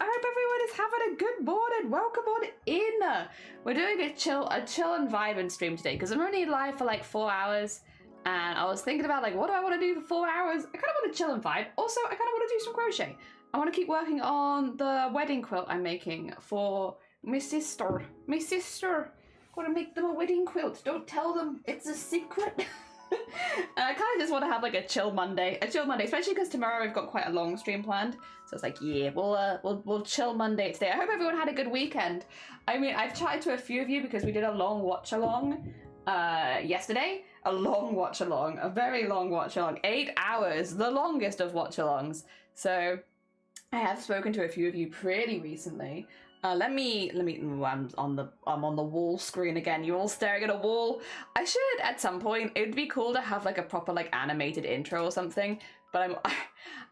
I hope everyone is having a good morning. Welcome on in. We're doing a chill and vibing stream today because I'm only live for like 4 hours, and I was thinking about like what do I want to do for 4 hours. I kind of want to chill and vibe. Also, I kind of want to do some crochet. I want to keep working on the wedding quilt I'm making for my sister. My sister. Want to make them a wedding quilt. Don't tell them. It's a secret. I kind of just want to have like a chill Monday, especially because tomorrow we've got quite a long stream planned. So it's like, yeah, we'll chill Monday today. I hope everyone had a good weekend. I mean, I've chatted to a few of you because we did a long watch along yesterday. A long watch along, a very long watch along, 8 hours, the longest of watch alongs. So I have spoken to a few of you pretty recently. Let me. I'm on the wall screen again. You're all staring at a wall. I should at some point. It'd be cool to have like a proper like animated intro or something. But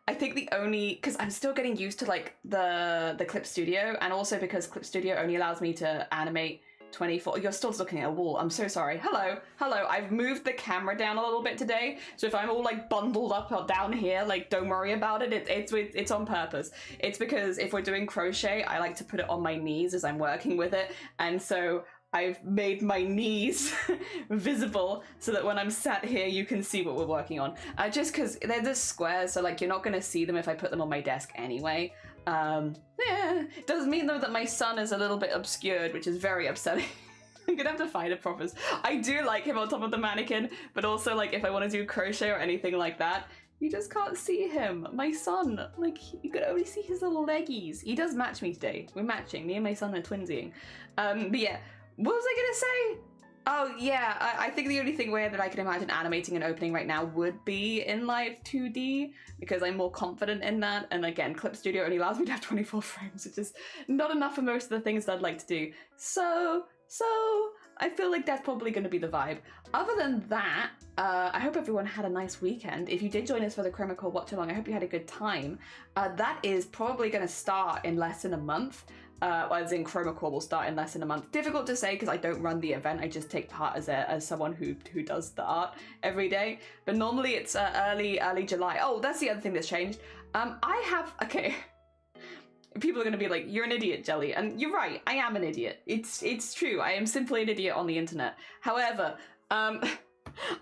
I think the only because I'm still getting used to like the Clip Studio, and also because Clip Studio only allows me to animate 24. You're still looking at a wall. I'm so sorry. Hello. I've moved the camera down a little bit today, so if I'm all like bundled up or down here, like don't worry about it. It's on purpose. It's because if we're doing crochet, I like to put it on my knees as I'm working with it, and so I've made my knees visible so that when I'm sat here, you can see what we're working on. Just because they're just squares, so like you're not gonna see them if I put them on my desk anyway. Yeah, it does mean though that my sun is a little bit obscured, which is very upsetting. I'm gonna have to find a proper. I do like him on top of the mannequin, but also like if I want to do crochet or anything like that, you just can't see him. My son, like you could only see his little leggies. He does match me today. We're matching. Me and my son are twinsying. But yeah, what was I gonna say? Oh yeah, I think the only thing where that I can imagine animating and opening right now would be in live 2D, because I'm more confident in that. And again, Clip Studio only allows me to have 24 frames, which is not enough for most of the things that I'd like to do. So I feel like that's probably going to be the vibe. Other than that, I hope everyone had a nice weekend. If you did join us for the Chroma Core watch along, I hope you had a good time. That is probably going to start in less than a month. As in Chroma Core will start in less than a month. Difficult to say because I don't run the event. I just take part as someone who does the art every day. But normally it's early July. Oh, that's the other thing that's changed. Okay. People are going to be like, you're an idiot, Jelly. And you're right, I am an idiot. It's true, I am simply an idiot on the internet. However, I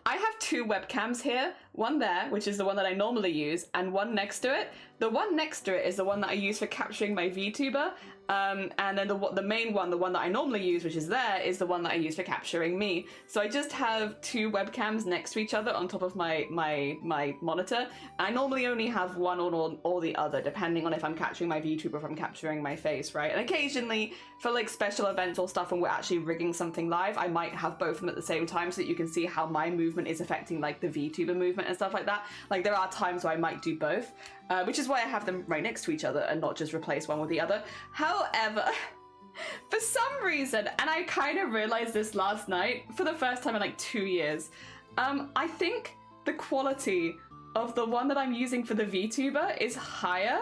have 2 webcams here. One there, which is the one that I normally use, and one next to it. The one next to it is the one that I use for capturing my VTuber. And then the main one, the one that I normally use, which is there, is the one that I use for capturing me. So I just have 2 webcams next to each other on top of my monitor. I normally only have one or the other, depending on if I'm capturing my VTuber or if I'm capturing my face, right? And occasionally, for like special events or stuff when we're actually rigging something live, I might have both of them at the same time so that you can see how my movement is affecting like the VTuber movement and stuff like that. Like there are times where I might do both. Which is why I have them right next to each other and not just replace one with the other. However, for some reason, and I kind of realized this last night for the first time in like 2 years, I think the quality of the one that I'm using for the VTuber is higher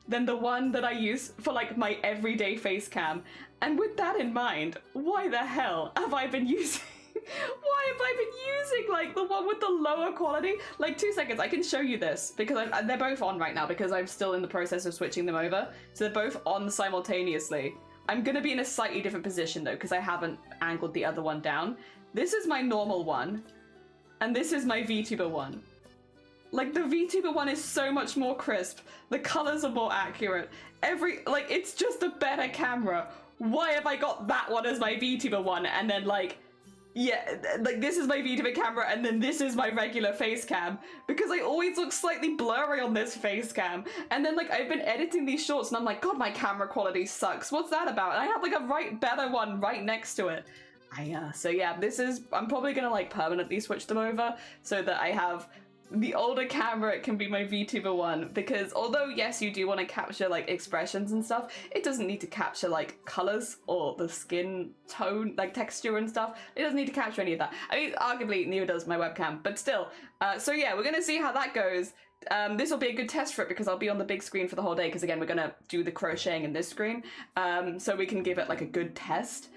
than the one that I use for like my everyday face cam. And with that in mind, why the hell have I been using why have I been using like the one with the lower quality? Like 2 seconds, I can show you this because they're both on right now because I'm still in the process of switching them over. So they're both on simultaneously. I'm gonna be in a slightly different position though because I haven't angled the other one down. This is my normal one and this is my VTuber one. Like the VTuber one is so much more crisp. The colors are more accurate. It's just a better camera. Why have I got that one as my VTuber one and then like yeah, like this is my VTuber camera and then this is my regular face cam because I always look slightly blurry on this face cam. And then like I've been editing these shorts and I'm like, God, my camera quality sucks. What's that about? And I have like a better one right next to it. So yeah, I'm probably gonna like permanently switch them over so that I have the older camera, it can be my VTuber one, because although yes you do want to capture like expressions and stuff, it doesn't need to capture like colors or the skin tone, like texture and stuff. It doesn't need to capture any of that. I mean, arguably neither does my webcam, but still. So yeah, we're gonna see how that goes. This will be a good test for it because I'll be on the big screen for the whole day because again we're gonna do the crocheting in this screen, so we can give it like a good test.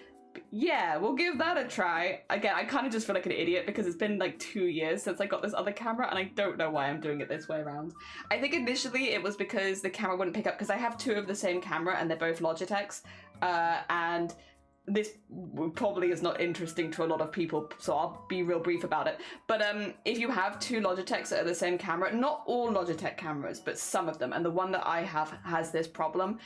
yeah, we'll give that a try. Again, I kind of just feel like an idiot because it's been like 2 years since I got this other camera and I don't know why I'm doing it this way around. I think initially it was because the camera wouldn't pick up, because I have 2 of the same camera and they're both Logitechs, and this probably is not interesting to a lot of people, so I'll be real brief about it. But if you have 2 Logitechs that are the same camera, not all Logitech cameras, but some of them, and the one that I have has this problem.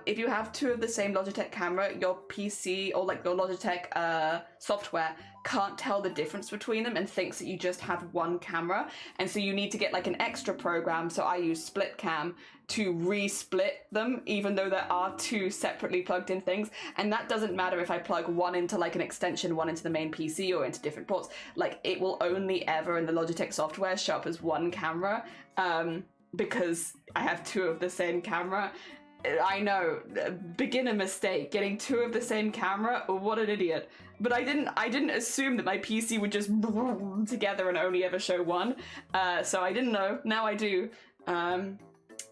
If you have 2 of the same Logitech camera, your PC or like your Logitech software can't tell the difference between them and thinks that you just have one camera, and so you need to get like an extra program. So I use Split Cam to re-split them, even though there are 2 separately plugged in things, and that doesn't matter if I plug one into like an extension, one into the main PC or into different ports. Like, it will only ever in the Logitech software show up as one camera, because I have 2 of the same camera. I know, beginner mistake, getting 2 of the same camera, what an idiot. But I didn't assume that my PC would just together and only ever show one, so I didn't know, now I do.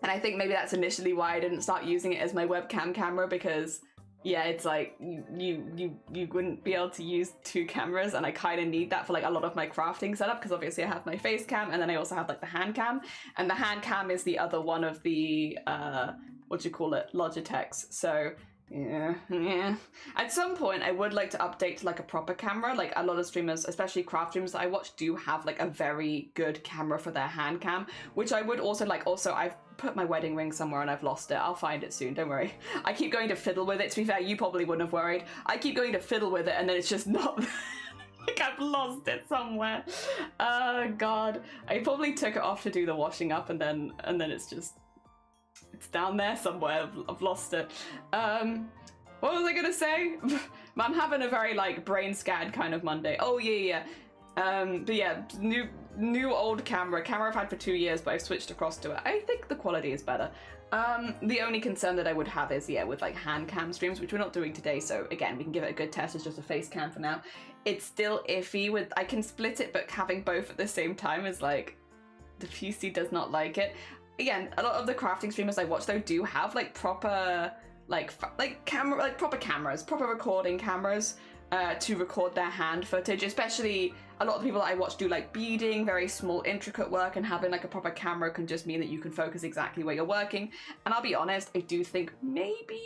And I think maybe that's initially why I didn't start using it as my webcam camera, because yeah, it's like you wouldn't be able to use 2 cameras, and I kind of need that for like a lot of my crafting setup, because obviously I have my face cam and then I also have like the hand cam, and the hand cam is the other one of the what do you call it, Logitechs. So yeah. At some point I would like to update to like a proper camera. Like, a lot of streamers, especially craft streamers that I watch, do have like a very good camera for their hand cam, which I would also like. Also, I've put my wedding ring somewhere and I've lost it. I'll find it soon, don't worry. I keep going to fiddle with it. To be fair, you probably wouldn't have worried. I keep going to fiddle with it and then it's just not like I've lost it somewhere. Oh god. I probably took it off to do the washing up, and then it's down there somewhere. I've lost it. What was I gonna say? I'm having a very like brain scattered kind of Monday. Oh yeah. But yeah, new old camera I've had for 2 years, but I've switched across to it. I think the quality is better. The only concern that I would have is, yeah, with like hand cam streams, which we're not doing today, so again, we can give it a good test as just a face cam for now. It's still iffy with, I can split it, but having both at the same time is like, the PC does not like it. Again, a lot of the crafting streamers I watch though do have like proper proper cameras, proper recording cameras to record their hand footage. Especially a lot of the people that I watch do like beading, very small intricate work, and having like a proper camera can just mean that you can focus exactly where you're working. And I'll be honest, I do think maybe,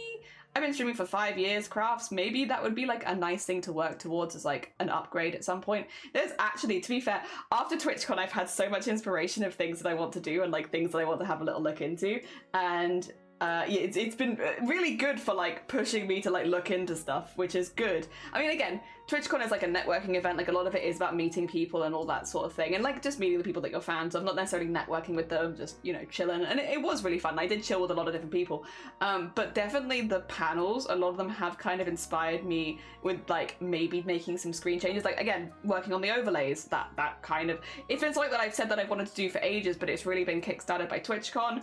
I've been streaming for 5 years, crafts, maybe that would be like a nice thing to work towards as like an upgrade at some point. There's actually, to be fair, after TwitchCon I've had so much inspiration of things that I want to do and like things that I want to have a little look into, and yeah, it's been really good for like pushing me to like look into stuff, which is good. I mean, again, TwitchCon is like a networking event, like a lot of it is about meeting people and all that sort of thing, and like just meeting the people that you're fans of, not necessarily networking with them, just, you know, chilling. And it was really fun. I did chill with a lot of different people, but definitely the panels, a lot of them have kind of inspired me with like maybe making some screen changes, like again working on the overlays, that kind of, it feels like that I've said that I've wanted to do for ages, but it's really been kickstarted by TwitchCon.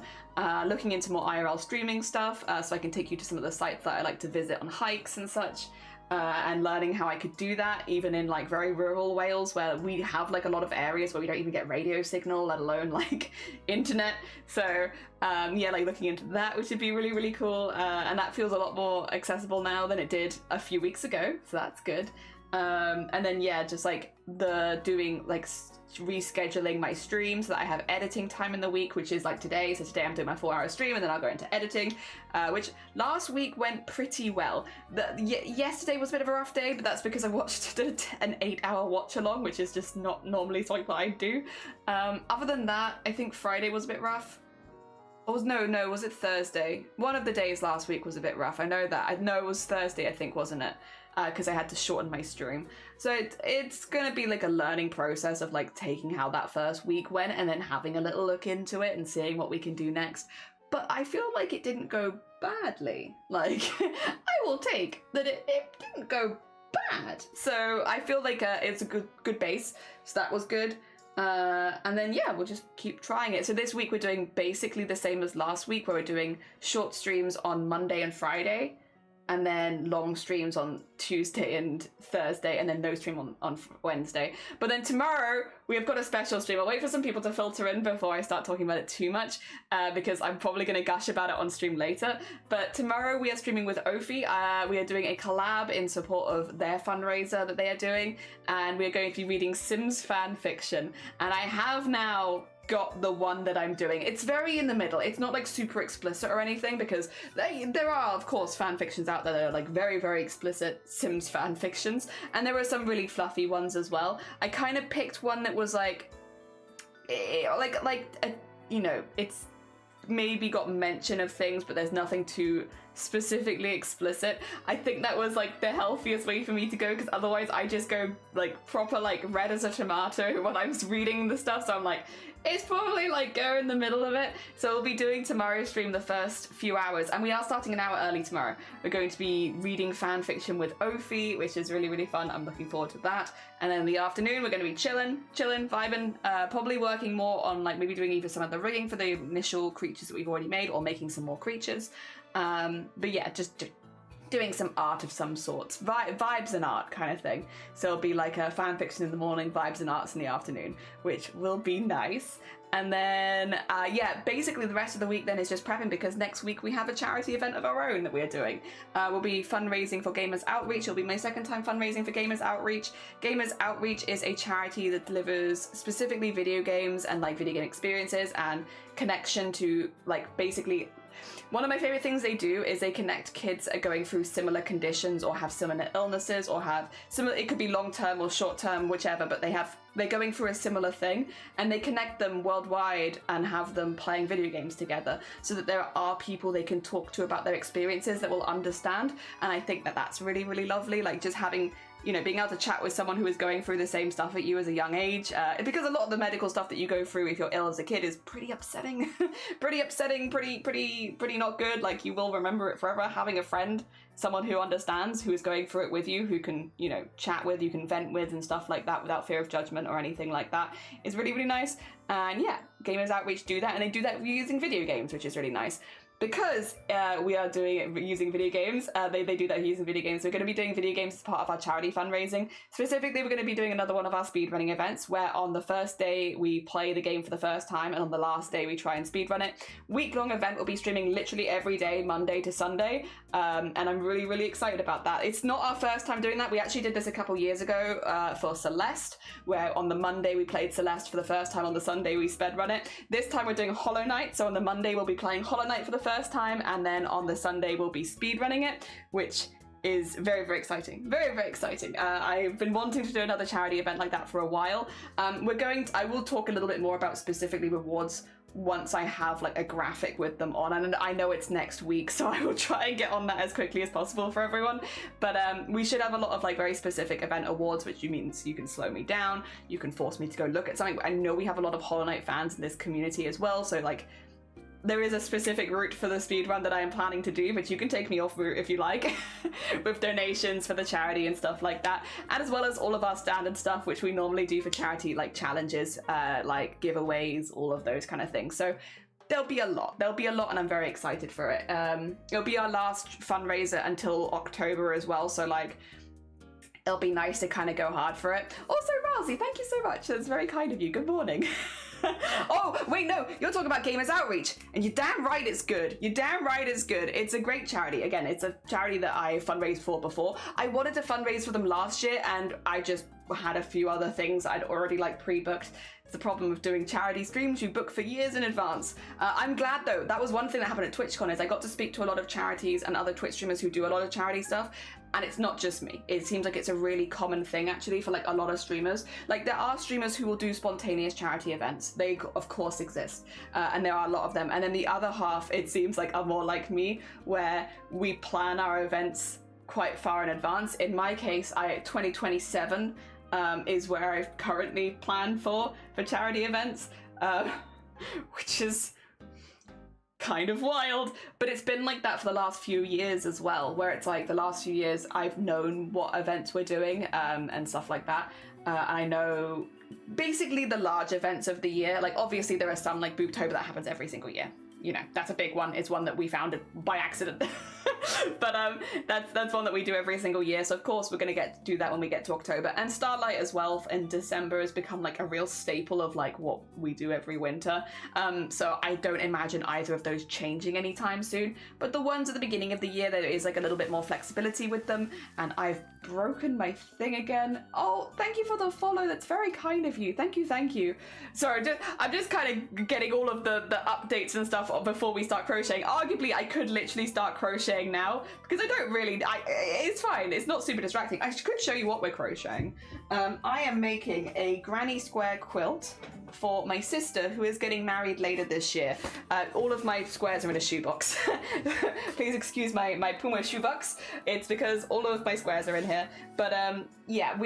Looking into more IRL streaming stuff, so I can take you to some of the sites that I like to visit on hikes and such, and learning how I could do that even in like very rural Wales, where we have like a lot of areas where we don't even get radio signal, let alone like internet. So yeah, like looking into that, which would be really, really cool, and that feels a lot more accessible now than it did a few weeks ago, so that's good. And then yeah, just like doing like rescheduling my streams so that I have editing time in the week, which is like today. So today I'm doing my 4-hour stream and then I'll go into editing, which last week went pretty well. Yesterday was a bit of a rough day, but that's because I watched an 8-hour watch along, which is just not normally something that I do. Other than that, I think Friday was a bit rough. Was it Thursday? One of the days last week was a bit rough. I know that. I know it was Thursday, I think, wasn't it? Because I had to shorten my stream. So it's gonna be like a learning process of like taking how that first week went and then having a little look into it and seeing what we can do next. But I feel like it didn't go badly. Like, I will take that it didn't go bad. So I feel like it's a good base. So that was good. And then yeah, we'll just keep trying it. So this week we're doing basically the same as last week, where we're doing short streams on Monday and Friday. and then long streams on Tuesday and Thursday, and then no stream on Wednesday. But then tomorrow we have got a special stream. I'll wait for some people to filter in before I start talking about it too much, because I'm probably going to gush about it on stream later. But tomorrow we are streaming with Ophi. We are doing a collab in support of their fundraiser that they are doing, and we are going to be reading Sims fan fiction. And I have now got the one that I'm doing. It's very in the middle. It's not like super explicit or anything, because there are of course fan fictions out there that are like very, very explicit Sims fan fictions, and there are some really fluffy ones as well. I kind of picked one that was like you know, it's maybe got mention of things, but there's nothing too specifically explicit. I think that was like the healthiest way for me to go, because otherwise I just go like proper like red as a tomato when I'm reading the stuff. So I'm like, it's probably like go in the middle of it. So we'll be doing tomorrow's stream the first few hours, and we are starting an hour early tomorrow. We're going to be reading fan fiction with Ophi, which is really, really fun. I'm looking forward to that. And then in the afternoon, we're going to be chilling, vibing, probably working more on like maybe doing either some of the rigging for the initial creatures that we've already made, or making some more creatures. But yeah, just doing some art of some sorts, vibes and art kind of thing. So it'll be like a fan fiction in the morning, vibes and arts in the afternoon, which will be nice. And then, yeah, basically the rest of the week then is just prepping, because next week we have a charity event of our own that we're doing. We'll be fundraising for Gamers Outreach. It'll be my second time fundraising for Gamers Outreach. Gamers Outreach is a charity that delivers specifically video games and like video game experiences and connection to like basically. One of my favorite things they do is they connect kids that are going through similar conditions or have similar illnesses or have similar, it could be long-term or short-term, whichever, but they're going through a similar thing, and they connect them worldwide and have them playing video games together, so that there are people they can talk to about their experiences that will understand. And I think that that's really, really lovely, like just having, you know, being able to chat with someone who is going through the same stuff at you as a young age, because a lot of the medical stuff that you go through if you're ill as a kid is pretty upsetting, pretty not good. Like, you will remember it forever. Having a friend, someone who understands, who is going through it with you, who can, you know, chat with, you can vent with and stuff like that without fear of judgment or anything like that, is really, really nice. And yeah, Gamers Outreach do that, and they do that using video games, which is really nice. Because we are doing it using video games, they do that using video games. We're going to be doing video games as part of our charity fundraising. Specifically, we're going to be doing another one of our speedrunning events, where on the first day we play the game for the first time, and on the last day we try and speedrun it. Week-long event will be streaming literally every day, Monday to Sunday, and I'm really, really excited about that. It's not our first time doing that. We actually did this a couple years ago for Celeste, where on the Monday we played Celeste for the first time, on the Sunday we sped run it. This time we're doing Hollow Knight, so on the Monday we'll be playing Hollow Knight for the first time, and then on the Sunday we'll be speedrunning it, which is very, very exciting. Very, very exciting. I've been wanting to do another charity event like that for a while. I will talk a little bit more about specifically rewards once I have like a graphic with them on, and I know it's next week, so I will try and get on that as quickly as possible for everyone. But we should have a lot of like very specific event awards, which means you can slow me down, you can force me to go look at something. I know we have a lot of Hollow Knight fans in this community as well, so like there is a specific route for the speedrun that I am planning to do, but you can take me off route if you like, with donations for the charity and stuff like that, and as well as all of our standard stuff, which we normally do for charity, like challenges, like giveaways, all of those kind of things. So there'll be a lot, and I'm very excited for it. It'll be our last fundraiser until October as well, so like, it'll be nice to kind of go hard for it. Also, Rousey, thank you so much. That's very kind of you. Good morning. Oh, wait, no, you're talking about Gamers Outreach, and you're damn right it's good. You're damn right it's good. It's a great charity. Again, it's a charity that I fundraised for before. I wanted to fundraise for them last year, and I just had a few other things I'd already like pre-booked. It's the problem of doing charity streams, you book for years in advance. I'm glad though, that was one thing that happened at TwitchCon, is I got to speak to a lot of charities and other Twitch streamers who do a lot of charity stuff, and it's not just me. It seems like it's a really common thing actually for like a lot of streamers. Like, there are streamers who will do spontaneous charity events. They of course exist, and there are a lot of them. And then the other half, it seems like, are more like me, where we plan our events quite far in advance. In my case, 2027 is where I currently plan for charity events, which is kind of wild, but it's been like that for the last few years as well, where it's like the last few years I've known what events we're doing and stuff like that. I know basically the large events of the year. Like, obviously there are some like Booktober that happens every single year. you know, that's a big one. It's one that we found by accident. But that's one that we do every single year. So of course we're going to get to do that when we get to October. And Starlight as well in December has become like a real staple of like what we do every winter. So I don't imagine either of those changing anytime soon. But the ones at the beginning of the year, there is like a little bit more flexibility with them. And I've broken my thing again. Oh, thank you for the follow. That's very kind of you. Thank you, thank you. Sorry, I'm just kind of getting all of the updates and stuff before we start crocheting. Arguably, I could literally start crocheting now because I don't really, it's fine. It's not super distracting. I could show you what we're crocheting. I am making a granny square quilt for my sister who is getting married later this year. All of my squares are in a shoebox. Please excuse my Puma shoebox. It's because all of my squares are in here. But yeah,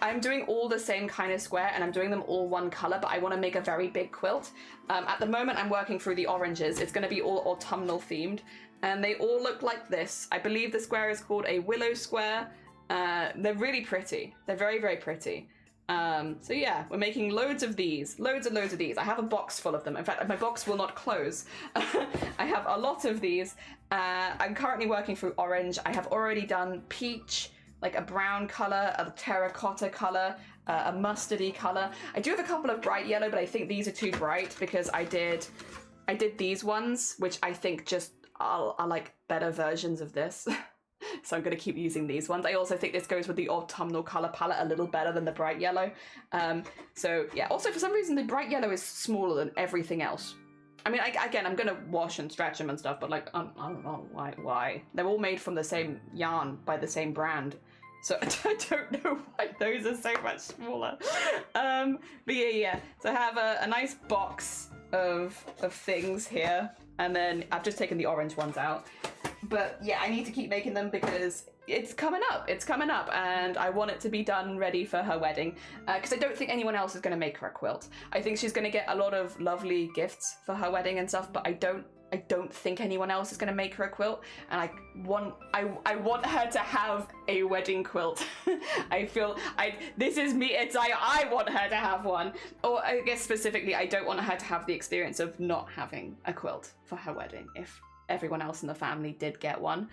I'm doing all the same kind of square and I'm doing them all one color, but I want to make a very big quilt. At the moment I'm working through the oranges. It's going to be all autumnal themed and they all look like this. I believe the square is called a willow square. They're really pretty. They're very, very pretty. So yeah, we're making loads of these, loads and loads of these. I have a box full of them. In fact, my box will not close. I have a lot of these. I'm currently working through orange. I have already done peach, like a brown color, a terracotta color, a mustardy color. I do have a couple of bright yellow, but I think these are too bright because I did these ones, which I think just are like better versions of this. So I'm going to keep using these ones. I also think this goes with the autumnal color palette a little better than the bright yellow. So yeah, also for some reason the bright yellow is smaller than everything else. I mean, again, I'm going to wash and stretch them and stuff, but like, I don't know why. They're all made from the same yarn by the same brand. So I don't know why those are so much smaller. But yeah. So I have a nice box of things here. And then I've just taken the orange ones out. But yeah, I need to keep making them because it's coming up. It's coming up and I want it to be done ready for her wedding. Because I don't think anyone else is going to make her a quilt. I think she's going to get a lot of lovely gifts for her wedding and stuff, but I don't think anyone else is going to make her a quilt. And I want her to have a wedding quilt. This is me. I want her to have one. Or I guess specifically, I don't want her to have the experience of not having a quilt for her wedding if everyone else in the family did get one.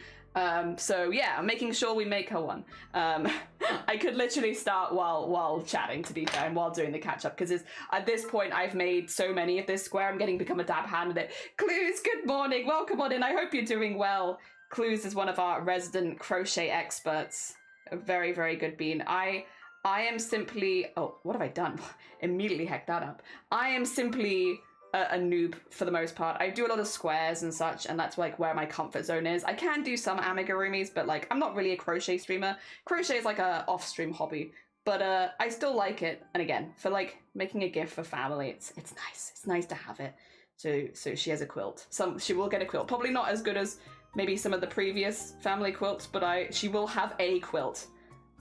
So yeah, I'm making sure we make her one. I could literally start while chatting, to be fair, and while doing the catch up, because at this point I've made so many of this square, I'm getting become a dab hand at it. Clues, good morning, welcome on in. I hope you're doing well. Clues is one of our resident crochet experts. A very, very good bean. I am simply, oh, what have I done? Immediately heck that up. I am simply a noob for the most part. I do a lot of squares and such, and that's like where my comfort zone is. I can do some amigurumis, but like I'm not really a crochet streamer. Crochet is like a off-stream hobby, but I still like it. And again, for like making a gift for family, it's nice. It's nice to have it. So she has a quilt. She will get a quilt. Probably not as good as maybe some of the previous family quilts, but she will have a quilt,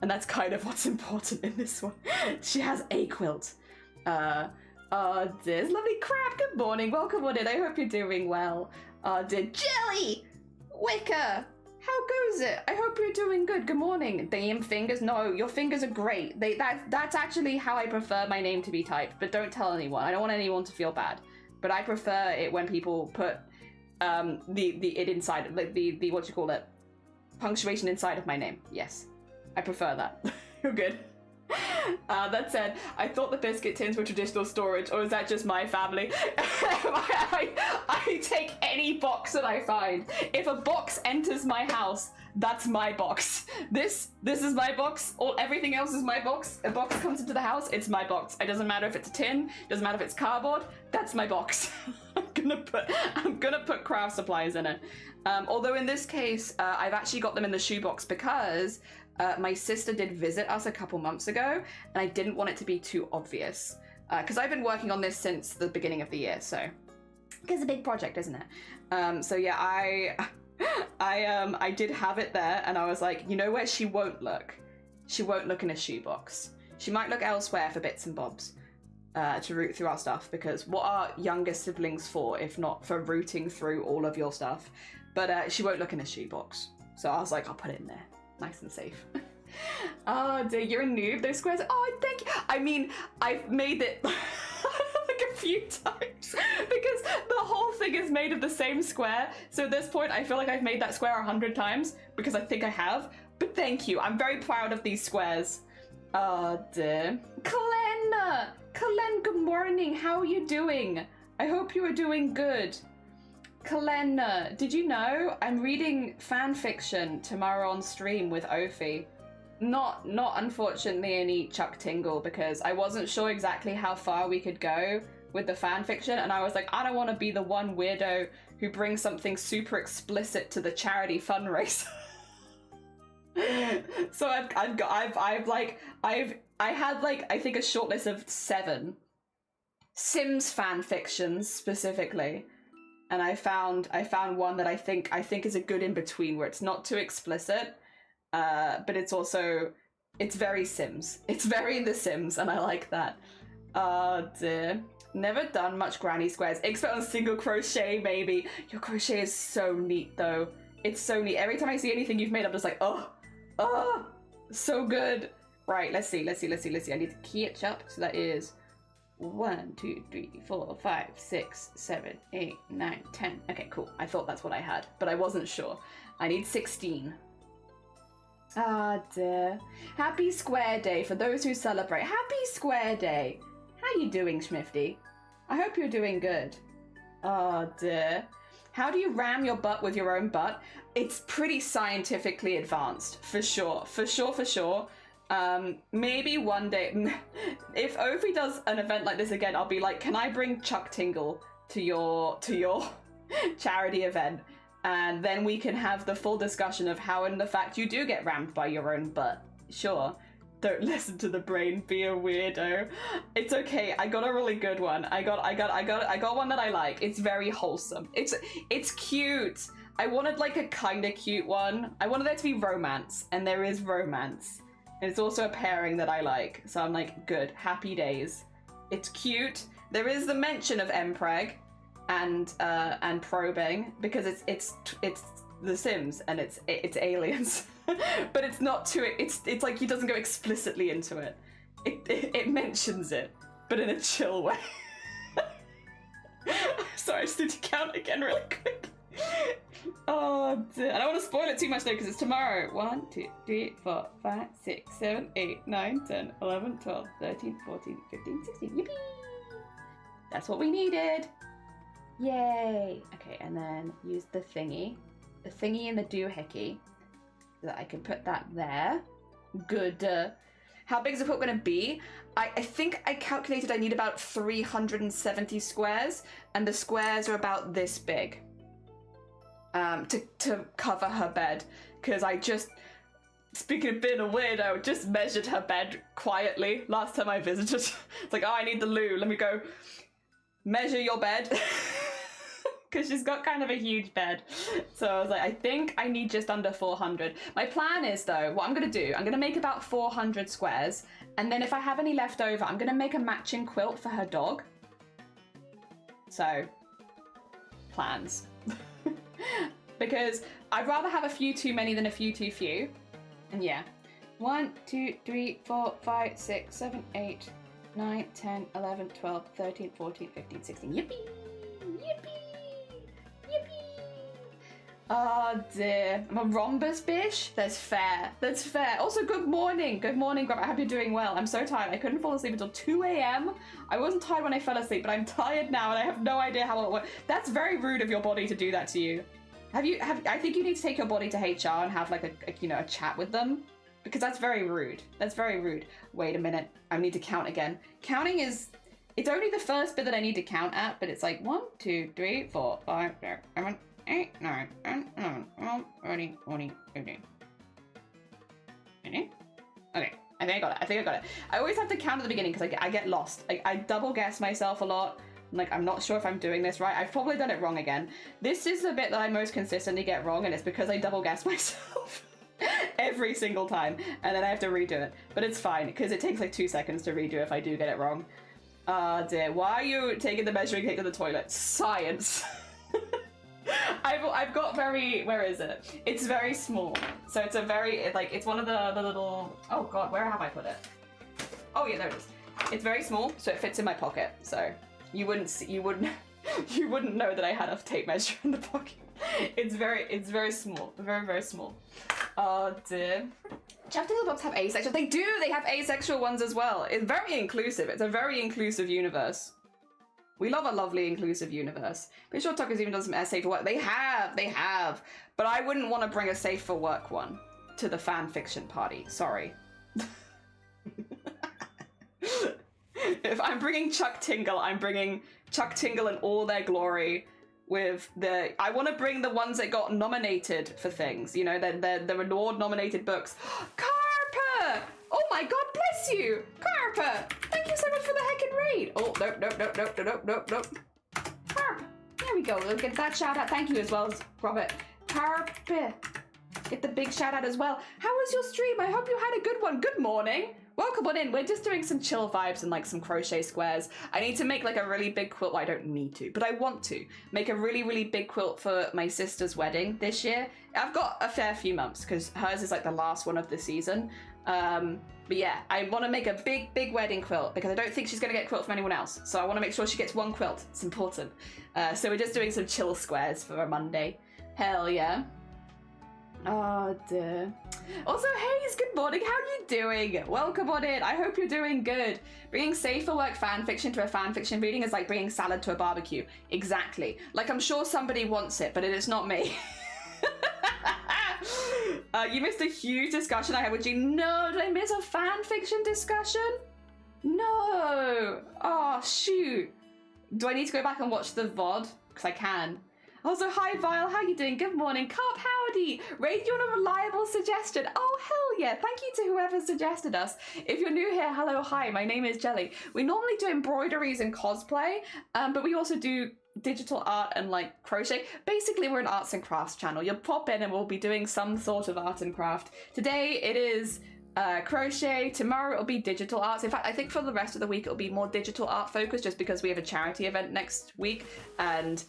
and that's kind of what's important in this one. She has a quilt. There's lovely crab. Good morning. Welcome on in. I hope you're doing well. Dear Jelly! Wicker! How goes it? I hope you're doing good. Good morning. Damn fingers. No, your fingers are great. That's actually how I prefer my name to be typed, but don't tell anyone. I don't want anyone to feel bad. But I prefer it when people put it inside, like the what you call it? Punctuation inside of my name. Yes. I prefer that. You're good. That said, I thought the biscuit tins were traditional storage, or is that just my family? I take any box that I find. If a box enters my house, that's my box. This is my box. Everything else is my box. A box comes into the house, it's my box. It doesn't matter if it's a tin, doesn't matter if it's cardboard, that's my box. I'm gonna put craft supplies in it. Although in this case, I've actually got them in the shoebox because my sister did visit us a couple months ago, and I didn't want it to be too obvious. Because I've been working on this since the beginning of the year, so it's a big project, isn't it? So yeah, I did have it there, and I was like, you know where she won't look? She won't look in a shoebox. She might look elsewhere for bits and bobs to root through our stuff, because what are younger siblings for if not for rooting through all of your stuff? But she won't look in a shoebox. So I was like, I'll put it in there. Nice and safe. Oh dear, you're a noob. Those squares. Oh, thank you. I mean, I've made it like a few times because the whole thing is made of the same square. So at this point, I feel like I've made that square 100 times because I think I have. But thank you. I'm very proud of these squares. Oh dear. Kalen, good morning. How are you doing? I hope you are doing good. Kalen, did you know I'm reading fan fiction tomorrow on stream with Ophi? Not unfortunately any Chuck Tingle because I wasn't sure exactly how far we could go with the fan fiction, and I was like, I don't want to be the one weirdo who brings something super explicit to the charity fundraiser. So I had like I think a short list of 7 Sims fan fictions specifically, and I found one that I think is a good in between where it's not too explicit, but it's very Sims. It's very The Sims, and I like that. Oh dear. Never done much granny squares. Expert on single crochet maybe. Your crochet is so neat though. It's so neat. Every time I see anything you've made, I'm just like, oh, so good. Right, let's see. I need to catch up. So that is 1, 2, 3, 4, 5, 6, 7, 8, 9, 10. Okay, cool. I thought that's what I had, but I wasn't sure. I need 16. Ah, dear. Happy Square Day for those who celebrate. Happy Square Day. How you doing, Schmifty? I hope you're doing good. Oh, dear. How do you ram your butt with your own butt? It's pretty scientifically advanced, for sure. Maybe one day, if Ophi does an event like this again, I'll be like, can I bring Chuck Tingle to your charity event? And then we can have the full discussion of how in the fact you do get rammed by your own butt. Sure. Don't listen to the brain, be a weirdo. It's okay, I got a really good one. I got one that I like. It's very wholesome. It's cute. I wanted like a kinda cute one. I wanted there to be romance, and there is romance. And it's also a pairing that I like. So I'm like, good, happy days. It's cute. There is the mention of Mpreg and probing because it's The Sims and it's aliens. But it's not too, it's like he doesn't go explicitly into it. It mentions it, but in a chill way. Sorry, I just need to count again really quick. Oh dear. I don't want to spoil it too much though because it's tomorrow. 1, 2, 3, 4, 5, 6, 7, 8, 9, 10, 11, 12, 13, 14, 15, 16. Yippee! That's what we needed. Yay! Okay, and then use the thingy and the doohickey. So that I can put that there. Good. How big is the quilt going to be? I think I calculated I need about 370 squares, and the squares are about this big. To cover her bed, because I just, speaking of being a weirdo, just measured her bed quietly last time I visited. It's like, oh, I need the loo. Let me go measure your bed. Because she's got kind of a huge bed. So I was like, I think I need just under 400. My plan is though, what I'm gonna do, I'm gonna make about 400 squares, and then if I have any left over, I'm gonna make a matching quilt for her dog. So, plans. Because I'd rather have a few too many than a few too few. And yeah. 1, 2, 3, 4, 5, 6, 7, 8, 9, 10, 11, 12, 13, 14, 15, 16. Yippee! Yippee! Oh dear. I'm a rhombus bish? That's fair. That's fair. Also, good morning. Good morning, Grub. I hope you're doing well. I'm so tired. I couldn't fall asleep until 2 a.m. I wasn't tired when I fell asleep, but I'm tired now and I have no idea how it works. That's very rude of your body to do that to you. I think you need to take your body to HR and have like a chat with them, because that's very rude. That's very rude. Wait a minute. I need to count again. Counting is, it's only the first bit that I need to count at, but it's like 1, 2, 3, 4, 5, 6, 7, 8, 9, 10, 11, 12, 13, 14, 15. Okay, I think I got it. I always have to count at the beginning because I get lost. I double guess myself a lot. I'm not sure if I'm doing this right. I've probably done it wrong again. This is the bit that I most consistently get wrong, and it's because I double guess myself every single time, and then I have to redo it. But it's fine, because it takes like 2 seconds to redo if I do get it wrong. Oh dear, why are you taking the measuring tape to the toilet? Science. I've got very, where is it? It's very small. So it's a very, it's one of the little, oh god, where have I put it? Oh yeah, there it is. It's very small, so it fits in my pocket. So you wouldn't see, you wouldn't know that I had a tape measure in the pocket. It's very small, very small. Oh dear. Chapter books have asexual. They do. They have asexual ones as well. It's very inclusive. It's a very inclusive universe. We love a lovely inclusive universe. Pretty sure Tucker's even done some safe for work. They have. But I wouldn't want to bring a safe for work one to the fan fiction party. Sorry. If I'm bringing Chuck Tingle, I'm bringing Chuck Tingle in all their glory. With I want to bring the ones that got nominated for things, you know, the award nominated books. Carper! Oh my God, bless you, Carper! Thank you so much for the heckin' raid. Oh nope. Carp, there we go. We'll get that shout out. Thank you as well as Robert. Carper, get the big shout out as well. How was your stream? I hope you had a good one. Good morning. Welcome on in. We're just doing some chill vibes and like some crochet squares. I need to make like a really big quilt. Well, I don't need to, but I want to make a really big quilt for my sister's wedding this year. I've got a fair few months because hers is like the last one of the season. But yeah, I want to make a big wedding quilt because I don't think she's going to get a quilt from anyone else. So I want to make sure she gets one quilt. It's important. So we're just doing some chill squares for a Monday. Hell yeah. Oh dear. Also, Hayes, good morning. How you doing? Welcome on in. I hope you're doing good. Bringing safe for work fan fiction to a fan fiction reading is like bringing salad to a barbecue. Exactly. Like, I'm sure somebody wants it, but it is not me. You missed a huge discussion I had with you. No, did I miss a fan fiction discussion? No. Oh, shoot. Do I need to go back and watch the VOD? Because I can. Also, hi Vile, how you doing? Good morning. Carp, howdy. Rate you on a reliable suggestion. Oh, hell yeah. Thank you to whoever suggested us. If you're new here, hello, hi. My name is Jelly. We normally do embroideries and cosplay, but we also do digital art and like crochet. Basically, we're an arts and crafts channel. You'll pop in and we'll be doing some sort of art and craft. Today, it is crochet. Tomorrow it'll be digital arts. In fact, I think for the rest of the week it'll be more digital art focused just because we have a charity event next week and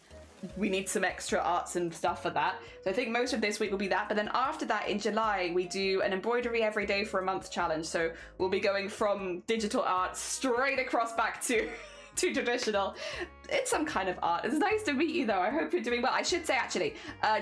we need some extra arts and stuff for that. So I think most of this week will be that. But then after that, in July, we do an embroidery every day for a month challenge. So we'll be going from digital art straight across back to traditional. It's some kind of art. It's nice to meet you though. I hope you're doing well. I should say actually,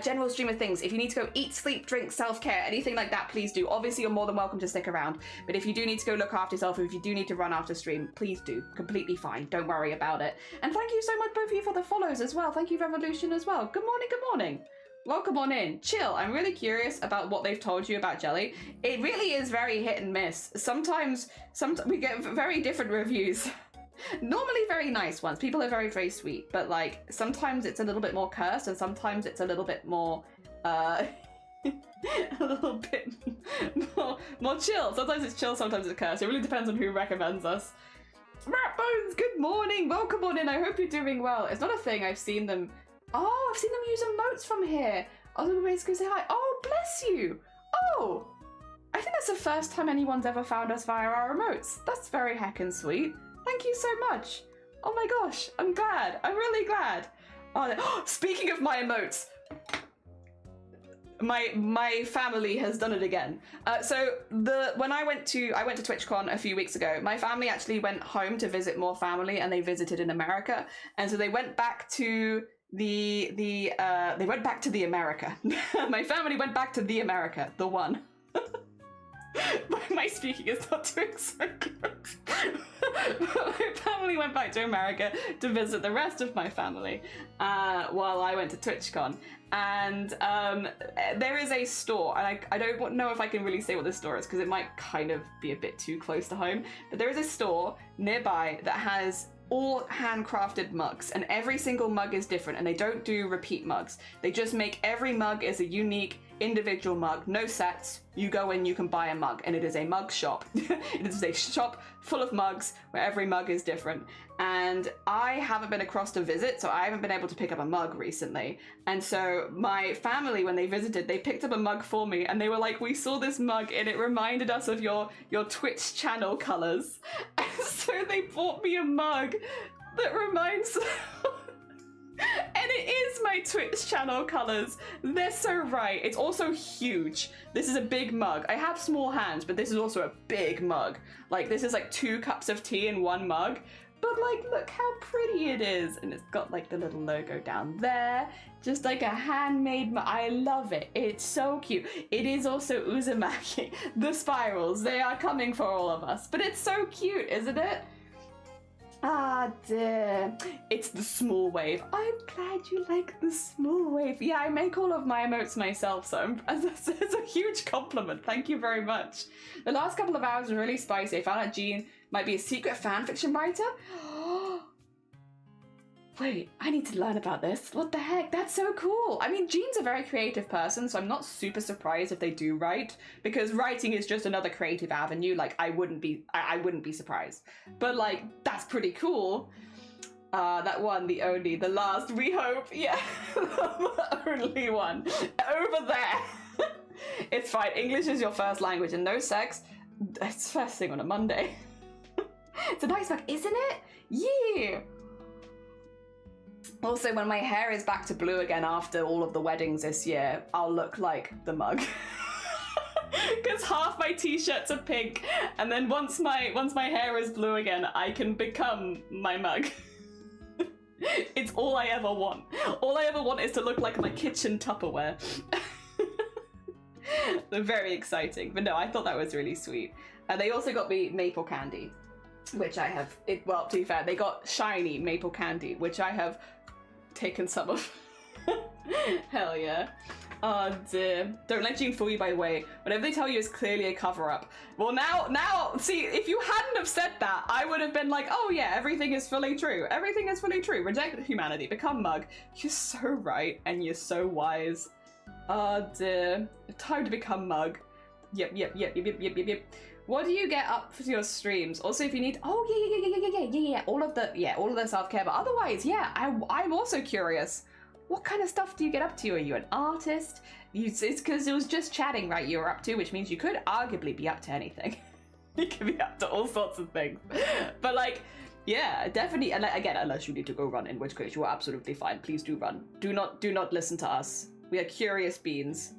general stream of things. If you need to go eat, sleep, drink, self-care, anything like that, please do. Obviously, you're more than welcome to stick around. But if you do need to go look after yourself, or if you do need to run after stream, please do. Completely fine. Don't worry about it. And thank you so much both of you for the follows as well. Thank you, Revolution, as well. Good morning, good morning. Welcome on in. Chill. I'm really curious about what they've told you about Jelly. It really is very hit and miss. Sometimes we get very different reviews. Normally very nice ones. People are very sweet, but like sometimes it's a little bit more cursed and sometimes it's a little bit more a little bit more chill. Sometimes it's chill, sometimes it's cursed. It really depends on who recommends us. Rat Bones, good morning. Welcome on in. I hope you're doing well. It's not a thing. I've seen them. Oh, I've seen them use emotes from here. I was basically say hi. Oh, bless you. Oh, I think that's the first time anyone's ever found us via our emotes. That's very heckin' sweet. Thank you so much. Oh my gosh, I'm glad. I'm really glad. Oh, speaking of my emotes, my family has done it again. When I went to TwitchCon a few weeks ago, my family actually went home to visit more family, and they visited in America, and so they went back to the America. My family went back to the America, the one. My speaking is not doing so good. My family went back to America to visit the rest of my family while I went to TwitchCon. And there is a store, and I don't know if I can really say what this store is because it might kind of be a bit too close to home, but there is a store nearby that has all handcrafted mugs, and every single mug is different, and they don't do repeat mugs. They just make every mug as a unique individual mug, no sets. You go in, you can buy a mug, and it is a mug shop. It is a shop full of mugs where every mug is different. And I haven't been across to visit, so I haven't been able to pick up a mug recently. And so my family, when they visited, they picked up a mug for me, and they were like, we saw this mug and it reminded us of your Twitch channel colors. And so they bought me a mug that reminds and it is my Twitch channel colors. They're so right. It's also huge. This is a big mug. I have small hands, but this is also a big mug. Like, this is like 2 cups of tea in one mug. but like, look how pretty it is. And it's got like the little logo down there, just like a handmade, I love it. It's so cute. It is also Uzumaki. The spirals, they are coming for all of us, but it's so cute, isn't it? Ah, dear. It's the small wave. I'm glad you like the small wave. Yeah, I make all of my emotes myself, so it's a huge compliment. Thank you very much. The last couple of hours were really spicy. I found out Jean might be a secret fanfiction writer. Wait, I need to learn about this. What the heck? That's so cool. I mean, Jean's a very creative person, so I'm not super surprised if they do write, because writing is just another creative avenue. Like, I wouldn't be surprised. But like, that's pretty cool. That one, the only, the last, we hope. Yeah, the only one. Over there. It's fine. English is your first language and no sex. It's first thing on a Monday. It's a nice mug, isn't it? Yeah. Also, when my hair is back to blue again after all of the weddings this year, I'll look like the mug. Because half my t-shirts are pink, and then once my hair is blue again, I can become my mug. It's all I ever want. All I ever want is to look like my kitchen Tupperware. They're very exciting, but no, I thought that was really sweet. And they also got me maple candy, which I have, well, to be fair, they got shiny maple candy, which I have taken some of. Hell yeah. Oh dear. Don't let Jean fool you, by the way. Whatever they tell you is clearly a cover-up. Well, now, see, if you hadn't have said that, I would have been like, oh yeah, everything is fully true. Everything is fully true. Reject humanity. Become mug. You're so right, and you're so wise. Oh dear. Time to become mug. Yep. What do you get up for your streams? Also, if you need, oh yeah, all of the self-care, but otherwise, yeah, I'm also curious. What kind of stuff do you get up to? Are you an artist? It's because it was just chatting, right? You were up to, which means you could arguably be up to anything. You could be up to all sorts of things. But like, yeah, definitely. And again, unless you need to go run, in which case you are absolutely fine. Please do run. Do not listen to us. We are curious beans.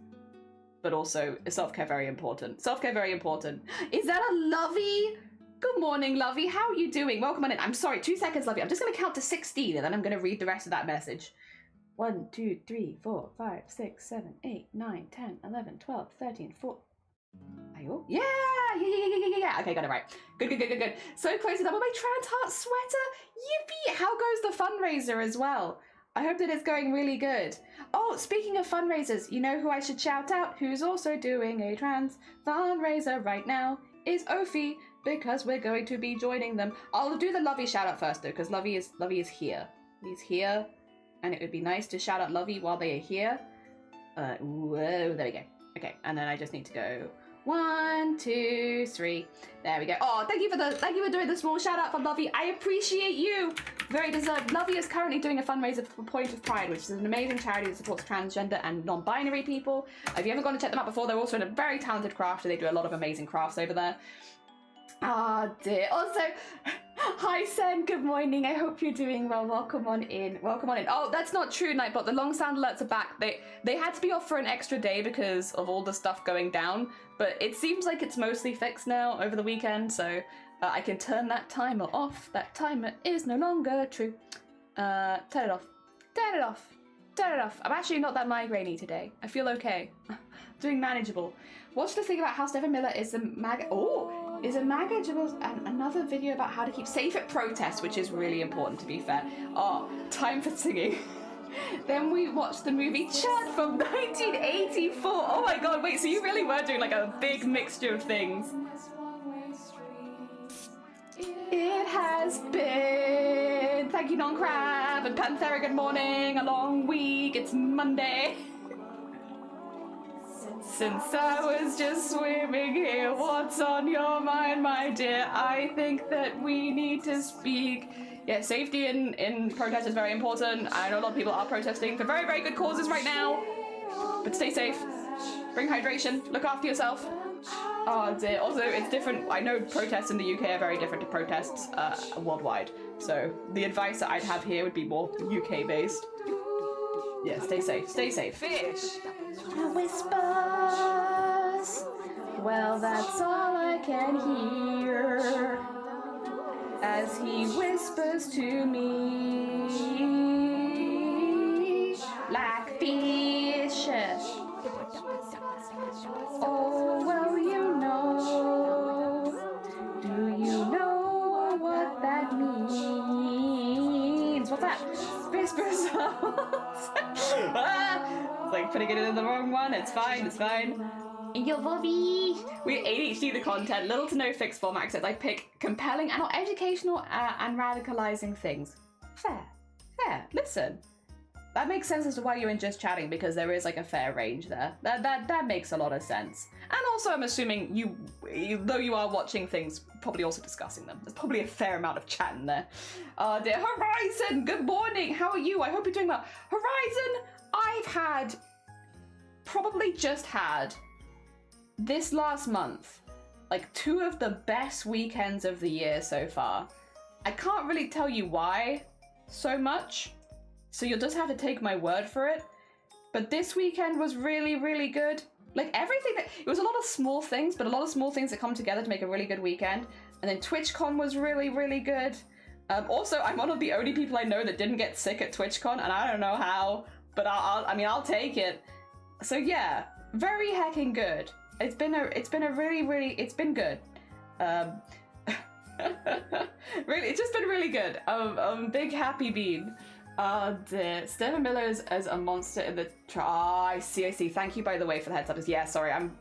But also, self-care very important. Self-care very important. Is that a Lovey? Good morning, Lovey. How are you doing? Welcome on in. I'm sorry, 2 seconds, Lovey. I'm just going to count to 16 and then I'm going to read the rest of that message. 1, 2, 3, 4, 5, 6, 7, 8, 9, 10, 11, 12, 13, 14. Are you all? Yeah. Okay, got it right. Good. So close to double my trans heart sweater. Yippee! How goes the fundraiser as well? I hope that it's going really good. Oh, speaking of fundraisers, you know who I should shout out, who's also doing a trans fundraiser right now, is Ophi, because we're going to be joining them. I'll do the Lovey shout out first though, because Lovey is here. He's here, and it would be nice to shout out Lovey while they are here. Whoa, there we go. Okay, and then I just need to go 1, 2, 3. There we go. Oh, thank you for doing the small shout out for Lovey. I appreciate you. Very deserved. Lovey is currently doing a fundraiser for Point of Pride, which is an amazing charity that supports transgender and non-binary people. If you haven't gone to check them out before, they're also in a very talented crafter. They do a lot of amazing crafts over there. Ah, dear. Also, hi Sen, good morning. I hope you're doing well. Welcome on in. Oh, that's not true, Nightbot. The long sound alerts are back. They had to be off for an extra day because of all the stuff going down, but it seems like it's mostly fixed now over the weekend, so I can turn that timer off. That timer is no longer true. Turn it off. I'm actually not that migraine-y today. I feel okay. Doing manageable. Watch the thing about how Stephen Miller is a manageable, and another video about how to keep safe at protests, which is really important, to be fair. Oh, time for singing. Then we watched the movie Chud from 1984. Oh my god, wait, so you really were doing like a big mixture of things. It has been, thank you Non-Crab and Panthera, good morning, a long week, it's Monday. Since I was just swimming here, what's on your mind, my dear? I think that we need to speak. Yeah, safety in protest is very important. I know a lot of people are protesting for very, very good causes right now. But stay safe, bring hydration, look after yourself. Oh dear, also it's different. I know protests in the UK are very different to protests worldwide. So the advice that I'd have here would be more UK based. Yeah, stay safe, Fish! Whispers. Well, that's all I can hear. as he whispers to me like fish. Oh, well, you know. Do you know what that means? What's that? Whispers. It's like putting it in the wrong one. It's fine. It's fine. Yo, Bobby. We ADHD the content, little to no fixed format except I pick compelling and not educational and radicalizing things. Fair. Listen, that makes sense as to why you're in just chatting, because there is like a fair range there. That makes a lot of sense. And also, I'm assuming you, though you are watching things, probably also discussing them. There's probably a fair amount of chat in there. Dear Horizon, good morning. How are you? I hope you're doing well. Horizon, I've just had this last month, like 2 of the best weekends of the year so far. I can't really tell you why so much, so you'll just have to take my word for it. But this weekend was really, really good. Like everything, it was a lot of small things, but a lot of small things that come together to make a really good weekend. And then TwitchCon was really, really good. Also, I'm one of the only people I know that didn't get sick at TwitchCon, and I don't know how, but I'll take it. So yeah, very hecking good. It's been good. Really, it's just been really good. Big happy bean. Stella Miller's as a monster in the I see. Thank you, by the way, for the heads up. Yeah, sorry, I'm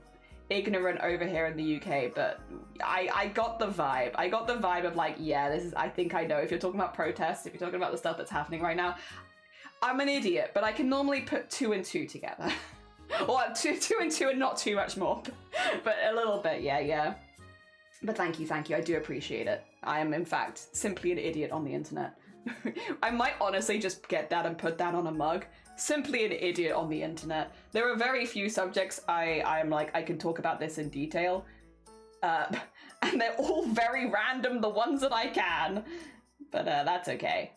ignorant over here in the UK, but I got the vibe. I got the vibe of like, yeah, this is, I think I know. If you're talking about protests, if you're talking about the stuff that's happening right now, I'm an idiot, but I can normally put 2 and 2 together. Or 2 and 2 and not too much more, but a little bit, yeah. But thank you, I do appreciate it. I am, in fact, simply an idiot on the internet. I might honestly just get that and put that on a mug. Simply an idiot on the internet. There are very few subjects I'm like, I can talk about this in detail. And they're all very random, the ones that I can. But that's okay.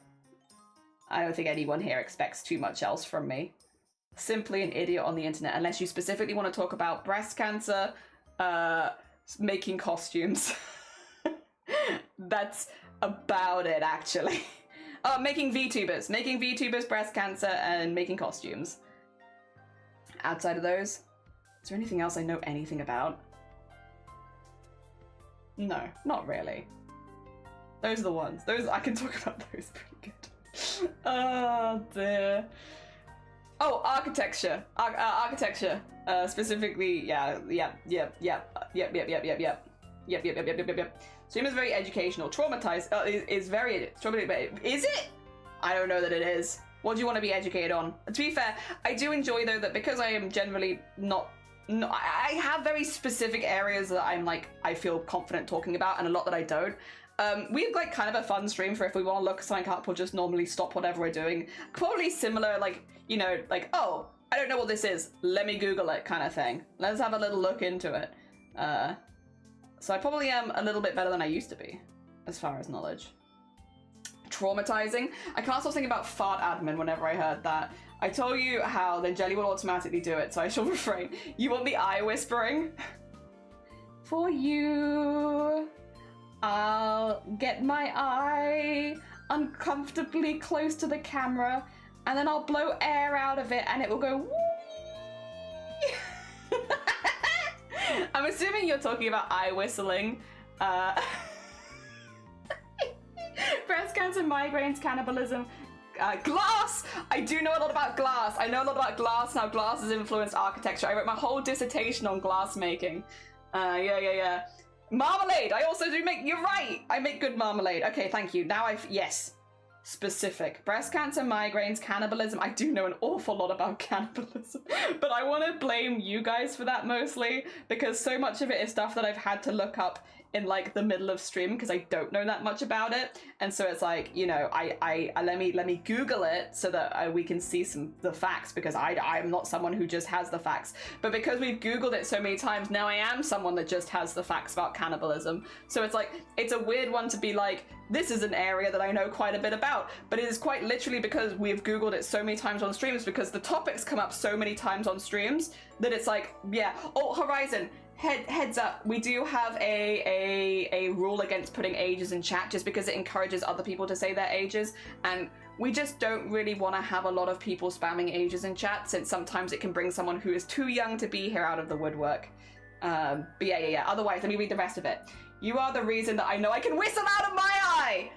I don't think anyone here expects too much else from me. Simply an idiot on the internet, unless you specifically want to talk about breast cancer, making costumes. That's about it, actually. Oh, making VTubers, breast cancer, and making costumes. Outside of those, is there anything else I know anything about? No, not really. Those are the ones. Those, I can talk about those pretty good. Oh dear. Oh, architecture. Architecture. Specifically, yeah. Stream is very educational. Traumatized is very traumatized. Is it? I don't know that it is. What do you want to be educated on? To be fair, I do enjoy though that because I am generally not I have very specific areas that I'm like I feel confident talking about, and a lot that I don't. We have like kind of a fun stream for if we want to look something up or just normally stop whatever we're doing. Probably similar, like, you know, like, oh, I don't know what this is, let me Google it kind of thing. Let's have a little look into it. So I probably am a little bit better than I used to be, as far as knowledge. Traumatizing. I can't stop thinking about fart admin whenever I heard that. I told you how, then Jelly will automatically do it, so I shall refrain. You want the eye whispering? For you. I'll get my eye uncomfortably close to the camera, and then I'll blow air out of it, and it will go woo. I'm assuming you're talking about eye whistling. Breast cancer, migraines, cannibalism, glass! I do know a lot about glass. I know a lot about glass and how glass has influenced architecture. I wrote my whole dissertation on glass making. Yeah. Marmalade! I also do make, you're right! I make good marmalade. Okay, thank you. Now yes. Specific. Breast cancer, migraines, cannibalism. I do know an awful lot about cannibalism, but I want to blame you guys for that mostly, because so much of it is stuff that I've had to look up in like the middle of stream because I don't know that much about it, and so it's like, you know, I let me Google it so that we can see the facts, because I'm not someone who just has the facts, but because we've Googled it so many times, now I am someone that just has the facts about cannibalism. So it's like, it's a weird one to be like, this is an area that I know quite a bit about, but it is quite literally because we've Googled it so many times on streams, because the topics come up so many times on streams that it's like, yeah. Oh, Horizon, heads up, we do have a rule against putting ages in chat just because it encourages other people to say their ages, and we just don't really want to have a lot of people spamming ages in chat, since sometimes it can bring someone who is too young to be here out of the woodwork. But yeah. Otherwise, let me read the rest of it. You are the reason that I know I can whistle out of my eye!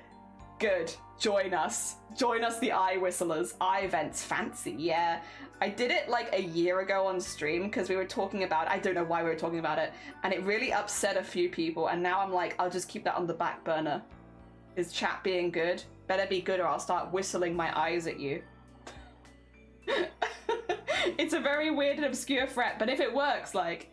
Good. Join us. Join us, the eye whistlers. Eye vents. Fancy, yeah. I did it like a year ago on stream because we were talking about, I don't know why we were talking about it, and it really upset a few people, and now I'm like, I'll just keep that on the back burner. Is chat being good? Better be good or I'll start whistling my eyes at you. It's a very weird and obscure threat, but if it works, like,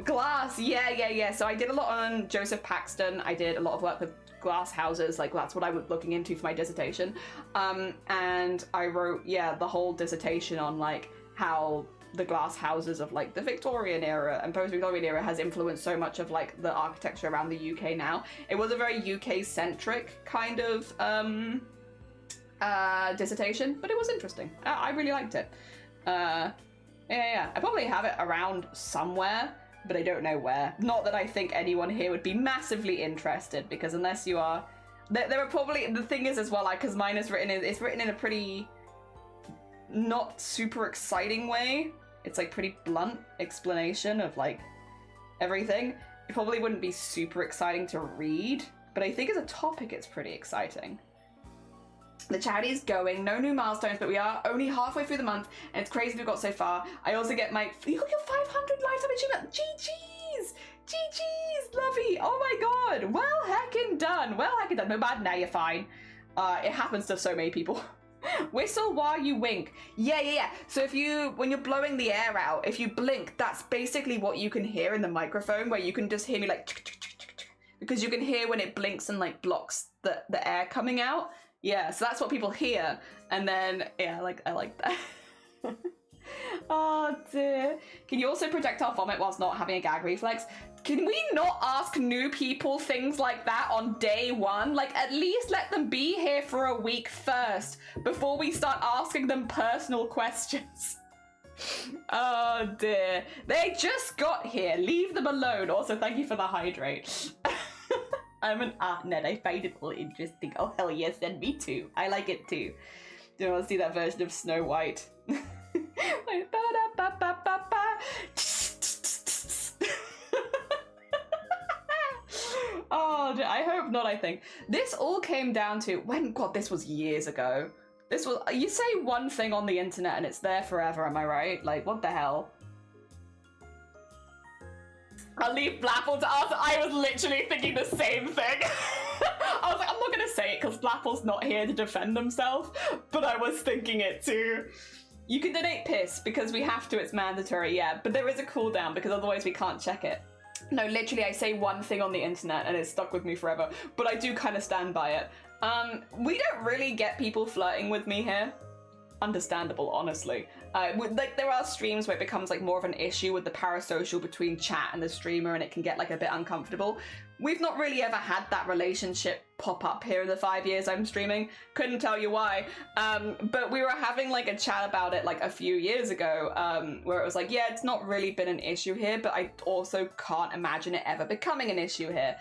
glass, yeah. So I did a lot on Joseph Paxton. I did a lot of work with glass houses, like that's what I was looking into for my dissertation. And I wrote, the whole dissertation on like how the glass houses of like the Victorian era and post-Victorian era has influenced so much of like the architecture around the UK now. It was a very UK-centric kind of dissertation, but it was interesting. I really liked it. Yeah. I probably have it around somewhere, but I don't know where. Not that I think anyone here would be massively interested, because unless you are, there are probably, the thing is as well, like, because mine is it's written in a pretty not super exciting way. It's like pretty blunt explanation of like everything. It probably wouldn't be super exciting to read, but I think as a topic it's pretty exciting. The charity's going, no new milestones, but we are only halfway through the month, and it's crazy we've got so far. I also get my, you got your 500 lifetime achievement. GG's, lovey. Oh my god. Well heckin' done. No bad, now you're fine. It happens to so many people. Whistle while you wink. Yeah. So when you're blowing the air out, if you blink, that's basically what you can hear in the microphone, where you can just hear me like, because you can hear when it blinks and like blocks the air coming out. Yeah, so that's what people hear, and then, yeah, I like that. Oh dear. Can you also projectile vomit whilst not having a gag reflex? Can we not ask new people things like that on day one? Like, at least let them be here for a week first, before we start asking them personal questions. Oh dear. They just got here, leave them alone. Also, thank you for the hydrate. I'm an art nerd. I find it all interesting. Oh, hell yes, send me too. I like it too. Do you want to see that version of Snow White? Like, oh, I hope not, I think. This all came down to, God, this was years ago. You say one thing on the internet and it's there forever, am I right? Like, what the hell? I'll leave Blapple to answer. I was literally thinking the same thing. I was like, I'm not going to say it because Blapple's not here to defend himself, but I was thinking it too. You can donate piss because we have to, it's mandatory, yeah, but there is a cooldown because otherwise we can't check it. No, literally, I say one thing on the internet and it's stuck with me forever, but I do kind of stand by it. We don't really get people flirting with me here. Understandable, honestly. Like, there are streams where it becomes like more of an issue with the parasocial between chat and the streamer, and it can get like a bit uncomfortable. We've not really ever had that relationship pop up here in the 5 years I'm streaming. Couldn't tell you why. But we were having like a chat about it like a few years ago, where it was like, yeah, it's not really been an issue here, but I also can't imagine it ever becoming an issue here.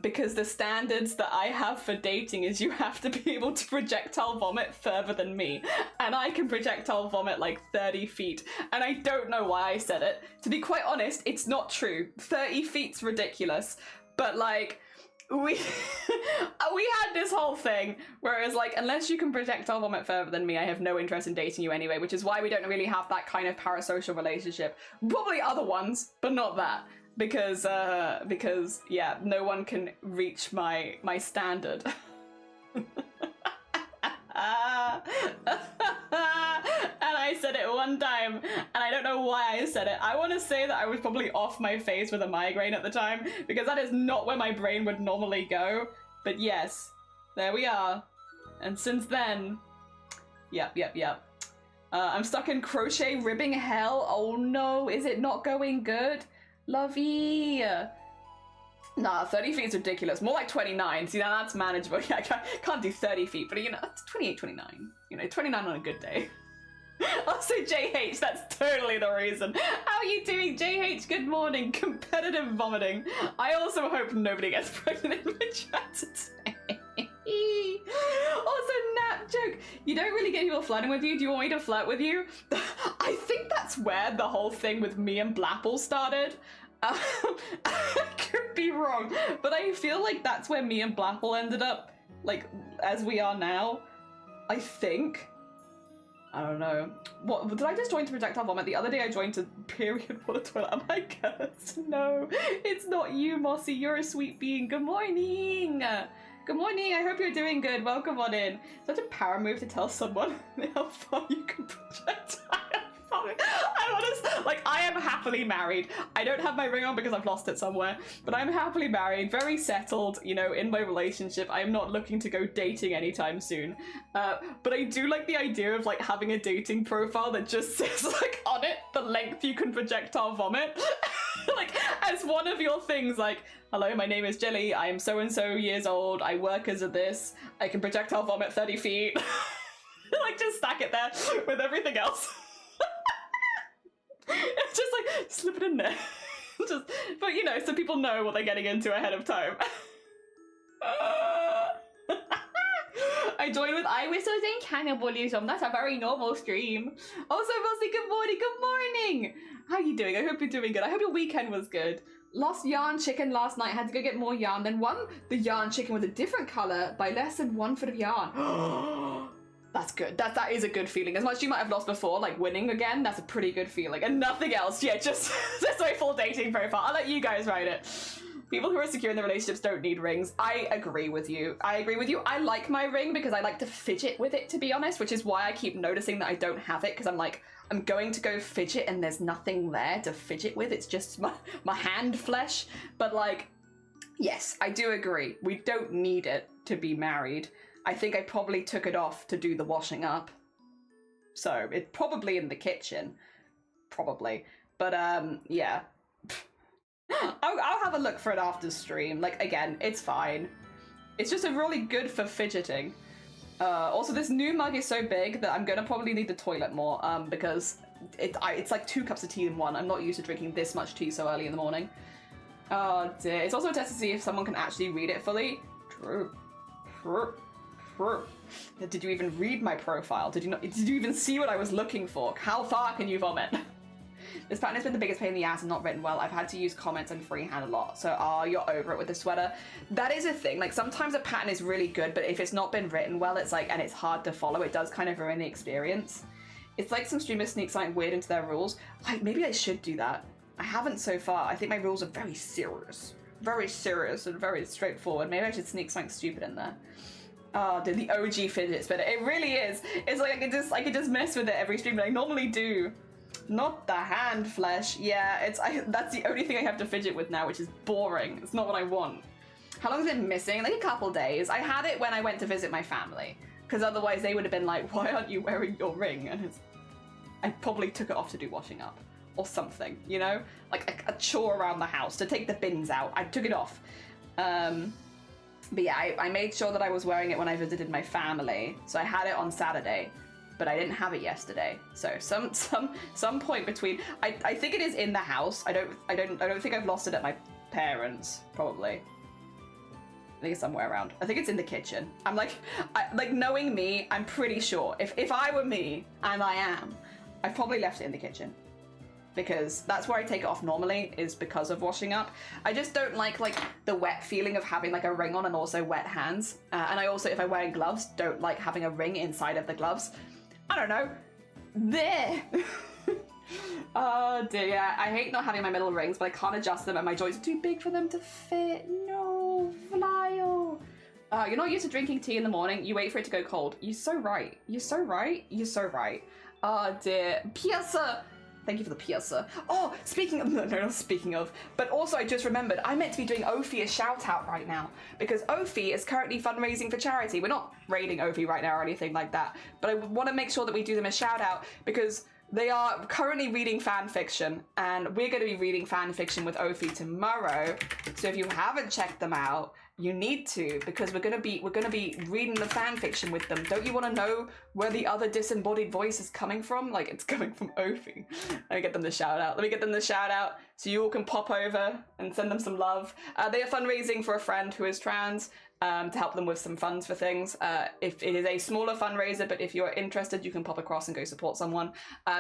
Because the standards that I have for dating is you have to be able to projectile vomit further than me. And I can projectile vomit like 30 feet. And I don't know why I said it. To be quite honest, it's not true. 30 feet's ridiculous. But like, we had this whole thing where it was like, unless you can projectile vomit further than me, I have no interest in dating you anyway, which is why we don't really have that kind of parasocial relationship. Probably other ones, but not that. Because yeah, no one can reach my standard. And I said it one time, and I don't know why I said it. I want to say that I was probably off my face with a migraine at the time, because that is not where my brain would normally go. But yes, there we are. And since then, yep. I'm stuck in crochet ribbing hell. Oh no, is it not going good? Lovey. Nah, 30 feet is ridiculous. More like 29. See, now that's manageable. Yeah, I can't do 30 feet, but you know, it's 28, 29. You know, 29 on a good day. Also, JH, that's totally the reason. How are you doing, JH? Good morning. Competitive vomiting. I also hope nobody gets pregnant in my chat today. Also, nap joke. You don't really get people flirting with you. Do you want me to flirt with you? I think that's where the whole thing with me and Blapple started. I could be wrong, but I feel like that's where me and Blapple ended up, like, as we are now. I think. I don't know. What did I just join to projectile vomit? The other day I joined to period water toilet. Am I cursed? No, it's not you, Mossy. You're a sweet being. Good morning. Good morning. I hope you're doing good. Welcome on in. Such a power move to tell someone how far you can projectile vomit. I am happily married. I don't have my ring on because I've lost it somewhere, but I'm happily married, very settled, you know, in my relationship. I'm not looking to go dating anytime soon. But I do like the idea of like having a dating profile that just says like on it the length you can projectile vomit. Like as one of your things, like, hello, my name is Jelly, I am so and so years old, I work as a this, I can projectile vomit 30 feet. Like just stack it there with everything else. It's just like, slip it in there. Just, but you know, so people know what they're getting into ahead of time. I joined with I was so saying cannibalism. That's a very normal stream. Also, Mossy, good morning, good morning. How are you doing? I hope you're doing good. I hope your weekend was good. Lost yarn chicken last night. Had to go get more yarn. Then won the yarn chicken with a different color by less than 1 foot of yarn. That's good. That is a good feeling. As much as you might have lost before, like winning again, that's a pretty good feeling. And nothing else. Yeah, just my full dating profile. I'll let you guys write it. People who are secure in their relationships don't need rings. I agree with you. I like my ring because I like to fidget with it, to be honest, which is why I keep noticing that I don't have it, because I'm like, I'm going to go fidget and there's nothing there to fidget with. It's just my hand flesh. But like, yes, I do agree. We don't need it to be married. I think I probably took it off to do the washing up. So it's probably in the kitchen. Probably. But yeah. I'll have a look for it after stream. Like, again, it's fine. It's just a really good for fidgeting. Also, this new mug is so big that I'm gonna probably need the toilet more, because it's like 2 cups of tea in one. I'm not used to drinking this much tea so early in the morning. Oh dear. It's also a test to see if someone can actually read it fully. True. Did you even read my profile? Did you even see what I was looking for? How far can you vomit? This pattern has been the biggest pain in the ass and not written well. I've had to use comments and freehand a lot. So, you're over it with the sweater. That is a thing. Like, sometimes a pattern is really good, but if it's not been written well, it's like, and it's hard to follow, it does kind of ruin the experience. It's like some streamers sneak something weird into their rules. Maybe I should do that. I haven't so far. I think my rules are very serious. Very serious and very straightforward. Maybe I should sneak something stupid in there. Oh, dude, the OG fidget spinner. It really is. It's like I could just mess with it every stream, but I normally do. Not the hand flesh. Yeah, that's the only thing I have to fidget with now, which is boring. It's not what I want. How long has it been missing? Like a couple days. I had it when I went to visit my family, because otherwise they would have been like, why aren't you wearing your ring? And I probably took it off to do washing up or something, you know? Like a chore around the house, to take the bins out. I took it off. But yeah, I made sure that I was wearing it when I visited my family. So I had it on Saturday, but I didn't have it yesterday. So some point between, I think it is in the house. I don't think I've lost it at my parents', probably. I think it's somewhere around. I think it's in the kitchen. I'm like knowing me, I'm pretty sure if I were me, and I am, I've probably left it in the kitchen. Because that's where I take it off normally, is because of washing up. I just don't like the wet feeling of having like a ring on and also wet hands. And I also, if I'm wearing gloves, don't like having a ring inside of the gloves. I don't know. There. Oh dear, yeah. I hate not having my metal rings, but I can't adjust them and my joints are too big for them to fit. No, Flyo. You're not used to drinking tea in the morning. You wait for it to go cold. You're so right. You're so right. You're so right. Oh dear. Piazza. Thank you for the piazza. Oh, speaking of, no, not speaking of, but also I just remembered, I meant to be doing Ophi a shout out right now, because Ophi is currently fundraising for charity. We're not raiding Ophi right now or anything like that, but I want to make sure that we do them a shout out, because They are currently reading fan fiction, and we're going to be reading fan fiction with Ophi tomorrow. So if you haven't checked them out, you need to, because we're gonna be reading the fan fiction with them. Don't you want to know where the other disembodied voice is coming from? Like, it's coming from Ophi. Let me get them the shout out. So you all can pop over and send them some love. They are fundraising for a friend who is trans. To help them with some funds for things. If it is a smaller fundraiser, but if you're interested, you can pop across and go support someone.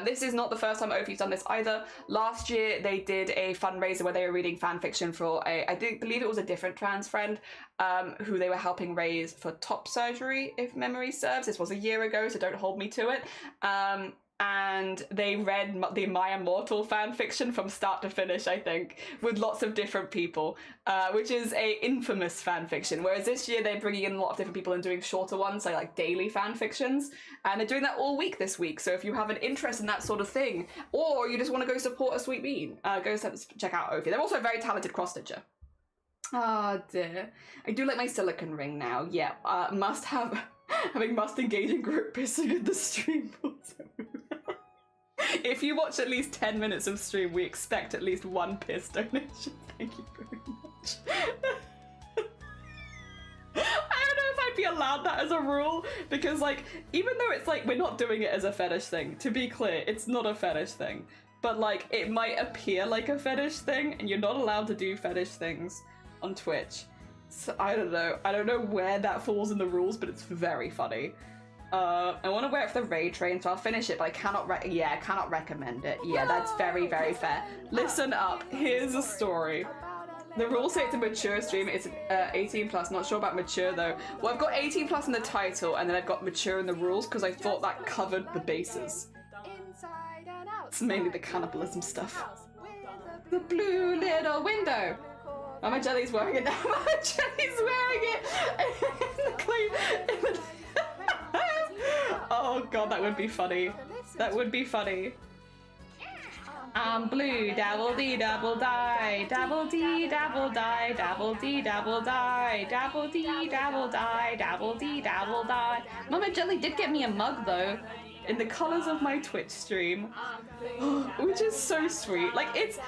This is not the first time Ophi's done this either. Last year, they did a fundraiser where they were reading fan fiction for I believe it was a different trans friend who they were helping raise for top surgery, if memory serves. This was a year ago, so don't hold me to it. And they read the My Immortal fan fiction from start to finish, I think, with lots of different people, which is a infamous fan fiction. Whereas this year they're bringing in a lot of different people and doing shorter ones, like daily fan fictions, and they're doing that all week this week. So if you have an interest in that sort of thing, or you just want to go support a sweet bean, go check out Ophi. They're also a very talented cross stitcher. Oh dear, I do like my silicone ring now. Yeah, must have. Having must engage in group pissing in the stream. If you watch at least 10 minutes of stream, we expect at least one piss donation. Thank you very much. I don't know if I'd be allowed that as a rule, because like, even though it's like, we're not doing it as a fetish thing, to be clear, it's not a fetish thing, but like, it might appear like a fetish thing, and you're not allowed to do fetish things on Twitch. So I don't know where that falls in the rules, but it's very funny. I want to wear it for the raid train, so I'll finish it, but I cannot recommend it. Yeah, that's very, very fair. Listen up, here's a story. The rules say it's a mature stream, it's 18 plus, not sure about mature though. Well, I've got 18 plus in the title, and then I've got mature in the rules, because I thought that covered the bases. It's mainly the cannibalism stuff. The blue little window. Mama Jelly's wearing it now. Mama Jelly's wearing it. Oh god, that would be funny. That would be funny. I'm blue, dabble dee dabble die, dabble dee dabble die, dabble dee dabble die, dabble dee dabble die, dabble dee dabble die. Mama Jelly did get me a mug though, in the colours of my Twitch stream, which is so sweet. Like, it's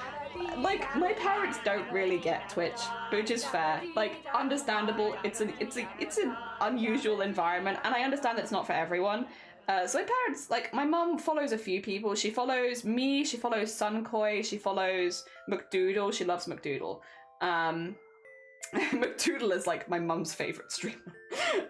like, my parents don't really get Twitch, which is fair. Like, understandable. It's an unusual environment, and I understand that it's not for everyone. So my parents, like, my mum follows a few people. She follows me, she follows Sunkoi, she follows McDoodle. She loves McDoodle. McDoodle is like my mum's favorite streamer.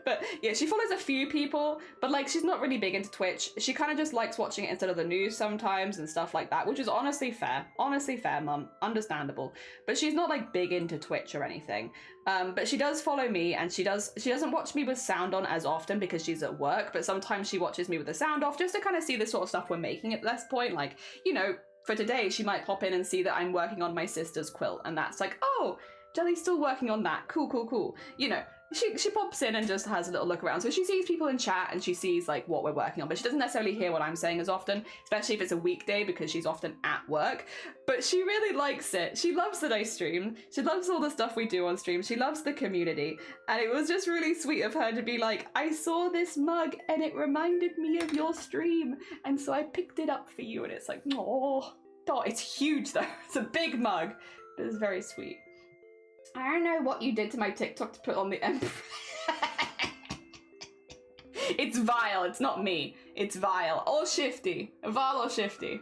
But yeah, she follows a few people, but like, she's not really big into Twitch. She kind of just likes watching it instead of the news sometimes and stuff like that, which is honestly fair. Honestly fair, mum. Understandable. But she's not like big into Twitch or anything. But she does follow me, and she doesn't watch me with sound on as often because she's at work, but sometimes she watches me with the sound off just to kind of see the sort of stuff we're making at this point. Like, you know, for today, she might pop in and see that I'm working on my sister's quilt, and that's like, oh, Jelly's still working on that. Cool, cool, cool. You know, she pops in and just has a little look around. So she sees people in chat and she sees like what we're working on, but she doesn't necessarily hear what I'm saying as often, especially if it's a weekday because she's often at work. But she really likes it. She loves that I stream. She loves all the stuff we do on stream. She loves the community. And it was just really sweet of her to be like, I saw this mug and it reminded me of your stream. And so I picked it up for you. And it's like, oh, it's huge though. It's a big mug. But it's very sweet. I don't know what you did to my TikTok to put on the Emperor. It's Vile, it's not me. It's Vile. Or Shifty. Vile or Shifty.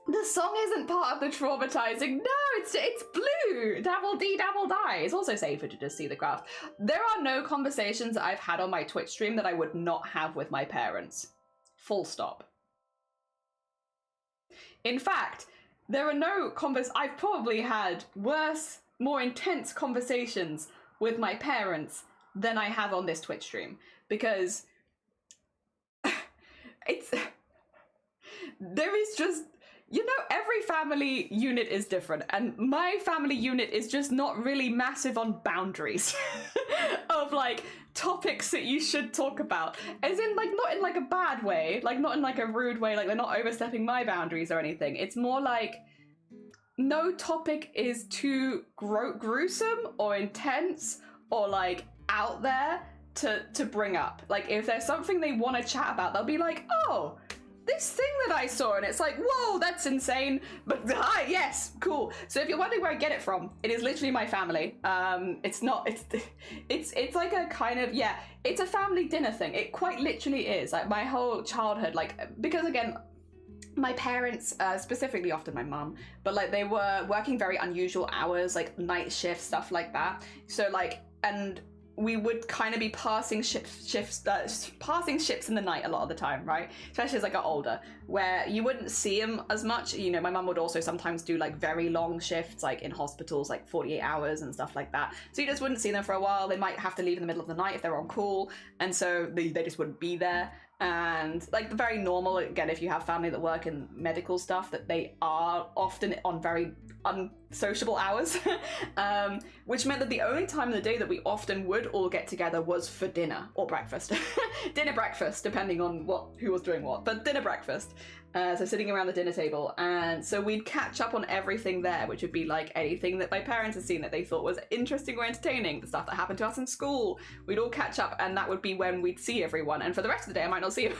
The song isn't part of the traumatizing. No, it's blue. Dabble dee dabble die. It's also safer to just see the graph. There are no conversations that I've had on my Twitch stream that I would not have with my parents. Full stop. In fact, there are no I've probably had worse, more intense conversations with my parents than I have on this Twitch stream, because there is just, you know, every family unit is different, and my family unit is just not really massive on boundaries of like topics that you should talk about, as in like not in like a bad way, like not in like a rude way, like they're not overstepping my boundaries or anything. It's more like no topic is too gruesome or intense or like out there to bring up. Like, if there's something they want to chat about, they'll be like, oh, this thing that I saw, and it's like, whoa, that's insane, but hi, yes, cool. So if you're wondering where I get it from, it is literally my family. It's like a kind of, yeah, it's a family dinner thing. It quite literally is. Like, my whole childhood, like, because again, my parents, specifically often my mum, but like they were working very unusual hours, like night shift, stuff like that. So like, and we would kind of be passing ships in the night a lot of the time, right? Especially as I got older, where you wouldn't see them as much. You know, my mum would also sometimes do like very long shifts, like in hospitals, like 48 hours and stuff like that. So you just wouldn't see them for a while. They might have to leave in the middle of the night if they're on call, and so they just wouldn't be there. And like very normal, again, if you have family that work in medical stuff, that they are often on very unsociable hours, which meant that the only time of the day that we often would all get together was for dinner or breakfast. Dinner, breakfast, depending on who was doing what, but dinner, breakfast. So sitting around the dinner table, and so we'd catch up on everything there, which would be like anything that my parents had seen that they thought was interesting or entertaining, the stuff that happened to us in school. We'd all catch up, and that would be when we'd see everyone. And for the rest of the day, I might not see them.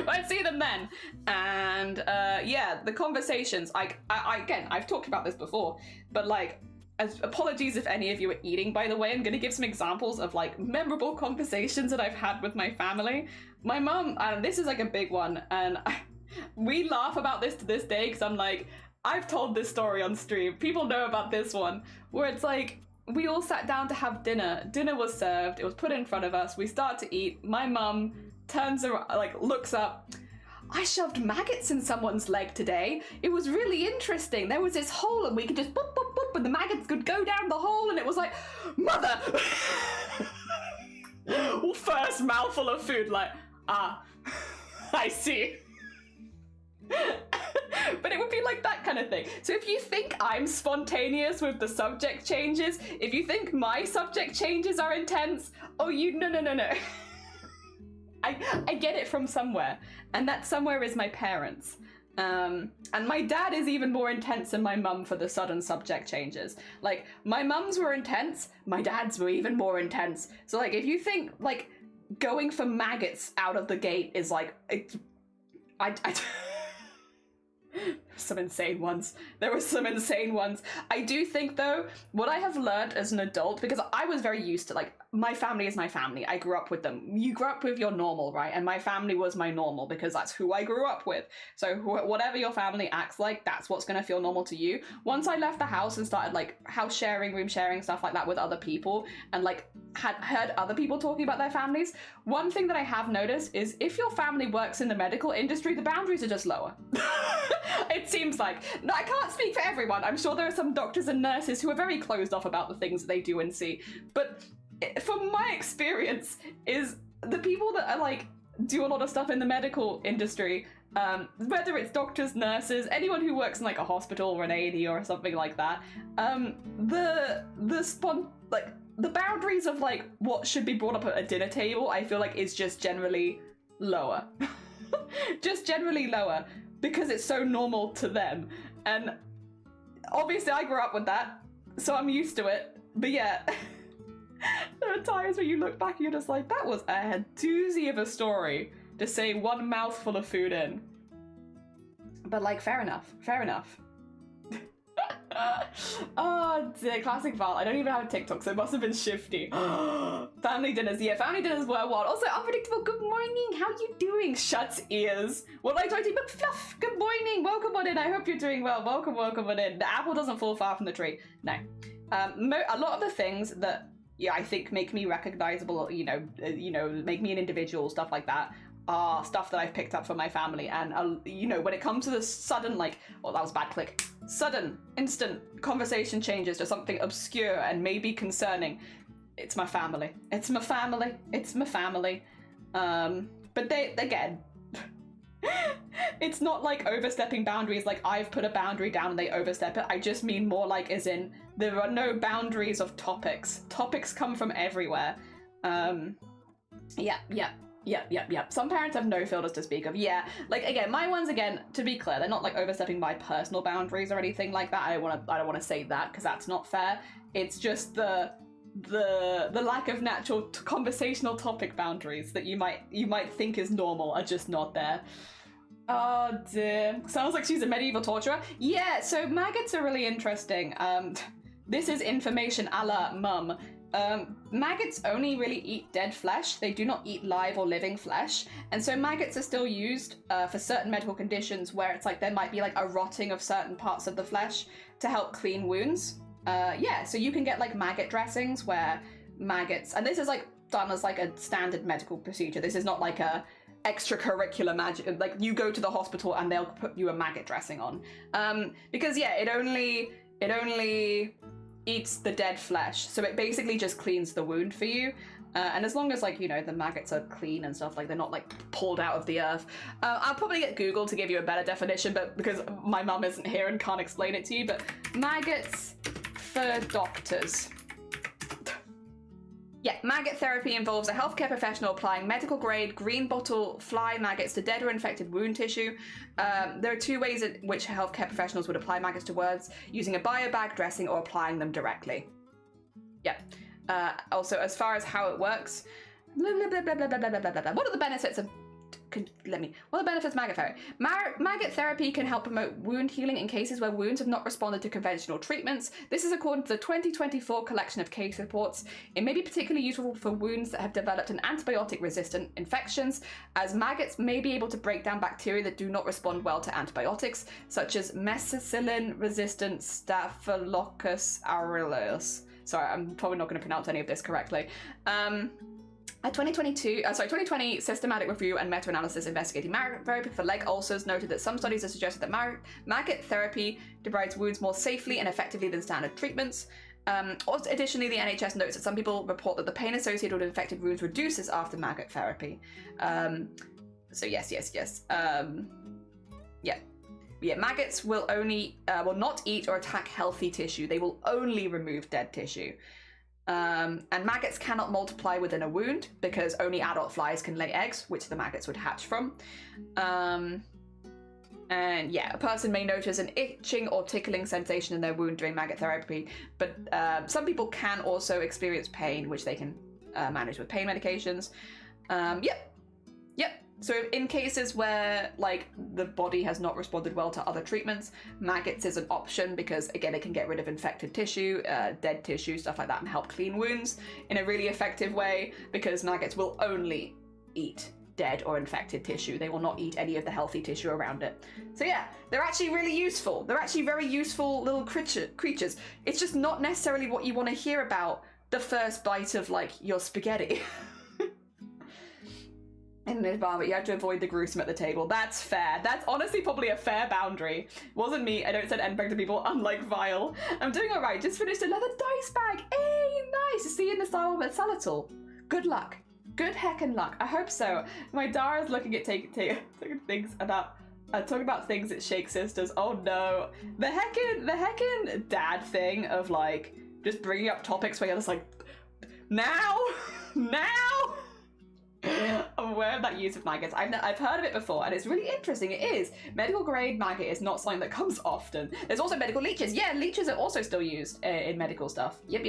I'd see them then. And yeah, the conversations, I again, I've talked about this before, but like, apologies if any of you are eating, by the way. I'm going to give some examples of like memorable conversations that I've had with my family. My mum, and this is like a big one, and we laugh about this to this day, because I'm like, I've told this story on stream. People know about this one, where it's like, we all sat down to have dinner. Dinner was served. It was put in front of us. We start to eat. My mum turns around, like looks up. I shoved maggots in someone's leg today. It was really interesting. There was this hole, and we could just boop, boop, boop, and the maggots could go down the hole, and it was like, mother! First mouthful of food, like, I see. But it would be like that kind of thing. So if you think I'm spontaneous with the subject changes, if you think my subject changes are intense, oh, no. I get it from somewhere, and that somewhere is my parents. And my dad is even more intense than my mum for the sudden subject changes. Like, my mum's were intense, my dad's were even more intense. So like, if you think like going for maggots out of the gate is like, some insane ones. There were some insane ones. I do think though, what I have learned as an adult, because I was very used to, like, my family is my family. I grew up with them. You grew up with your normal, right? And my family was my normal because that's who I grew up with. So whatever your family acts like, that's what's going to feel normal to you. Once I left the house and started like house sharing, room sharing, stuff like that with other people, and like had heard other people talking about their families, one thing that I have noticed is if your family works in the medical industry, the boundaries are just lower. It seems like. No, I can't speak for everyone. I'm sure there are some doctors and nurses who are very closed off about the things that they do and see. But from my experience, is the people that are like do a lot of stuff in the medical industry, whether it's doctors, nurses, anyone who works in like a hospital or an A&E or something like that, the boundaries of like what should be brought up at a dinner table, I feel like is just generally lower. Just generally lower, because it's so normal to them. And obviously I grew up with that, so I'm used to it. But yeah, there are times where you look back and you're just like, that was a doozy of a story to say one mouthful of food in. But like, fair enough. Oh, dear, classic Val. I don't even have a TikTok, so it must have been shifty. Family dinners. Yeah, family dinners were wild. Also, unpredictable. Good morning. How you doing? Shuts ears. What am I talking about? Fluff. Good morning. Welcome on in. I hope you're doing well. Welcome on in. The apple doesn't fall far from the tree. No. A lot of the things that, yeah, I think make me recognizable, you know, make me an individual, stuff like that, are stuff that I've picked up from my family. And, you know, when it comes to the sudden, like, oh, that was a bad click. Sudden, instant conversation changes to something obscure and maybe concerning, it's my family. It's my family. But they, again, it's not like overstepping boundaries, like I've put a boundary down and they overstep it. I just mean more like as in, there are no boundaries of topics. Topics come from everywhere. Yeah. Some parents have no filters to speak of. Yeah, like again, my ones, again, to be clear, they're not like overstepping my personal boundaries or anything like that. I don't want to say that because that's not fair. It's just the the lack of natural conversational topic boundaries that you might think is normal are just not there. Oh dear. Sounds like she's a medieval torturer. Yeah, so maggots are really interesting. This is information a la mum. Maggots only really eat dead flesh. They do not eat live or living flesh. And so maggots are still used for certain medical conditions where it's like there might be like a rotting of certain parts of the flesh to help clean wounds. Yeah, so you can get like maggot dressings where maggots, and this is like done as like a standard medical procedure. This is not like a extracurricular magic, like you go to the hospital and they'll put you a maggot dressing on. Because yeah, it only eats the dead flesh, so it basically just cleans the wound for you. And as long as like, you know, the maggots are clean and stuff, like they're not like pulled out of the earth. I'll probably get Google to give you a better definition, but because my mum isn't here and can't explain it to you, but maggots for doctors. Yeah, maggot therapy involves a healthcare professional applying medical grade green bottle fly maggots to dead or infected wound tissue. There are two ways in which healthcare professionals would apply maggots to wounds: using a biobag dressing or applying them directly. Yeah. Also, as far as how it works, blah, blah, blah, blah, blah, blah, blah, blah, blah. What are the benefits of what are the benefits of maggot therapy? Maggot therapy can help promote wound healing in cases where wounds have not responded to conventional treatments. This is according to the 2024 collection of case reports. It may be particularly useful for wounds that have developed an antibiotic-resistant infections, as maggots may be able to break down bacteria that do not respond well to antibiotics, such as methicillin-resistant Staphylococcus aureus. Sorry, I'm probably not going to pronounce any of this correctly. A 2020 systematic review and meta-analysis investigating maggot therapy for leg ulcers noted that some studies have suggested that maggot therapy debrides wounds more safely and effectively than standard treatments. Additionally, the NHS notes that some people report that the pain associated with infected wounds reduces after maggot therapy. So yes. Yeah, maggots will not eat or attack healthy tissue. They will only remove dead tissue. And maggots cannot multiply within a wound because only adult flies can lay eggs, which the maggots would hatch from. And yeah, a person may notice an itching or tickling sensation in their wound during maggot therapy, but some people can also experience pain, which they can manage with pain medications. Yep. So in cases where like the body has not responded well to other treatments, maggots is an option because again, it can get rid of infected tissue, dead tissue, stuff like that, and help clean wounds in a really effective way, because maggots will only eat dead or infected tissue. They will not eat any of the healthy tissue around it. So yeah, they're actually really useful. They're actually very useful little creatures. It's just not necessarily what you want to hear about the first bite of like your spaghetti. In this bar, but you have to avoid the gruesome at the table. That's fair. That's honestly probably a fair boundary. Wasn't me. I don't send NBEG to people, unlike Vile. I'm doing alright. Just finished another dice bag. Hey, nice. See you in the style of a Salatul. Good luck. Good heckin' luck. I hope so. My Dara's looking at taking things about talking about things that shake sisters. Oh no. The heckin' dad thing of like just bringing up topics where you're just like, now. I'm aware of that use of maggots. I've heard of it before, and it's really interesting. It is. Medical grade maggot is not something that comes often. There's also medical leeches. Yeah, leeches are also still used in medical stuff. Yep.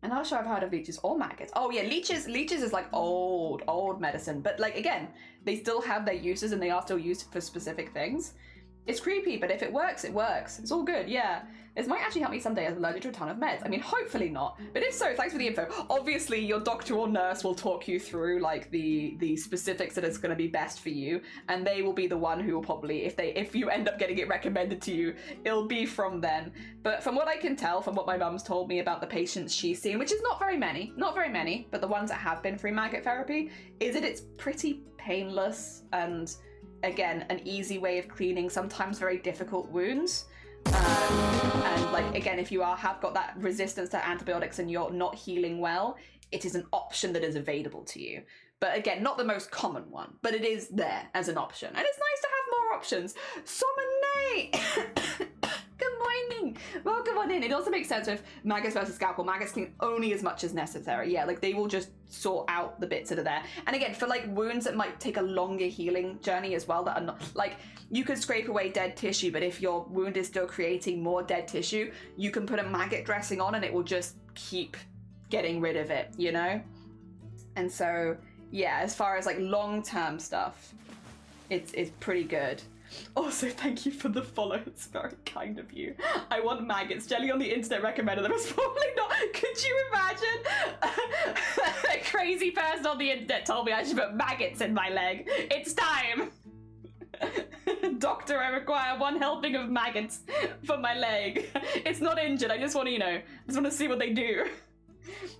I'm not sure I've heard of leeches or maggots. Oh yeah, leeches is like old medicine. But like, again, they still have their uses and they are still used for specific things. It's creepy, but if it works, it works. It's all good, yeah. This might actually help me someday as I'm allergic to a ton of meds. I mean, hopefully not. But if so, thanks for the info. Obviously, your doctor or nurse will talk you through like the specifics that is going to be best for you, and they will be the one who will probably, if you end up getting it recommended to you, it'll be from them. But from what I can tell, from what my mum's told me about the patients she's seen, which is not very many, but the ones that have been through maggot therapy, is that it's pretty painless and, again, an easy way of cleaning sometimes very difficult wounds. And like, again, if you have got that resistance to antibiotics and you're not healing well, it is an option that is available to you. But again, not the most common one, but it is there as an option. And it's nice to have more options. Summon Nate! Good morning! Welcome on in. It also makes sense with maggots versus scalpel. Maggots clean only as much as necessary. Yeah, like they will just sort out the bits that are there. And again, for like wounds that might take a longer healing journey as well, that are not like, you could scrape away dead tissue, but if your wound is still creating more dead tissue, you can put a maggot dressing on and it will just keep getting rid of it, you know? And so, yeah, as far as like long-term stuff, it's pretty good. Also, thank you for the follow. It's very kind of you. I want maggots. Jelly on the internet recommended them. It's probably not. Could you imagine? A crazy person on the internet told me I should put maggots in my leg. It's time. Doctor, I require 1 helping of maggots for my leg. It's not injured. I just want to, you know, I just want to see what they do.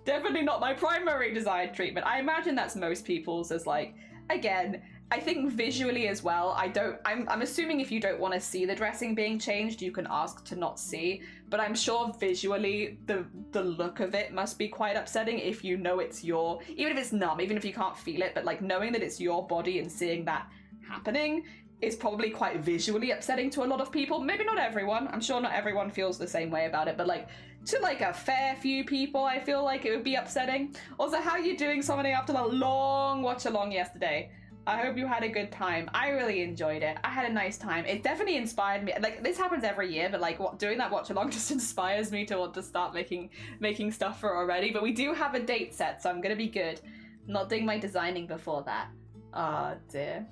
Definitely not my primary desired treatment. I imagine that's most people's, as like, again, I think visually as well, I'm assuming if you don't want to see the dressing being changed, you can ask to not see, but I'm sure visually the look of it must be quite upsetting if you know it's your, even if it's numb, even if you can't feel it, but like knowing that it's your body and seeing that happening is probably quite visually upsetting to a lot of people. Maybe not everyone. I'm sure not everyone feels the same way about it, but like to like a fair few people, I feel like it would be upsetting. Also, how are you doing summoning after the long watch along yesterday? I hope you had a good time. I really enjoyed it. I had a nice time. It definitely inspired me. Like, this happens every year, but like doing that watch along just inspires me to want to start making stuff for it already. But we do have a date set, so I'm gonna be good. I'm not doing my designing before that. Oh dear.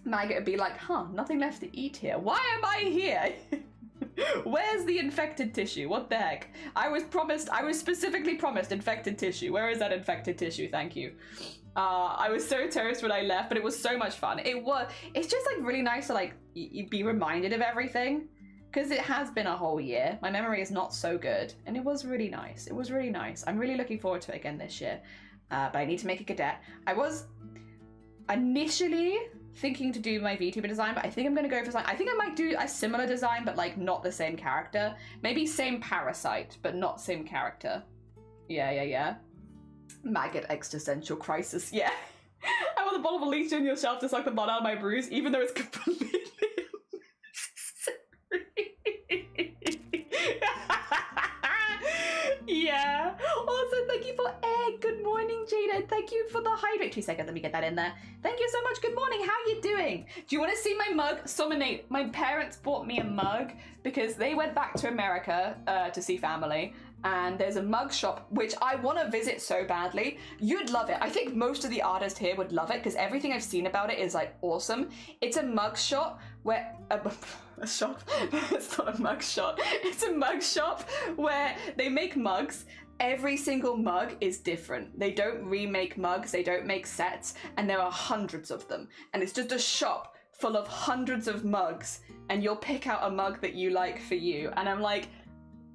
Maggot would be like, huh, nothing left to eat here. Why am I here? Where's the infected tissue? What the heck? I was specifically promised infected tissue. Where is that infected tissue? Thank you. I was so toast when I left, but it was so much fun. It's just like really nice to like be reminded of everything, because it has been a whole year. My memory is not so good, and it was really nice. It was really nice. I'm really looking forward to it again this year, but I need to make a cadet. I was initially thinking to do my VTuber design, but I think I'm gonna go for something. I think I might do a similar design, but like not the same character. Maybe same parasite, but not same character. Yeah. Maggot existential crisis, yeah. I want the bottle of Alicia in your shelf to suck the blood out of my bruise, even though it's completely Yeah. Also, thank you for egg. Good morning, Jada. Thank you for the hydrate. 2 seconds, let me get that in there. Thank you so much. Good morning. How are you doing? Do you want to see my mug? Sominate. My parents bought me a mug because they went back to America to see family. And there's a mug shop which I want to visit so badly. You'd love it. I think most of the artists here would love it because everything I've seen about it is like awesome. It's a mug shop where a shop. It's not a mug shop. It's a mug shop where they make mugs. Every single mug is different. They don't remake mugs. They don't make sets, and there are hundreds of them. And it's just a shop full of hundreds of mugs, and you'll pick out a mug that you like for you. And I'm like,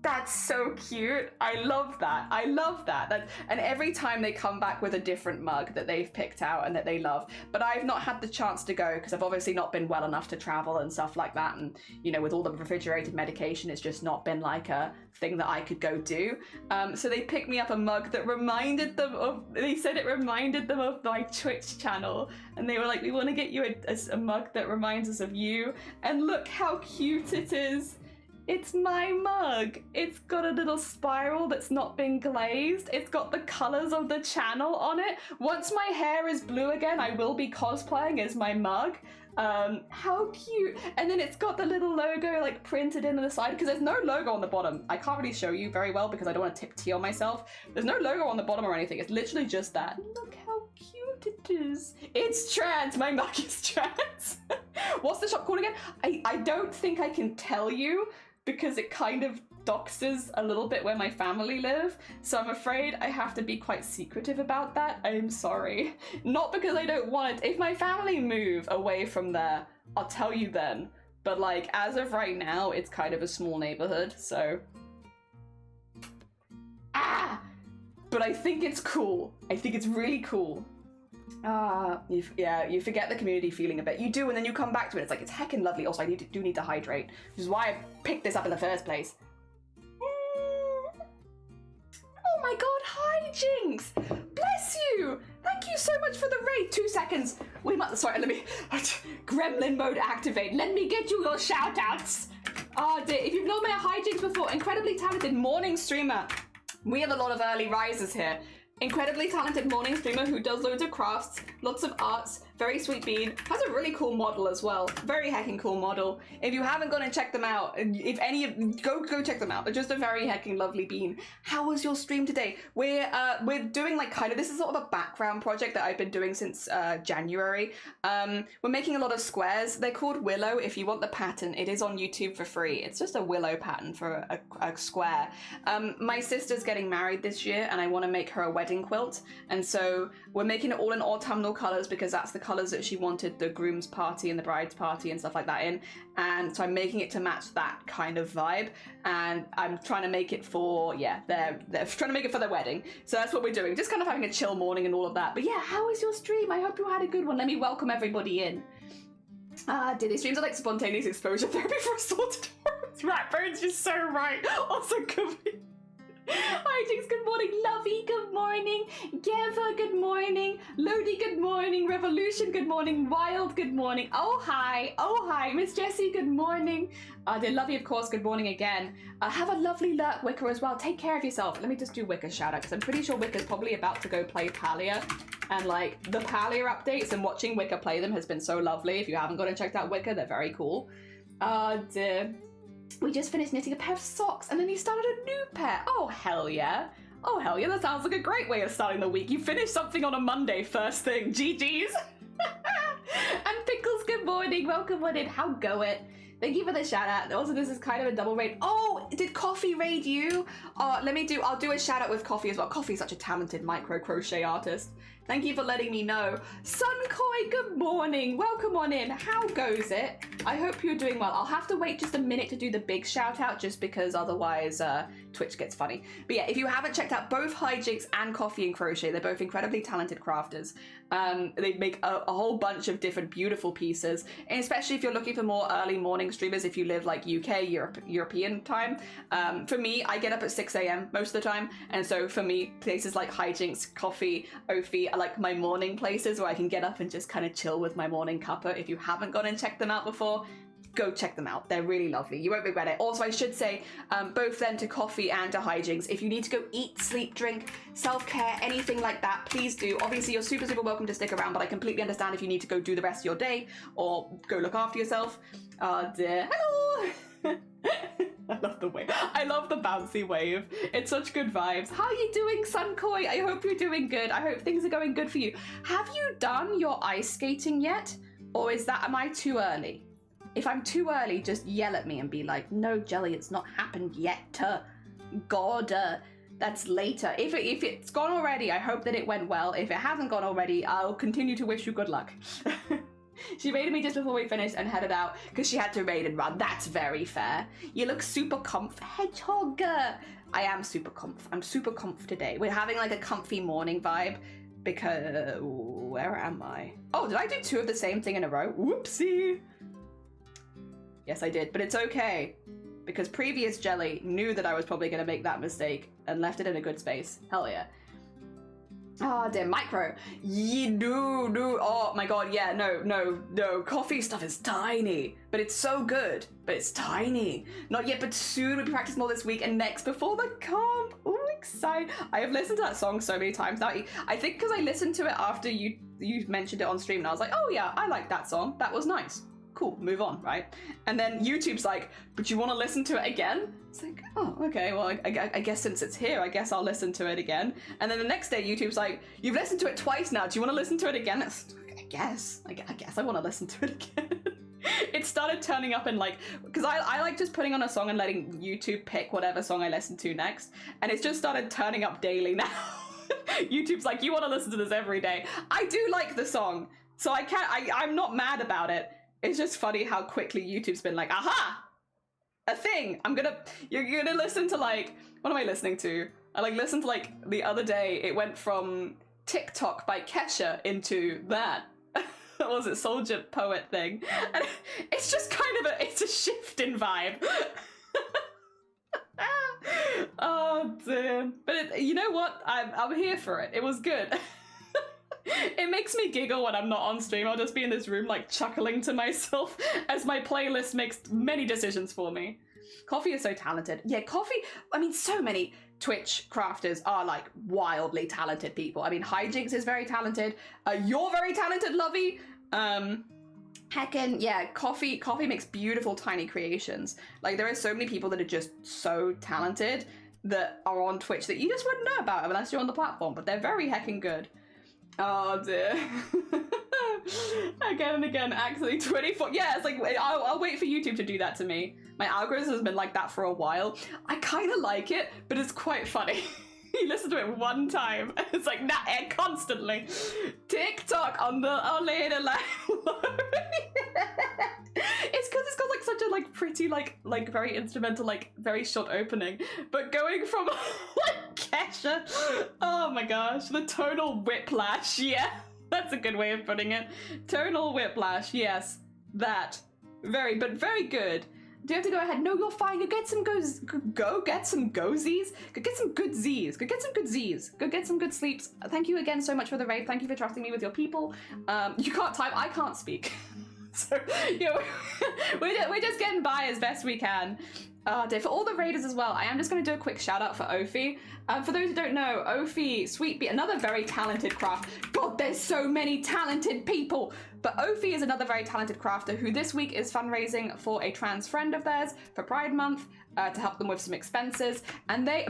that's so cute. I love that. I love that. And every time they come back with a different mug that they've picked out and that they love. But I've not had the chance to go because I've obviously not been well enough to travel and stuff like that. And, you know, with all the refrigerated medication, it's just not been like a thing that I could go do. So they picked me up a mug that reminded them of, they said it reminded them of my Twitch channel. And they were like, we want to get you a mug that reminds us of you. And look how cute it is. It's my mug. It's got a little spiral that's not been glazed. It's got the colors of the channel on it. Once my hair is blue again, I will be cosplaying as my mug. How cute. And then it's got the little logo like printed in on the side because there's no logo on the bottom. I can't really show you very well because I don't want to tip tea on myself. There's no logo on the bottom or anything. It's literally just that. Look how cute it is. It's trans. My mug is trans. What's the shop called again? I don't think I can tell you, because it kind of doxes a little bit where my family live. So I'm afraid I have to be quite secretive about that. I'm sorry. Not because I don't want it. If my family move away from there, I'll tell you then. But like, as of right now, it's kind of a small neighborhood, so. But I think it's cool. I think it's really cool. You forget the community feeling a bit. You do, and then you come back to it. It's like, it's heckin' lovely. Also, I do need to hydrate, which is why I picked this up in the first place. Oh my god, hi, Jinx! Bless you! Thank you so much for the raid. 2 seconds. Sorry, let me... Gremlin mode activate. Let me get you your shout-outs. Oh dear, if you've not met Hijinks before, incredibly talented morning streamer. We have a lot of early risers here. Incredibly talented morning streamer who does loads of crafts, lots of arts, very sweet bean, has a really cool model as well. Very hecking cool model. If you haven't gone and checked them out, if any of go check them out. They're just a very hecking lovely bean. How was your stream today? We're doing like kind of, this is sort of a background project that I've been doing since January. We're making a lot of squares. They're called Willow. If you want the pattern, it is on YouTube for free. It's just a willow pattern for a square. My sister's getting married this year and I want to make her a wedding quilt, and so we're making it all in autumnal colors because that's the colors that she wanted the groom's party and the bride's party and stuff like that in, and so I'm making it to match that kind of vibe, and I'm trying to make it for, yeah, they're trying to make it for their wedding, so that's what we're doing, just kind of having a chill morning and all of that. But yeah, how was your stream? I hope you had a good one. Let me welcome everybody in. Diddy streams are like spontaneous exposure therapy for assaulted horrors. Ratburn's just so right. Also could be. Hi Jinx, good morning. Lovey, good morning. Geva, good morning. Lodi, good morning. Revolution, good morning. Wild, good morning. Oh hi, oh hi. Miss Jessie, good morning. Dear Lovey, of course, good morning again. Have a lovely lurk, Wicker, as well. Take care of yourself. Let me just do Wicker's shout out because I'm pretty sure Wicker's probably about to go play Palia, and like the Palia updates and watching Wicker play them has been so lovely. If you haven't gone and checked out Wicker, they're very cool. Dear. We just finished knitting a pair of socks and then he started a new pair. Oh, hell yeah. Oh, hell yeah. That sounds like a great way of starting the week. You finished something on a Monday first thing. GG's. And Pickles, good morning. Welcome on in. How go it? Thank you for the shout out. Also, this is kind of a double raid. Oh, did Coffee raid you? I'll do a shout out with Coffee as well. Coffee's such a talented micro crochet artist. Thank you for letting me know. Sunkoi, good morning. Welcome on in. How goes it? I hope you're doing well. I'll have to wait just a minute to do the big shout out just because otherwise Twitch gets funny. But yeah, if you haven't checked out both Hijinks and Coffee and Crochet, they're both incredibly talented crafters. They make a whole bunch of different beautiful pieces, and especially if you're looking for more early morning streamers, if you live like UK, European time. For me, I get up at 6 a.m. most of the time, and so for me, places like Hijinks, Coffee, Ophi are like my morning places where I can get up and just kind of chill with my morning cuppa. If you haven't gone and checked them out before, go check them out. They're really lovely. You won't regret it. Also, I should say, both then to Coffee and to Hijinks, if you need to go eat, sleep, drink, self-care, anything like that, please do. Obviously, you're super, super welcome to stick around, but I completely understand if you need to go do the rest of your day or go look after yourself. Dear. Hello! I love the wave. I love the bouncy wave. It's such good vibes. How are you doing, Sunkoi? I hope you're doing good. I hope things are going good for you. Have you done your ice skating yet? Or am I too early? If I'm too early, just yell at me and be like, no, Jelly, it's not happened yet. God, that's later. If it's gone already, I hope that it went well. If it hasn't gone already, I'll continue to wish you good luck. She raided me just before we finished and headed out because she had to raid and run. That's very fair. You look super comf, Hedgehog. I am super comf. I'm super comf today. We're having like a comfy morning vibe because... Where am I? Oh, did I do 2 of the same thing in a row? Whoopsie. Yes, I did, but it's okay because previous Jelly knew that I was probably going to make that mistake and left it in a good space. Hell yeah. Oh, dear, micro. No. Oh my god, yeah, no. Coffee stuff is tiny, but it's so good. But it's tiny. Not yet, but soon. We'll be practicing more this week and next before the comp. Oh, excited. I have listened to that song so many times now. I think because I listened to it after you mentioned it on stream, and I was like, oh yeah, I like that song. That was nice. Cool, move on, right? And then YouTube's like, but you want to listen to it again? It's like, oh, okay, well, I guess since it's here, I guess I'll listen to it again. And then the next day, YouTube's like, you've listened to it twice now. Do you want to listen to it again? I guess I want to listen to it again. It started turning up in like, because I like just putting on a song and letting YouTube pick whatever song I listen to next. And it's just started turning up daily now. YouTube's like, you want to listen to this every day. I do like the song, so I'm not mad about it. It's just funny how quickly YouTube's been like, aha, a thing. You're gonna listen to like, what am I listening to? I like listened to like the other day, it went from TikTok by Kesha into that. What was it, Soldier Poet thing? And it's just kind of it's a shift in vibe. Oh dear. But you know what? I'm here for it. It was good. It makes me giggle when I'm not on stream. I'll just be in this room like chuckling to myself as my playlist makes many decisions for me. Coffee is so talented. Yeah, coffee, I mean, so many Twitch crafters are like wildly talented people. I mean, Hijinks is very talented. You're very talented, Lovey. Heckin', yeah, coffee makes beautiful tiny creations. Like, there are so many people that are just so talented that are on Twitch that you just wouldn't know about unless you're on the platform, but they're very heckin' good. Oh dear. Again and again, actually 24. Yeah, it's like, I'll wait for YouTube to do that to me. My algorithm has been like that for a while. I kind of like it, but it's quite funny. You listen to it one time, and it's like, nah, constantly. TikTok on the later line. It's because it's got like such a like pretty like very instrumental, like very short opening, but going from like Kesha, oh my gosh, the tonal whiplash. Yeah, that's a good way of putting it. Tonal whiplash. Yes, that very good. Do you have to go ahead? No, you're fine. Go get some go get some gozies. Go get some good Z's. Go get some good Z's. Go get some good sleeps. Thank you again so much for the raid. Thank you for trusting me with your people. You can't type. I can't speak. So, you know, we're just getting by as best we can. For all the raiders as well, I am just going to do a quick shout out for Ophi. For those who don't know, Ophi, Sweet Bee, another very talented craft. God, there's so many talented people. But Ophi is another very talented crafter who this week is fundraising for a trans friend of theirs for Pride Month to help them with some expenses. And they...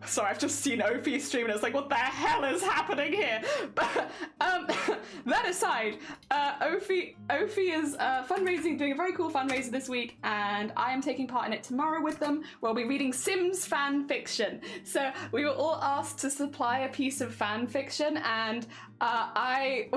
Sorry, I've just seen Ophi stream and it's like, what the hell is happening here? But that aside, Ophi is fundraising, doing a very cool fundraiser this week, and I am taking part in it tomorrow with them. We'll be reading Sims fan fiction. So we were all asked to supply a piece of fan fiction, and I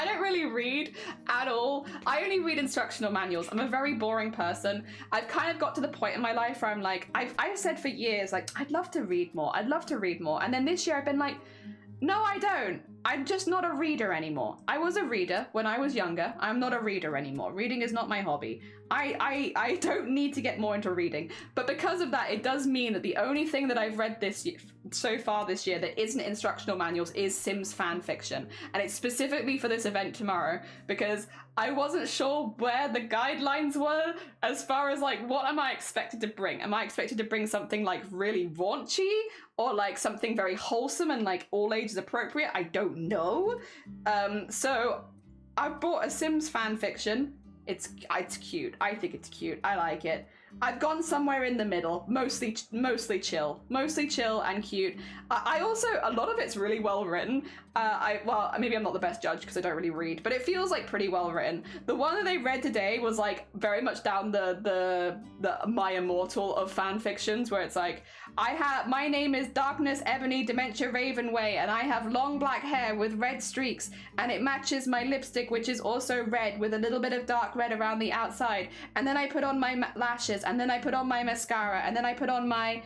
don't really read at all. I only read instructional manuals. I'm a very boring person. I've kind of got to the point in my life where I'm like, I've said for years, like, I'd love to read more. I'd love to read more. And then this year I've been like, no, I don't. I'm just not a reader anymore. I was a reader when I was younger. I'm not a reader anymore. Reading is not my hobby. I don't need to get more into reading. But because of that, it does mean that the only thing that I've read this year, so far this year, that isn't instructional manuals is Sims fan fiction. And it's specifically for this event tomorrow because I wasn't sure where the guidelines were as far as like, what am I expected to bring? Am I expected to bring something like really raunchy or like something very wholesome and like all ages appropriate? I don't know. So I bought a Sims fan fiction. It's cute. I think it's cute. I like it. I've gone somewhere in the middle, mostly chill and cute. I also, a lot of it's really well written. Well, maybe I'm not the best judge because I don't really read, but it feels like pretty well written. The one that they read today was like very much down the My Immortal of fan fictions, where it's like, my name is Darkness Ebony Dementia Ravenway, and I have long black hair with red streaks, and it matches my lipstick, which is also red with a little bit of dark red around the outside. And then I put on my lashes, and then I put on my mascara, and then I put on my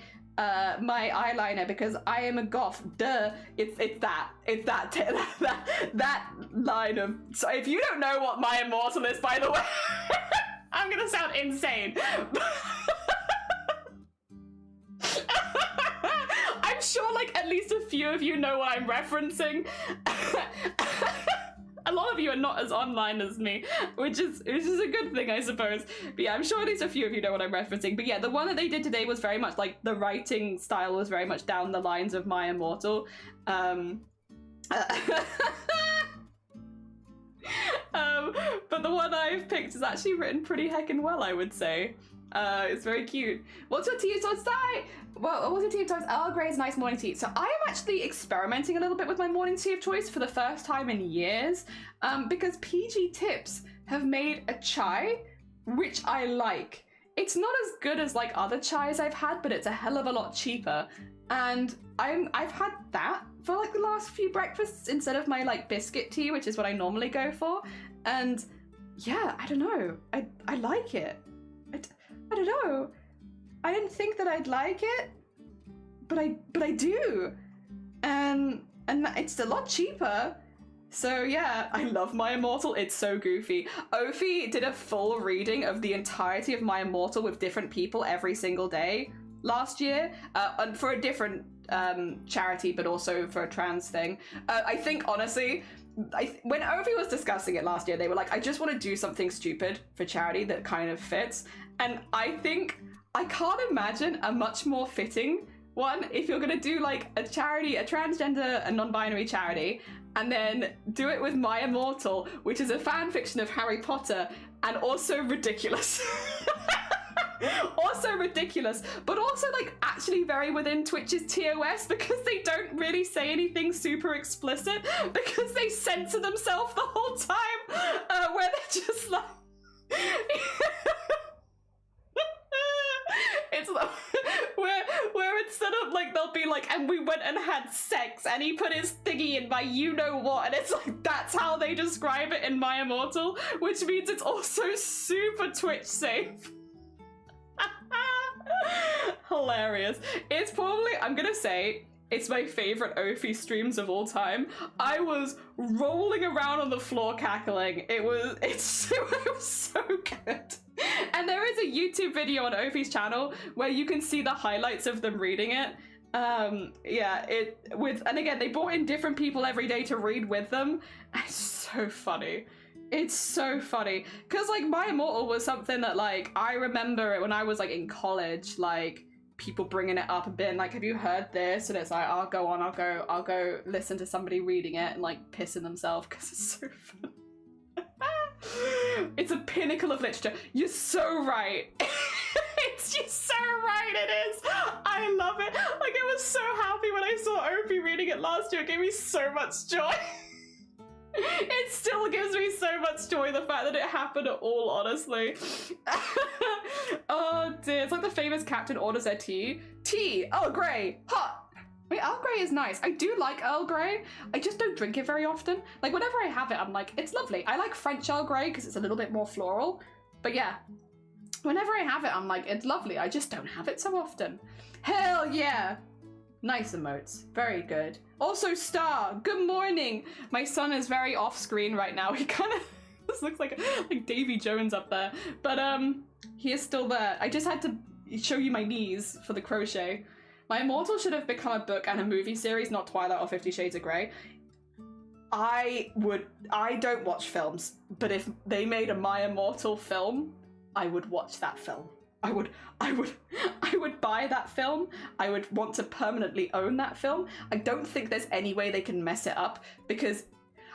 my eyeliner because I am a goth. Duh. It's that line of. So if you don't know what My Immortal is, by the way, I'm gonna sound insane. I'm sure like at least a few of you know what I'm referencing. A lot of you are not as online as me, which is a good thing, I suppose. But yeah, I'm sure at least a few of you know what I'm referencing. But yeah, the one that they did today was very much like, the writing style was very much down the lines of My Immortal. But the one I've picked is actually written pretty heckin' well, I would say. It's very cute. What's your tea of toast today? Well, what's your tea of toast? Earl Grey's nice morning tea. So I am actually experimenting a little bit with my morning tea of choice for the first time in years, because PG Tips have made a chai, which I like. It's not as good as like other chais I've had, but it's a hell of a lot cheaper. And I've had that for like the last few breakfasts instead of my like biscuit tea, which is what I normally go for. And yeah, I don't know. I like it. I don't know. I didn't think that I'd like it, but I do, and it's a lot cheaper. So yeah, I love My Immortal. It's so goofy. Ophi did a full reading of the entirety of My Immortal with different people every single day last year, and for a different charity, but also for a trans thing. I think honestly, when Ovi was discussing it last year, they were like, I just want to do something stupid for charity that kind of fits. And I think I can't imagine a much more fitting one if you're gonna do like a charity, a transgender and non-binary charity, and then do it with My Immortal, which is a fan fiction of Harry Potter, and also ridiculous. Also ridiculous, but also like actually very within Twitch's TOS, because they don't really say anything super explicit, because they censor themselves the whole time, where they're just like it's like, where instead of like they'll be like, and we went and had sex and he put his thingy in my you know what, and it's like that's how they describe it in My Immortal, which means it's also super Twitch safe. Hilarious. It's probably, I'm gonna say, it's my favorite Ophi streams of all time. I was rolling around on the floor cackling. It was so good. And there is a YouTube video on Ophi's channel where you can see the highlights of them reading it. Yeah, and again, they brought in different people every day to read with them. It's so funny. It's so funny. Because, like, My Immortal was something that, like, I remember it when I was, like, in college, like, people bringing it up and being like, have you heard this? And it's like, I'll go listen to somebody reading it and, like, pissing themselves because it's so fun. It's a pinnacle of literature. You're so right. You're so right, it is. I love it. Like, I was so happy when I saw Opie reading it last year. It gave me so much joy. It still gives me so much joy, the fact that it happened at all, honestly. Oh dear, it's like the famous captain orders their tea. Tea, Earl Grey, hot. Wait, Earl Grey is nice. I do like Earl Grey. I just don't drink it very often. Like, whenever I have it, I'm like, it's lovely. I like French Earl Grey because it's a little bit more floral. But yeah, whenever I have it, I'm like, it's lovely. I just don't have it so often. Hell yeah. Nice emotes. Very good. Also, Star, good morning. My son is very off screen right now. He kind of this looks like Davy Jones up there. But he is still there. I just had to show you my knees for the crochet. My Immortal should have become a book and a movie series, not Twilight or 50 Shades of Grey. I don't watch films, but if they made a My Immortal film, I would watch that film. I would buy that film. I would want to permanently own that film. I don't think there's any way they can mess it up, because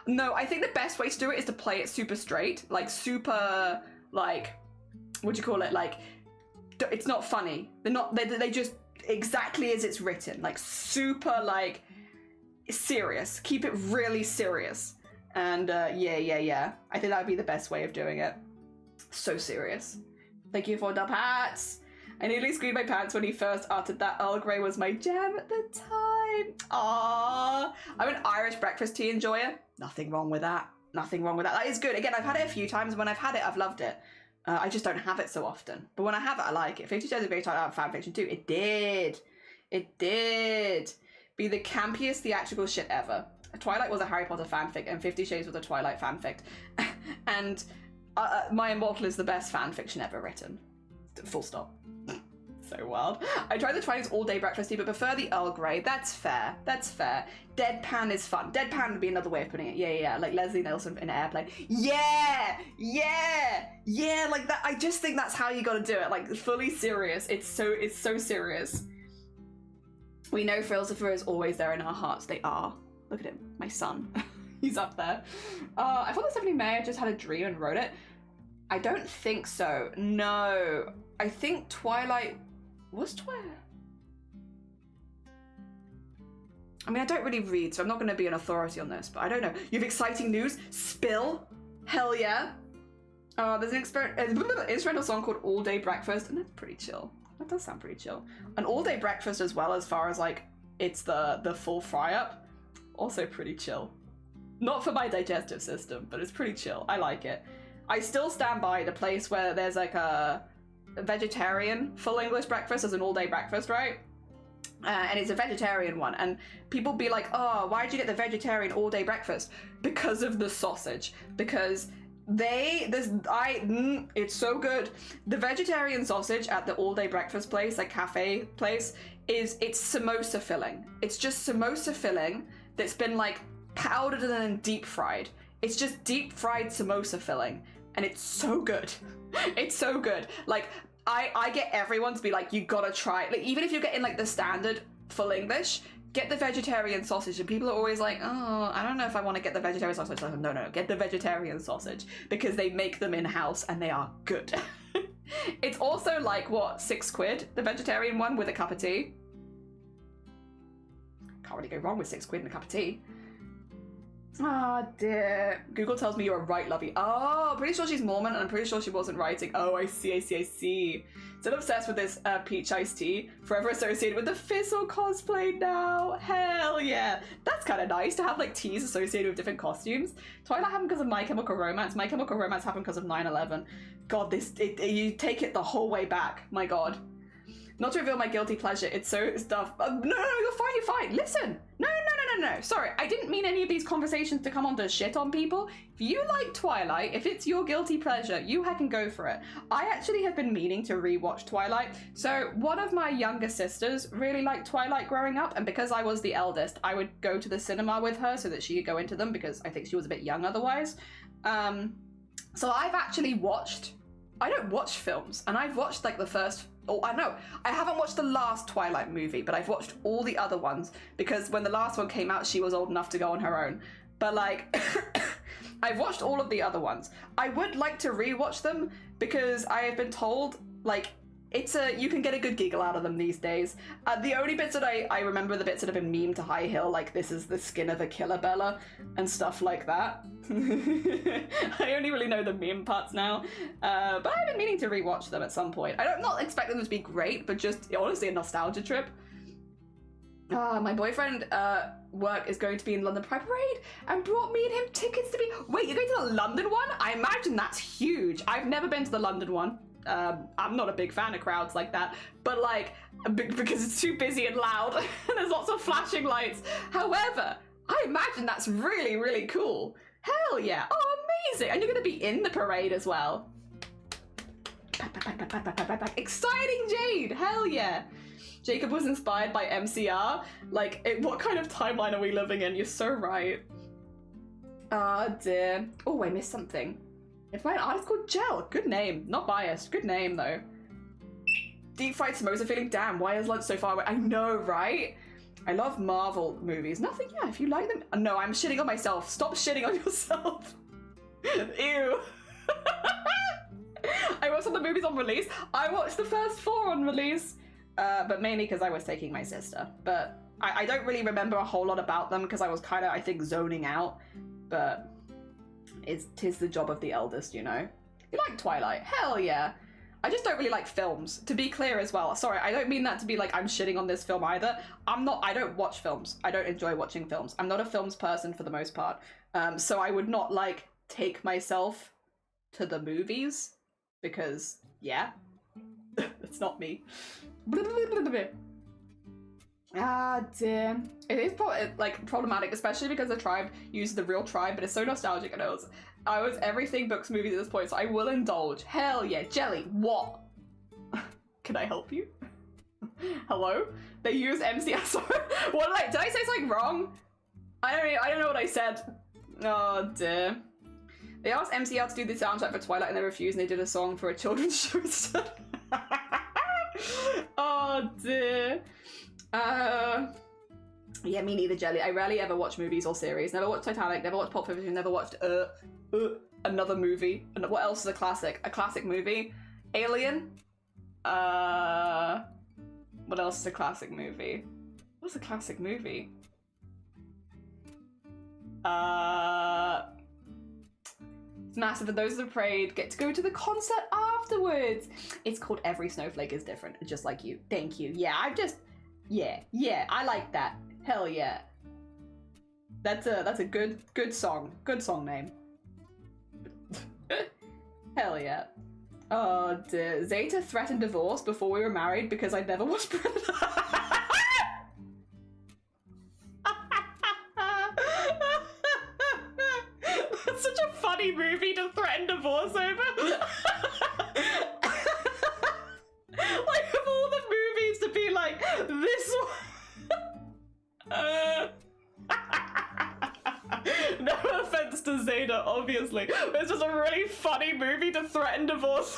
no, I think the best way to do it is to play it super straight, like super, like, what do you call it? Like, it's not funny. They just exactly as it's written, like super, like, serious. Keep it really serious. And yeah. I think that would be the best way of doing it. So serious. Thank you for the hats. I nearly screamed my pants when he first uttered that Earl Grey was my jam at the time. Aww. I'm an Irish breakfast tea enjoyer. Nothing wrong with that. Nothing wrong with that. That is good. Again, I've had it a few times. When I've had it, I've loved it. I just don't have it so often. But when I have it, I like it. 50 Shades of Grey started out fanfiction too. It did. It did. Be the campiest theatrical shit ever. Twilight was a Harry Potter fanfic and 50 Shades was a Twilight fanfic. And My Immortal is the best fanfiction ever written. Full stop. So wild. I tried the Twilight all day breakfast tea, but prefer the Earl Grey. That's fair. That's fair. Deadpan is fun. Deadpan would be another way of putting it. Yeah. Like Leslie Nielsen in Airplane. Yeah. Like that. I just think that's how you got to do it. Like fully serious. It's so serious. We know Philosopher is always there in our hearts. They are. Look at him. My son. He's up there. I thought that Stephanie Meyer just had a dream and wrote it. I don't think so. No. I think Twilight was Twilight. I mean, I don't really read, so I'm not going to be an authority on this, but I don't know. You have exciting news? Spill? Hell yeah. There's an instrumental song called All Day Breakfast, and that's pretty chill. That does sound pretty chill. An all day breakfast as well, as far as like, it's the full fry up. Also pretty chill. Not for my digestive system, but it's pretty chill. I like it. I still stand by the place where there's like a vegetarian full English breakfast as an all day breakfast, right? And it's a vegetarian one. And people be like, oh, why did you get the vegetarian all day breakfast? Because of the sausage. Because it's so good. The vegetarian sausage at the all day breakfast place, like cafe place, it's samosa filling. It's just samosa filling that's been like powdered and then deep fried. It's just deep fried samosa filling, and it's so good. It's so good. Like, I get everyone to be like, you gotta try it. Like, even if you're getting like the standard full English, get the vegetarian sausage. And people are always like, oh, I don't know if I want to get the vegetarian sausage. Like, no, get the vegetarian sausage, because they make them in-house and they are good. It's also like, what, £6, the vegetarian one with a cup of tea. Can't really go wrong with £6 and a cup of tea. Ah, dear. Google tells me you're a right lovey. Oh, I'm pretty sure she's Mormon, and I'm pretty sure she wasn't writing. Oh, I see. Still obsessed with this peach iced tea. Forever associated with the Fizzle cosplay now. Hell yeah. That's kind of nice to have like teas associated with different costumes. Twilight happened because of My Chemical Romance. My Chemical Romance happened because of 9/11. God, you take it the whole way back. My God. Not to reveal my guilty pleasure, it's so stuff. No, you're fine. Listen. No. Sorry, I didn't mean any of these conversations to come on to shit on people. If you like Twilight, if it's your guilty pleasure, you can go for it. I actually have been meaning to rewatch Twilight. So one of my younger sisters really liked Twilight growing up, and because I was the eldest, I would go to the cinema with her so that she could go into them, because I think she was a bit young otherwise. So I've actually watched, I don't watch films, and I've watched like the first, I haven't watched the last Twilight movie, but I've watched all the other ones, because when the last one came out, she was old enough to go on her own. But like, I've watched all of the other ones. I would like to rewatch them, because I have been told, like, you can get a good giggle out of them these days. The only bits that I remember, the bits that have been memed to High Hill, like this is the skin of a killer Bella and stuff like that. I only really know the meme parts now, but I've been meaning to rewatch them at some point. I don't not expect them to be great, but just honestly a nostalgia trip. My boyfriend work is going to be in London Pride Parade and brought me and him tickets to be. Wait, you're going to the London one? I imagine that's huge. I've never been to the London one. I'm not a big fan of crowds like that, but like, because it's too busy and loud and there's lots of flashing lights. However, I imagine that's really, really cool. Hell yeah. Oh, amazing. And you're going to be in the parade as well. Exciting, Jade. Hell yeah. Jacob was inspired by MCR. Like, what kind of timeline are we living in? You're so right. Oh, dear. Oh, I missed something. If my artist called Gel. Good name. Not biased. Good name, though. Deep fried samosa feeling. Damn, why is lunch so far away? I know, right? I love Marvel movies. Nothing, yeah, if you like them. No, I'm shitting on myself. Stop shitting on yourself. Ew. I watched all the movies on release. I watched the first 4 on release, but mainly because I was taking my sister. But I don't really remember a whole lot about them because I was kind of, I think, zoning out. But tis the job of the eldest, you know? You like Twilight? Hell yeah. I just don't really like films, to be clear as well. Sorry, I don't mean that to be like I'm shitting on this film either. I don't watch films. I don't enjoy watching films. I'm not a films person for the most part. So I would not like take myself to the movies because, yeah, it's not me. Ah, dear. It is like problematic, especially because the tribe uses the real tribe, but it's so nostalgic. And I was everything books, movies at this point, so I will indulge. Hell yeah, Jelly. What? Can I help you? Hello? They use MCS. What did I say something wrong? I don't know what I said. Oh dear. They asked MCR to do the soundtrack for Twilight and they refused, and they did a song for a children's show instead. Oh dear. Yeah, me neither, Jelly. I rarely ever watch movies or series. Never watched Titanic, never watched Pulp Fiction, never watched another movie. And what else is a classic? A classic movie? Alien? What else is a classic movie? What's a classic movie? It's massive, and those that have prayed get to go to the concert afterwards. It's called Every Snowflake is Different, just like you. Thank you. Yeah, yeah, I like that. Hell yeah. That's a good song. Good song name. Hell yeah. Oh dear. Zeta threatened divorce before we were married because I'd never watched Predator. That's such a funny movie to threaten divorce over. Like, of all the movies to be like, this one. obviously. It's just a really funny movie to threaten divorce.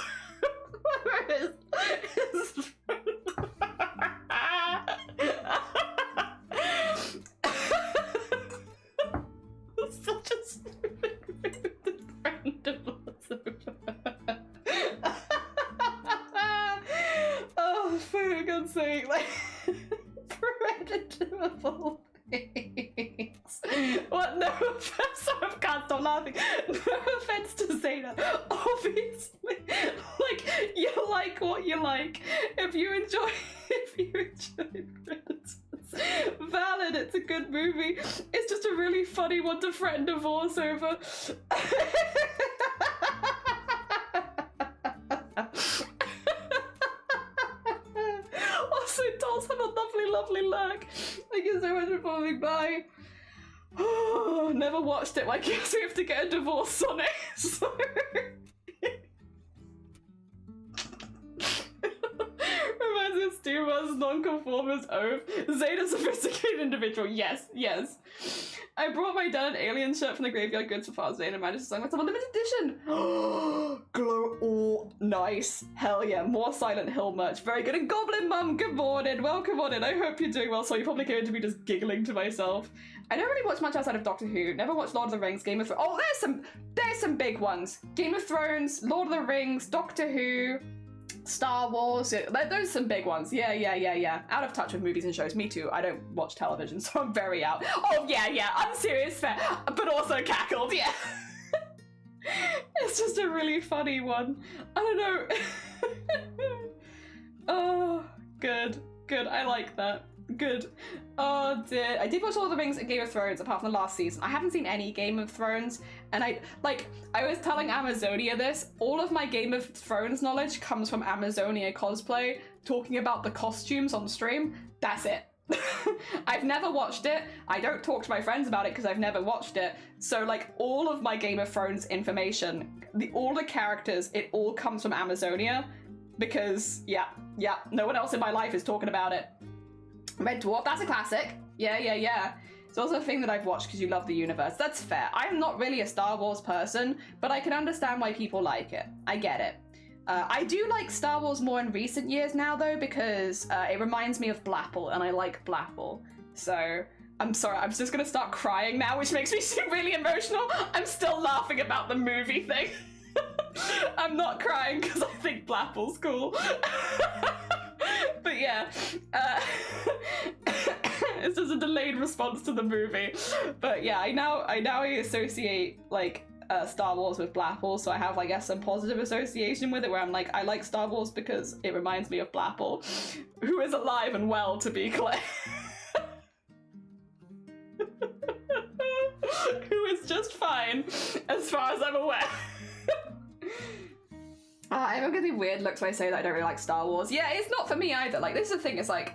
Such a stupid movie to threaten divorce over. Oh, for God's sake, like, predictable things. What? No offense, I can't stop laughing. No offense to Zeta. Obviously, like, you like what you like. If you enjoy Predators, valid, it's a good movie. It's just a really funny one to threaten divorce over. Also, dolls have a lovely, lovely look. Thank you so much for following. Bye. Oh, never watched it. I guess we have to get a divorce on it. So... Reminds me of Steve versus non-conformist oath. Zeta's sophisticated individual. Yes, yes. I brought my dad an alien shirt from the graveyard goods for Father's Day and I managed to sign myself a limited edition. Glow. Oh, nice. Hell yeah. More Silent Hill merch. Very good. And Goblin Mum, good morning. Welcome on in. I hope you're doing well. So you're probably going to be just giggling to myself. I don't really watch much outside of Doctor Who. Never watched Lord of the Rings, Game of Thrones. Oh, there's some big ones. Game of Thrones, Lord of the Rings, Doctor Who, Star Wars. Those are some big ones. Yeah. Out of touch with movies and shows. Me too. I don't watch television, so I'm very out. Oh, yeah. I'm serious, fair. But also cackled, yeah. It's just a really funny one. I don't know. Oh, good. I like that. Good. Oh dear. I did watch all the Rings and Game of Thrones apart from the last season. I haven't seen any Game of Thrones, and I was telling Amazonia this. All of my Game of Thrones knowledge comes from Amazonia cosplay, talking about the costumes on stream. That's it. I've never watched it. I don't talk to my friends about it because I've never watched it. So like all of my Game of Thrones information, all the characters, it all comes from Amazonia because yeah, no one else in my life is talking about it. Red Dwarf, that's a classic. Yeah. It's also a thing that I've watched because you love the universe. That's fair. I'm not really a Star Wars person, but I can understand why people like it. I get it. I do like Star Wars more in recent years now, though, because it reminds me of Blapple, and I like Blapple. So, I'm sorry, I'm just going to start crying now, which makes me really emotional. I'm still laughing about the movie thing. I'm not crying because I think Blapple's cool. But yeah, it's just a delayed response to the movie. But yeah, I now associate like Star Wars with Blapple, so I have, I guess, some positive association with it where I'm like, I like Star Wars because it reminds me of Blapple, who is alive and well, to be clear. Who is just fine, as far as I'm aware. I'm gonna be weird looks when I say that I don't really like Star Wars. Yeah, it's not for me either. Like, this is the thing, it's like,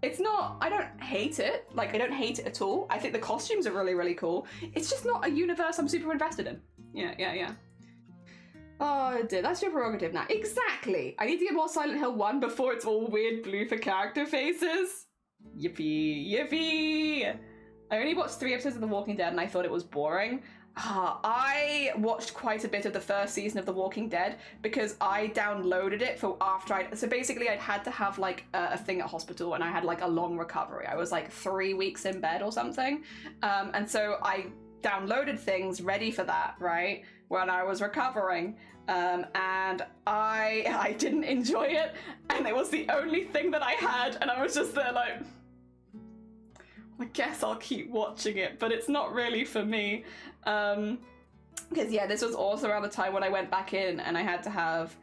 it's not, I don't hate it. Like, I don't hate it at all. I think the costumes are really, really cool. It's just not a universe I'm super invested in. Yeah. Oh dear, that's your prerogative now. Exactly! I need to get more Silent Hill 1 before it's all weird blue for character faces. Yippee! I only watched 3 episodes of The Walking Dead and I thought it was boring. I watched quite a bit of the first season of The Walking Dead because I downloaded it for after so basically I'd had to have like a thing at hospital and I had like a long recovery. I was like 3 weeks in bed or something. And so I downloaded things ready for that, right? When I was recovering. And I didn't enjoy it. And it was the only thing that I had. And I was just there like, I guess I'll keep watching it, but it's not really for me. Because yeah, this was also around the time when I went back in and I had to have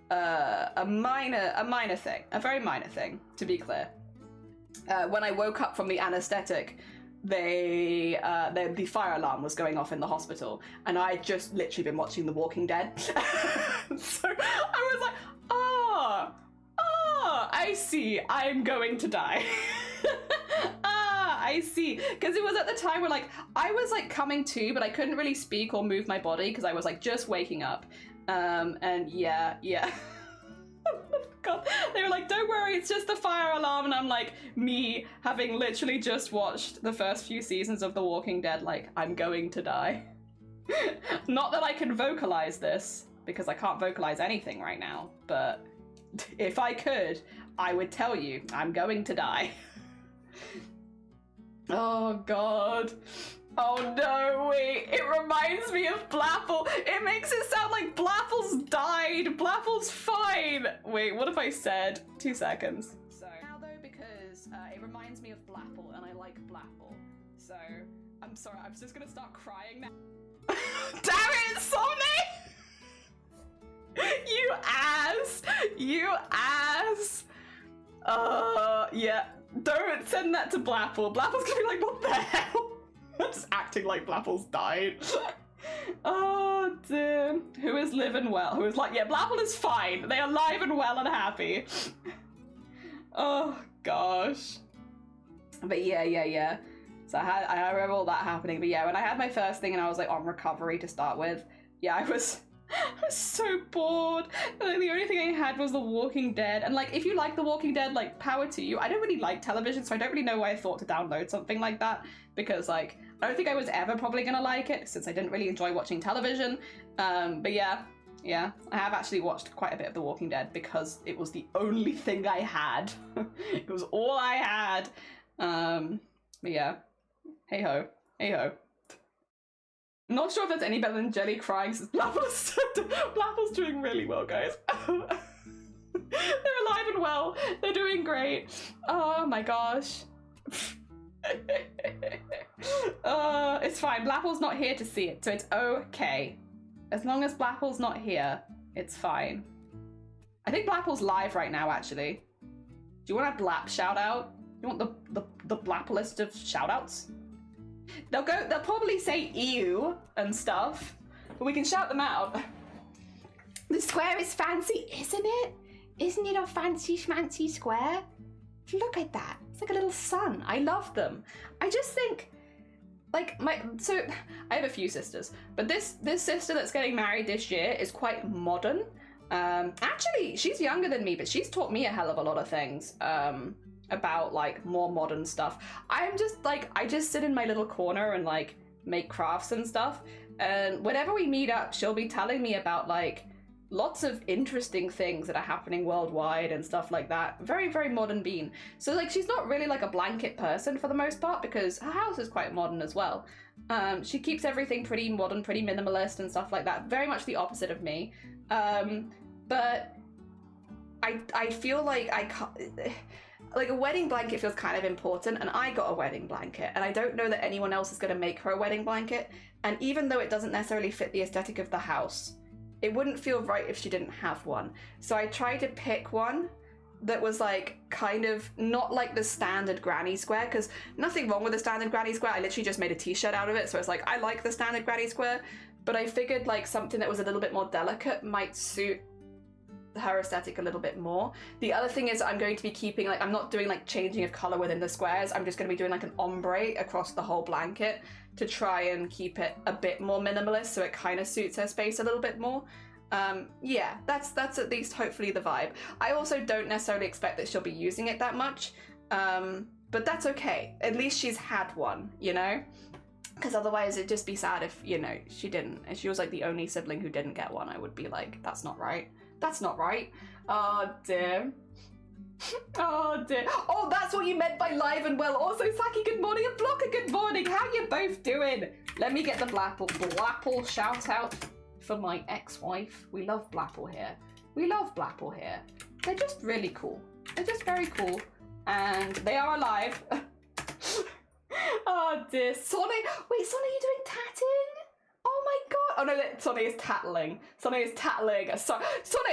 a minor thing, a very minor thing, to be clear. When I woke up from the anesthetic, the fire alarm was going off in the hospital, and I'd just literally been watching The Walking Dead. So I was like, I see, I'm going to die. I see. Because it was at the time where like I was like coming to, but I couldn't really speak or move my body because I was like just waking up. And yeah. God, they were like, don't worry, it's just the fire alarm. And I'm like, me having literally just watched the first few seasons of The Walking Dead, like, I'm going to die. Not that I can vocalize this, because I can't vocalize anything right now, but if I could, I would tell you I'm going to die. Oh god. Oh no, wait, it reminds me of Blapple. It makes it sound like Blapple's died. Blapple's fine. Wait, what have I said? 2 seconds. So, now though, because it reminds me of Blapple and I like Blapple. So, I'm sorry, I'm just gonna start crying now. Damn it, Sonny! You ass! You ass! Yeah. Don't send that to Blapple. Blapple's gonna be like, what the hell? I'm just acting like Blapple's died. Oh dear. Who is living well? Who is like, yeah, Blapple is fine. They are alive and well and happy. Oh gosh. But yeah. So I remember all that happening. But yeah, when I had my first thing and I was like on recovery to start with, yeah, I was so bored. Like, the only thing I had was The Walking Dead. And like, if you like The Walking Dead, like, power to you. I don't really like television, so I don't really know why I thought to download something like that. Because like, I don't think I was ever probably gonna like it since I didn't really enjoy watching television. But yeah, I have actually watched quite a bit of The Walking Dead because it was the only thing I had. It was all I had. But yeah, hey ho. Not sure if that's any better than Jelly crying since Blapple's doing really well, guys. They're alive and well. They're doing great. Oh my gosh. It's fine. Blapple's not here to see it, so it's okay. As long as Blapple's not here, it's fine. I think Blapple's live right now, actually. Do you want a Blap shout out? You want the Blap list of shout outs? They'll probably say ew and stuff, but we can shout them out. The square is fancy, isn't it? Isn't it a fancy schmancy square? Look at that. It's like a little sun. I love them. I just think, like, so I have a few sisters, but this sister that's getting married this year is quite modern. Actually, she's younger than me, but she's taught me a hell of a lot of things. About like more modern stuff. I'm just like, I just sit in my little corner and like make crafts and stuff, and whenever we meet up she'll be telling me about like lots of interesting things that are happening worldwide and stuff like that. Very, very modern bean. So like, she's not really like a blanket person for the most part because her house is quite modern as well. She keeps everything pretty modern, pretty minimalist and stuff like that. Very much the opposite of me. But I feel like I can't, like, a wedding blanket feels kind of important, and I got a wedding blanket, and I don't know that anyone else is going to make her a wedding blanket, and even though it doesn't necessarily fit the aesthetic of the house, it wouldn't feel right if she didn't have one. So I tried to pick one that was like kind of not like the standard granny square, because nothing wrong with the standard granny square. I literally just made a t-shirt out of it, so it's like, I like the standard granny square, but I figured like something that was a little bit more delicate might suit her aesthetic a little bit more. The other thing is I'm going to be keeping, like, I'm not doing like changing of color within the squares. I'm just going to be doing like an ombre across the whole blanket to try and keep it a bit more minimalist, so it kind of suits her space a little bit more. Yeah, that's at least hopefully the vibe. I also don't necessarily expect that she'll be using it that much, but that's okay. At least she's had one, you know? Because otherwise it'd just be sad if, you know, she didn't. If she was like the only sibling who didn't get one, I would be like, that's not right. That's not right. Oh dear. Oh dear. Oh, that's what you meant by live and well. Also, Saki, good morning, and Blocker, good morning. How you both doing? Let me get the Blapple shout out for my ex-wife. We love Blapple here. We love Blapple here. They're just really cool. They're just very cool. And they are alive. Oh dear. Sonny, wait, Sonny, are you doing tatting? Oh my god. Oh no, Sonny is tattling. Sonny is tattling. Sonny,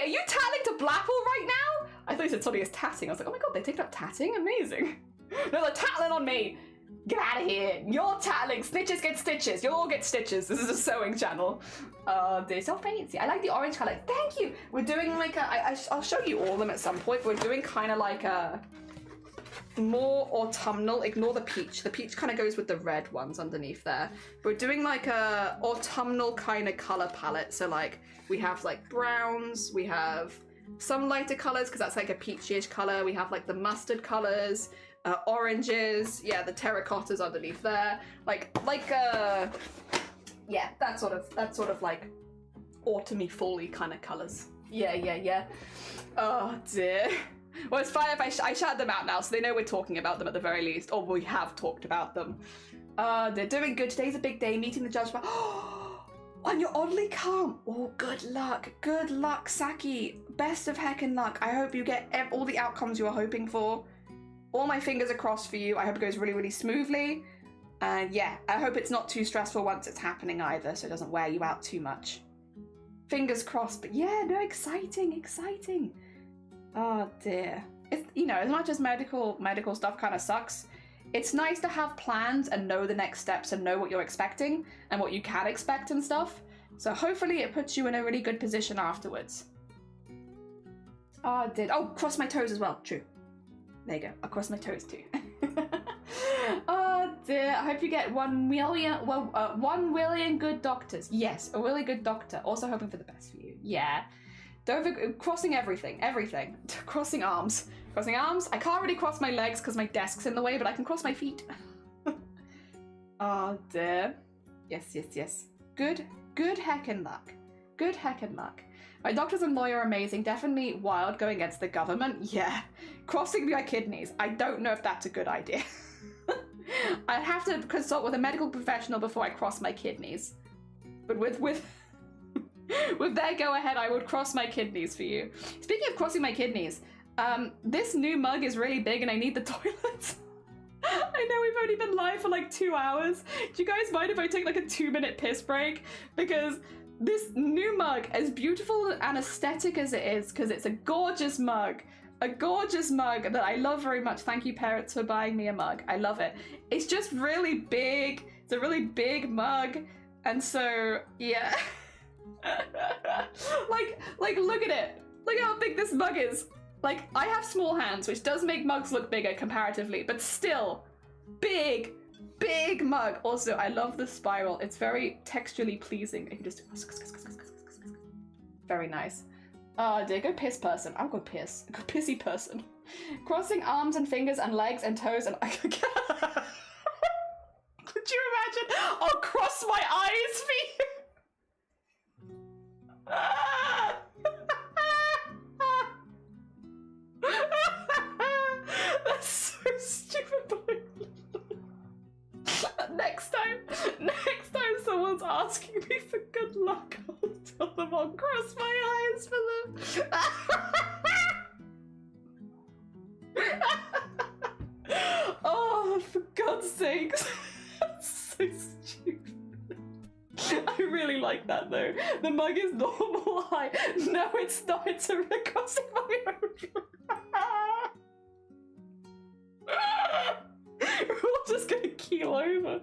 are you tattling to Blapple right now? I thought you said Sonny is tatting. I was like, oh my god, they taken up tatting? Amazing. No, they're tattling on me. Get out of here. You're tattling. Snitches get stitches. You'll all get stitches. This is a sewing channel. They're so fancy. I like the orange color. Thank you. We're doing like a, I'll show you all of them at some point. We're doing kind of like a more autumnal. Ignore the peach. The peach kind of goes with the red ones underneath there. We're doing like a autumnal kind of color palette. So like we have like browns, we have some lighter colors because that's like a peachy-ish color. We have like the mustard colors, oranges, yeah, the terracottas underneath there. Like Yeah, that sort of like autumny, fall-y kind of colours. Yeah. Oh dear. Well, it's fine if I shout them out now, so they know we're talking about them at the very least, or we have talked about them. They're doing good. Today's a big day. Meeting the judge. And you're oddly calm. Oh, good luck. Good luck, Saki. Best of heckin' luck. I hope you get all the outcomes you are hoping for. All my fingers are crossed for you. I hope it goes really, really smoothly. And yeah, I hope it's not too stressful once it's happening either, so it doesn't wear you out too much. Fingers crossed, but yeah, no, exciting. Oh dear. It's, you know, as much as medical stuff kind of sucks, it's nice to have plans and know the next steps and know what you're expecting and what you can expect and stuff. So hopefully it puts you in a really good position afterwards. Oh, cross my toes as well. True. There you go. I'll cross my toes too. Oh dear. I hope you get 1 million good doctors. Yes, a really good doctor. Also hoping for the best for you. Yeah. Don't forget, crossing everything. Crossing arms. I can't really cross my legs because my desk's in the way, but I can cross my feet. Oh dear. Yes. Good heckin' luck. My doctors and lawyer are amazing. Definitely wild going against the government. Yeah. Crossing my kidneys. I don't know if that's a good idea. I'd have to consult with a medical professional before I cross my kidneys. But with their go-ahead, I would cross my kidneys for you. Speaking of crossing my kidneys, this new mug is really big and I need the toilet. I know we've only been live for like 2 hours. Do you guys mind if I take like a 2-minute piss break? Because this new mug, as beautiful and aesthetic as it is, because it's a gorgeous mug that I love very much. Thank you, parents, for buying me a mug. I love it. It's just really big. It's a really big mug. And so, yeah. like, look at it. Look how big this mug is. Like, I have small hands, which does make mugs look bigger comparatively, but still, big mug. Also, I love the spiral. It's very texturally pleasing. You can just very nice. Oh dear, go piss person. I'll go piss. Go pissy person. Crossing arms and fingers and legs and toes and could you imagine? I'll cross my eyes for you. That's so stupid. Next time someone's asking me for good luck, I'll tell them I'll cross my eyes for them. Oh, for God's sakes. That's so stupid. I really like that though. The mug is normal height. No, it's not. It's a crossing my own. We're all just gonna keel over.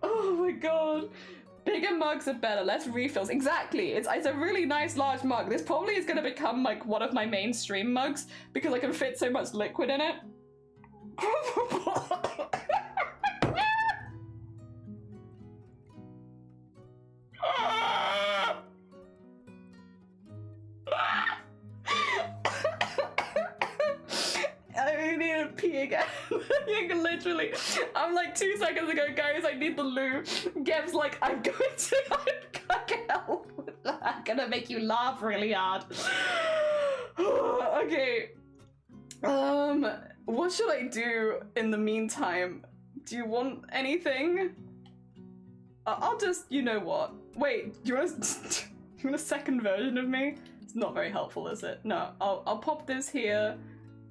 Oh my god. Bigger mugs are better, less refills. Exactly. It's a really nice large mug. This probably is gonna become like one of my mainstream mugs because I can fit so much liquid in it. I need to pee again. Literally, I'm like 2 seconds ago, guys, I need the loo. Geb's like, I can't help with that. I'm gonna make you laugh really hard. Okay. What should I do in the meantime? Do you want anything? I'll just, you know what? Wait, do you want a second version of me? It's not very helpful, is it? No, I'll pop this here.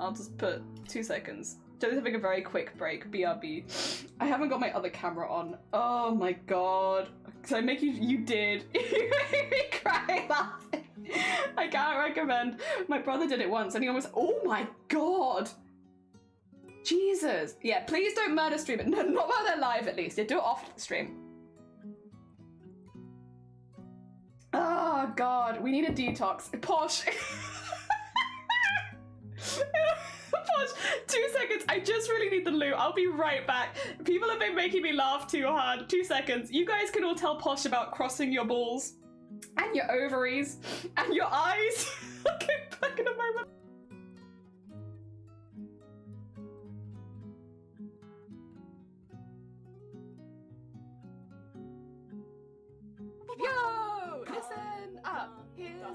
I'll just put 2 seconds. Just having a very quick break. BRB. I haven't got my other camera on. Oh my god. Did I make you? You did. You made me cry laughing. I can't recommend. My brother did it once and he almost. Oh my god. Jesus. Yeah, please don't murder stream it. No, not while they're live at least. Yeah, do it off the stream. Oh god. We need a detox. Posh. Posh, 2 seconds. I just really need the loo. I'll be right back. People have been making me laugh too hard. 2 seconds. You guys can all tell Posh about crossing your balls and your ovaries and your eyes. I'll get back in a moment.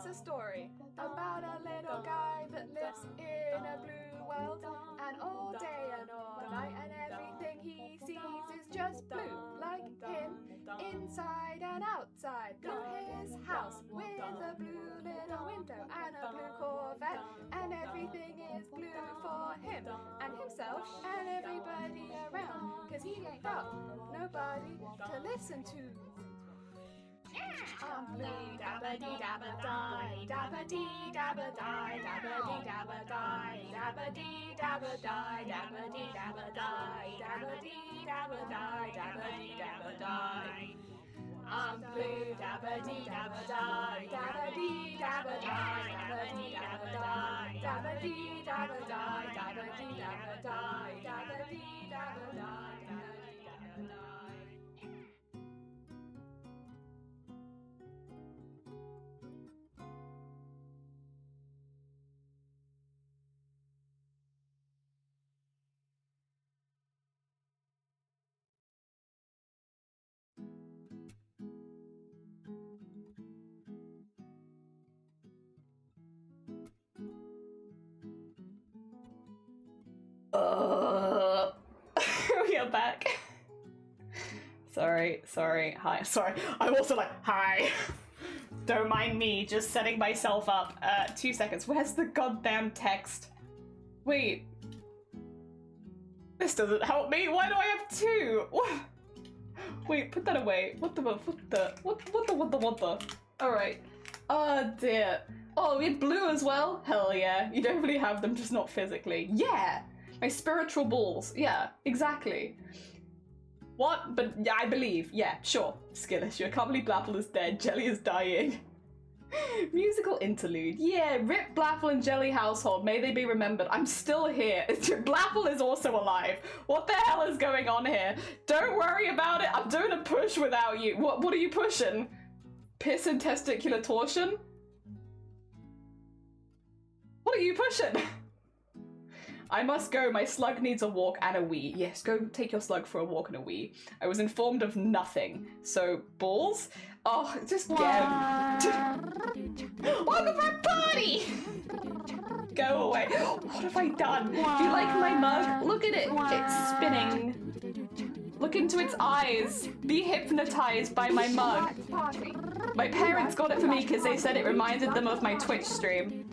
is a story about a little guy that lives in a blue world, and all day and all night and everything he sees is just blue, like him, inside and outside. Blue his house with a blue little window and a blue Corvette, and everything is blue for him and himself and everybody around, 'cause he ain't got nobody to listen to. I'm blue, dabba dee dabba die, dabba dee dabba die, dabba dee dabba die, dabba dee dabba die, dabba dee dabba die, dabba dee dabba die, dabba dee dabba die. I'm blue, dabba dee dabba die, dabba dee dabba die, dabba dee dabba die, dabba dee dabba die, dabba dee dabba die, dabba dee dabba die, dabba dee dabba die. We are back. Sorry. Hi. Sorry. I'm also like, hi. Don't mind me just setting myself up. 2 seconds. Where's the goddamn text? Wait. This doesn't help me. Why do I have two? What? Wait, put that away. What the? Alright. Oh dear. Oh, we have blue as well? Hell yeah. You definitely have them, just not physically. Yeah! My spiritual balls. Yeah, exactly. What? But yeah, I believe. Yeah, sure. Skill issue. I can't believe Blapple is dead. Jelly is dying. Musical interlude. Yeah, rip Blapple and Jelly household. May they be remembered. I'm still here. Blapple is also alive. What the hell is going on here? Don't worry about it. I'm doing a push without you. What are you pushing? Piss and testicular torsion? What are you pushing? I must go. My slug needs a walk and a wee. Yes, go take your slug for a walk and a wee. I was informed of nothing. So, balls? Oh, just get him. Welcome to my party! Go away. What have I done? Do you like my mug? Look at it. It's spinning. Look into its eyes. Be hypnotized by my mug. My parents got it for me because they said it reminded them of my Twitch stream.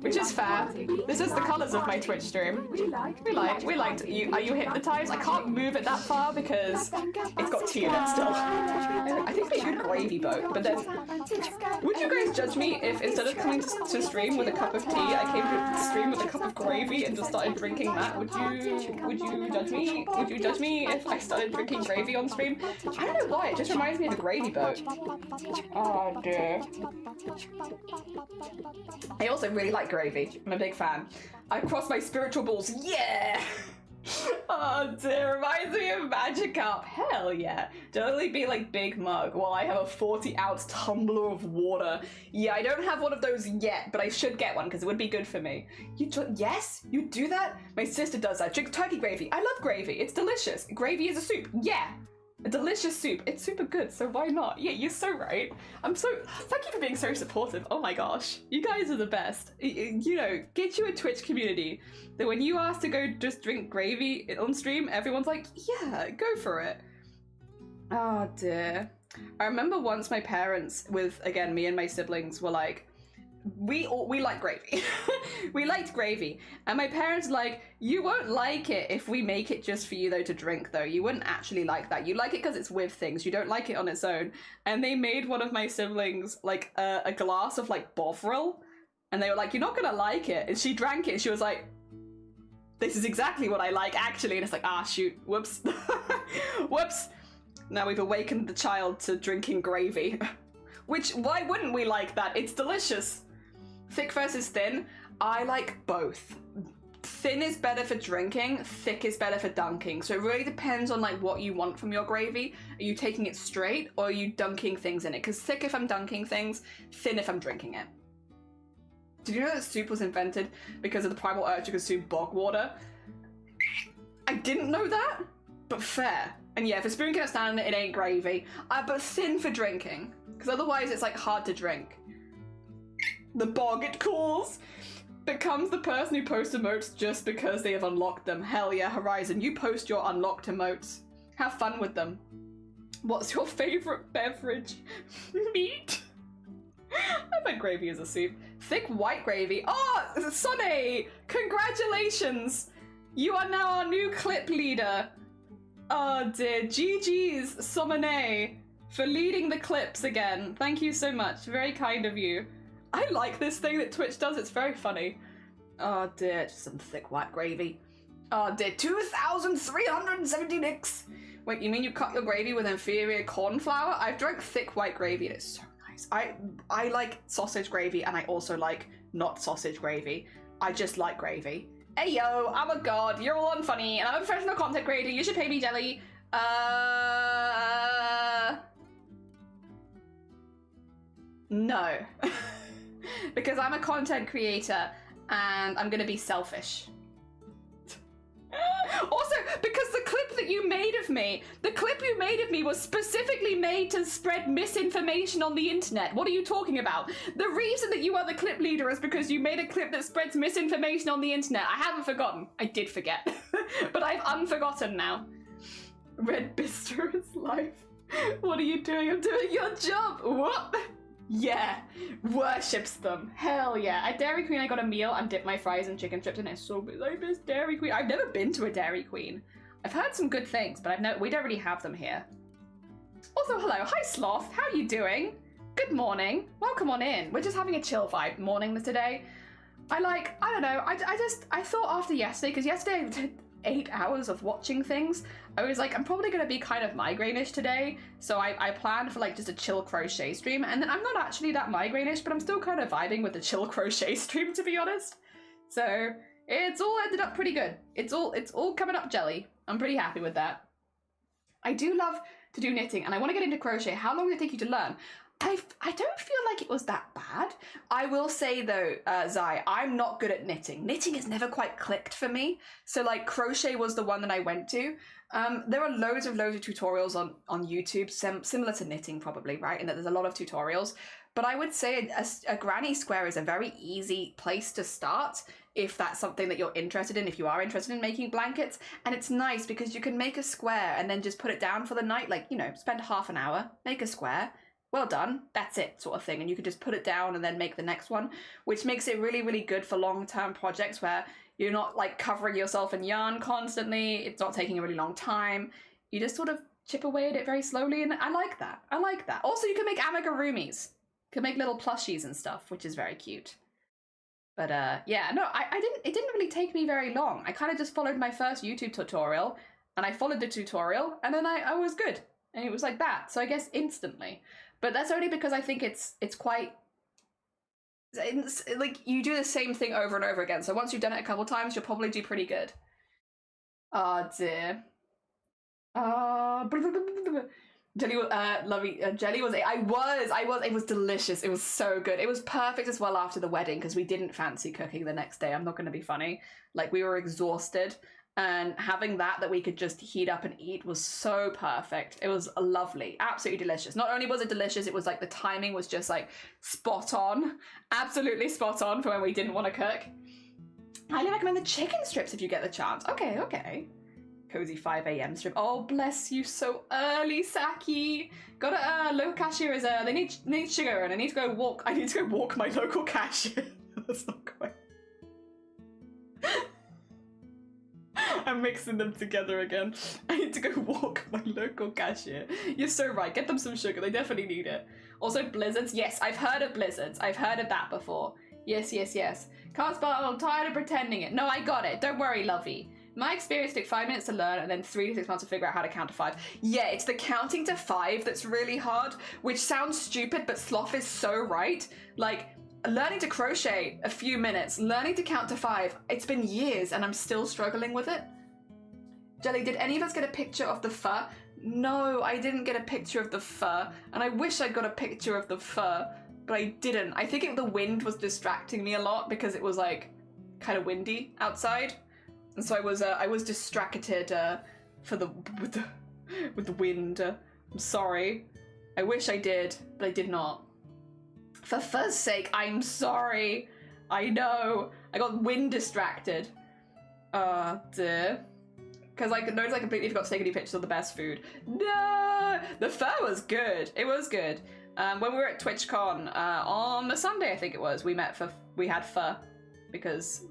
Which is fair. This is the colors of my Twitch stream. We liked you. Are you hypnotized? I can't move it that far because it's got tea in it still. I think it'd be a good gravy boat, but then would you guys judge me if instead of coming to stream with a cup of tea, I came to stream with a cup of gravy and just started drinking that? Would you judge me? Would you judge me if I started drinking gravy on stream? I don't know why, it just reminds me of a gravy boat. Oh dear. I also really like gravy. I'm a big fan. I crossed my spiritual balls. Yeah! Oh dear, reminds me of Magikarp. Hell yeah. Totally be like big mug while I have a 40-ounce tumbler of water. Yeah, I don't have one of those yet, but I should get one because it would be good for me. Yes? You do that? My sister does that. Drink turkey gravy. I love gravy. It's delicious. Gravy is a soup. Yeah. A delicious soup. It's super good, so why not? Yeah, you're so right. Thank you for being so supportive. Oh my gosh. You guys are the best. You know, get you a Twitch community that when you ask to go just drink gravy on stream, everyone's like, yeah, go for it. Oh dear. I remember once my parents again, me and my siblings were like, we like gravy. We liked gravy. And my parents were like, you won't like it if we make it just for you though to drink though. You wouldn't actually like that. You like it because it's with things. You don't like it on its own. And they made one of my siblings like a glass of like Bovril. And they were like, you're not gonna like it. And she drank it and she was like, this is exactly what I like actually. And it's like, ah shoot, whoops. Whoops. Now we've awakened the child to drinking gravy. Which, why wouldn't we like that? It's delicious. Thick versus thin, I like both. Thin is better for drinking, thick is better for dunking. So it really depends on like what you want from your gravy. Are you taking it straight or are you dunking things in it? Because thick if I'm dunking things, thin if I'm drinking it. Did you know that soup was invented because of the primal urge to consume bog water? I didn't know that, but fair. And yeah, if a spoon can't stand it, it ain't gravy. But thin for drinking, because otherwise it's like hard to drink. The bog, it calls. Becomes the person who posts emotes just because they have unlocked them. Hell yeah, Horizon. You post your unlocked emotes. Have fun with them. What's your favorite beverage? Meat? I've had gravy as a soup. Thick white gravy. Oh, Sonny! Congratulations! You are now our new clip leader. Oh dear. GG's, Somone, for leading the clips again. Thank you so much. Very kind of you. I like this thing that Twitch does. It's very funny. Oh dear. Just some thick white gravy. Oh dear. 2,370 nicks. Wait, you mean you cut your gravy with inferior corn flour? I've drunk thick white gravy and it's so nice. I like sausage gravy and I also like not sausage gravy. I just like gravy. Hey yo, I'm a god, you're all unfunny, and I'm a professional content creator, you should pay me, Jelly. No. Because I'm a content creator and I'm gonna be selfish. Also, because the clip that you made of me, was specifically made to spread misinformation on the internet. What are you talking about? The reason that you are the clip leader is because you made a clip that spreads misinformation on the internet. I haven't forgotten. I did forget. But I've unforgotten now. Red Bister is life. What are you doing? I'm doing your job. What? Yeah, worships them. Hell yeah. At Dairy Queen, I got a meal and dipped my fries in chicken strips, and it's so good. I miss Dairy Queen. I've never been to a Dairy Queen. I've heard some good things, but we don't really have them here. Also, hello. Hi, Sloth. How are you doing? Good morning. Welcome on in. We're just having a chill vibe morning today. I don't know. I thought after yesterday, because yesterday I did 8 hours of watching things, I was like, I'm probably going to be kind of migraine-ish today, so I planned for like just a chill crochet stream, and then I'm not actually that migraine-ish, but I'm still kind of vibing with the chill crochet stream, to be honest. So it's all ended up pretty good. It's all coming up jelly. I'm pretty happy with that. I do love to do knitting, and I want to get into crochet. How long did it take you to learn? I don't feel like it was that bad. I will say though, Zai, I'm not good at knitting. Knitting has never quite clicked for me. So like crochet was the one that I went to. There are loads of tutorials on YouTube, similar to knitting probably, right? And that there's a lot of tutorials. But I would say a granny square is a very easy place to start if that's something that you're interested in, if you are interested in making blankets. And it's nice because you can make a square and then just put it down for the night, like, you know, spend half an hour, make a square. Well done, that's it, sort of thing. And you can just put it down and then make the next one, which makes it really, really good for long-term projects where you're not like covering yourself in yarn constantly. It's not taking a really long time. You just sort of chip away at it very slowly, and I like that. I like that. Also, you can make amigurumis. You can make little plushies and stuff, which is very cute. But yeah, no, it didn't really take me very long. I kind of just followed my first YouTube tutorial, and I followed the tutorial, and then I was good. And it was like that. So I guess instantly. But that's only because I think it's quite, it's, like, you do the same thing over and over again. So once you've done it a couple times, you'll probably do pretty good. Oh dear. Jelly, lovely. Jelly was, it was delicious. It was so good. It was perfect as well after the wedding because we didn't fancy cooking the next day. I'm not going to be funny. Like, we were exhausted. And having that we could just heat up and eat was so perfect. It was lovely, absolutely delicious. Not only was it delicious, it was like the timing was just like spot on, absolutely spot on for when we didn't want to cook. Highly recommend the chicken strips if you get the chance. Okay. Cozy 5 a.m. strip. Oh, bless you so early, Saki. Got a local cashier is they need sugar, and I need to go walk my local cashier. That's not quite. I'm mixing them together again. I need to go walk my local cashier. You're so right. Get them some sugar. They definitely need it. Also, blizzards. Yes, I've heard of blizzards. I've heard of that before. Yes. Can't spell. I'm tired of pretending it. No, I got it. Don't worry, lovey. My experience took 5 minutes to learn and then 3 to 6 months to figure out how to count to 5. Yeah, it's the counting to 5 that's really hard, which sounds stupid, but Sloth is so right. Like, learning to crochet a few minutes, learning to count to 5, it's been years and I'm still struggling with it. Jelly, did any of us get a picture of the fur? No, I didn't get a picture of the fur, and I wish I got a picture of the fur, but I didn't. I think the wind was distracting me a lot because it was like kind of windy outside, and so I was distracted with the wind. I'm sorry. I wish I did, but I did not. For fuzz's sake, I'm sorry. I know. I got wind distracted. Dear. Because I noticed I completely forgot to take any pictures of the best food. No! The pho was good. It was good. When we were at TwitchCon on the Sunday, I think it was, we had pho. Because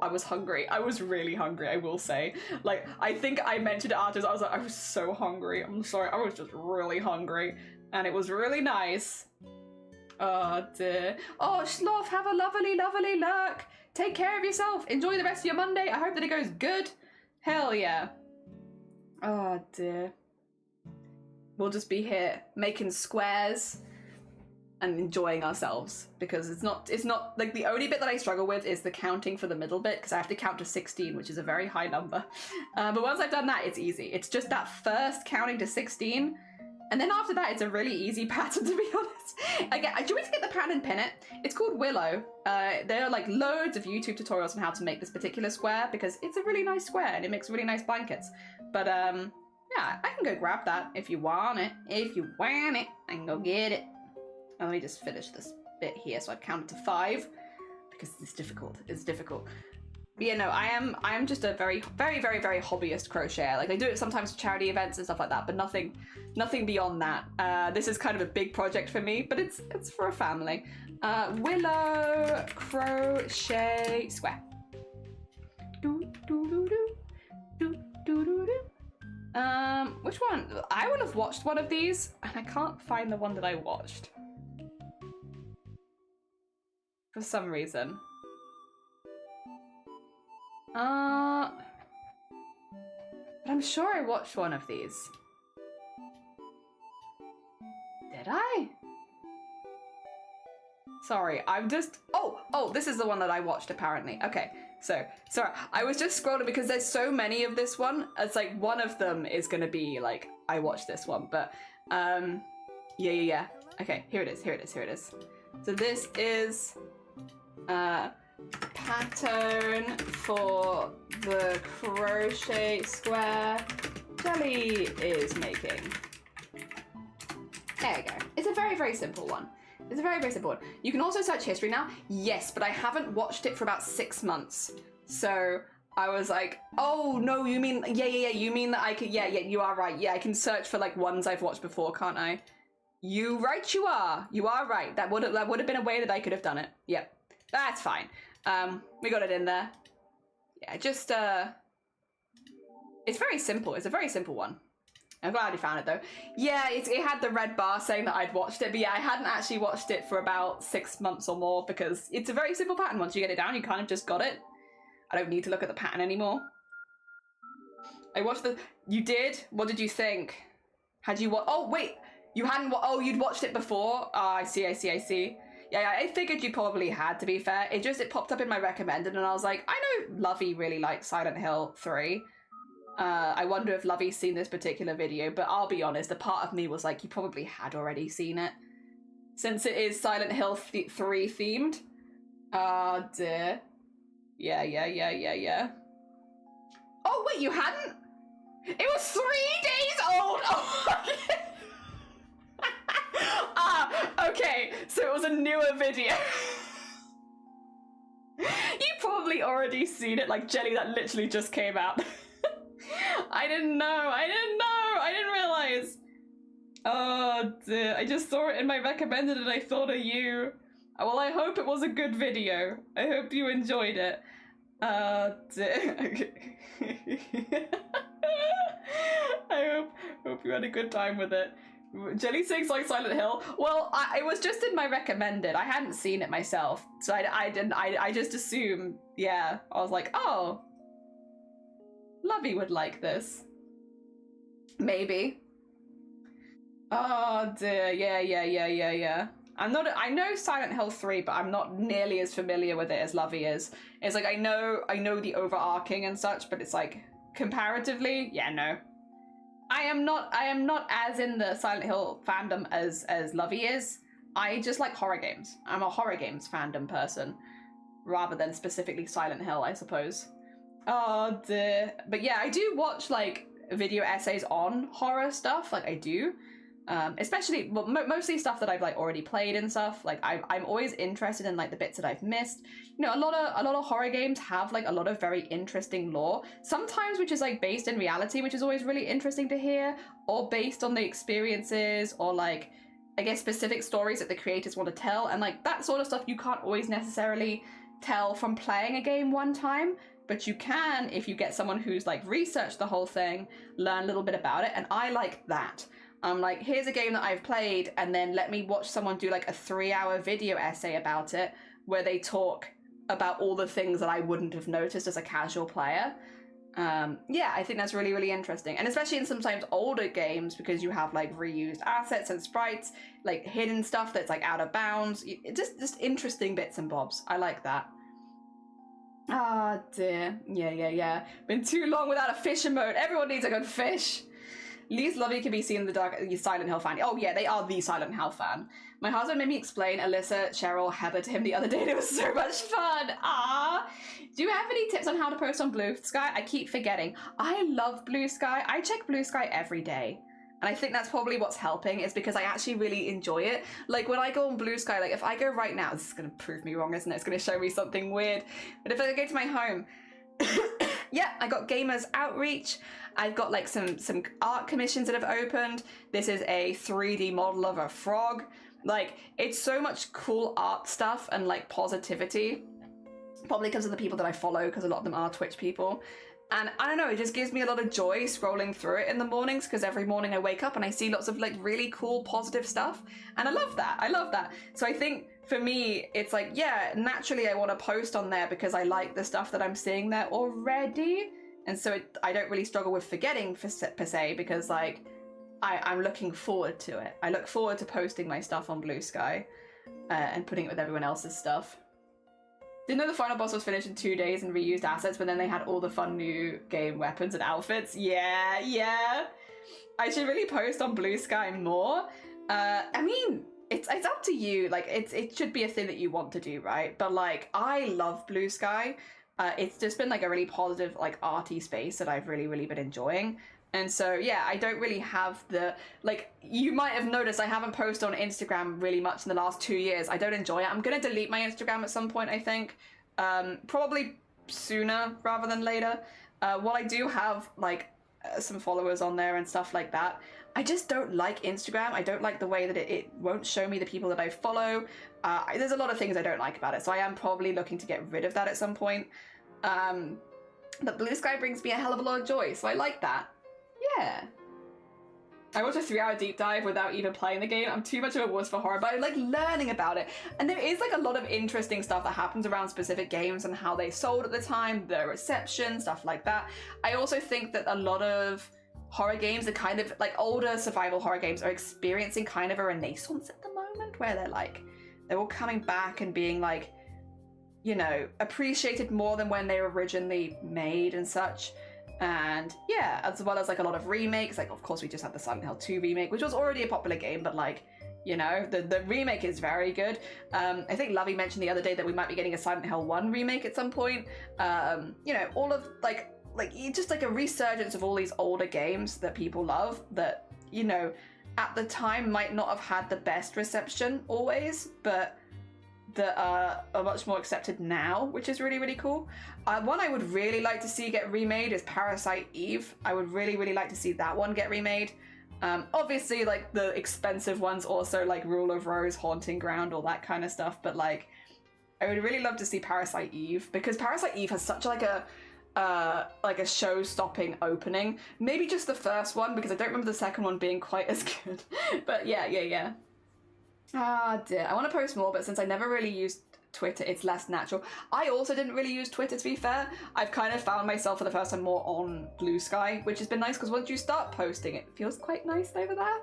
I was hungry. I was really hungry, I will say. Like, I think I mentioned it afterwards. I was like, I was so hungry. I'm sorry, I was just really hungry. And it was really nice. Oh dear. Oh, Sloth, have a lovely, lovely look. Take care of yourself. Enjoy the rest of your Monday. I hope that it goes good. Hell yeah. Oh dear. We'll just be here making squares and enjoying ourselves, because it's not like, the only bit that I struggle with is the counting for the middle bit, because I have to count to 16, which is a very high number. But once I've done that, it's easy. It's just that first counting to 16, and then after that, it's a really easy pattern, to be honest. Again, do you want me to get the pattern and pin it? It's called Willow. There are like loads of YouTube tutorials on how to make this particular square, because it's a really nice square and it makes really nice blankets. But yeah, I can go grab that if you want it. If you want it, I can go get it. Let me just finish this bit here so I count to 5, because it's difficult. It's difficult. But yeah, no, I am just a very, very, very, very hobbyist crocheter. Like, I do it sometimes for charity events and stuff like that, but nothing beyond that. This is kind of a big project for me, but it's for a family. Willow crochet square. Do do do do do do do do. Which one? I would have watched one of these, and I can't find the one that I watched. For some reason. But I'm sure I watched one of these. Did I? Sorry, I'm just... Oh, this is the one that I watched, apparently. Okay, so, sorry, I was just scrolling because there's so many of this one. It's like, one of them is gonna be, like, I watched this one, but, yeah. Okay, here it is. So this is... pattern for the crochet square Jelly is making. There you go. It's a very, very simple one. It's a very, very simple one. You can also search history now. Yes, but I haven't watched it for about 6 months. So I was like, oh no, you mean, yeah, you mean that I could, yeah, you are right. Yeah, I can search for like ones I've watched before, can't I? You are right. That would have been a way that I could have done it. Yep. That's fine. We got it in there. Yeah, just, it's very simple. It's a very simple one. I'm glad you found it, though. Yeah, it had the red bar saying that I'd watched it, but yeah, I hadn't actually watched it for about 6 months or more, because it's a very simple pattern. Once you get it down, you kind of just got it. I don't need to look at the pattern anymore. I watched the... You did? What did you think? Had you Oh, wait! You hadn't... Oh, you'd watched it before? Oh, I see. Yeah, I figured you probably had, to be fair. It popped up in my recommended, and I was like, I know Lovey really likes Silent Hill 3. I wonder if Lovey's seen this particular video, but I'll be honest, a part of me was like, you probably had already seen it. Since it is Silent Hill 3 themed. Oh, dear. Yeah. Oh, wait, you hadn't? It was 3 days old! Oh, okay, so it was a newer video. You probably already seen it, like Jelly that literally just came out. I didn't realize. Oh dear, I just saw it in my recommended and I thought of you. Well, I hope it was a good video. I hope you enjoyed it. Dear. Okay. I hope you had a good time with it. Jelly sings like Silent Hill. Well, it was just in my recommended. I hadn't seen it myself, so I just assumed. Yeah, I was like, oh, Lovey would like this. Maybe. Oh dear, yeah. I know Silent Hill 3, but I'm not nearly as familiar with it as Lovey is. It's like I know the overarching and such, but it's like comparatively, yeah, no. I am not as in the Silent Hill fandom as Lovey is. I just like horror games. I'm a horror games fandom person, rather than specifically Silent Hill, I suppose. Oh dear. But yeah, I do watch like video essays on horror stuff, like I do. Especially, well, mostly stuff that I've like already played and stuff. Like I'm always interested in like the bits that I've missed. You know, a lot of horror games have like a lot of very interesting lore. Sometimes which is like based in reality, which is always really interesting to hear, or based on the experiences, or like I guess specific stories that the creators want to tell, and like that sort of stuff you can't always necessarily tell from playing a game one time. But you can, if you get someone who's like researched the whole thing, learn a little bit about it, and I like that. I'm like, here's a game that I've played, and then let me watch someone do like a 3-hour video essay about it, where they talk about all the things that I wouldn't have noticed as a casual player. Yeah, I think that's really, really interesting. And especially in sometimes older games, because you have like reused assets and sprites, like hidden stuff that's like out of bounds. Just interesting bits and bobs. I like that. Ah, dear. Yeah. Been too long without a fish emote. Everyone needs a good fish. Least Lovey can be seen in the dark. Silent Hill fan. Oh yeah, they are the Silent Hill fan. My husband made me explain Alyssa, Cheryl, Heather to him the other day, and it was so much fun. Ah, do you have any tips on how to post on Blue Sky? I keep forgetting. I love Blue Sky. I check Blue Sky every day. And I think that's probably what's helping, is because I actually really enjoy it. Like when I go on Blue Sky, like if I go right now, this is going to prove me wrong, isn't it? It's going to show me something weird. But if I go to my home, yeah, I got Gamers Outreach. I've got like some art commissions that have opened. This is a 3D model of a frog. Like it's so much cool art stuff and like positivity. Probably because of the people that I follow, because a lot of them are Twitch people. And I don't know, it just gives me a lot of joy scrolling through it in the mornings, because every morning I wake up and I see lots of like really cool positive stuff. And I love that. So I think for me, it's like, yeah, naturally I want to post on there because I like the stuff that I'm seeing there already. And so I don't really struggle with forgetting per se, because like I'm looking forward to it. I look forward to posting my stuff on Blue Sky and putting it with everyone else's stuff. Didn't know the final boss was finished in 2 days and reused assets, but then they had all the fun new game weapons and outfits. Yeah. I should really post on Blue Sky more. I mean, it's up to you. Like it should be a thing that you want to do, right? But like I love Blue Sky. It's just been like a really positive, like arty space that I've really, really been enjoying. And so, yeah, I don't really have the, like, you might have noticed I haven't posted on Instagram really much in the last 2 years. I don't enjoy it. I'm going to delete my Instagram at some point, I think. Probably sooner rather than later. While I do have, like, some followers on there and stuff like that, I just don't like Instagram. I don't like the way that it won't show me the people that I follow. There's a lot of things I don't like about it, so I am probably looking to get rid of that at some point. But Blue Sky brings me a hell of a lot of joy, so I like that. Yeah. I watched a 3-hour deep dive without even playing the game. I'm too much of a wuss for horror, but I like learning about it. And there is like a lot of interesting stuff that happens around specific games and how they sold at the time, the reception, stuff like that. I also think that a lot of horror games are kind of like older survival horror games are experiencing kind of a renaissance at the moment, where they're all coming back and being like, you know, appreciated more than when they were originally made and such. And yeah, as well as like a lot of remakes. Like of course we just had the Silent Hill 2 remake, which was already a popular game, but like, you know, the remake is very good. I think Lovey mentioned the other day that we might be getting a Silent Hill 1 remake at some point. You know, all of like just like a resurgence of all these older games that people love that, you know, at the time might not have had the best reception always, but that are much more accepted now, which is really, really cool. One I would really like to see get remade is Parasite Eve. I would really, really like to see that one get remade. Obviously, like the expensive ones also, like Rule of Rose, Haunting Ground, all that kind of stuff. But like, I would really love to see Parasite Eve, because Parasite Eve has such like a show-stopping opening. Maybe just the first one, because I don't remember the second one being quite as good. But yeah. Ah dear, I want to post more, but since I never really used Twitter, it's less natural. I also didn't really use Twitter, to be fair. I've kind of found myself for the first time more on Blue Sky, which has been nice, because once you start posting, it feels quite nice over there.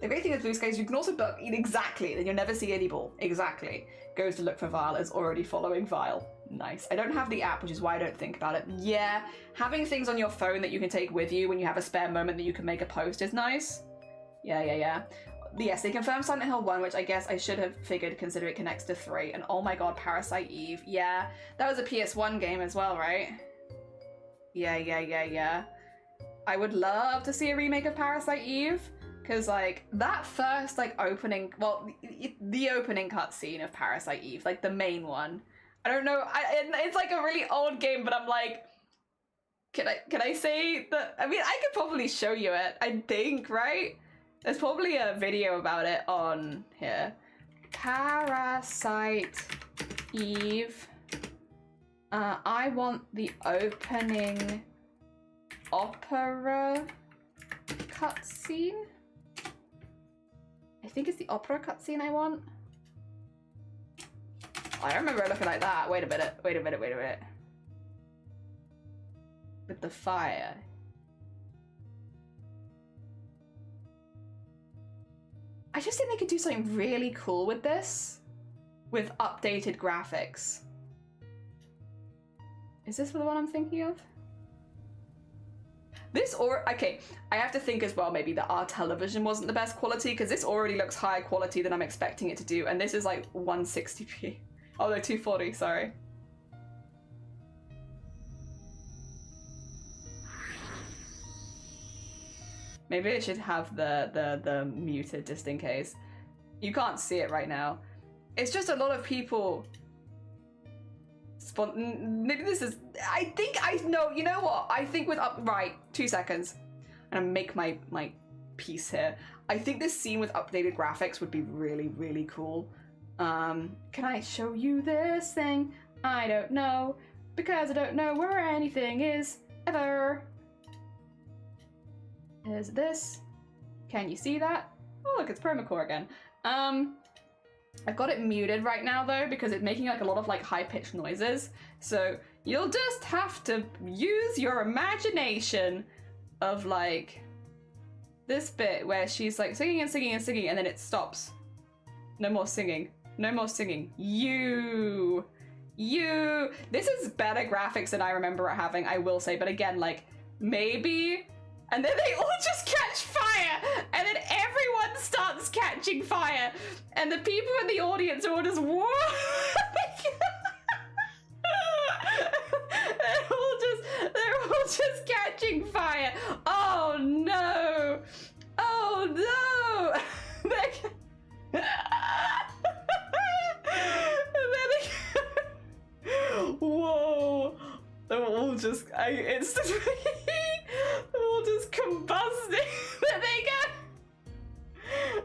The great thing with Blue Sky is you can also book exactly, then you'll never see any ball. Exactly. Goes to look for Vile, is already following Vile. Nice. I don't have the app, which is why I don't think about it. Yeah, having things on your phone that you can take with you when you have a spare moment that you can make a post is nice. Yeah. Yes, they confirmed Silent Hill 1, which I guess I should have figured, considering it connects to 3. And oh my god, Parasite Eve. Yeah, that was a PS1 game as well, right? Yeah. I would love to see a remake of Parasite Eve. Because, like, that first, like, opening, well, the opening cutscene of Parasite Eve, like, the main one. I don't know, it's like a really old game, but I'm like, can I say that? I mean, I could probably show you it, I think, right? There's probably a video about it on here. Parasite Eve. I want the opening opera cutscene. I think it's the opera cutscene I want. I remember it looking like that. Wait a minute. With the fire. I just think they could do something really cool with this. With updated graphics. Is this the one I'm thinking of? Okay, I have to think as well maybe that our television wasn't the best quality, because this already looks higher quality than I'm expecting it to do, and this is like 160p. Oh no, 240, sorry. Maybe it should have the muted just in case. You can't see it right now. It's just a lot of people. Maybe this is. I think I know. You know what? I think with right. 2 seconds. I'm gonna make my piece here. I think this scene with updated graphics would be really, really cool. Can I show you this thing? I don't know, because I don't know where anything is ever. Is this? Can you see that? Oh look, it's Permacore again. I've got it muted right now though, because it's making like a lot of like high-pitched noises. So you'll just have to use your imagination of like this bit where she's like singing and singing and singing, and then it stops. No more singing. No more singing. You. This is better graphics than I remember it having, I will say. But again, like, maybe. And then they all just catch fire. And then everyone starts catching fire. And the people in the audience are all just, whoa. They're all just catching fire. Oh no. Oh no. Whoa! They're all just. They're all just combusting. There they go.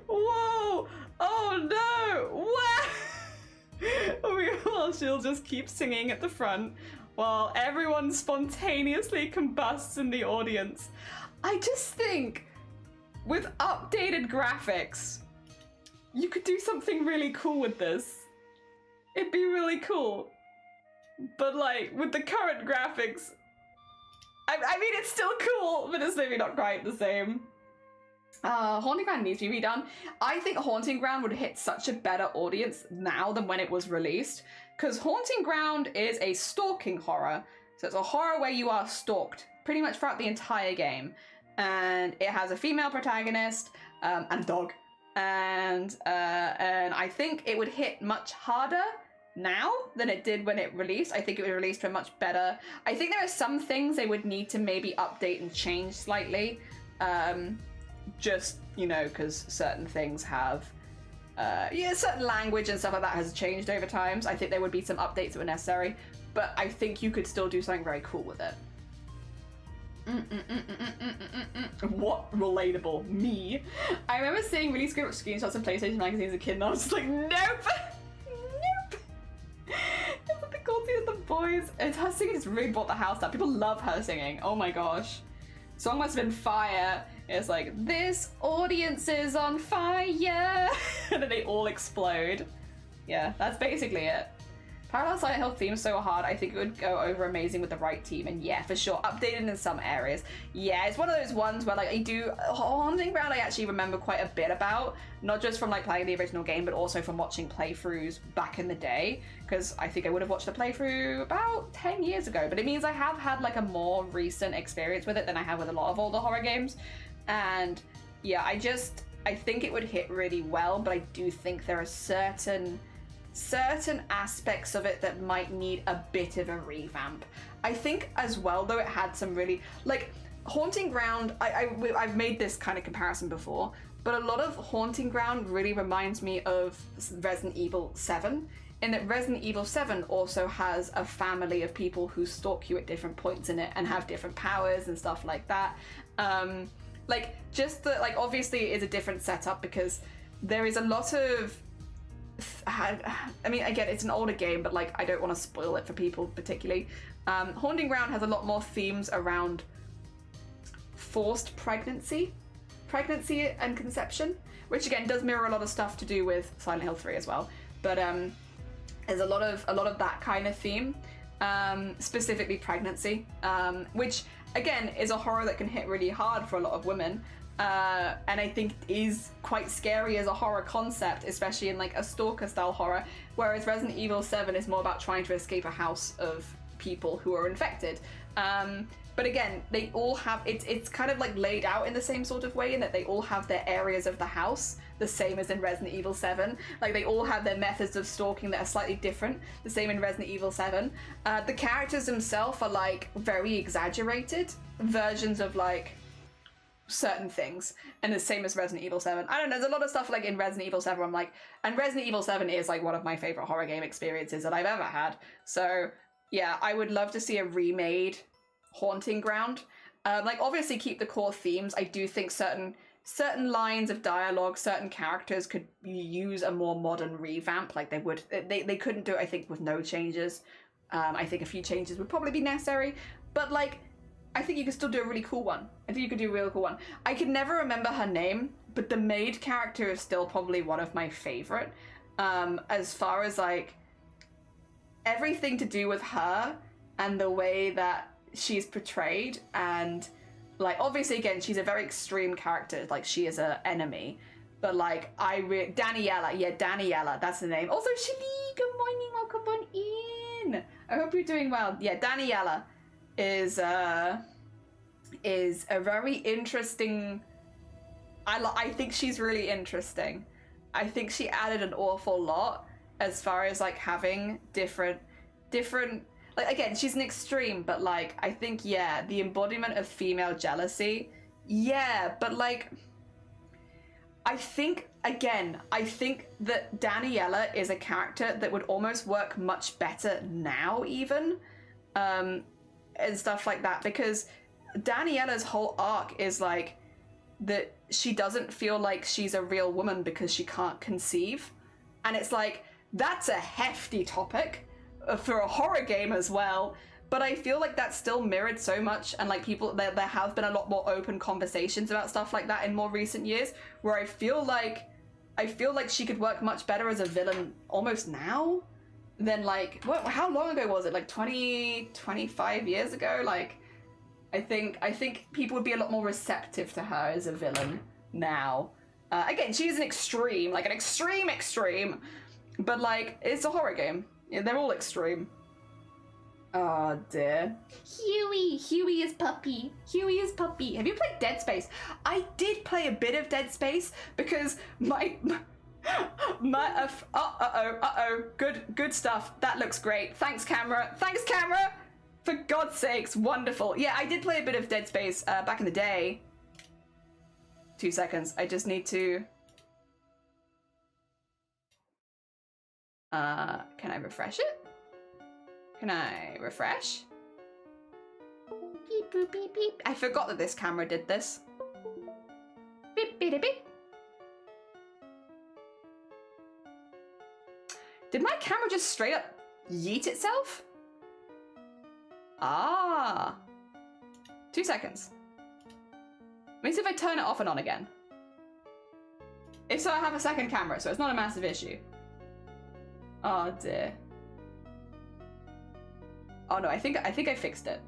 Whoa! Oh no! Wow! She'll just keep singing at the front while everyone spontaneously combusts in the audience. I just think with updated graphics, you could do something really cool with this. It'd be really cool. But like, with the current graphics, I mean, it's still cool, but it's maybe not quite the same. Haunting Ground needs to be redone. I think Haunting Ground would hit such a better audience now than when it was released, because Haunting Ground is a stalking horror. So it's a horror where you are stalked pretty much throughout the entire game. And it has a female protagonist and a dog. And I think it would hit much harder now than it did when it released. I think it was released for much better. I think there are some things they would need to maybe update and change slightly. Just, you know, because certain things have, certain language and stuff like that has changed over time. So I think there would be some updates that were necessary, but I think you could still do something very cool with it. What relatable? Me. I remember seeing really screenshots of PlayStation magazines as a kid, and I was just like, nope. It's like the cool scene with the boys. It's her singing just really brought the house down. People love her singing. Oh my gosh. Song must have been fire. It's like, this audience is on fire. And then they all explode. Yeah, that's basically it. Parallel Silent Hill theme's so hard, I think it would go over amazing with the right team, and yeah, for sure, updated in some areas. Yeah, it's one of those ones where, like, Haunting Ground I actually remember quite a bit about, not just from, like, playing the original game, but also from watching playthroughs back in the day, because I think I would have watched a playthrough about 10 years ago, but it means I have had, like, a more recent experience with it than I have with a lot of older horror games, and yeah, I think it would hit really well, but I do think there are certain aspects of it that might need a bit of a revamp. I think as well, though, it had some really, like, Haunting Ground, I've made this kind of comparison before, but a lot of Haunting Ground really reminds me of Resident Evil 7, in that Resident Evil 7 also has a family of people who stalk you at different points in it and have different powers and stuff like that. Like, just the, like, obviously it is a different setup because there is a lot of, I mean, again, it's an older game, but like, I don't want to spoil it for people particularly. Haunting Ground has a lot more themes around forced pregnancy and conception, which again does mirror a lot of stuff to do with Silent Hill 3 as well. But there's a lot of that kind of theme, specifically pregnancy, which again is a horror that can hit really hard for a lot of women. And I think is quite scary as a horror concept, especially in like a stalker style horror, whereas Resident Evil 7 is more about trying to escape a house of people who are infected. But again, they all have, it's kind of like laid out in the same sort of way in that they all have their areas of the house, the same as in Resident Evil 7. Like, they all have their methods of stalking that are slightly different, the same in Resident Evil 7. The characters themselves are like very exaggerated versions of like certain things, and the same as Resident Evil 7. I don't know, there's a lot of stuff like in Resident Evil 7 I'm like, and Resident Evil 7 is like one of my favorite horror game experiences that I've ever had. So yeah, I would love to see a remade Haunting Ground. Like, obviously keep the core themes. I do think certain lines of dialogue, certain characters could use a more modern revamp. Like, they couldn't do it, I think, with no changes. I think a few changes would probably be necessary, but like, I think you could still do a really cool one. I think you could do a really cool one. I can never remember her name, but the maid character is still probably one of my favorite. As far as like everything to do with her and the way that she's portrayed, and like, obviously again, she's a very extreme character, like she is an enemy, but like Daniela, that's the name. Also, Shali, good morning, welcome on in. I hope you're doing well. Yeah, Daniela is a very interesting, I think she's really interesting. I think she added an awful lot as far as like having different like, again, she's an extreme, but like, I think, yeah, the embodiment of female jealousy, yeah, but like, I think that Daniela is a character that would almost work much better now even, and stuff like that, because Daniela's whole arc is like that she doesn't feel like she's a real woman because she can't conceive, and it's like, that's a hefty topic for a horror game as well, but I feel like that's still mirrored so much, and like people, there have been a lot more open conversations about stuff like that in more recent years, where I feel like she could work much better as a villain almost now than like, how long ago was it, like 25 years ago? Like, I think people would be a lot more receptive to her as a villain now. Again, she's an extreme, like an extreme, but like, it's a horror game. Yeah, they're all extreme. Oh dear. Huey is puppy. Have you played Dead Space? I did play a bit of Dead Space because my good stuff. That looks great. Thanks, camera. For God's sakes, wonderful. Yeah, I did play a bit of Dead Space back in the day. 2 seconds. I just need to. Can I refresh it? Can I refresh? Beep, boop, beep, beep. I forgot that this camera did this. Beep, beep, beep. Did my camera just straight up yeet itself? Ah. 2 seconds. Let me see if I turn it off and on again. If so, I have a second camera, so it's not a massive issue. Oh dear. Oh no, I think I fixed it.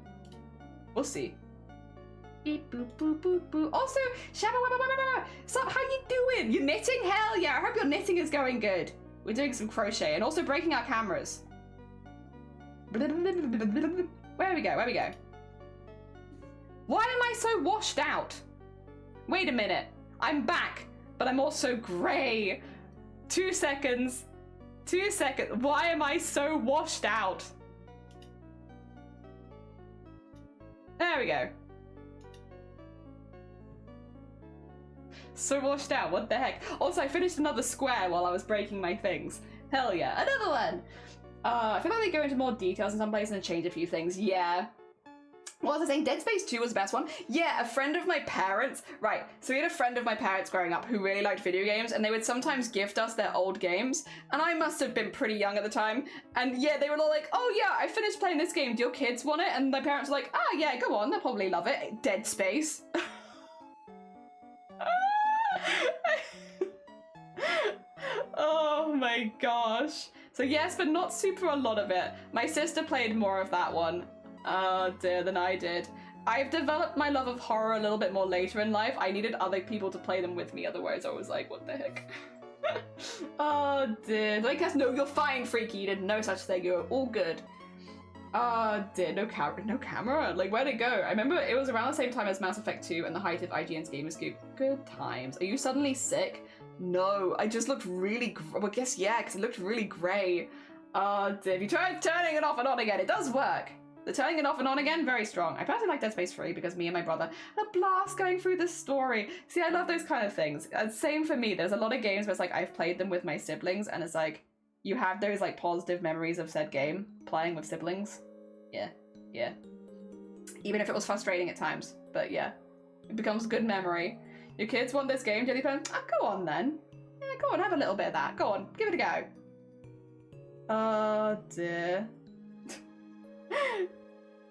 We'll see. Beep boop boop boop boop. Also, Shabba, so how you doing? You knitting? Hell yeah! I hope your knitting is going good. We're doing some crochet and also breaking our cameras. Where we go? Why am I so washed out? Wait a minute. I'm back, but I'm also grey. 2 seconds. 2 seconds. Why am I so washed out? There we go. So washed out, what the heck? Also, I finished another square while I was breaking my things. Hell yeah, another one! I feel like they go into more details in some places and change a few things. Yeah. What was I saying? Dead Space 2 was the best one? Yeah, a friend of my parents... Right, so we had a friend of my parents growing up who really liked video games, and they would sometimes gift us their old games, and I must have been pretty young at the time, and yeah, they were all like, oh yeah, I finished playing this game, do your kids want it? And my parents were like, ah yeah, go on, they'll probably love it. Dead Space. Oh my gosh. So yes, but not super a lot of it. My sister played more of that one. Oh dear, than I did. I've developed my love of horror a little bit more later in life. I needed other people to play them with me, otherwise I was like, what the heck? Oh dear. Like, no, you're fine, Freaky. You did no such thing. You're all good. Oh dear, no camera? Like, where'd it go? I remember it was around the same time as Mass Effect 2 and the height of IGN's Gamerscoop. Good times. Are you suddenly sick? No, I just looked really, well, I guess yeah, because it looked really grey. Oh dear, if you try turning it off and on again, it does work. The turning it off and on again, very strong. I personally like Dead Space 3 because me and my brother had a blast going through the story. See, I love those kind of things. Same for me. There's a lot of games where it's like I've played them with my siblings and it's like you have those like positive memories of said game playing with siblings. Yeah, yeah. Even if it was frustrating at times, but yeah, it becomes a good memory. Your kids want this game, Jellypen? Ah, go on then. Yeah, go on, have a little bit of that. Go on, give it a go. Oh dear.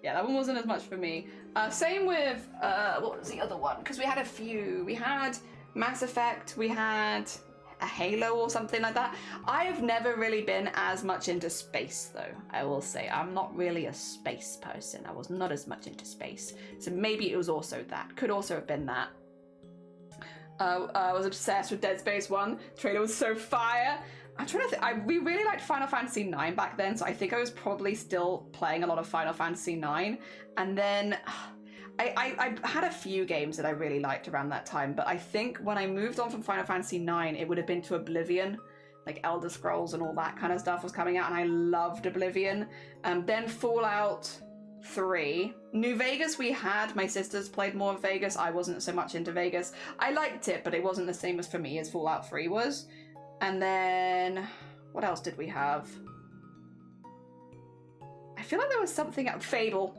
Yeah, that one wasn't as much for me. Same with, what was the other one? Because we had a few. We had Mass Effect, we had a Halo or something like that. I've never really been as much into space, though, I will say. I'm not really a space person. I was not as much into space. So maybe it was also that. Could also have been that. I was obsessed with Dead Space 1. The trailer was so fire. I'm trying to think. We really liked Final Fantasy IX back then, so I think I was probably still playing a lot of Final Fantasy IX. And then I had a few games that I really liked around that time, but I think when I moved on from Final Fantasy IX, it would have been to Oblivion, like Elder Scrolls and all that kind of stuff was coming out, and I loved Oblivion. Then Fallout 3. New Vegas we had. My sisters played more of Vegas. I wasn't so much into Vegas. I liked it, but it wasn't the same as for me as Fallout 3 was. And then, what else did we have? I feel like there was something else. Fable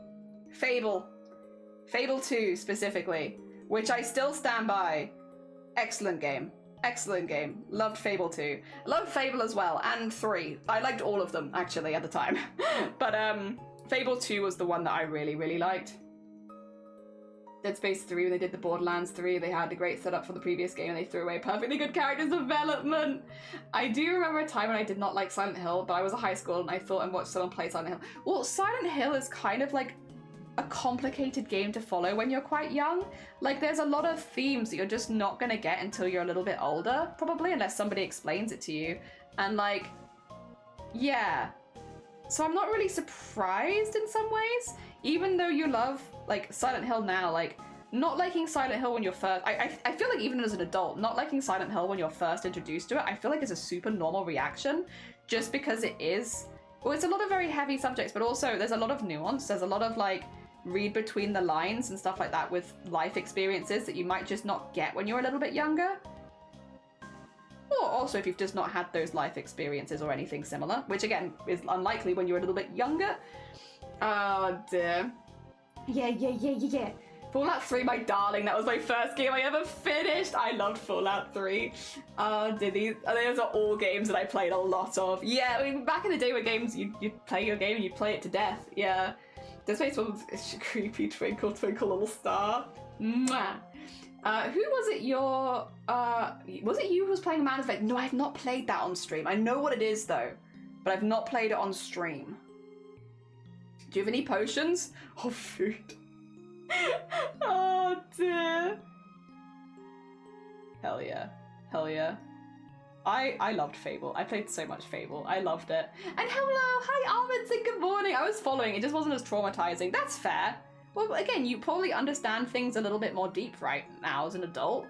2 specifically, which I still stand by. Excellent game. Excellent game. Loved Fable 2. Loved Fable as well, and 3. I liked all of them, actually, at the time. But, Fable 2 was the one that I really, really liked. Dead Space 3, when they did the Borderlands 3, they had a great setup for the previous game and they threw away perfectly good character development. I do remember a time when I did not like Silent Hill, but I was at high school and I thought and watched someone play Silent Hill. Well, Silent Hill is kind of like a complicated game to follow when you're quite young. Like, there's a lot of themes that you're just not gonna get until you're a little bit older, probably, unless somebody explains it to you. And like, yeah. So I'm not really surprised in some ways, even though you love like Silent Hill now. Like, not liking Silent Hill when you're first, I feel like even as an adult, not liking Silent Hill when you're first introduced to it, I feel like it's a super normal reaction, just because it is, well, it's a lot of very heavy subjects, but also there's a lot of nuance, there's a lot of like read between the lines and stuff like that with life experiences that you might just not get when you're a little bit younger. Or also if you've just not had those life experiences or anything similar, which again is unlikely when you're a little bit younger. Oh dear. Yeah. Fallout 3, my darling. That was my first game I ever finished. I loved Fallout 3. Those are all games that I played a lot of. Yeah, I mean, back in the day where games, you'd play your game and you'd play it to death. Yeah. Dead Space 1 was creepy. Twinkle, twinkle, little star. Mwah. Who was it was it you who was playing Mass Effect? No, I've not played that on stream. I know what it is though, but I've not played it on stream. Do you have any potions? Oh, food. Oh dear. Hell yeah. Hell yeah. I loved Fable. I played so much Fable. I loved it. And hello, hi Almonds and good morning. I was following. It just wasn't as traumatizing. That's fair. Well, again, you probably understand things a little bit more deep right now as an adult.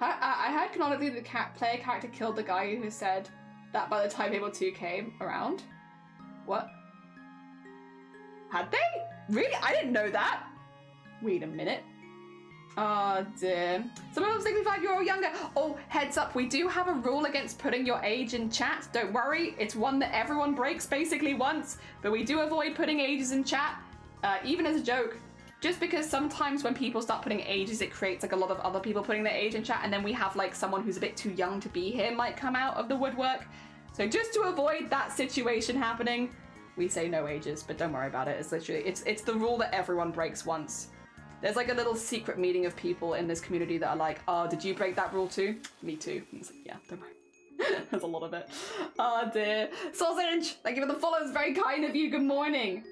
I heard canonically the player character killed the guy who said that by the time Fable 2 came around. What? Had they? Really? I didn't know that. Wait a minute. Oh dear. Someone from 65 or younger. Oh, heads up, we do have a rule against putting your age in chat. Don't worry, it's one that everyone breaks basically once, but we do avoid putting ages in chat, even as a joke. Just because sometimes when people start putting ages, it creates like a lot of other people putting their age in chat, and then we have like someone who's a bit too young to be here might come out of the woodwork. So just to avoid that situation happening, we say no ages, but don't worry about it. It's literally, it's the rule that everyone breaks once. There's like a little secret meeting of people in this community that are like, oh, did you break that rule too? Me too. And it's like, yeah, don't worry. There's a lot of it. Oh dear. Sausage, thank you for the follows. Very kind of you. Good morning.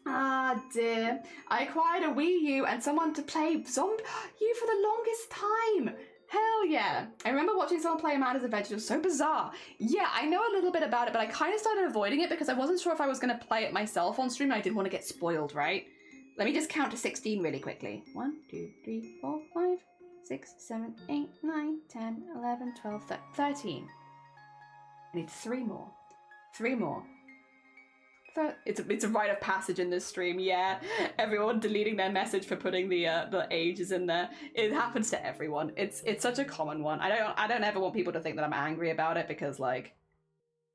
Ah dear. I acquired a Wii U and someone to play Zombie You for the longest time. Hell yeah. I remember watching someone play Man as a Vegetable. So bizarre. Yeah, I know a little bit about it, but I kind of started avoiding it because I wasn't sure if I was going to play it myself on stream and I didn't want to get spoiled, right? Let me just count to 16 really quickly. 1, 2, 3, 4, 5, 6, 7, 8, 9, 10, 11, 12, 13. I need 3 more. 3 more. It's a rite of passage in this stream, yeah. Everyone deleting their message for putting the ages in there. It happens to everyone. It's such a common one. I don't ever want people to think that I'm angry about it because like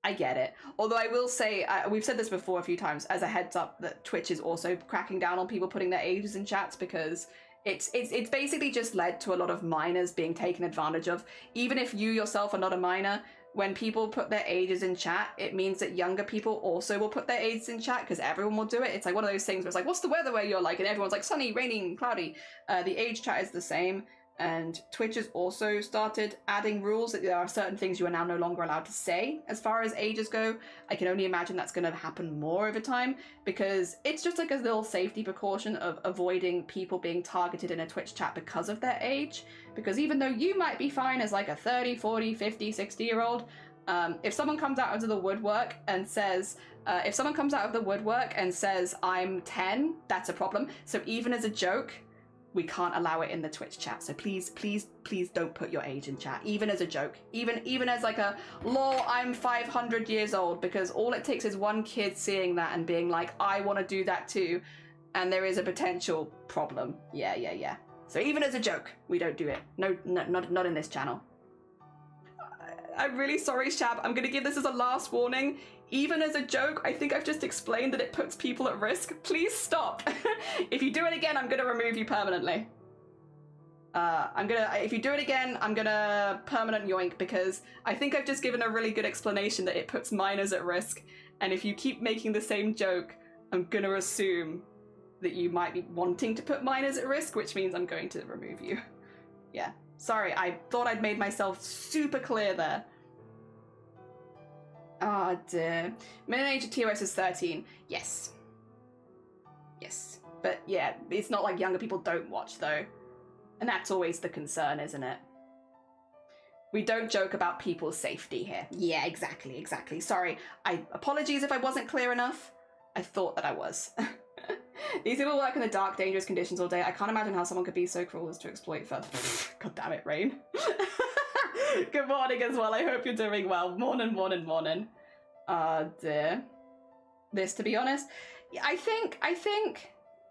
I get it. Although I will say, we've said this before a few times, as a heads up, that Twitch is also cracking down on people putting their ages in chats because it's basically just led to a lot of minors being taken advantage of. Even if you yourself are not a minor, when people put their ages in chat, it means that younger people also will put their ages in chat because everyone will do it. It's like one of those things where it's like, what's the weather where you're like? And everyone's like, sunny, raining, cloudy. The age chat is the same. And Twitch has also started adding rules that there are certain things you are now no longer allowed to say as far as ages go. I can only imagine that's going to happen more over time because it's just like a little safety precaution of avoiding people being targeted in a Twitch chat because of their age. Because even though you might be fine as like a 30, 40, 50, 60-year-old, if someone comes out of the woodwork and says, I'm 10, that's a problem. So even as a joke, we can't allow it in the Twitch chat. So please, please, please don't put your age in chat, even as a joke, even as like a lol, I'm 500 years old, because all it takes is one kid seeing that and being like, I want to do that too. And there is a potential problem. Yeah. So even as a joke, we don't do it. No, not in this channel. I'm really sorry, Shab. I'm going to give this as a last warning. Even as a joke, I think I've just explained that it puts people at risk. Please stop. If you do it again, I'm going to remove you permanently. If you do it again, I'm going to permanent yoink because I think I've just given a really good explanation that it puts minors at risk. And if you keep making the same joke, I'm going to assume that you might be wanting to put minors at risk, which means I'm going to remove you. Yeah. Sorry, I thought I'd made myself super clear there. Oh dear. Minimum age of TOS is 13. Yes. But yeah, it's not like younger people don't watch though. And that's always the concern, isn't it? We don't joke about people's safety here. Yeah, exactly. Sorry. Apologies if I wasn't clear enough. I thought that I was. These people work in the dark, dangerous conditions all day. I can't imagine how someone could be so cruel as to exploit further. God damn it, Rain. Good morning as well. I hope you're doing well. Morning. Dear. This, to be honest, I think,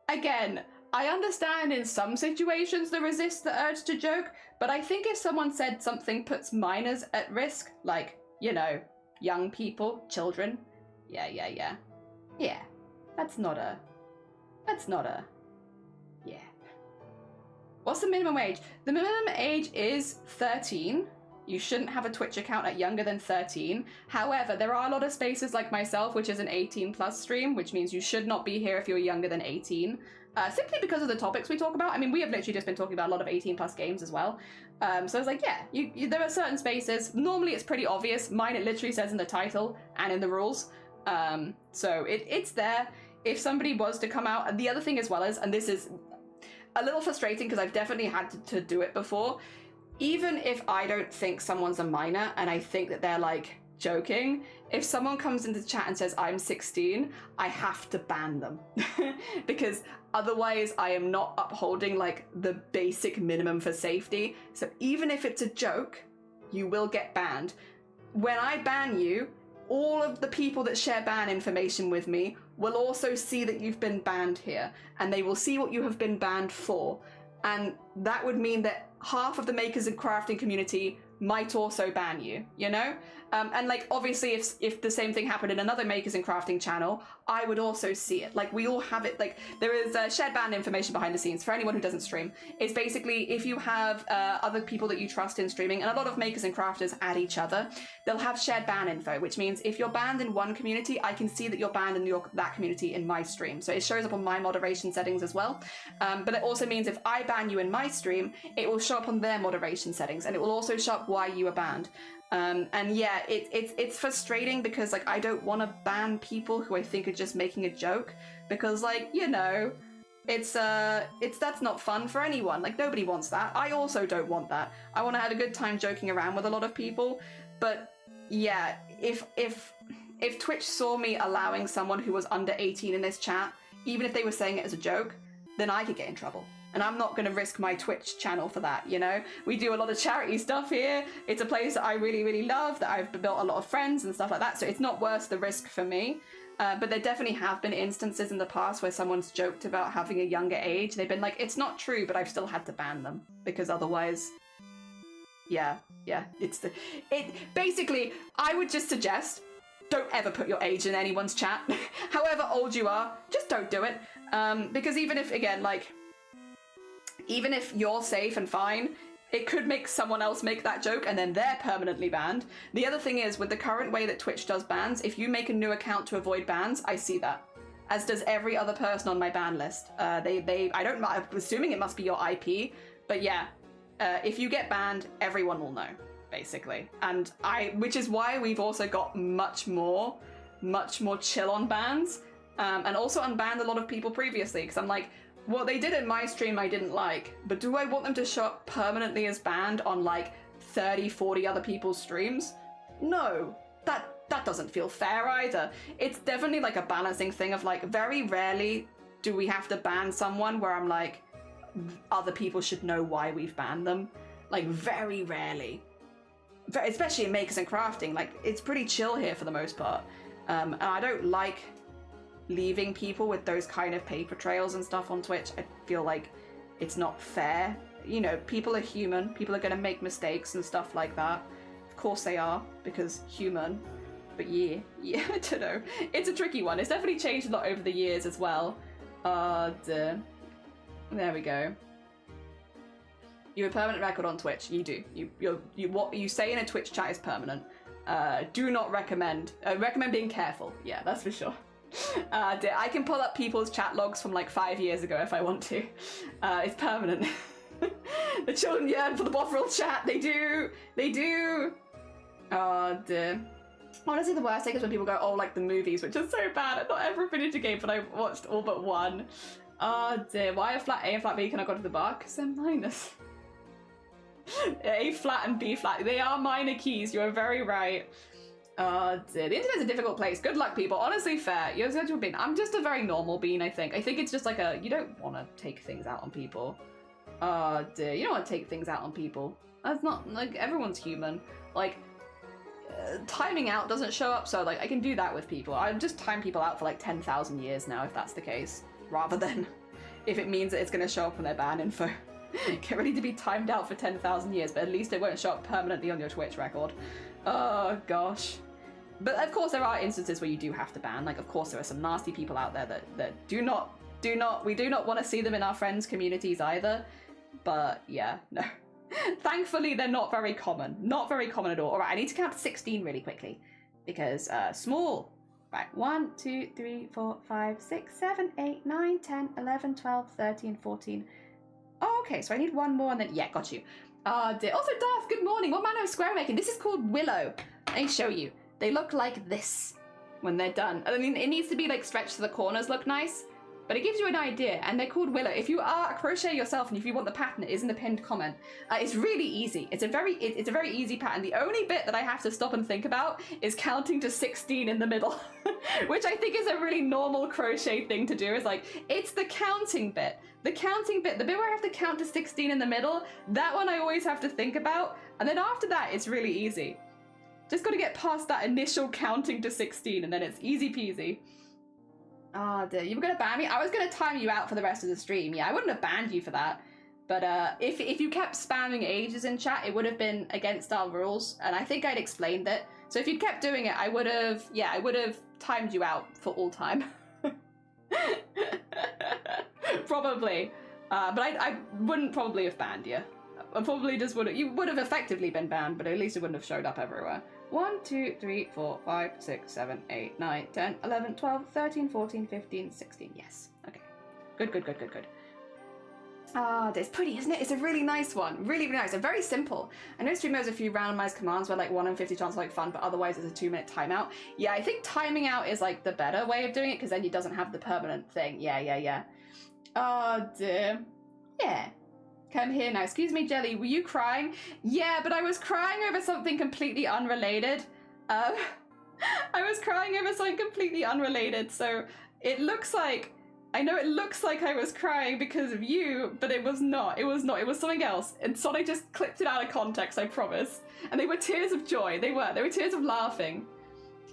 again, I understand in some situations the resist the urge to joke, but I think if someone said something puts minors at risk, like, you know, young people, children, yeah. That's not a, yeah. What's the minimum age? The minimum age is 13. You shouldn't have a Twitch account at younger than 13. However, there are a lot of spaces like myself, which is an 18 plus stream, which means you should not be here if you're younger than 18. Simply because of the topics we talk about. I mean, we have literally just been talking about a lot of 18 plus games as well. So I was like, yeah, there are certain spaces. Normally it's pretty obvious. Mine, it literally says in the title and in the rules. So it's there. If somebody was to come out, and the other thing as well is, and this is a little frustrating because I've definitely had to do it before, even if I don't think someone's a minor and I think that they're like joking, if someone comes into the chat and says I'm 16, I have to ban them because otherwise I am not upholding like the basic minimum for safety. So even if it's a joke, you will get banned. When I ban you, all of the people that share ban information with me will also see that you've been banned here, and they will see what you have been banned for. and that would mean that half of the makers and crafting community might also ban you, you know? And like, obviously, if the same thing happened in another makers and crafting channel, I would also see it. Like, we all have it. Like, there is shared ban information behind the scenes for anyone who doesn't stream. It's basically, if you have other people that you trust in streaming, and a lot of makers and crafters add each other, they'll have shared ban info, which means if you're banned in one community, I can see that you're banned in that community in my stream. So it shows up on my moderation settings as well. But it also means if I ban you in my stream, it will show up on their moderation settings, and it will also show up why you were banned. And yeah, it's frustrating because like I don't want to ban people who I think are just making a joke, because like, you know, it's that's not fun for anyone. Like, nobody wants that. I also don't want that. I want to have a good time joking around with a lot of people. But yeah, if Twitch saw me allowing someone who was under 18 in this chat, even if they were saying it as a joke, then I could get in trouble. And I'm not going to risk my Twitch channel for that, you know? We do a lot of charity stuff here. It's a place that I really, really love, that I've built a lot of friends and stuff like that, so it's not worth the risk for me. But there definitely have been instances in the past where someone's joked about having a younger age. They've been like, it's not true, but I've still had to ban them. Because otherwise, yeah, basically, I would just suggest, don't ever put your age in anyone's chat. However old you are, just don't do it. Because even if, again, like, even if you're safe and fine, it could make someone else make that joke and then they're permanently banned. The other thing is, with the current way that Twitch does bans, if you make a new account to avoid bans, I see that. As does every other person on my ban list. I'm assuming it must be your IP, but yeah, if you get banned, everyone will know, basically. And which is why we've also got much more chill on bans, and also unbanned a lot of people previously, because I'm like, what they did in my stream I didn't like, but do I want them to show up permanently as banned on like 30, 40 other people's streams? No, that doesn't feel fair either. It's definitely like a balancing thing of like, very rarely do we have to ban someone where I'm like, other people should know why we've banned them. Like, very rarely. Especially in makers and crafting, like, it's pretty chill here for the most part. And I don't like leaving people with those kind of paper trails and stuff on Twitch. I feel like it's not fair. You know, people are human. People are going to make mistakes and stuff like that. Of course they are, because human. But yeah, I don't know. It's a tricky one. It's definitely changed a lot over the years as well. There we go. You have a permanent record on Twitch. You do. What you say in a Twitch chat is permanent. Do not recommend. Recommend being careful. Yeah, that's for sure. I can pull up people's chat logs from like 5 years ago if I want to. It's permanent. The children yearn for the Bovril chat. They do. Oh dear. Honestly, the worst thing is when people go, oh, like the movies, which is so bad. I've not ever finished a game, but I've watched all but one. Oh dear. Why are flat A and flat B can I go to the bar? Because they're minors. A flat and B flat. They are minor keys. You are very right. Dear. The internet's a difficult place. Good luck, people. Honestly, fair. You're such a bean. I'm just a very normal bean, I think. I think it's just like you don't want to take things out on people. Dear. You don't want to take things out on people. That's not, like, everyone's human. Like, timing out doesn't show up, so, like, I can do that with people. I just time people out for, like, 10,000 years now, if that's the case. Rather than if it means that it's going to show up on their ban info. Get ready to be timed out for 10,000 years, but at least it won't show up permanently on your Twitch record. Oh, gosh. But of course there are instances where you do have to ban. Like, of course there are some nasty people out there that we do not want to see them in our friends' communities either. But yeah, no. Thankfully, they're not very common. Not very common at all. All right, I need to count to 16 really quickly. Because, small. Right, 1, 2, 3, 4, 5, 6, 7, 8, 9, 10, 11, 12, 13, 14. Oh, okay, so I need one more and then, yeah, got you. Dear. Also, Darth, good morning. What manner of square making? This is called Willow. Let me show you. They look like this when they're done. I mean, it needs to be like stretched so the corners look nice, but it gives you an idea. And they're called Willow. If you are a crocheter yourself and if you want the pattern, it is in the pinned comment. It's really easy. It's a very easy pattern. The only bit that I have to stop and think about is counting to 16 in the middle, which I think is a really normal crochet thing to do. Is like, it's the counting bit. The bit where I have to count to 16 in the middle, that one I always have to think about. And then after that, it's really easy. Just got to get past that initial counting to 16 and then it's easy peasy. Oh dear, you were going to ban me? I was going to time you out for the rest of the stream. Yeah, I wouldn't have banned you for that. But if you kept spamming ages in chat, it would have been against our rules, and I think I'd explained it. So if you'd kept doing it, I would have timed you out for all time. Probably. But I wouldn't probably have banned you. I probably just would have, you would have effectively been banned, but at least it wouldn't have showed up everywhere. 1, 2, 3, 4, 5, 6, 7, 8, 9, 10, 11, 12, 13, 14, 15, 16. Yes. Okay. Good. Ah, it's pretty, isn't it? It's a really nice one. Really, really nice. And very simple. I know Stream has a few randomized commands where like 1 in 50 chance like fun, but otherwise it's a 2-minute timeout. Yeah, I think timing out is like the better way of doing it because then it doesn't have the permanent thing. Yeah. Oh dear. Yeah. Come here now. Excuse me, Jelly, were you crying? Yeah, but I was crying over something completely unrelated. I was crying over something completely unrelated, so it looks like, I know it looks like I was crying because of you, but it was not. It was something else. And Sonic just clipped it out of context, I promise. And they were tears of joy. They were tears of laughing.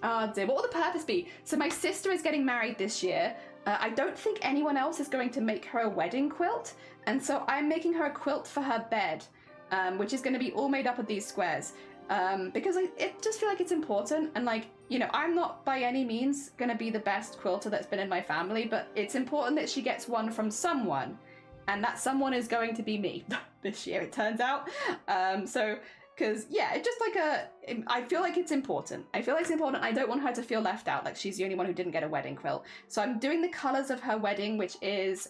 Oh dear, what will the purpose be? So my sister is getting married this year. I don't think anyone else is going to make her a wedding quilt, and so I'm making her a quilt for her bed, which is going to be all made up of these squares, because I just feel like it's important, and like, you know, I'm not by any means going to be the best quilter that's been in my family, but it's important that she gets one from someone, and that someone is going to be me this year, it turns out. Because, yeah, it's just like I feel like it's important. I don't want her to feel left out, like she's the only one who didn't get a wedding quilt. So I'm doing the colours of her wedding, which is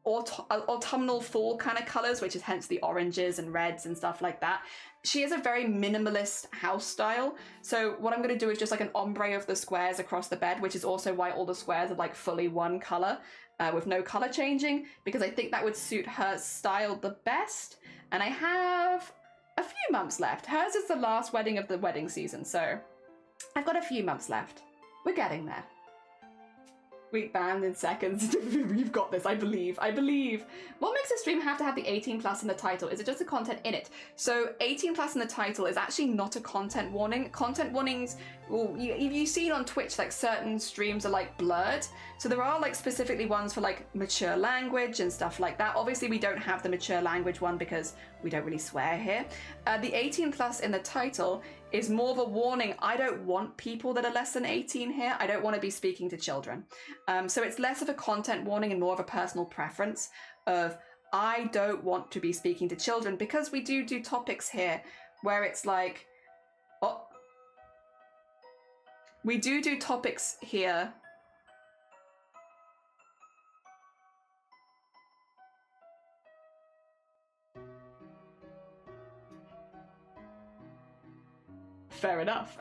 autumnal fall kind of colours, which is hence the oranges and reds and stuff like that. She has a very minimalist house style. So what I'm going to do is just like an ombre of the squares across the bed, which is also why all the squares are like fully one colour, with no colour changing, because I think that would suit her style the best. And I have a few months left. Hers is the last wedding of the wedding season, so I've got a few months left. We're getting there. Week banned in seconds. You've got this, I believe. What makes a stream have to have the 18 plus in the title? Is it just the content in it? So 18 plus in the title is actually not a content warning. Content warnings, well, you've seen on Twitch, like certain streams are like blurred. So there are like specifically ones for like mature language and stuff like that. Obviously we don't have the mature language one because we don't really swear here. The 18 plus in the title is more of a warning. I don't want people that are less than 18 here. I don't want to be speaking to children. So it's less of a content warning and more of a personal preference of, I don't want to be speaking to children, because we do topics here where it's like, oh, we do topics here fair enough.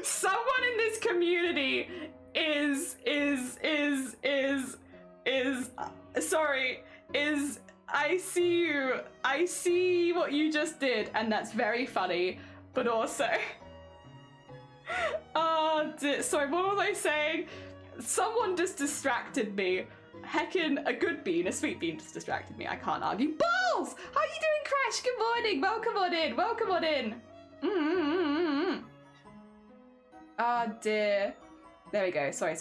Someone in this community I see what you just did, and that's very funny, but also sorry, what was I saying? Someone just distracted me. Heckin' a good bean, a sweet bean just distracted me. I can't argue. Balls! How are you doing, Crash? Good morning. Welcome on in. Oh dear. There we go. Sorry.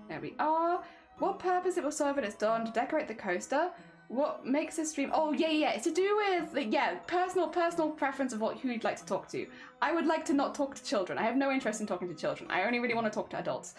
There we are. What purpose it will serve when it's done? To decorate the coaster? What makes a stream? Oh yeah. It's to do with personal preference of who you'd like to talk to. I would like to not talk to children. I have no interest in talking to children. I only really want to talk to adults.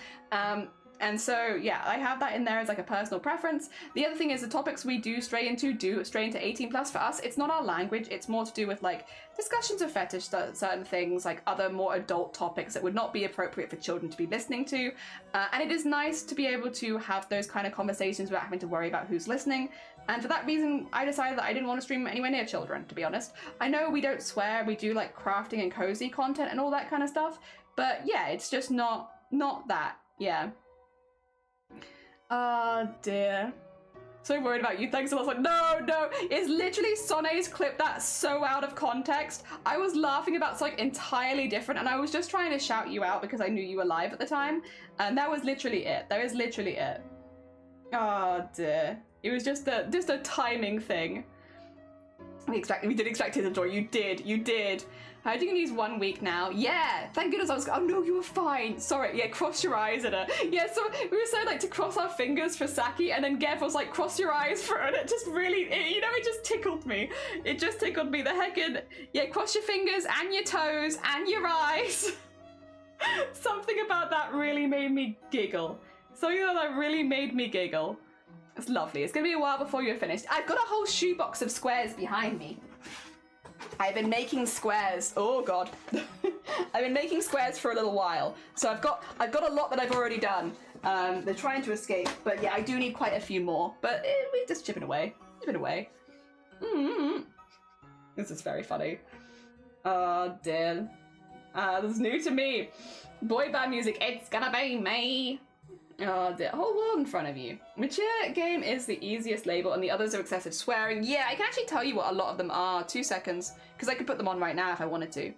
And so, yeah, I have that in there as like a personal preference. The other thing is the topics we do stray into 18 plus. For us, it's not our language. It's more to do with like discussions of fetish, certain things, like other more adult topics that would not be appropriate for children to be listening to. And it is nice to be able to have those kind of conversations without having to worry about who's listening. And for that reason, I decided that I didn't want to stream anywhere near children, to be honest. I know we don't swear, we do like crafting and cozy content and all that kind of stuff. But yeah, it's just not that, yeah. Oh dear. So worried about you. Thanks a lot. Like, no. It's literally Sone's clip that so out of context. I was laughing about something entirely different, and I was just trying to shout you out because I knew you were live at the time. And that was literally it. That was literally it. Oh dear. It was just a timing thing. We did extract tears of joy. You did. How do you use 1 week now? Yeah, thank goodness I was, oh no, you were fine. Sorry, yeah, cross your eyes at her. Yeah, so we were saying like to cross our fingers for Saki, and then Gev was like, cross your eyes for her, and it just really, it just tickled me. It just tickled me. The heckin', yeah, cross your fingers and your toes and your eyes. Something about that really made me giggle. Something that really made me giggle. It's lovely. It's gonna be a while before you're finished. I've got a whole shoebox of squares behind me. I've been making squares. Oh god. I've been making squares for a little while. So I've got a lot that I've already done. They're trying to escape, but yeah, I do need quite a few more. But we're just chipping away. This is very funny. Oh dear. This is new to me. Boy band music, it's gonna be me. Oh dear, whole world in front of you. Mature game is the easiest label and the others are excessive swearing. Yeah, I can actually tell you what a lot of them are. 2 seconds, because I could put them on right now if I wanted to.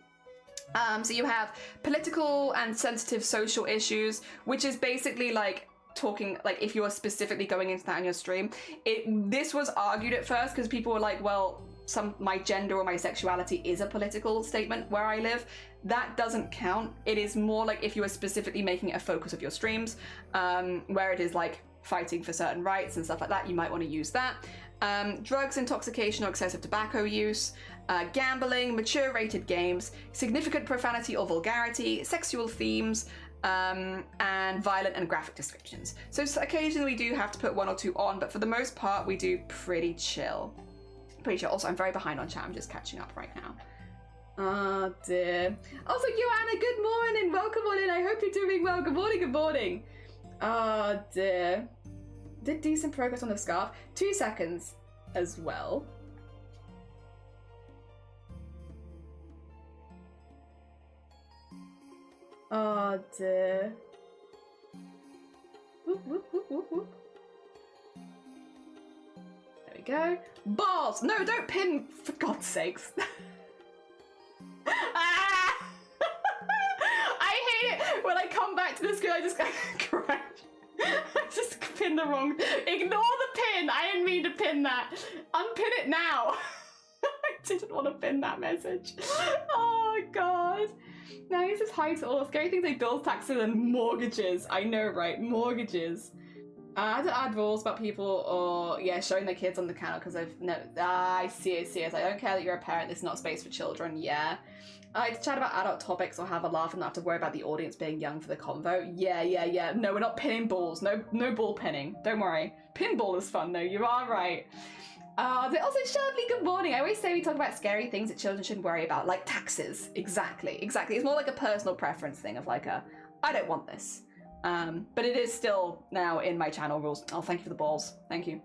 So you have political and sensitive social issues, which is basically like talking, like if you are specifically going into that on your stream. This was argued at first because people were like, well, my gender or my sexuality is a political statement where I live. That doesn't count. It is more like if you are specifically making it a focus of your streams, where it is like fighting for certain rights and stuff like that, you might want to use that. Drugs, intoxication or excessive tobacco use, gambling, mature rated games, significant profanity or vulgarity, sexual themes, and violent and graphic descriptions. So occasionally we do have to put 1 or 2 on, but for the most part we do pretty chill. Also, I'm very behind on chat. I'm just catching up right now. Oh dear. Also, Joanna, good morning. Welcome on in. I hope you're doing well. Good morning, good morning. Oh dear. Did decent progress on the scarf. 2 seconds as well. Oh dear. Whoop, whoop, whoop, whoop, whoop. There we go. Balls! No, don't pin, for God's sakes. Ah! I hate it when I come back to this screen, I just crash. I just pinned the wrong. Ignore the pin. I didn't mean to pin that. Unpin it now. I didn't want to pin that message. Oh god. Now he says hi to all scary things like bills, taxes, and mortgages. I know, right? Mortgages. I had to add rules about people or showing their kids on the channel because I see it. I don't care that you're a parent. This is not a space for children. Yeah. I like to chat about adult topics or have a laugh and not have to worry about the audience being young for the convo. Yeah. No, we're not pinning balls. No ball pinning. Don't worry. Pinball is fun though. You are right. Also, Shelby, good morning. I always say we talk about scary things that children shouldn't worry about, like taxes. Exactly. It's more like a personal preference thing of like I don't want this. But it is still now in my channel rules. Oh, thank you for the balls. Thank you.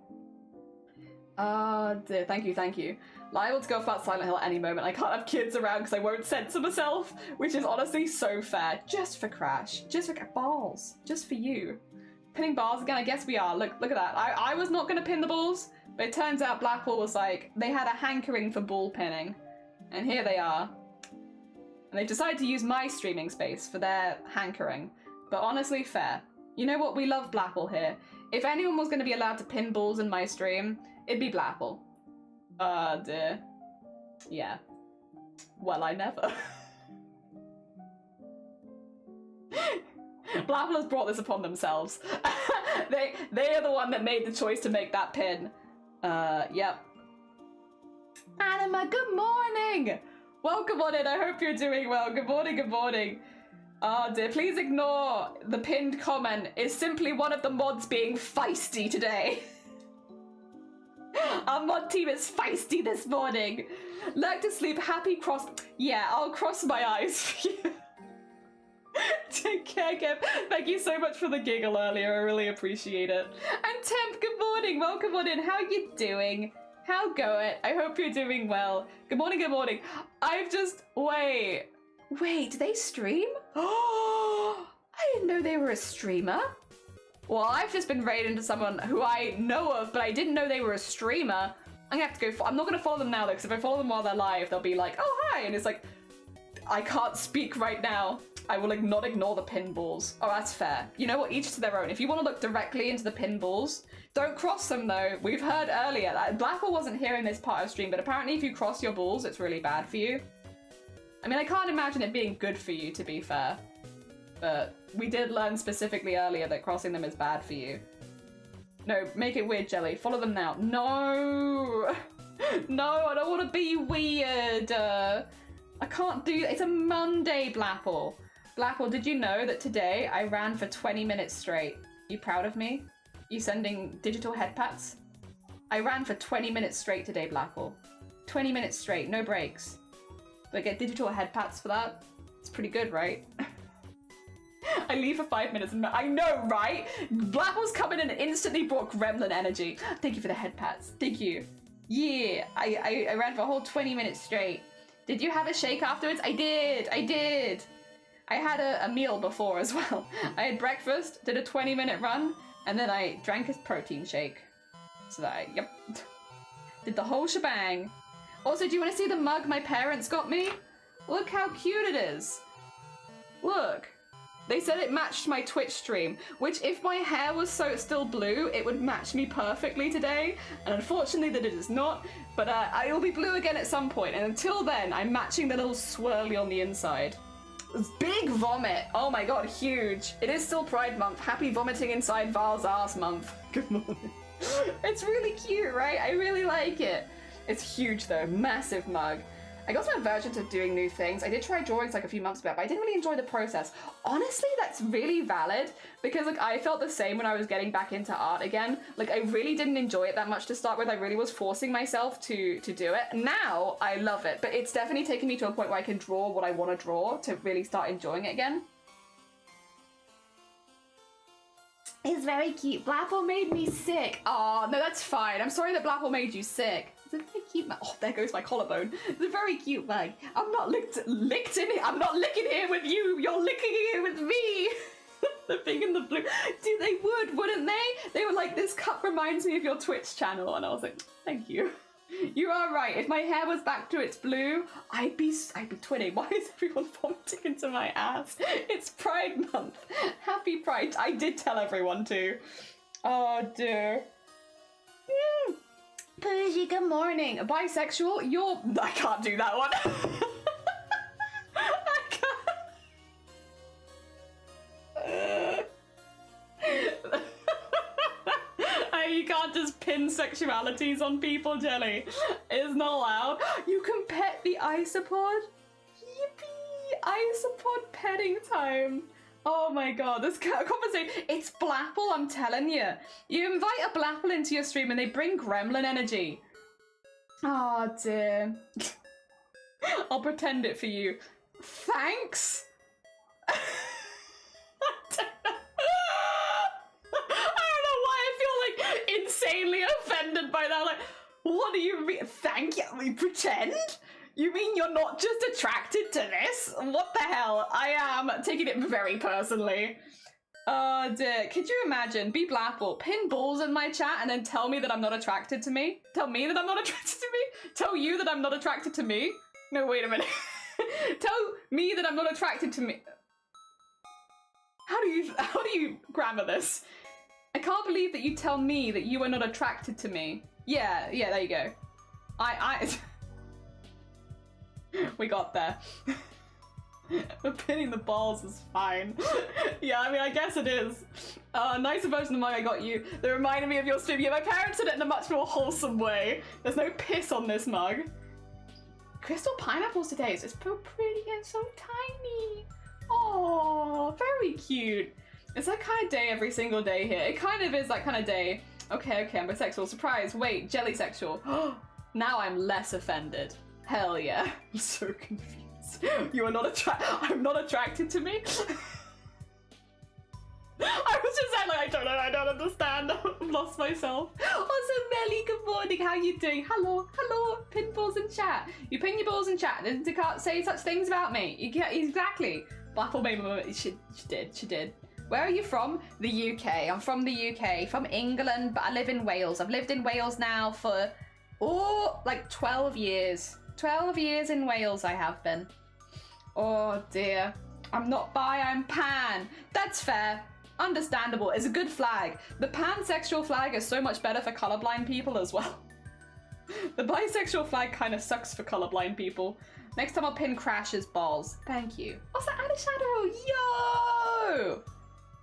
Dear, thank you. Liable to go off about Silent Hill at any moment. I can't have kids around because I won't censor myself, which is honestly so fair. Just for Crash. Just for balls. Just for you. Pinning balls again? I guess we are. Look at that. I was not going to pin the balls, but it turns out Blackpool was like, they had a hankering for ball pinning. And here they are. And they've decided to use my streaming space for their hankering. But honestly, fair. You know what? We love Blackpool here. If anyone was going to be allowed to pin balls in my stream, it'd be Blackpool. Dear. Yeah. Well, I never. Blackpool has brought this upon themselves. They are the one that made the choice to make that pin. Yep. Anima, good morning! Welcome on in, I hope you're doing well. Good morning. Oh dear, please ignore the pinned comment. It's simply one of the mods being feisty today. Our mod team is feisty this morning. Like to sleep, happy cross. Yeah, I'll cross my eyes for you. Take care, Kev. Thank you so much for the giggle earlier. I really appreciate it. And Temp, good morning. Welcome on in. How you doing? How go it? I hope you're doing well. Good morning. I've just... Wait, do they stream? Oh, I didn't know they were a streamer. Well, I've just been raided into someone who I know of, but I didn't know they were a streamer. I'm gonna have to go... I'm not gonna follow them now, though, because if I follow them while they're live, they'll be like, oh, hi, and it's like, I can't speak right now. I will not ignore the pinballs. Oh, that's fair. You know what? Each to their own. If you want to look directly into the pinballs, don't cross them though. We've heard earlier that Blackwell wasn't here in this part of stream, but apparently if you cross your balls, it's really bad for you. I mean, I can't imagine it being good for you, to be fair. But we did learn specifically earlier that crossing them is bad for you. No, make it weird, Jelly. Follow them now. No! No, I don't want to be weird. I can't do... It's a Monday, Blapple. Blapple, did you know that today I ran for 20 minutes straight? You proud of me? You sending digital head pats? I ran for 20 minutes straight today, Blapple. 20 minutes straight, no breaks. Do I get digital head pats for that? It's pretty good, right? I leave for 5 minutes and I know, right? Blapple's come in and instantly brought gremlin energy. Thank you for the head pats. Thank you. Yeah, I ran for a whole 20 minutes straight. Did you have a shake afterwards? I did. I had a meal before as well. I had breakfast, did a 20-minute run, and then I drank a protein shake. So that yep. Did the whole shebang. Also, do you want to see the mug my parents got me? Look how cute it is. Look. They said it matched my Twitch stream, which if my hair was still blue, it would match me perfectly today. And unfortunately that it is not, but I will be blue again at some point. And until then, I'm matching the little swirly on the inside. Big vomit. Oh my god, huge. It is still Pride Month. Happy vomiting inside Val's ass month. Good morning. It's really cute, right? I really like it. It's huge though, massive mug. I got some aversion to doing new things. I did try drawings like a few months back, but I didn't really enjoy the process. Honestly, that's really valid because like I felt the same when I was getting back into art again. Like I really didn't enjoy it that much to start with. I really was forcing myself to do it. Now I love it, but it's definitely taken me to a point where I can draw what I want to draw to really start enjoying it again. It's very cute. Blapple made me sick. Oh, no, that's fine. I'm sorry that Blapple made you sick. It's a very cute mug. Oh, there goes my collarbone. It's a very cute mug. I'm not licked in it. I'm not licking here with you. You're licking here with me. The pink and the blue. Dude, they wouldn't they? They were like, this cup reminds me of your Twitch channel. And I was like, thank you. You are right. If my hair was back to its blue, I'd be twinning. Why is everyone vomiting into my ass? It's Pride Month. Happy Pride. I did tell everyone to. Oh dear. Bougie, good morning. Bisexual? I can't do that one. I can't. You can't just pin sexualities on people, Jelly. It's not allowed. You can pet the isopod? Yippee! Isopod petting time. Oh my god, this conversation, it's Blapple, I'm telling you. You invite a Blapple into your stream and they bring gremlin energy. Oh dear. I'll pretend it for you. Thanks? I don't know why I feel like insanely offended by that. Like, what do you mean? Thank you? We pretend? You mean you're not just attracted to this? What the hell? I am taking it very personally. Oh dear. Could you imagine? Be Blapple, pin balls in my chat and then tell me that I'm not attracted to me? Tell me that I'm not attracted to me? Tell you that I'm not attracted to me? No, wait a minute. Tell me that I'm not attracted to me. How do you grammar this? I can't believe that you tell me that you are not attracted to me. Yeah, there you go. We got there. But pinning the balls is fine. Yeah, I mean, I guess it is. Nicer version of the mug I got you. That reminded me of your stream. Yeah, my parents did it in a much more wholesome way. There's no piss on this mug. Crystal pineapples today. It's so pretty and so tiny. Oh, very cute. It's that kind of day every single day here. It kind of is that kind of day. Okay, I'm bisexual. Surprise. Wait, jelly sexual. Now I'm less offended. Hell yeah. I'm so confused. You are not I'm not attracted to me? I was just saying, like, I don't understand. I've lost myself. Also, Melly, good morning. How you doing? Hello. Pin balls in chat. You pin your balls in chat and you can't say such things about me. You can't, exactly. Blapple made she did. Where are you from? The UK. I'm from the UK. From England, but I live in Wales. I've lived in Wales now for, like 12 years. 12 years in Wales I have been. Oh dear. I'm not bi, I'm pan. That's fair. Understandable. It's a good flag. The pansexual flag is so much better for colorblind people as well. The bisexual flag kind of sucks for colorblind people. Next time I'll pin Crash's balls. Thank you. What's that, Shadow? Yo!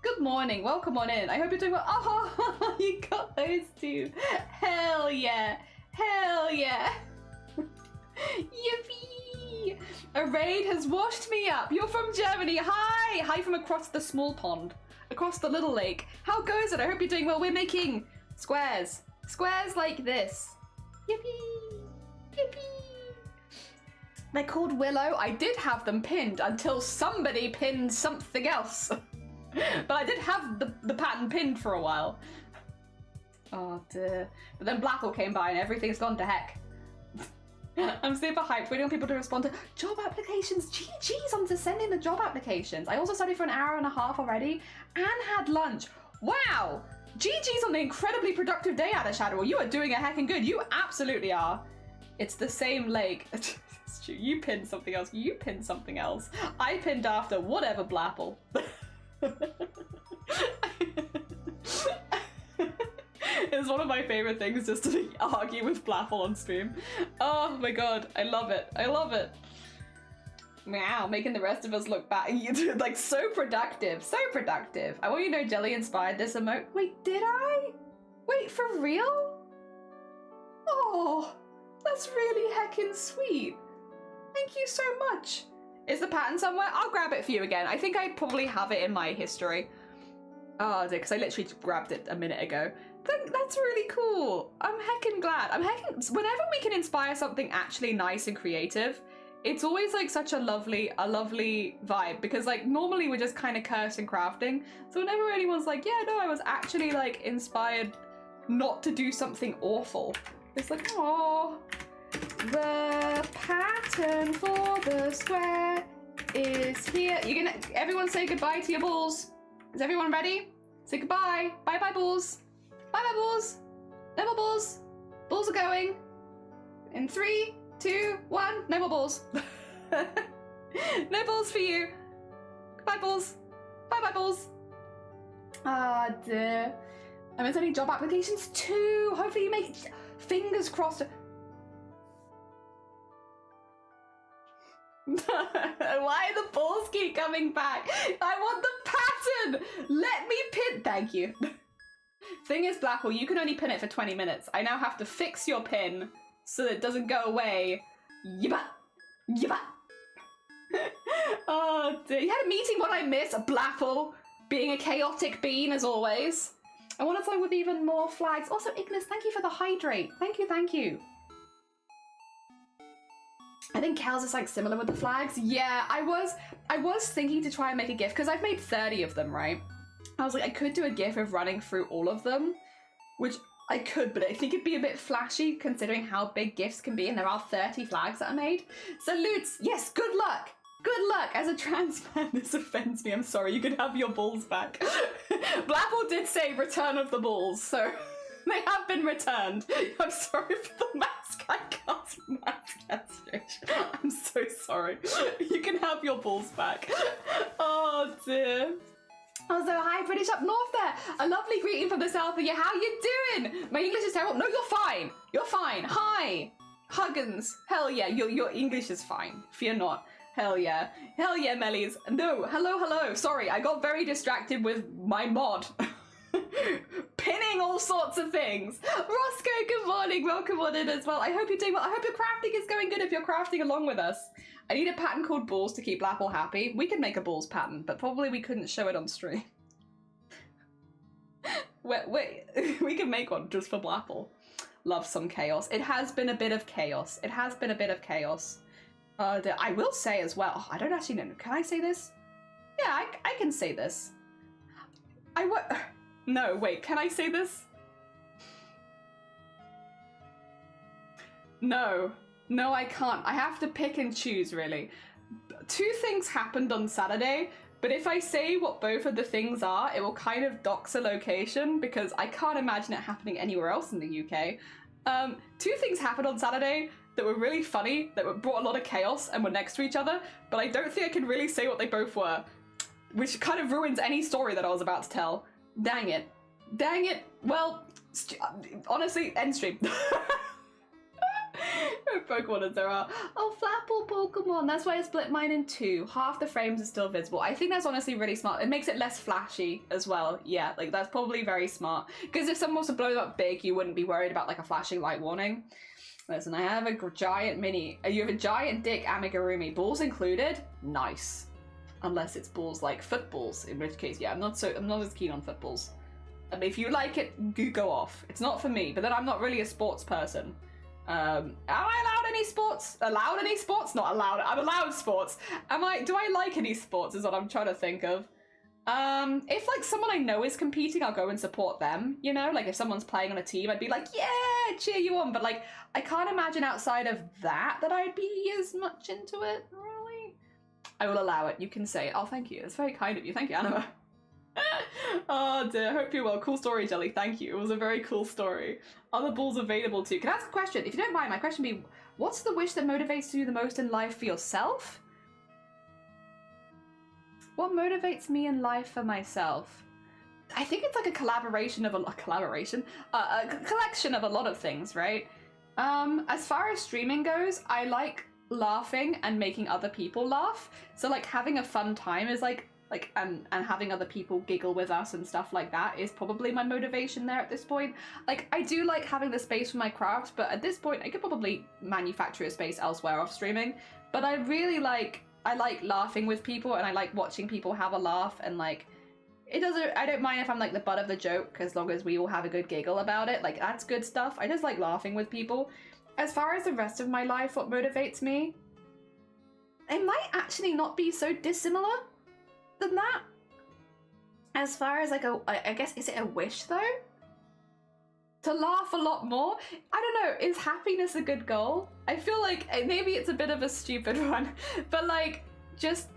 Good morning. Welcome on in. I hope you're doing well. Oh, you got those two. Hell yeah. Hell yeah. Yippee! A raid has washed me up. You're from Germany. Hi! Hi from across the small pond. Across the little lake. How goes it? I hope you're doing well. We're making squares. Squares like this. Yippee! Yippee! They're called Willow. I did have them pinned until somebody pinned something else. But I did have the pattern pinned for a while. Oh dear. But then Blackwell came by and everything's gone to heck. I'm super hyped, waiting on people to respond to job applications. GG's on to sending the job applications. I also studied for an hour and a half already and had lunch. Wow! GG's on the incredibly productive day, Shadow. You are doing a heckin' good. You absolutely are. It's the same lake. It's true. You pinned something else. You pinned something else. I pinned after whatever Blapple. It's one of my favorite things just to argue with Blapple on stream. Oh my god, I love it. I love it. Meow, making the rest of us look bad. Like, so productive. So productive. I want you to know Jelly inspired this emote. Wait, did I? Wait, for real? Oh, that's really heckin' sweet. Thank you so much. Is the pattern somewhere? I'll grab it for you again. I think I probably have it in my history. Oh, because I literally grabbed it a minute ago. That's really cool. I'm heckin' glad. Whenever we can inspire something actually nice and creative, it's always like such a lovely vibe, because like normally we're just kind of cursing crafting. So whenever anyone's like, yeah, no, I was actually like inspired not to do something awful, it's like, oh, the pattern for the square is here. Everyone say goodbye to your balls. Is everyone ready? Say goodbye. Bye bye balls. Bye bye balls. No more balls. Balls are going. In 3, 2, 1. No more balls. No balls for you. Goodbye balls. Bye bye balls. Ah dear. I'm sending job applications too. Hopefully you make fingers crossed. Why the balls keep coming back? I want the pattern. Let me pin. Thank you. Thing is, Blackwell, you can only pin it for 20 minutes. I now have to fix your pin so that it doesn't go away. Yibba! Yibba! Oh dear. You had a meeting, what I miss? Blackwell, being a chaotic bean as always. I wanted something with even more flags. Also, Ignis, thank you for the hydrate. Thank you, thank you. I think Cal's is like similar with the flags. Yeah, I was thinking to try and make a GIF because I've made 30 of them, right? I was like, I could do a GIF of running through all of them, which I could, but I think it'd be a bit flashy considering how big GIFs can be, and there are 30 flags that I made. Salutes! Yes, good luck! Good luck! As a trans man, this offends me. I'm sorry, you can have your balls back. Blapple did say return of the balls, so they have been returned. I'm sorry for the mask. I can't mask castration. I'm so sorry. You can have your balls back. Oh dear. Also, hi, British up north there. A lovely greeting from the south of you. How you doing? My English is terrible. No, you're fine. You're fine. Hi. Huggins. Hell yeah, your English is fine. Fear not. Hell yeah. Hell yeah, Mellies. No, hello. Sorry, I got very distracted with my mod. Pinning all sorts of things. Roscoe, good morning. Welcome on in as well. I hope you're doing well. I hope your crafting is going good if you're crafting along with us. I need a pattern called balls to keep Blapple happy. We could make a balls pattern, but probably we couldn't show it on stream. Wait, we can make one just for Blapple. Love some chaos. It has been a bit of chaos. It has been a bit of chaos. I will say as well, I don't actually know, can I say this? Yeah, I can say this. No, wait, can I say this? No, I can't. I have to pick and choose, really. 2 things happened on Saturday, but if I say what both of the things are, it will kind of dox a location because I can't imagine it happening anywhere else in the UK. 2 things happened on Saturday that were really funny, that brought a lot of chaos and were next to each other, but I don't think I can really say what they both were, which kind of ruins any story that I was about to tell. Dang it. Dang it. Well, honestly, end stream. Pokemon is there are. Oh, Flapple Pokemon. That's why I split mine in two. Half the frames are still visible. I think that's honestly really smart. It makes it less flashy as well. Yeah, like that's probably very smart. Because if someone was to blow them up big, you wouldn't be worried about like a flashing light warning. Listen, I have a giant mini. You have a giant dick amigurumi. Balls included? Nice. Unless it's balls like footballs, in which case, yeah, I'm not as keen on footballs. I mean, if you like it, you go off. It's not for me, but then I'm not really a sports person. Am I allowed any sports? Allowed any sports? Not allowed. I'm allowed sports. Do I like any sports is what I'm trying to think of. If like someone I know is competing, I'll go and support them, you know? Like if someone's playing on a team, I'd be like, yeah, cheer you on. But like, I can't imagine outside of that I'd be as much into it, really. I will allow it. You can say it. Oh, thank you. It's very kind of you. Thank you, Anima. Oh dear, hope you're well. Cool story, Jelly. Thank you. It was a very cool story. Are the balls available too? Can I ask a question? If you don't mind, my question would be, what's the wish that motivates you the most in life for yourself? What motivates me in life for myself? I think it's like a collection of a lot of things, right? As far as streaming goes, I like laughing and making other people laugh. So like having a fun time is and having other people giggle with us and stuff like that is probably my motivation there at this point. Like, I do like having the space for my crafts, but at this point I could probably manufacture a space elsewhere off streaming. But I like laughing with people, and I like watching people have a laugh, and like, I don't mind if I'm like the butt of the joke, as long as we all have a good giggle about it. Like, that's good stuff. I just like laughing with people. As far as the rest of my life, what motivates me? It might actually not be so dissimilar than that. As far as like I guess, is it a wish though? To laugh a lot more? I don't know, is happiness a good goal? I feel like maybe it's a bit of a stupid one, but like just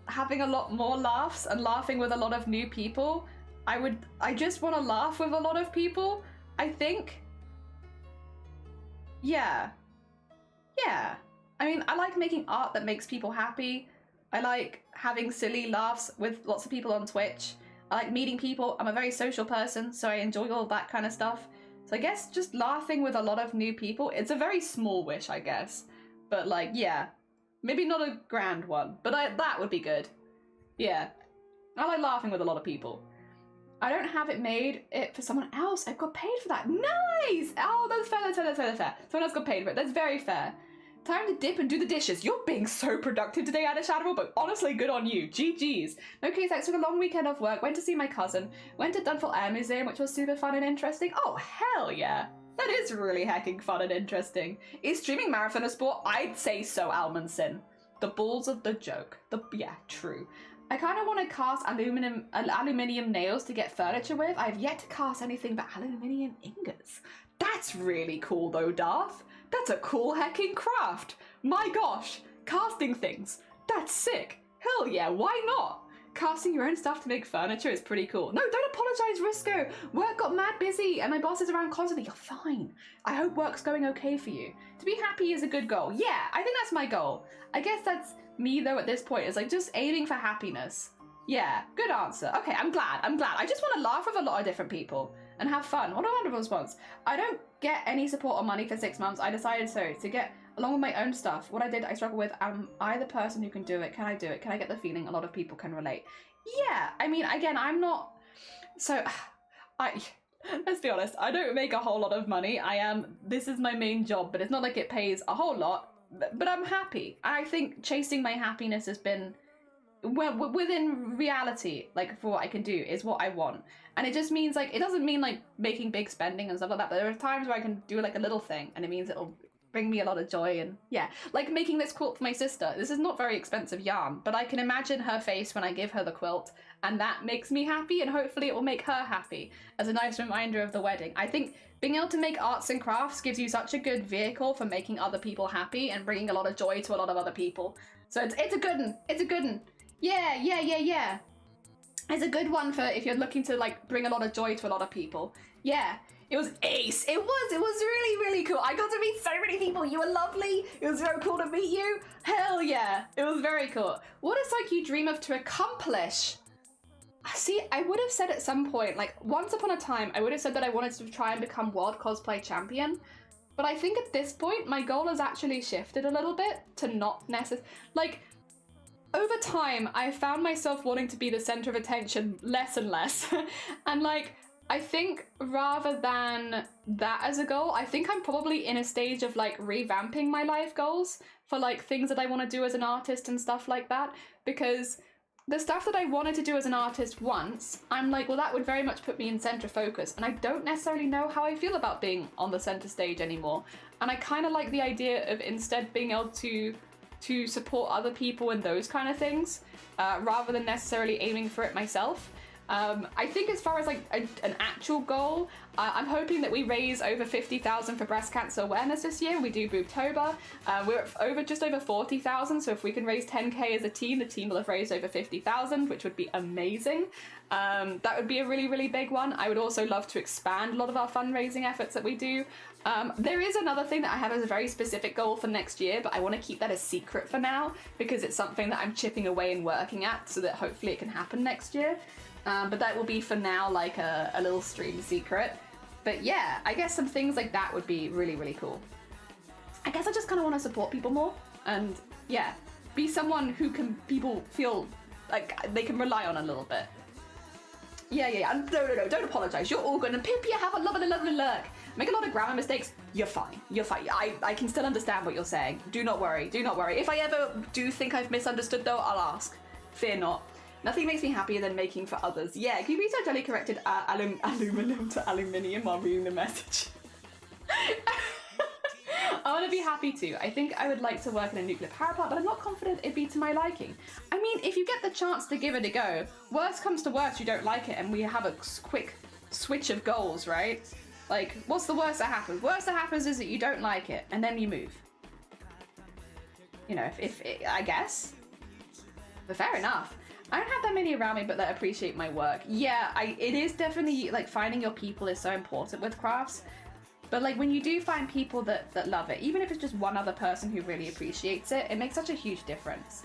having a lot more laughs and laughing with a lot of new people. I just want to laugh with a lot of people, I think. Yeah. I mean, I like making art that makes people happy. I like having silly laughs with lots of people on Twitch. I like meeting people. I'm a very social person, so I enjoy all that kind of stuff. So I guess just laughing with a lot of new people. It's a very small wish, I guess. But like, yeah. Maybe not a grand one, but that would be good. Yeah. I like laughing with a lot of people. I don't have it made for someone else. I got paid for that. Nice! Oh, that's fair. Someone else got paid for it. That's very fair. Time to dip and do the dishes. You're being so productive today, Anna Shadowball, but honestly, good on you. GG's. Okay, thanks. Took a long weekend off work. Went to see my cousin. Went to Dunful Air Museum, which was super fun and interesting. Oh, hell yeah. That is really hecking fun and interesting. Is streaming marathon a sport? I'd say so, Almondson. The balls of the joke. Yeah, true. I kind of want to cast aluminium nails to get furniture with. I've yet to cast anything but aluminium ingots. That's really cool though, Darth. That's a cool hecking craft. My gosh, casting things. That's sick. Hell yeah, why not? Casting your own stuff to make furniture is pretty cool. No, don't apologize, Risco. Work got mad busy and my boss is around constantly. You're fine. I hope work's going okay for you. To be happy is a good goal. Yeah, I think that's my goal. I guess that's me though at this point, is like just aiming for happiness. Yeah, good answer. Okay, I'm glad. I just want to laugh with a lot of different people and have fun. What a wonderful response. I don't get any support or money for 6 months. I decided to get along with my own stuff. What I struggle with, am I the person who can do it? Can I do it? Can I get the feeling a lot of people can relate? Yeah, I mean, again, I'm not, let's be honest, I don't make a whole lot of money. This is my main job, but it's not like it pays a whole lot, but I'm happy. I think chasing my happiness has been, within reality, like for what I can do, is what I want. And it just means like, it doesn't mean like making big spending and stuff like that, but there are times where I can do like a little thing and it means it'll bring me a lot of joy. And yeah, like making this quilt for my sister. This is not very expensive yarn, but I can imagine her face when I give her the quilt, and that makes me happy, and hopefully it will make her happy as a nice reminder of the wedding. I think being able to make arts and crafts gives you such a good vehicle for making other people happy and bringing a lot of joy to a lot of other people. So it's a good one. It's a good one. Yeah. It's a good one for if you're looking to like bring a lot of joy to a lot of people. Yeah. It was ace. It was really, really cool. I got to meet so many people. You were lovely. It was so cool to meet you. Hell yeah. It was very cool. What is like you dream of to accomplish? See, I would have said at some point, like once upon a time, I would have said that I wanted to try and become world cosplay champion. But I think at this point, my goal has actually shifted a little bit to not necessarily, like, over time, I found myself wanting to be the center of attention less and less. And like, I think rather than that as a goal, I think I'm probably in a stage of like revamping my life goals for like things that I want to do as an artist and stuff like that. Because the stuff that I wanted to do as an artist once, I'm like, well, that would very much put me in center focus. And I don't necessarily know how I feel about being on the center stage anymore. And I kind of like the idea of instead being able to support other people and those kind of things, rather than necessarily aiming for it myself. I think as far as like an actual goal, I'm hoping that we raise over 50,000 for breast cancer awareness this year. We do Boobtober. We're just over 40,000, so if we can raise 10k as a team, the team will have raised over 50,000, which would be amazing. That would be a really, really big one. I would also love to expand a lot of our fundraising efforts that we do. There is another thing that I have as a very specific goal for next year, but I want to keep that a secret for now because it's something that I'm chipping away and working at so that hopefully it can happen next year. But that will be for now like a little stream secret. But yeah, I guess some things like that would be really, really cool. I guess I just kind of want to support people more and yeah, be someone who people feel like they can rely on a little bit. Yeah, no, don't apologize. You're all good. And Pip, you have a lovely lurk. Make a lot of grammar mistakes. You're fine. I can still understand what you're saying. Do not worry. If I ever do think I've misunderstood though, I'll ask. Fear not. Nothing makes me happier than making for others. Yeah, can you please totally corrected aluminum to aluminium while reading the message? I want to be happy too. I think I would like to work in a nuclear power plant, but I'm not confident it'd be to my liking. I mean, if you get the chance to give it a go, worst comes to worst, you don't like it, and we have a quick switch of goals, right? Like, what's the worst that happens? Worst that happens is that you don't like it, and then you move. You know, if I guess. But fair enough. I don't have that many around me, but that appreciate my work. Yeah, it is definitely, like, finding your people is so important with crafts. But, like, when you do find people that love it, even if it's just one other person who really appreciates it, it makes such a huge difference.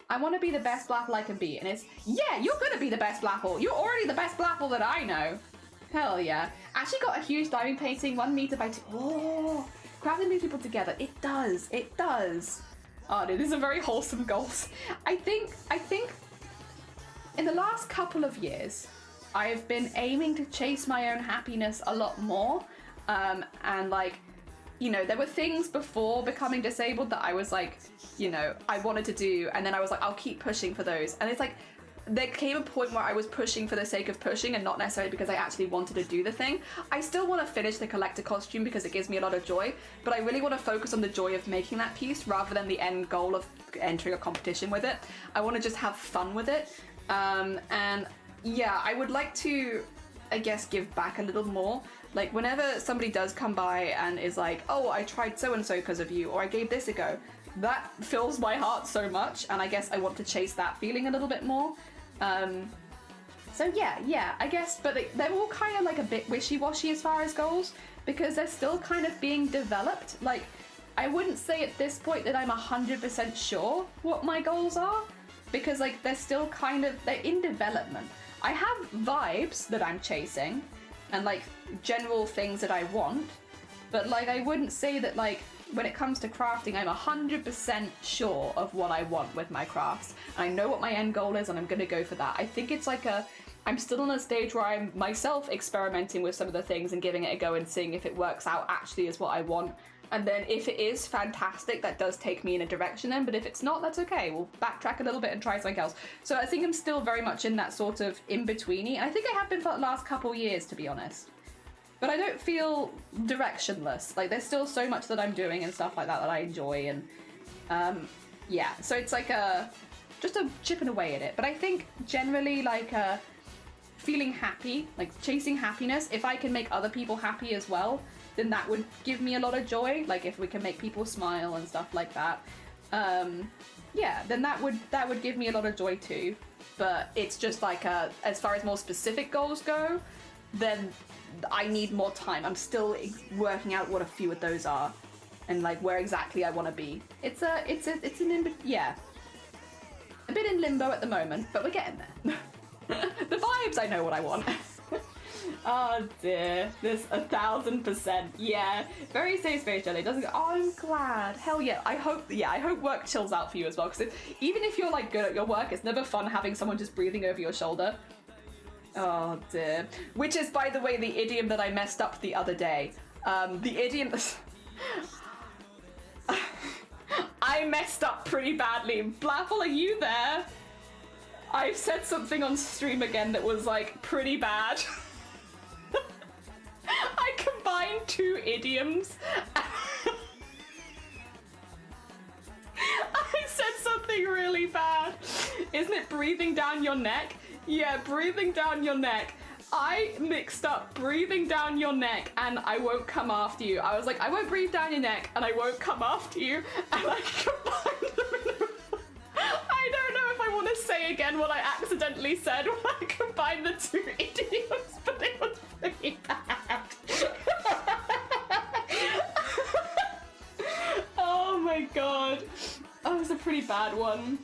I want to be the best Blapple I can be, and it's, yeah, you're gonna be the best Blapple. You're already the best Blapple that I know. Hell yeah. Actually got a huge diamond painting, 1 meter by 2. Oh, crafting these people together. It does. Oh, dude, these are very wholesome goals. I think in the last couple of years, I've been aiming to chase my own happiness a lot more. And like, you know, there were things before becoming disabled that I was like, you know, I wanted to do, and then I was like, I'll keep pushing for those. And it's like, there came a point where I was pushing for the sake of pushing and not necessarily because I actually wanted to do the thing. I still want to finish the collector costume because it gives me a lot of joy, but I really want to focus on the joy of making that piece rather than the end goal of entering a competition with it. I want to just have fun with it. And yeah, I would like to, I guess, give back a little more. Like, whenever somebody does come by and is like, oh, I tried so-and-so because of you, or I gave this a go, that fills my heart so much, and I guess I want to chase that feeling a little bit more. So yeah, I guess, but they're all kind of like a bit wishy-washy as far as goals, because they're still kind of being developed. Like, I wouldn't say at this point that I'm 100% sure what my goals are, because like they're still kind of, they're in development. I have vibes that I'm chasing, and like general things that I want, but like I wouldn't say that like when it comes to crafting I'm 100% sure of what I want with my crafts. And I know what my end goal is and I'm gonna go for that. I think it's like I'm still on a stage where I'm myself experimenting with some of the things and giving it a go and seeing if it works out actually as what I want. And then if it is fantastic, that does take me in a direction then, but if it's not, that's okay. We'll backtrack a little bit and try something else. So I think I'm still very much in that sort of in-betweeny, and I think I have been for the last couple years, to be honest. But I don't feel directionless. Like, there's still so much that I'm doing and stuff like that that I enjoy, and yeah. So it's like just a chipping away at it. But I think generally, like, feeling happy, like chasing happiness, if I can make other people happy as well, then that would give me a lot of joy. Like, if we can make people smile and stuff like that, yeah, then that would give me a lot of joy too. But it's just like, as far as more specific goals go, then I need more time. I'm still working out what a few of those are and like where exactly I want to be. It's a bit in limbo at the moment, but we're getting there. The vibes, I know what I want. Oh dear, this 1000%. Yeah, very safe space, Jelly. Doesn't go. Oh, I'm glad. Hell yeah. I hope work chills out for you as well. Because even if you're like good at your work, it's never fun having someone just breathing over your shoulder. Oh dear. Which is, by the way, the idiom that I messed up the other day. The idiom. I messed up pretty badly. Blaffle, are you there? I've said something on stream again that was like pretty bad. I combined two idioms. I said something really bad. Isn't it breathing down your neck? Yeah, breathing down your neck. I mixed up breathing down your neck and I won't come after you. I was like, I won't breathe down your neck and I won't come after you. And I combined them in a... I don't know if I want to say again what I accidentally said when I combined the two idioms, but it was pretty bad. Oh my god. Oh, it was a pretty bad one.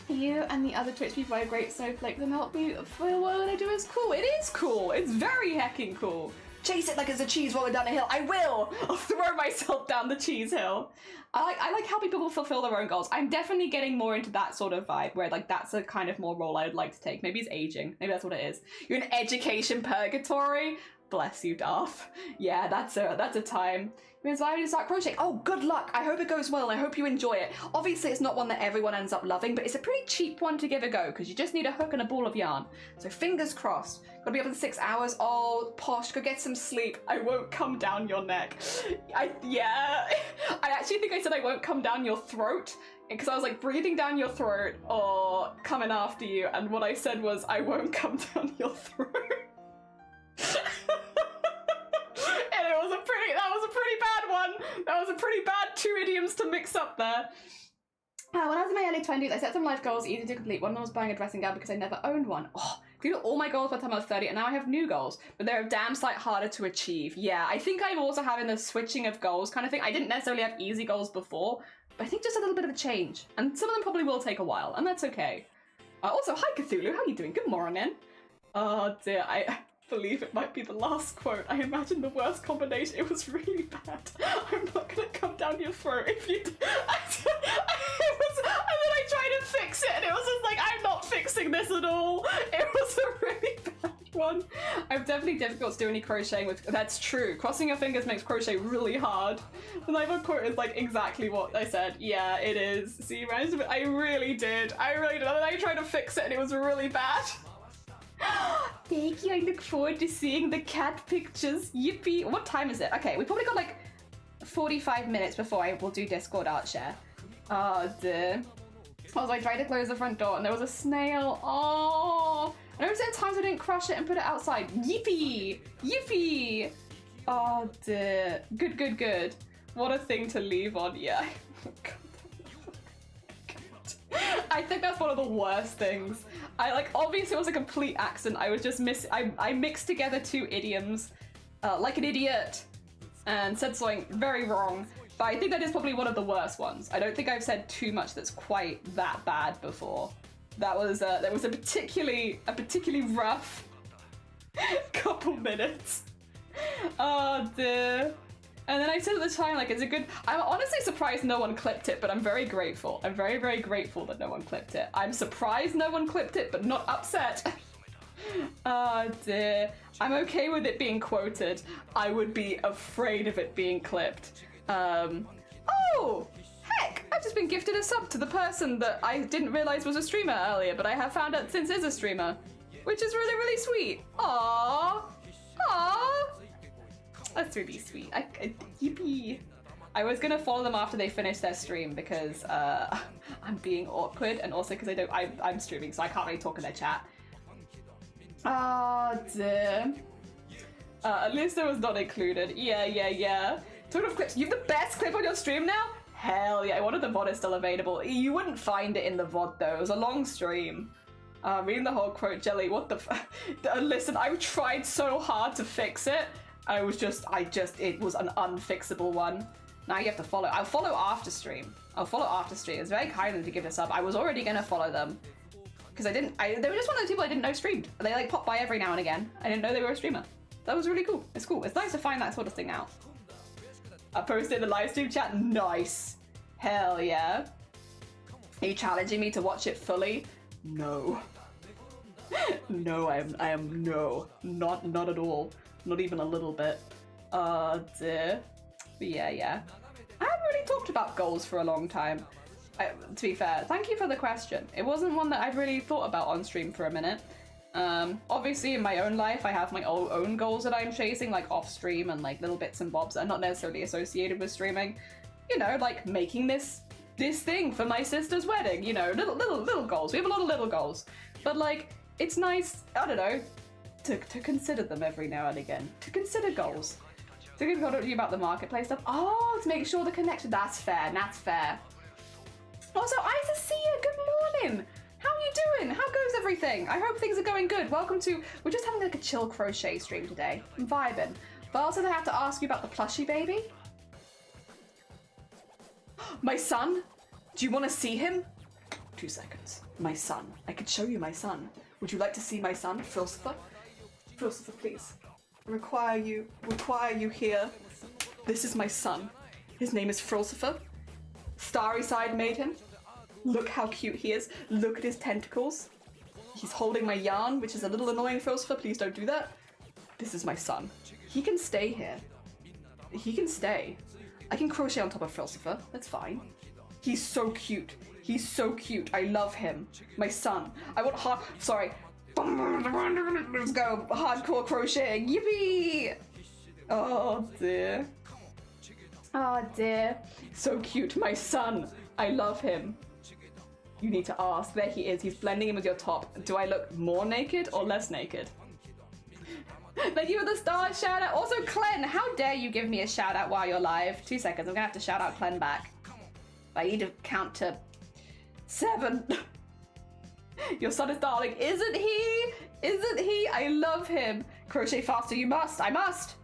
You and the other Twitch people are great snowflake. The melt be for what I do is cool. It is cool. It's very hecking cool. Chase it like it's a cheese roller down a hill. I will. I'll throw myself down the cheese hill. I like helping people fulfill their own goals. I'm definitely getting more into that sort of vibe where like that's a kind of more role I would like to take. Maybe it's aging. Maybe that's what it is. You're in education purgatory. Bless you, Darth. Yeah, that's a time. Means why would you start crocheting? Oh, good luck. I hope it goes well and I hope you enjoy it. Obviously, it's not one that everyone ends up loving, but it's a pretty cheap one to give a go because you just need a hook and a ball of yarn. So fingers crossed. Gotta be up in 6 hours. Oh, posh, go get some sleep. I won't come down your neck. Yeah. I actually think I said I won't come down your throat because I was like breathing down your throat or coming after you. And what I said was I won't come down your throat. And that was a pretty bad one. That was a pretty bad two idioms to mix up there. When I was in my early 20s, I set some life goals easy to complete. One of them was buying a dressing gown because I never owned one. Oh, I completed all my goals by the time I was 30, and now I have new goals, but they're a damn sight harder to achieve. Yeah, I think I'm also having the switching of goals kind of thing. I didn't necessarily have easy goals before, but I think just a little bit of a change, and some of them probably will take a while, and that's okay. Also, hi Cthulhu, how you doing? Good morning. Oh dear, I believe it might be the last quote. I imagine the worst combination. It was really bad. I'm not gonna come down your throat if you do. And then I tried to fix it and it was just like, I'm not fixing this at all. It was a really bad one. I'm definitely difficult to do any crocheting with. That's true. Crossing your fingers makes crochet really hard. The Nightmare quote is like exactly what I said. Yeah, it is. See, you managed to, I really did. And then I tried to fix it and it was really bad. Thank you, I look forward to seeing the cat pictures. Yippee. What time is it? Okay, we probably got like 45 minutes before I will do Discord art share. Oh dear. Also, I tried to close the front door and there was a snail. Oh. I remember at times I didn't crush it and put it outside. Yippee. Yippee. Oh dear. Good, good, good. What a thing to leave on. Yeah. I think that's one of the worst things. Obviously it was a complete accident. I was just I mixed together two idioms, like an idiot, and said something very wrong. But I think that is probably one of the worst ones. I don't think I've said too much that's quite that bad before. That was a particularly rough couple minutes. Oh dear. And then I said at the time, like, I'm honestly surprised no one clipped it, but I'm very grateful. I'm very, very grateful that no one clipped it. I'm surprised no one clipped it, but not upset. Oh dear. I'm okay with it being quoted. I would be afraid of it being clipped. Oh! Heck! I've just been gifted a sub to the person that I didn't realize was a streamer earlier, but I have found out since is a streamer. Which is really, really sweet. Aww! Aww! That's really sweet. Yippee. I was gonna follow them after they finish their stream because I'm being awkward and also because I'm streaming so I can't really talk in their chat. Oh dear. At least it was not included. Yeah. Talking of clips, you have the best clip on your stream now? Hell yeah, I wonder if the VOD is still available. You wouldn't find it in the VOD though, it was a long stream. Reading the whole quote, Jelly, what the listen, I've tried so hard to fix it. It was an unfixable one. Now you have to follow. I'll follow after stream. It's very kind of them to give this up. I was already gonna follow them. Because they were just one of those people I didn't know streamed. They like pop by every now and again. I didn't know they were a streamer. That was really cool. It's cool. It's nice to find that sort of thing out. I posted in the live stream chat. Nice. Hell yeah. Are you challenging me to watch it fully? No. No, I am no. Not at all. Not even a little bit. Dear. But yeah. I haven't really talked about goals for a long time. To be fair, thank you for the question. It wasn't one that I've really thought about on stream for a minute. Obviously in my own life I have my own goals that I'm chasing, like off stream and like little bits and bobs that are not necessarily associated with streaming. You know, like making this thing for my sister's wedding, you know, little goals. We have a lot of little goals. But like, it's nice, I don't know, to consider them every now and again. To consider goals. To think about the marketplace stuff. Oh, to make sure the connection, that's fair. Also, Isa, see you, good morning. How are you doing? How goes everything? I hope things are going good. Welcome to, we're just having like a chill crochet stream today. I'm vibing. But also I have to ask you about the plushie baby. My son? Do you want to see him? 2 seconds. My son. I could show you my son. Would you like to see my son, Philosopher? Philosopher, please. Require you here. This is my son. His name is Philosopher. Starry Side made him. Look how cute he is. Look at his tentacles. He's holding my yarn, which is a little annoying, Philosopher. Please don't do that. This is my son. He can stay here. He can stay. I can crochet on top of Philosopher. That's fine. He's so cute. He's so cute. I love him. My son. I want sorry. Let's go. Hardcore crocheting. Yippee! Oh dear. Oh dear. So cute. My son. I love him. You need to ask. There he is. He's blending in with your top. Do I look more naked or less naked? Thank you for the star shout out. Also, Clen, how dare you give me a shout out while you're live? 2 seconds. I'm gonna have to shout out Clen back. I need to count to 7. Your son is darling. Isn't he? Isn't he? I love him. Crochet faster. You must. I must.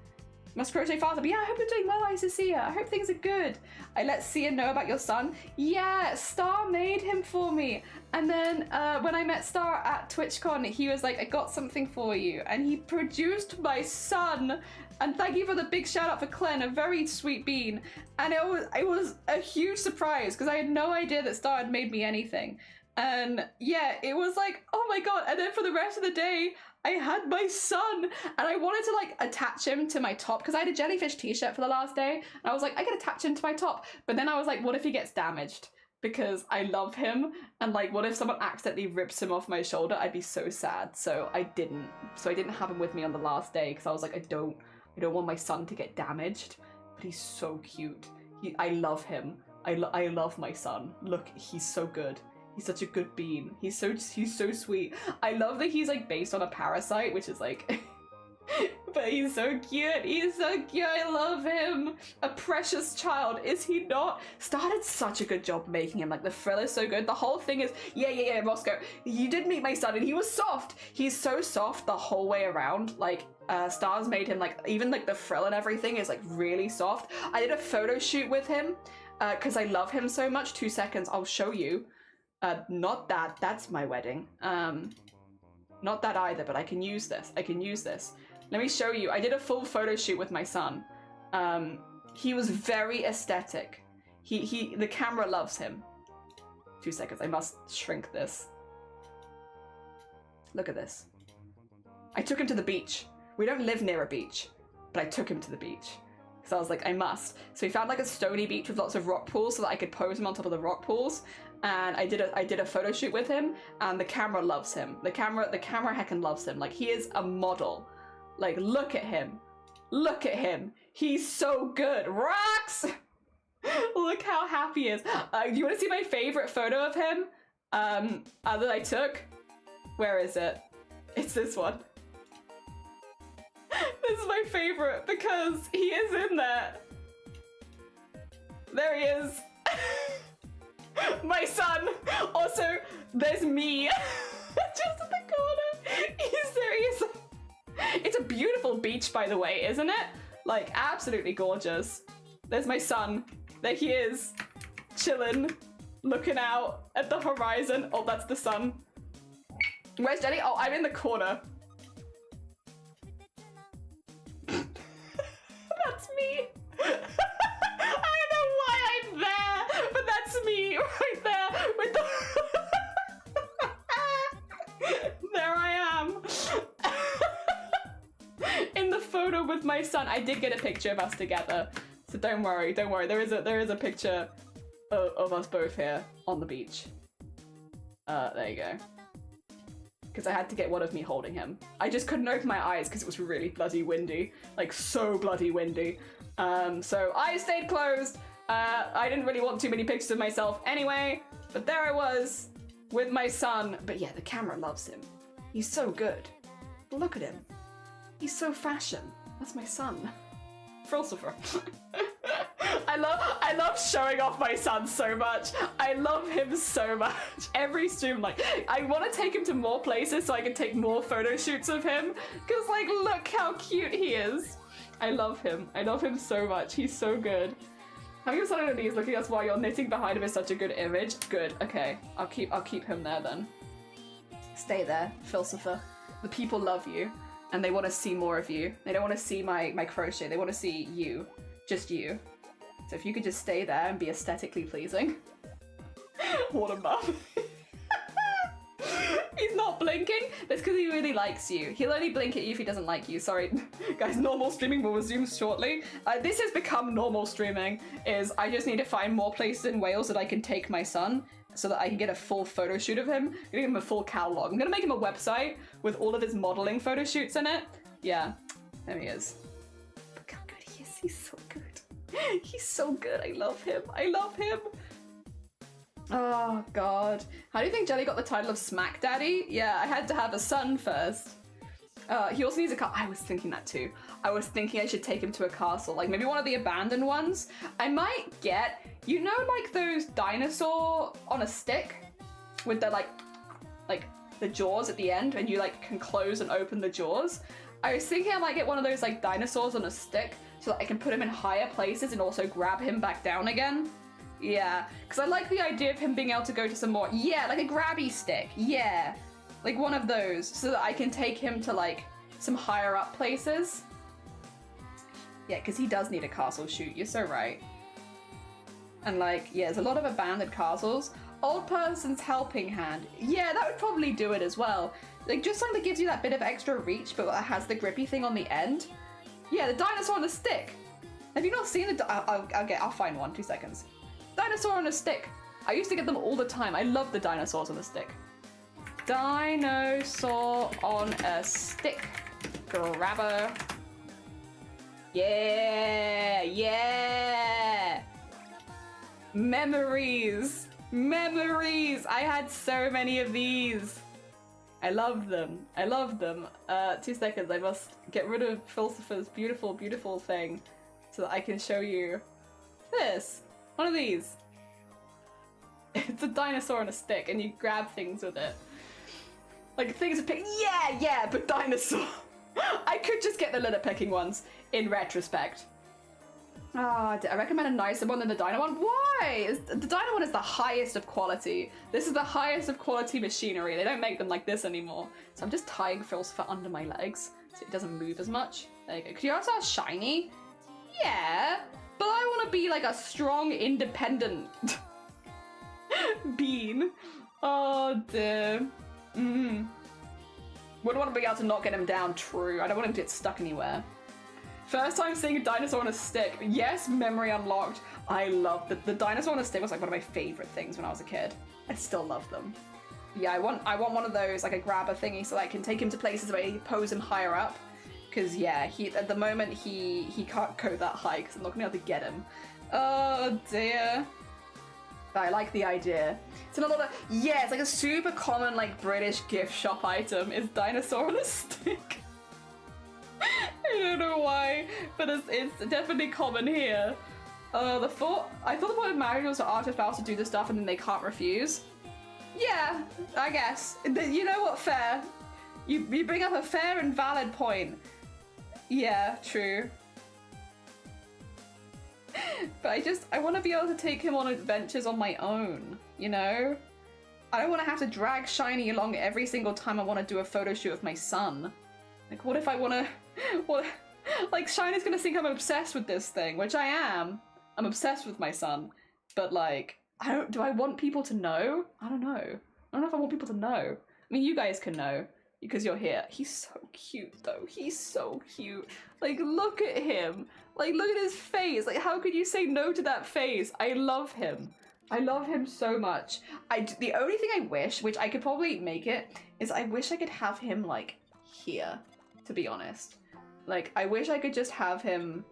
Must crochet faster. But yeah, I hope you're doing well, Isia. I hope things are good. I let Sia know about your son. Yeah, Star made him for me. And then when I met Star at TwitchCon, he was like, I got something for you. And he produced my son. And thank you for the big shout out for Clen, a very sweet bean. And it was a huge surprise because I had no idea that Star had made me anything. And yeah, it was like, oh my god. And then for the rest of the day, I had my son and I wanted to like attach him to my top because I had a jellyfish t-shirt for the last day. And I was like, I could attach him to my top. But then I was like, what if he gets damaged? Because I love him. And like, what if someone accidentally rips him off my shoulder? I'd be so sad. So I didn't have him with me on the last day because I was like, I don't want my son to get damaged. But he's so cute. I love him. I love my son. Look, he's so good. He's such a good bean. He's so sweet. I love that he's like based on a parasite, which is like, but he's so cute. He's so cute. I love him. A precious child, is he not? Started such a good job making him. Like the frill is so good. The whole thing is, yeah, Roscoe. You did meet my son and he was soft. He's so soft the whole way around. Like Stars made him like, even like the frill and everything is like really soft. I did a photo shoot with him because I love him so much. 2 seconds, I'll show you. Not that, that's my wedding. Not that either, but I can use this. Let me show you. I did a full photo shoot with my son. He was very aesthetic. The camera loves him. 2 seconds, I must shrink this. Look at this. I took him to the beach. We don't live near a beach, but I took him to the beach. So I was like, I must. So we found like a stony beach with lots of rock pools so that I could pose him on top of the rock pools. And I did a photo shoot with him and the camera loves him. The camera heckin' loves him. Like he is a model. Like look at him. Look at him. He's so good. Rocks! Look how happy he is. Do you want to see my favorite photo of him? That I took? Where is it? It's this one. This is my favorite because he is in there. There he is. My son. Also, there's me. Just It's a beautiful beach, by the way, isn't it? Like, absolutely gorgeous. There's my son. There he is, chilling, looking out at the horizon. Oh, that's the sun. Where's Jenny? Oh, I'm in the corner. That's me. I don't know why I'm there, but that's me right there with the... There I am. In the photo with my son. I did get a picture of us together, so don't worry, don't worry. There is a picture of us both here on the beach. There you go. Because I had to get one of me holding him. I just couldn't open my eyes because it was really bloody windy. Like, so bloody windy. So I stayed closed. I didn't really want too many pictures of myself anyway, but there I was with my son. But yeah, the camera loves him. He's so good. Look at him. He's so fashion. That's my son. Philosopher. I love showing off my son so much. I love him so much. Every stream, like, I want to take him to more places so I can take more photo shoots of him. Because, like, look how cute he is. I love him. I love him so much. He's so good. Having a son on your knees looking at us while you're knitting behind him is such a good image. Good. Okay. I'll keep him there then. Stay there, philosopher. The people love you. And they want to see more of you. They don't want to see my crochet. They want to see you. Just you. So if you could just stay there and be aesthetically pleasing. What a mum. He's not blinking. That's because he really likes you. He'll only blink at you if he doesn't like you. Sorry. Guys, normal streaming will resume shortly. This has become normal streaming. Is I just need to find more places in Wales that I can take my son so that I can get a full photo shoot of him. I'm gonna give him a full catalog. I'm gonna make him a website with all of his modeling photo shoots in it. Yeah, there he is. Look how good he is. He's so good. He's so good. I love him. I love him. Oh, God. How do you think Jelly got the title of Smack Daddy? Yeah, I had to have a son first. He also needs a car. I was thinking that too. I was thinking I should take him to a castle, like maybe one of the abandoned ones. I might get, you know, like those dinosaur on a stick with the like the jaws at the end, and you like can close and open the jaws. I was thinking I might get one of those like dinosaurs on a stick so that I can put him in higher places and also grab him back down again. Yeah, because I like the idea of him being able to go to some more, yeah, like a grabby stick, yeah. Like one of those, so that I can take him to like some higher up places. Yeah, because he does need a castle shoot, you're so right. And like, yeah, there's a lot of abandoned castles. Old person's helping hand. Yeah, that would probably do it as well. Like just something that gives you that bit of extra reach, but that has the grippy thing on the end. Yeah, the dinosaur on a stick. Have you not seen the, I'll find one, 2 seconds. Dinosaur on a stick. I used to get them all the time. I love the dinosaurs on a stick. Dinosaur on a stick. Grabber. Yeah, yeah. Memories. Memories. I had so many of these. I love them. I love them. 2 seconds. I must get rid of Philosopher's beautiful, beautiful thing so that I can show you this. One of these. It's a dinosaur on a stick and you grab things with it. Like things are picked. Yeah, yeah, but dinosaur. I could just get the litter picking ones in retrospect. I recommend a nicer one than the dino one. Why? The dino one is the highest of quality. This is the highest of quality machinery. They don't make them like this anymore. So I'm just tying Philosopher under my legs so it doesn't move as much. There you go. Could you also have shiny? Yeah, but I want to be like a strong, independent bean. Oh dear. Wouldn't want to be able to not get him down, true. I don't want him to get stuck anywhere. First time seeing a dinosaur on a stick. Yes, memory unlocked. I love the dinosaur on a stick was like one of my favorite things when I was a kid. I still love them. Yeah, I want one of those, like a grabber thingy, so that I can take him to places where you pose him higher up. Because yeah, at the moment he can't go that high because I'm not gonna be able to get him. Oh dear. But I like the idea. It's another, yeah, it's like a super common like British gift shop item is dinosaur on a stick. I don't know why, but it's definitely common here. I thought the point of marriage was for artist spouse to do this stuff and then they can't refuse. Yeah, I guess. You know what, fair. You bring up a fair and valid point. Yeah, true. But I want to be able to take him on adventures on my own, you know? I don't want to have to drag Shiny along every single time I want to do a photo shoot of my son. Like, what if I want to... What... Like, Shiny's gonna think I'm obsessed with this thing, which I am. I'm obsessed with my son. But, like, do I want people to know? I don't know. I don't know if I want people to know. I mean, you guys can know, because you're here. He's so cute, though. He's so cute. Like, look at him. Like, look at his face. Like, how could you say no to that face? I love him. I love him so much. The only thing I wish, which I could probably make it, is I wish I could have him, like, here, to be honest. Like, I wish I could just have him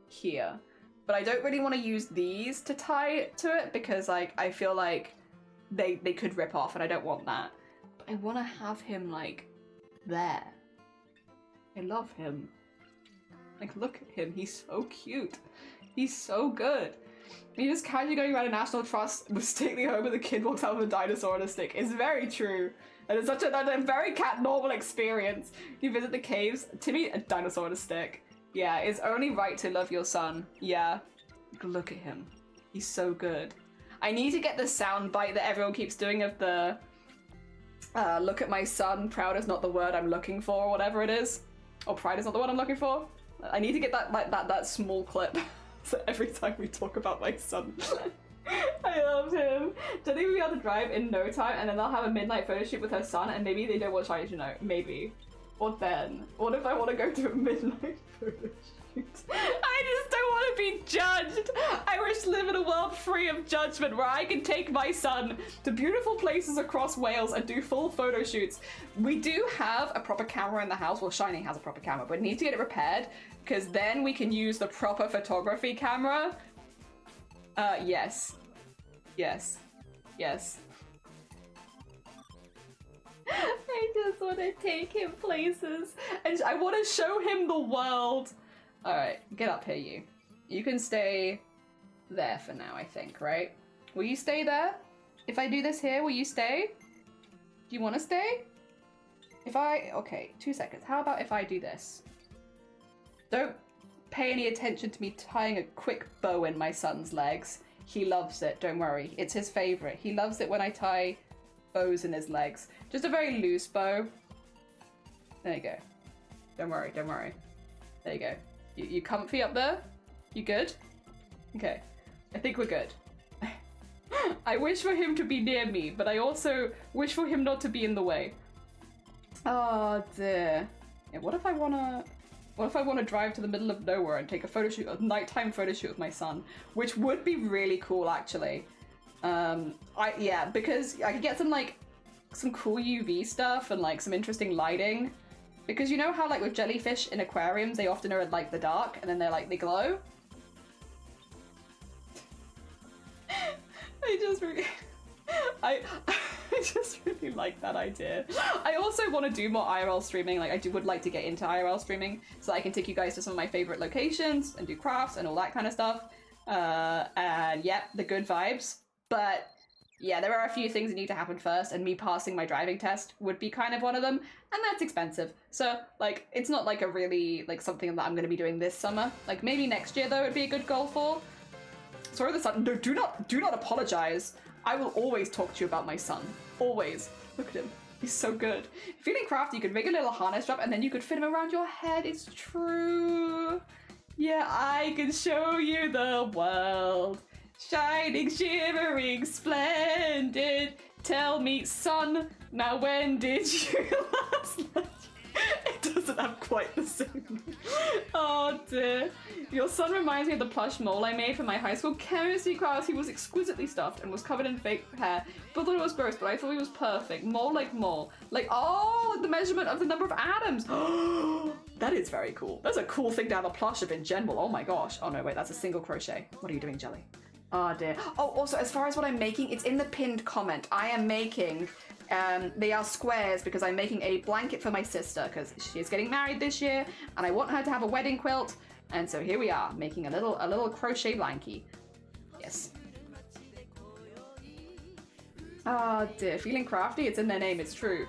here. But I don't really want to use these to tie to it because, like, I feel like they could rip off and I don't want that. But I want to have him, like, there. I love him. Like, look at him. He's so cute. He's so good. He's just casually going around a National Trust with stately home and the kid walks out with a dinosaur on a stick. It's very true. And it's such a very cat normal experience. You visit the caves, Timmy, a dinosaur on a stick. Yeah, it's only right to love your son. Yeah. Look at him. He's so good. I need to get the sound bite that everyone keeps doing of the look at my son, proud is not the word I'm looking for, or whatever it is. Or pride is not the word I'm looking for. I need to get that small clip. So every time we talk about my son. I love him. Do they be able to drive in no time and then they'll have a midnight photo shoot with her son and maybe they don't want Shiny to know? Maybe. What then? What if I want to go to a midnight photo shoot? I just don't want to be judged. I wish to live in a world free of judgment where I can take my son to beautiful places across Wales and do full photo shoots. We do have a proper camera in the house. Well, Shiny has a proper camera, but we need to get it repaired because then we can use the proper photography camera. Yes. Yes. Yes. I just want to take him places and I want to show him the world. Alright, get up here, you. You can stay there for now, I think, right? Will you stay there? If I do this here, will you stay? Do you want to stay? Okay, 2 seconds. How about if I do this? Don't pay any attention to me tying a quick bow in my son's legs. He loves it, don't worry. It's his favorite. He loves it when I tie bows in his legs. Just a very loose bow. There you go. Don't worry, don't worry. There you go. You comfy up there? You good? Okay. I think we're good. I wish for him to be near me, but I also wish for him not to be in the way. Oh dear. Yeah, what if I wanna drive to the middle of nowhere and take a photo shoot, a nighttime photo shoot with my son, which would be really cool actually. Yeah, because I could get some cool UV stuff and like some interesting lighting. Because you know how like with jellyfish in aquariums, they often are in like the dark and then they glow? I just really like that idea. I also want to do more IRL streaming. Like would like to get into IRL streaming so I can take you guys to some of my favorite locations and do crafts and all that kind of stuff. And yeah, the good vibes. But yeah, there are a few things that need to happen first, and me passing my driving test would be kind of one of them, and that's expensive. So, like, it's not like a really, like, something that I'm going to be doing this summer. Like, maybe next year, though, it'd be a good goal for. Sorry, the son. No, do not apologize. I will always talk to you about my son. Always. Look at him. He's so good. Feeling crafty, you could make a little harness strap, and then you could fit him around your head. It's true. Yeah, I can show you the world. Shining, shimmering, splendid. Tell me, son, now when did you last like it doesn't have quite the same. Oh dear. Your son reminds me of the plush mole I made for my high school chemistry class. He was exquisitely stuffed and was covered in fake hair. People thought it was gross, but I thought he was perfect. Mole like mole. Like, oh, the measurement of the number of atoms. That is very cool. That's a cool thing to have a plush of in general. Oh my gosh. Oh no, wait, that's a single crochet. What are you doing, Jelly? Oh dear. Oh, also, as far as what I'm making, it's in the pinned comment. I am making, they are squares because I'm making a blanket for my sister because she is getting married this year and I want her to have a wedding quilt. And so here we are, making a little crochet blankie. Yes. Oh dear, feeling crafty? It's in their name, it's true.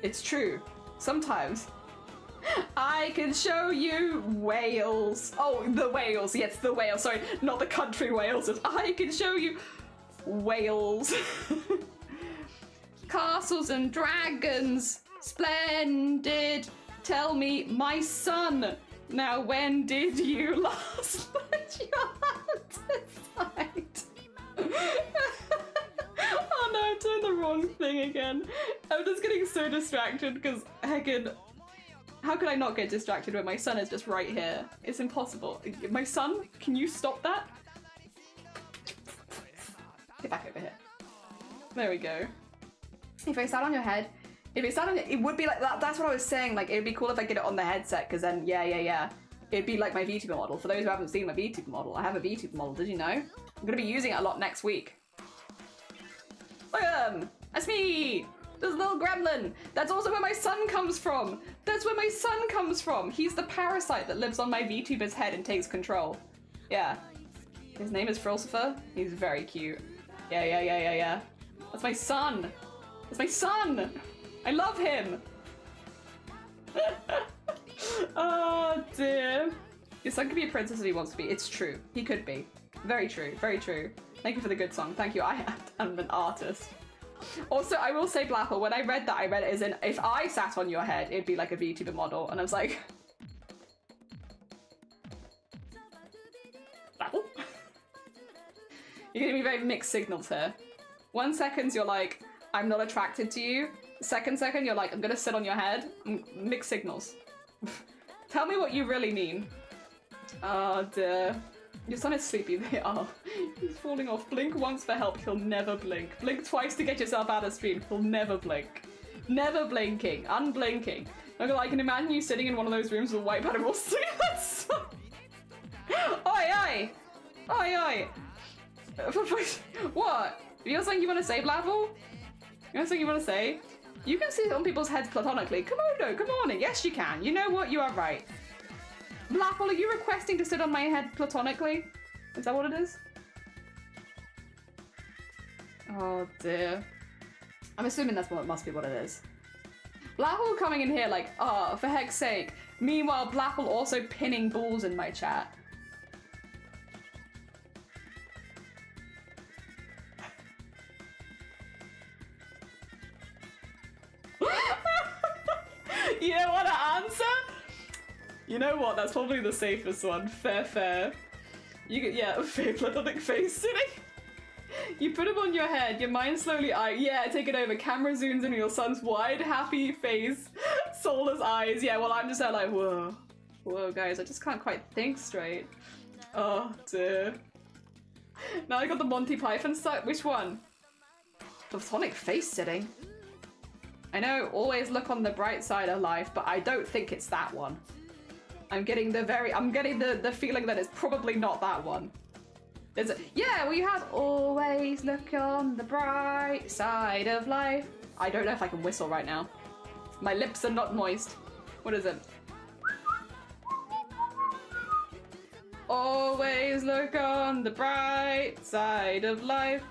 It's true. Sometimes. I can show you Wales. Oh, the Wales. Yes, the Wales. Sorry, not the country Wales. I can show you Wales. Castles and dragons. Splendid. Tell me, my son. Now, when did you last let your hand aside? Oh no, I'm doing the wrong thing again. I'm just getting so distracted because heckin'. How could I not get distracted when my son is just right here? It's impossible. My son, can you stop that? Get back over here. There we go. If I sat on your head, if it sat on it would be like that. That's what I was saying. Like, it'd be cool if I get it on the headset, because then, yeah. It'd be like my VTuber model. For those who haven't seen my VTuber model, I have a VTuber model, did you know? I'm gonna be using it a lot next week. Look at them! That's me! This little gremlin! That's also where my son comes from! That's where my son comes from! He's the parasite that lives on my VTuber's head and takes control. Yeah. His name is Frulsifer. He's very cute. Yeah. That's my son! That's my son! I love him! Oh dear. Your son could be a princess if he wants to be. It's true. He could be. Very true. Very true. Thank you for the good song. Thank you. I am an artist. Also, I will say, Blapple, when I read that, I read it as in, if I sat on your head, it'd be like a VTuber model. And I was like... Blapple? You're giving me very mixed signals here. 1 second, you're like, I'm not attracted to you. Second, you're like, I'm gonna sit on your head. Mixed signals. Tell me what you really mean. Oh dear. Your son is sleepy. They are. He's falling off. Blink once for help. He'll never blink. Blink twice to get yourself out of stream. He'll never blink. Never blinking. Unblinking. I can imagine you sitting in one of those rooms with a white pad and we'll see that. Oi! What? You got something you want to say, Blavel? You got something you want to say? You can sit on people's heads platonically. Come on. Yes, you can. You know what? You are right. Blapple, are you requesting to sit on my head platonically? Is that what it is? Oh dear. I'm assuming that's what must be what it is. Blapple coming in here like, oh, for heck's sake. Meanwhile, Blapple also pinning balls in my chat. You don't want to answer? You know what? That's probably the safest one. Fair. You get, yeah, platonic face sitting. You put him on your head, your mind slowly yeah, take it over. Camera zooms in on your son's wide, happy face, soulless eyes. Yeah, well, I'm just there like, whoa, guys, I just can't quite think straight. Oh dear. Now I got the Monty Python stuff. Which one? Platonic face sitting. I know, always look on the bright side of life, but I don't think it's that one. I'm getting the feeling that it's probably not that one. Yeah, we have always look on the bright side of life. I don't know if I can whistle right now. My lips are not moist. What is it? Always look on the bright side of life.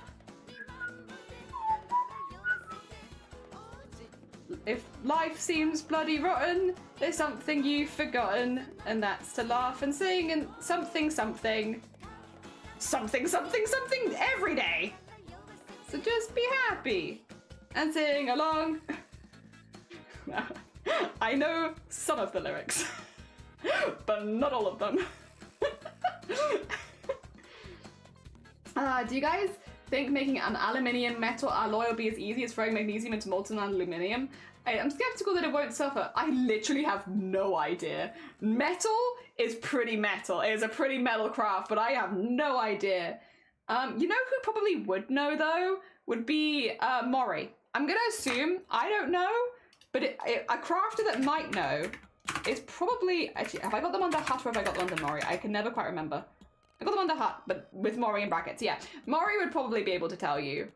If life seems bloody rotten, there's something you've forgotten, and that's to laugh and sing and something every day. So just be happy and sing along. I know some of the lyrics, but not all of them. Do you guys think making an aluminium metal alloy will be as easy as throwing magnesium into molten aluminium? I'm skeptical that it won't suffer. I literally have no idea. Metal is pretty metal. It is a pretty metal craft, but I have no idea. You know who probably would know though? Would be Mori. I'm gonna assume, I don't know, but a crafter that might know is probably, actually, have I got them under Hut or have I got them under Mori? I can never quite remember. I got them under Hut, but with Mori in brackets, yeah. Mori would probably be able to tell you,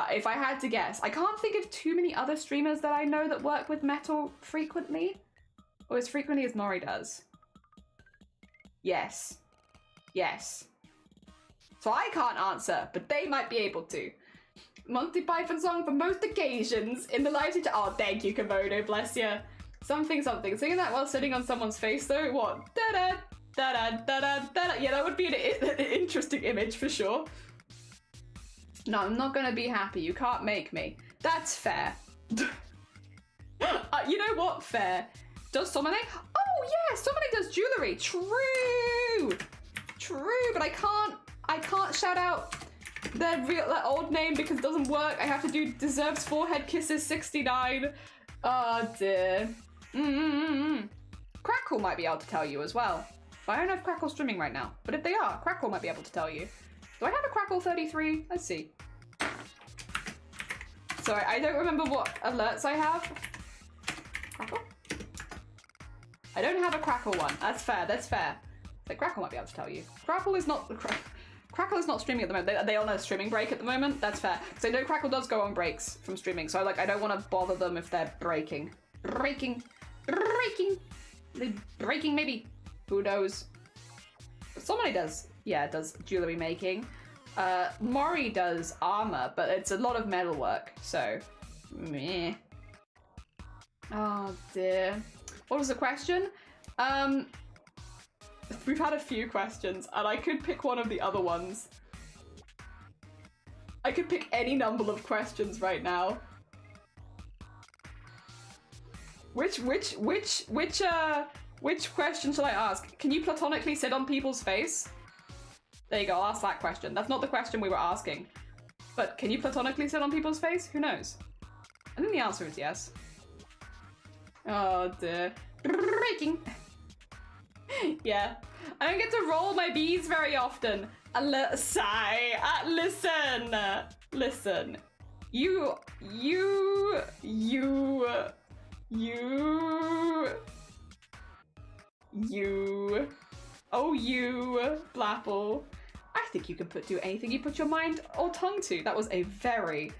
if I had to guess. I can't think of too many other streamers that I know that work with metal frequently. Or as frequently as Mori does. Yes. So I can't answer, but they might be able to. Monty Python song for most occasions in the live chat. Oh, thank you, Komodo, bless you. Something. Singing that while sitting on someone's face though, what? Da-da, da-da, da-da, da-da. Yeah, that would be an interesting image for sure. No, I'm not gonna be happy. You can't make me. That's fair. You know what? Fair. Does Somane? Oh yeah, Somane does jewelry. True, but I can't shout out their old name because it doesn't work. I have to do deserves forehead kisses 69. Oh dear. Crackle might be able to tell you as well. But I don't know if Crackle's streaming right now. But if they are, Crackle might be able to tell you. Do I have a Crackle 33? Let's see. Sorry, I don't remember what alerts I have. Crackle? I don't have a Crackle one. That's fair. So Crackle might be able to tell you. Crackle is not streaming at the moment. They on a streaming break at the moment. That's fair. So I know Crackle does go on breaks from streaming. So I don't want to bother them if they're breaking. Breaking maybe. Who knows? Somebody does. Yeah, does jewelry making. Mori does armor, but it's a lot of metal work, so meh. Oh dear. What was the question? We've had a few questions, and I could pick one of the other ones. I could pick any number of questions right now. Which question shall I ask? Can you platonically sit on people's face? There you go, I'll ask that question. That's not the question we were asking. But can you platonically sit on people's face? Who knows? I think the answer is yes. Oh dear. Breaking. Yeah. I don't get to roll my beads very often. Listen. You. Oh, you, Blapple. I think you can do anything you put your mind or tongue to. That was a very,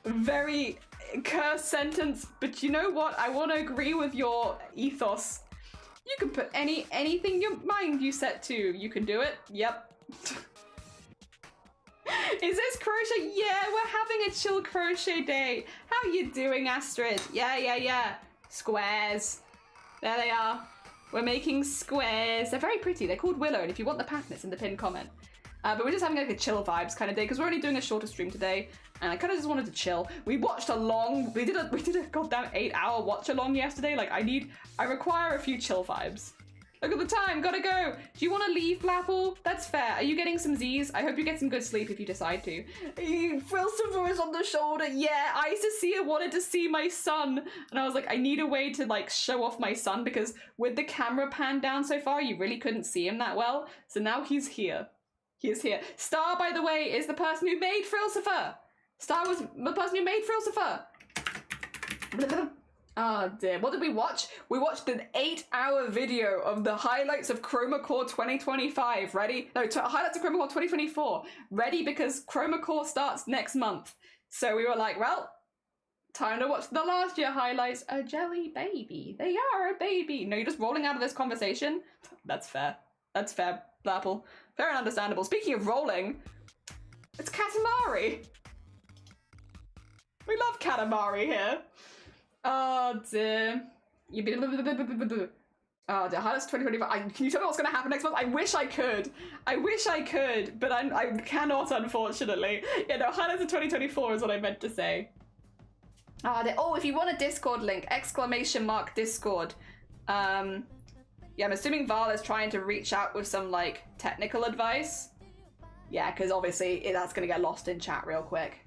very cursed sentence, but you know what? I want to agree with your ethos. You can put anything your mind you set to. You can do it. Yep. Is this crochet? Yeah, we're having a chill crochet day. How you doing, Astrid? Yeah. Squares. There they are. We're making squares. They're very pretty. They're called Willow, and if you want the pattern, it's in the pinned comment. But we're just having like a chill vibes kind of day because we're only doing a shorter stream today, and I kind of just wanted to chill. We watched we did a goddamn 8-hour watch along yesterday. Like I require a few chill vibes. Look at the time, gotta go. Do you want to leave, Blapple? That's fair. Are you getting some Z's? I hope you get some good sleep if you decide to. Philosopher is on the shoulder. Yeah, Isacia wanted to see my son. And I was like, I need a way to like show off my son because with the camera pan down so far, you really couldn't see him that well. So now he's here. He is here. Star, by the way, is the person who made Philosopher. Star was the person who made Philosopher. Oh dear, what did we watch? We watched an 8-hour video of the highlights of Chroma Core 2025. Ready? No, highlights of Chroma Core 2024. Ready because Chroma Core starts next month. So we were like, well, time to watch the last year highlights. A jelly baby. They are a baby. No, you're just rolling out of this conversation? That's fair. That's fair, Blapple. Fair and understandable. Speaking of rolling, it's Katamari. We love Katamari here. Oh dear. Oh dear, highlights 2025. Can you tell me what's going to happen next month? I wish I could, but I cannot, unfortunately. Yeah, no, highlights of 2024 is what I meant to say. Oh, if you want a Discord link, ! Discord. Yeah, I'm assuming Val is trying to reach out with some, like, technical advice. Yeah, because obviously that's going to get lost in chat real quick.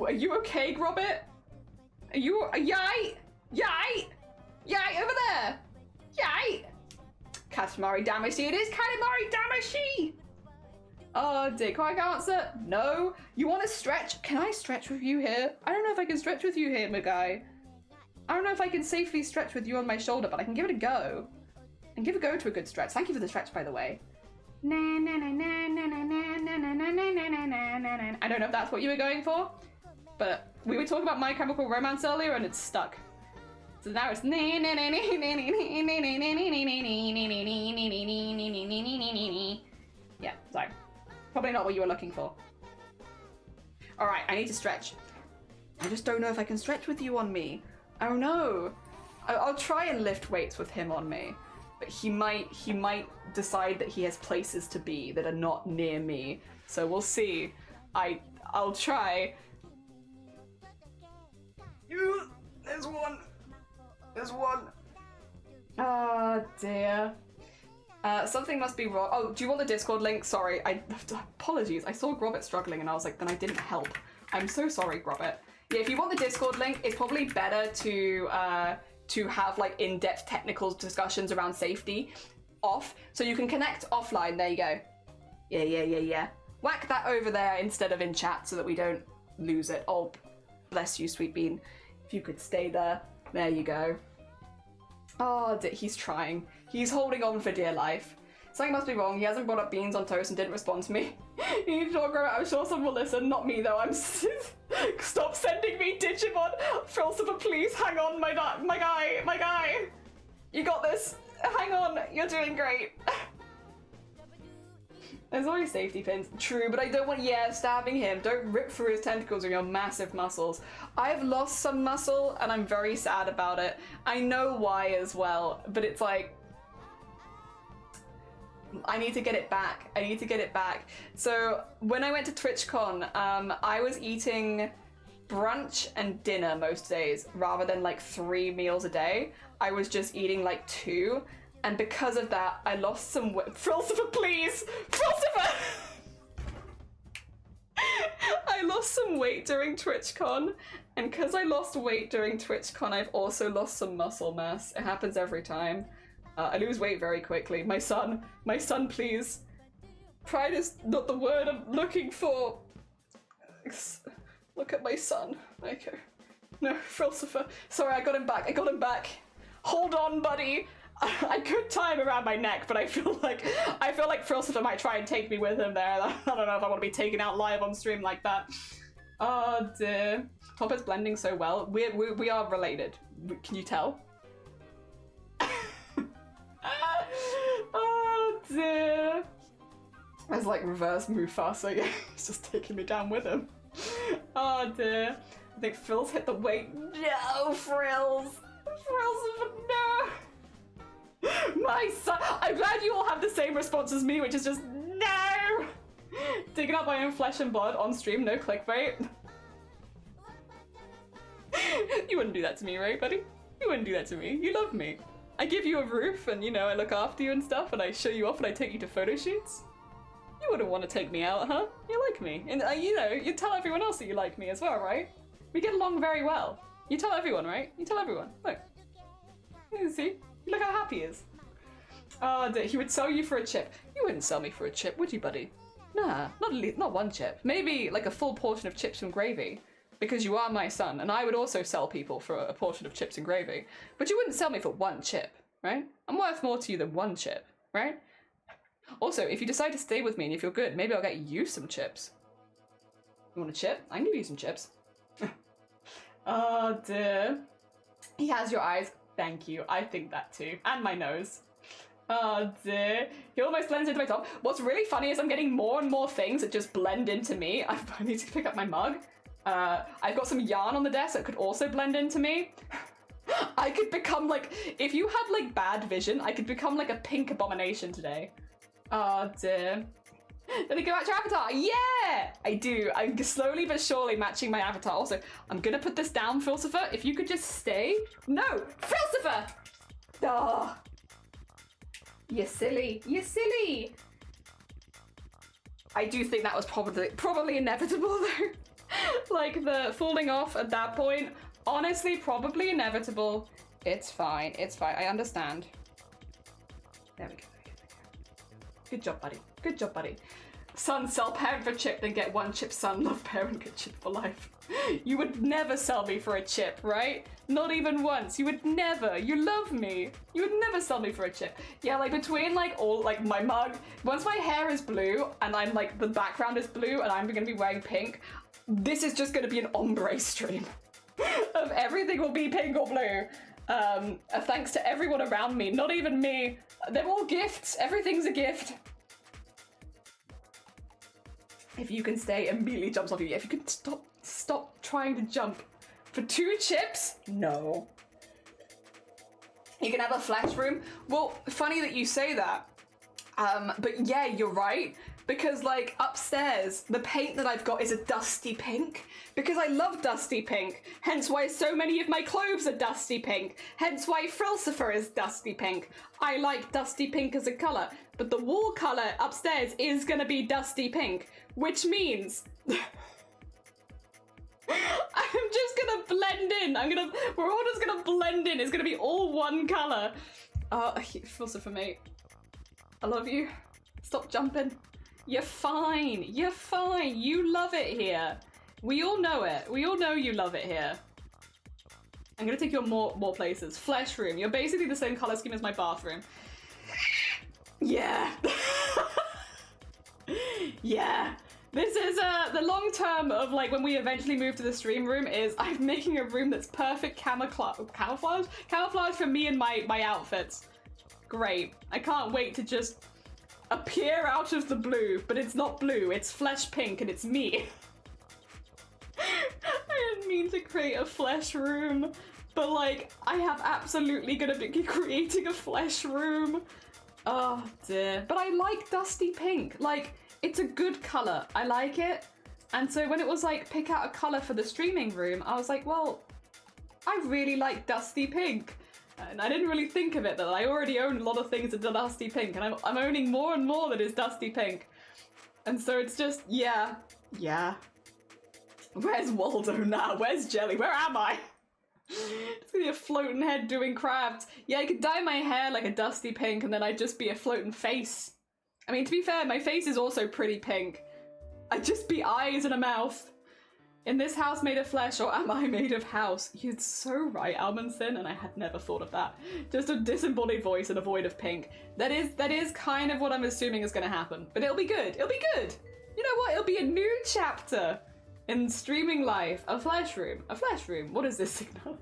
Are you okay, Grobbit? Are you... Yay! Over there! Yay! Katamari Damacy, it is Katamari Damacy! Oh, dear, quick answer? No. You want to stretch? Can I stretch with you here? I don't know if I can stretch with you here, my guy. I don't know if I can safely stretch with you on my shoulder, but I can give it a go. And give a go to a good stretch. Thank you for the stretch, by the way. I don't know if that's what you were going for, but we were talking about My Chemical Romance earlier and it's stuck. So now it's yeah, sorry. Probably not what you were looking for. Alright, I need to stretch. I just don't know if I can stretch with you on me. Oh no. I'll try and lift weights with him on me, but he might decide that he has places to be that are not near me. So we'll see. I'll try. There's one. There's one. Oh dear. Something must be wrong. Oh, do you want the Discord link? Sorry, apologies. I saw Grobbit struggling and I was like, then I didn't help. I'm so sorry, Grobbit. Yeah, if you want the Discord link, it's probably better to have like in-depth technical discussions around safety off, so you can connect offline. There you go. Yeah. Whack that over there instead of in chat so that we don't lose it. Oh, bless you, Sweet Bean. If you could stay there. There you go. Oh, he's trying. He's holding on for dear life. Something must be wrong. He hasn't brought up beans on toast and didn't respond to me. You need to talk about it. I'm sure someone will listen. Not me, though. Stop sending me Digimon. Philosopher, please. Hang on, my guy. You got this. Hang on. You're doing great. There's always safety pins. True, but I don't want, stabbing him. Don't rip through his tentacles with your massive muscles. I've lost some muscle, and I'm very sad about it. I know why as well, but it's like, I need to get it back. So when I went to TwitchCon, I was eating brunch and dinner most days rather than like 3 meals a day. I was just eating like 2. And because of that, I lost some weight. Philosopher, please! Philosopher! I lost some weight during TwitchCon. And because I lost weight during TwitchCon, I've also lost some muscle mass. It happens every time. I lose weight very quickly. My son, please. Pride is not the word I'm looking for. Look at my son. Okay. No, Philosopher. Sorry, I got him back. Hold on, buddy. I could tie him around my neck, but I feel like Philosopher might try and take me with him there. I don't know if I want to be taken out live on stream like that. Oh dear. Topper's blending so well. We are related. Can you tell? Oh dear. That's like reverse Mufasa. Yeah, he's just taking me down with him. Oh dear. I think Phil's hit the weight. No, Frills. No. My son. I'm glad you all have the same response as me, which is just no. Digging up my own flesh and blood on stream, no clickbait. You wouldn't do that to me, right, buddy? You wouldn't do that to me. You love me. I give you a roof and, you know, I look after you and stuff and I show you off and I take you to photo shoots. You wouldn't want to take me out, huh? You like me. And, you know, you tell everyone else that you like me as well, right? We get along very well. You tell everyone, right? You tell everyone. Look. You see? Look how happy he is. Oh, he would sell you for a chip. You wouldn't sell me for a chip, would you, buddy? Nah, not one chip. Maybe like a full portion of chips and gravy. Because you are my son, and I would also sell people for a portion of chips and gravy. But you wouldn't sell me for one chip, right? I'm worth more to you than one chip, right? Also, if you decide to stay with me and you feel good, maybe I'll get you some chips. You want a chip? I can give you some chips. Oh dear. He has your eyes. Thank you. I think that too. And my nose. Oh dear. He almost blends into my top. What's really funny is I'm getting more and more things that just blend into me. I need to pick up my mug. I've got some yarn on the desk that could also blend into me. I could become like, if you had like bad vision, I could become like a pink abomination today. Oh dear. Did I go back to your avatar? Yeah, I do. I'm slowly but surely matching my avatar. Also, I'm gonna put this down, Philosopher. If you could just stay. No, Philosopher! Oh. You're silly. You're silly. I do think that was probably inevitable though. Like the falling off at that point, honestly, probably inevitable. It's fine. It's fine. I understand. There we go. Good job, buddy. Good job, buddy. Son, sell parent for chip, then get one chip. Son, love parent, get chip for life. You would never sell me for a chip, right? Not even once. You would never. You love me. You would never sell me for a chip. Yeah, like between like all like my mug, once my hair is blue and I'm like the background is blue and I'm gonna be wearing pink, this is just gonna be an ombre stream. Of everything will be pink or blue. Thanks to everyone around me, not even me. They're all gifts. Everything's a gift. If you can stay, immediately jumps off you. If you can stop trying to jump. For 2 chips? No. You can have a flash room? Well, funny that you say that. But yeah, you're right. Because like upstairs, the paint that I've got is a dusty pink. Because I love dusty pink. Hence why so many of my clothes are dusty pink. Hence why Frilsifer is dusty pink. I like dusty pink as a colour. But the wall colour upstairs is gonna be dusty pink. Which means... I'm just gonna blend in. We're all just gonna blend in. It's gonna be all one colour. Frilsifer mate. I love you. Stop jumping. You're fine. You're fine. You love it here. We all know it. We all know you love it here. I'm gonna take you on more places. Flesh room. You're basically the same color scheme as my bathroom. Yeah. Yeah. This is the long term of like when we eventually move to the stream room is I'm making a room that's perfect camouflage for me and my outfits. Great. I can't wait to just appear out of the blue, but it's not blue, it's flesh pink and it's me. I didn't mean to create a flesh room, but like I have absolutely gonna be creating a flesh room. Oh dear. But I like dusty pink. Like, it's a good color. I like it. And so when it was like, pick out a color for the streaming room, I was like, well, I really like dusty pink. And I didn't really think of it that I already own a lot of things that are dusty pink, and I'm owning more and more that is dusty pink. And so it's just, yeah. Where's Waldo now? Where's Jelly? Where am I? It's gonna be a floating head doing crafts. Yeah, I could dye my hair like a dusty pink and then I'd just be a floating face. I mean, to be fair, my face is also pretty pink. I'd just be eyes and a mouth. In this house made of flesh, or am I made of house? You're so right, Almondson, and I had never thought of that. Just a disembodied voice and a void of pink. That is kind of what I'm assuming is going to happen. But it'll be good. It'll be good. You know what? It'll be a new chapter in streaming life. A flesh room. A flesh room. What does this signal?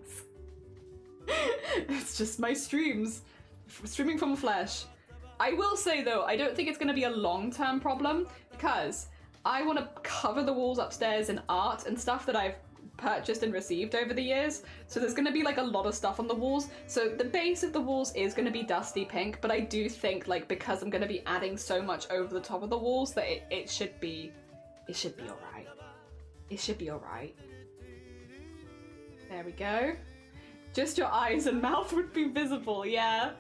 It's just my streams. Streaming from flesh. I will say, though, I don't think it's going to be a long-term problem because I want to cover the walls upstairs in art and stuff that I've purchased and received over the years. So there's going to be like a lot of stuff on the walls. So the base of the walls is going to be dusty pink, but I do think like because I'm going to be adding so much over the top of the walls that it should be all right. It should be all right. There we go. Just your eyes and mouth would be visible, yeah.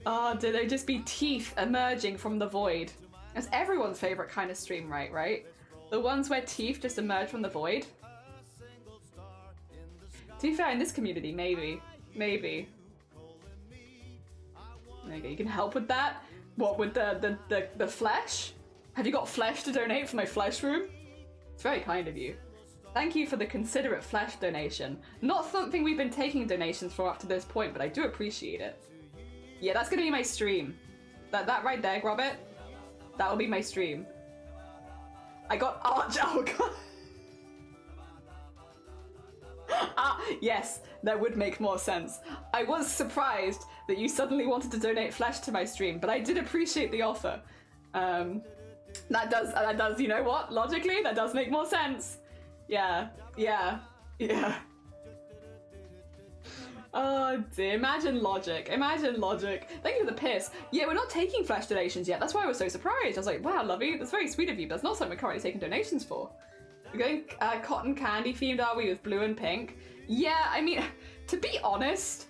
Oh, do they just be teeth emerging from the void? That's everyone's favorite kind of stream, right? The ones where teeth just emerge from the void. To be fair, in this community, maybe. There you go, you can help with that. What, with the flesh? Have you got flesh to donate for my flesh room? It's very kind of you. Thank you for the considerate flesh donation. Not something we've been taking donations for up to this point, but I do appreciate it. Yeah, that's gonna be my stream. That right there, Grobbit. That will be my stream. I got Arch. Oh god. Ah, yes, that would make more sense. I was surprised that you suddenly wanted to donate flesh to my stream, but I did appreciate the offer. That does, you know what? Logically, that does make more sense. Yeah. Oh dear, imagine logic. Thank you for the piss. Yeah, we're not taking flesh donations yet. That's why I was so surprised. I was like, wow, Lovey, that's very sweet of you, but that's not something we're currently taking donations for. We're going cotton candy themed, are we, with blue and pink? Yeah, I mean, to be honest,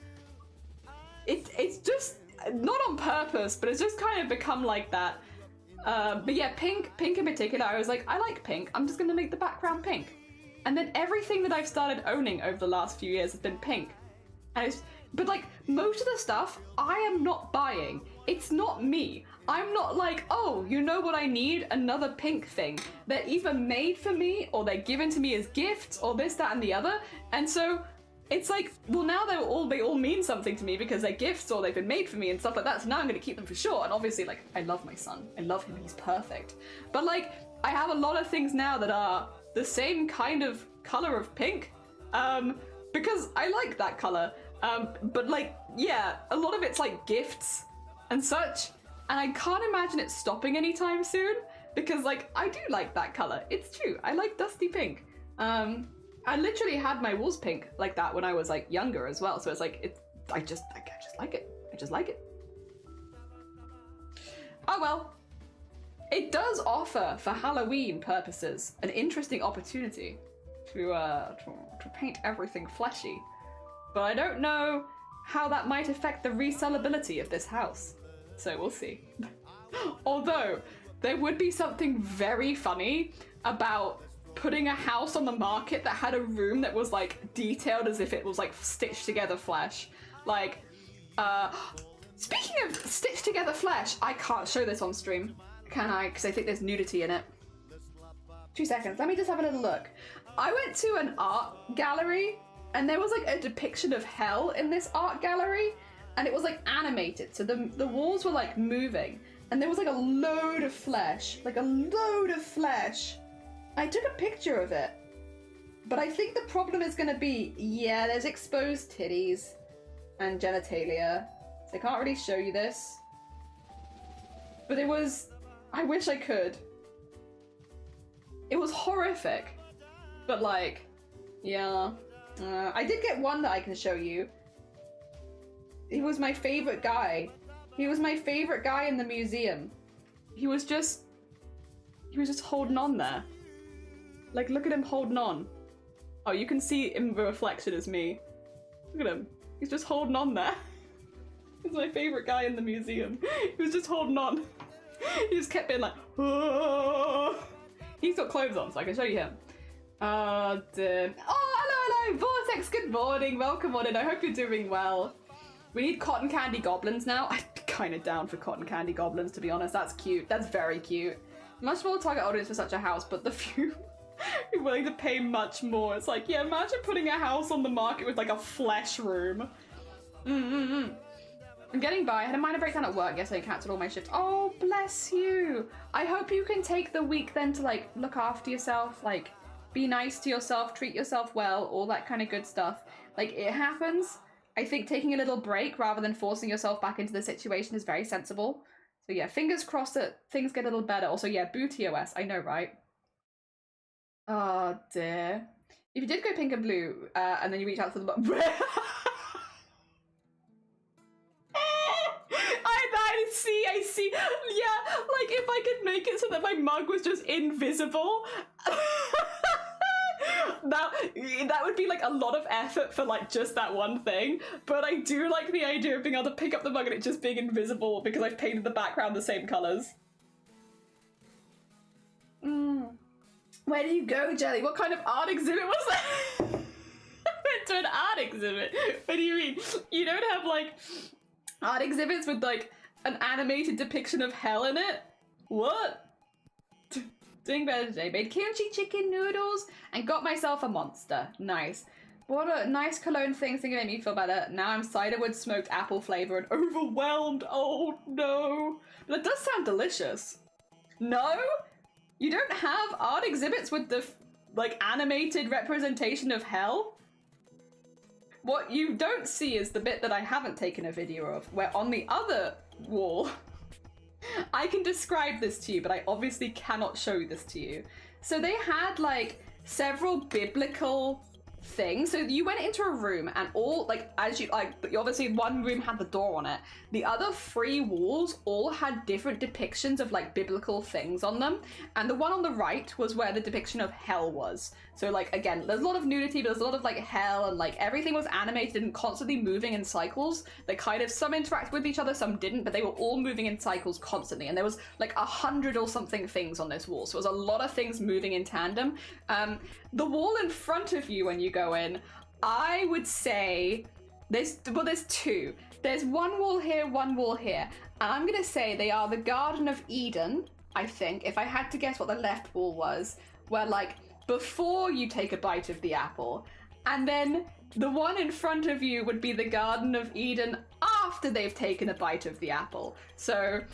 it's just, not on purpose, but it's just kind of become like that. But yeah, pink in particular, I was like, I like pink, I'm just gonna make the background pink. And then everything that I've started owning over the last few years has been pink. And but like, most of the stuff I am not buying. It's not me. I'm not like, oh, you know what I need? Another pink thing. They're either made for me or they're given to me as gifts or this, that, and the other. And so it's like, well, now they all mean something to me because they're gifts or they've been made for me and stuff like that. So now I'm going to keep them for sure. And obviously, like, I love my son. I love him. He's perfect. But like, I have a lot of things now that are the same kind of color of pink. Because I like that color. But like, yeah, a lot of it's like gifts and such. And I can't imagine it stopping anytime soon because like, I do like that color. It's true. I like dusty pink. I literally had my walls pink like that when I was like younger as well. So it's like, I just like it. I just like it. Oh well. It does offer, for Halloween purposes, an interesting opportunity to paint everything fleshy. But I don't know how that might affect the resellability of this house. So we'll see. Although, there would be something very funny about putting a house on the market that had a room that was like detailed as if it was like stitched together flesh. Like, speaking of stitched together flesh, I can't show this on stream, can I? Because I think there's nudity in it. 2 seconds, let me just have a little look. I went to an art gallery and there was like a depiction of hell in this art gallery and it was like animated. So the walls were like moving and there was like a load of flesh, I took a picture of it, but I think the problem is gonna be, yeah, there's exposed titties and genitalia, so I can't really show you this. But it was, I wish I could. It was horrific, but like, yeah. I did get one that I can show you. He was my favorite guy. He was my favorite guy in the museum. He was just holding on there. Like, look at him holding on. Oh, you can see in the reflection as me. Look at him. He's just holding on there. He's my favorite guy in the museum. He was just holding on. He just kept being like, oh. He's got clothes on, so I can show you him. Oh, hello, Vortex, good morning. Welcome on in. I hope you're doing well. We need cotton candy goblins now. I'm kind of down for cotton candy goblins, to be honest. That's cute. That's very cute. Much more target audience for such a house, but the few are willing to pay much more. It's like, yeah, imagine putting a house on the market with like a flesh room. I'm getting by. I had a minor breakdown at work yesterday and cancelled all my shifts. Oh, bless you. I hope you can take the week then to like look after yourself, like be nice to yourself, treat yourself well, all that kind of good stuff. Like, it happens. I think taking a little break rather than forcing yourself back into the situation is very sensible. So yeah, fingers crossed that things get a little better. Also, yeah, booty OS. I know, right? Oh dear. If you did go pink and blue, and then you reach out for the I see. Yeah, like if I could make it so that my mug was just invisible. That would be like a lot of effort for like just that one thing, but I do like the idea of being able to pick up the mug and it just being invisible because I've painted the background the same colours. Where do you go, Jelly? What kind of art exhibit was that? I went to an art exhibit. What do you mean? You don't have like art exhibits with like an animated depiction of hell in it? What? Doing better today. Made kimchi chicken noodles and got myself a monster. Nice. What a nice cologne thing to make me feel better. Now I'm ciderwood smoked apple flavor and overwhelmed. Oh no. But it does sound delicious. No? You don't have art exhibits with the like animated representation of hell? What you don't see is the bit that I haven't taken a video of, where on the other wall, I can describe this to you, but I obviously cannot show this to you. So they had like several biblical things. So you went into a room and all like, as you like, obviously one room had the door on it. The other 3 walls all had different depictions of like biblical things on them. And the one on the right was where the depiction of hell was. So like, again, there's a lot of nudity, but there's a lot of like hell and like everything was animated and constantly moving in cycles. They kind of, some interacted with each other, some didn't, but they were all moving in cycles constantly. And there was like 100 or something things on this wall. So it was a lot of things moving in tandem. The wall in front of you when you go in, I would say there's 2. There's one wall here, one wall here. And I'm gonna say they are the Garden of Eden, I think, if I had to guess what the left wall was, where like before you take a bite of the apple, and then the one in front of you would be the Garden of Eden after they've taken a bite of the apple. So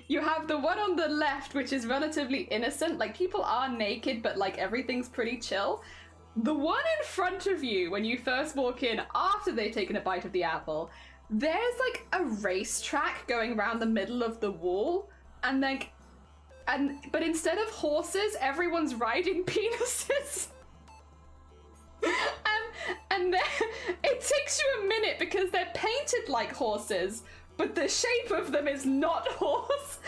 you have the one on the left, which is relatively innocent, like people are naked, but like everything's pretty chill. The one in front of you, when you first walk in after they've taken a bite of the apple, there's like a racetrack going around the middle of the wall, but instead of horses, everyone's riding penises. animated like horses, but the shape of them is not horse.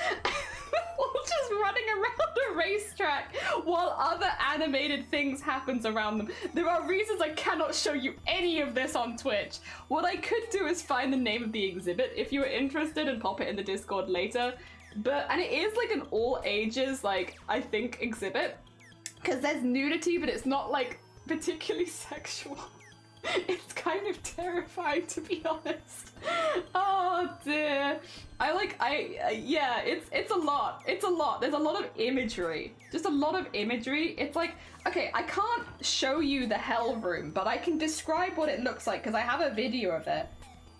All just running around a racetrack while other animated things happens around them. There are reasons I cannot show you any of this on Twitch. What I could do is find the name of the exhibit if you were interested and pop it in the Discord later. And it is like an all ages, like, I think, exhibit. Because there's nudity, but it's not like particularly sexual. It's kind of terrifying, to be honest. Oh dear. Yeah, it's a lot. It's a lot. There's a lot of imagery. Just a lot of imagery. It's like, okay, I can't show you the hell room, but I can describe what it looks like because I have a video of it.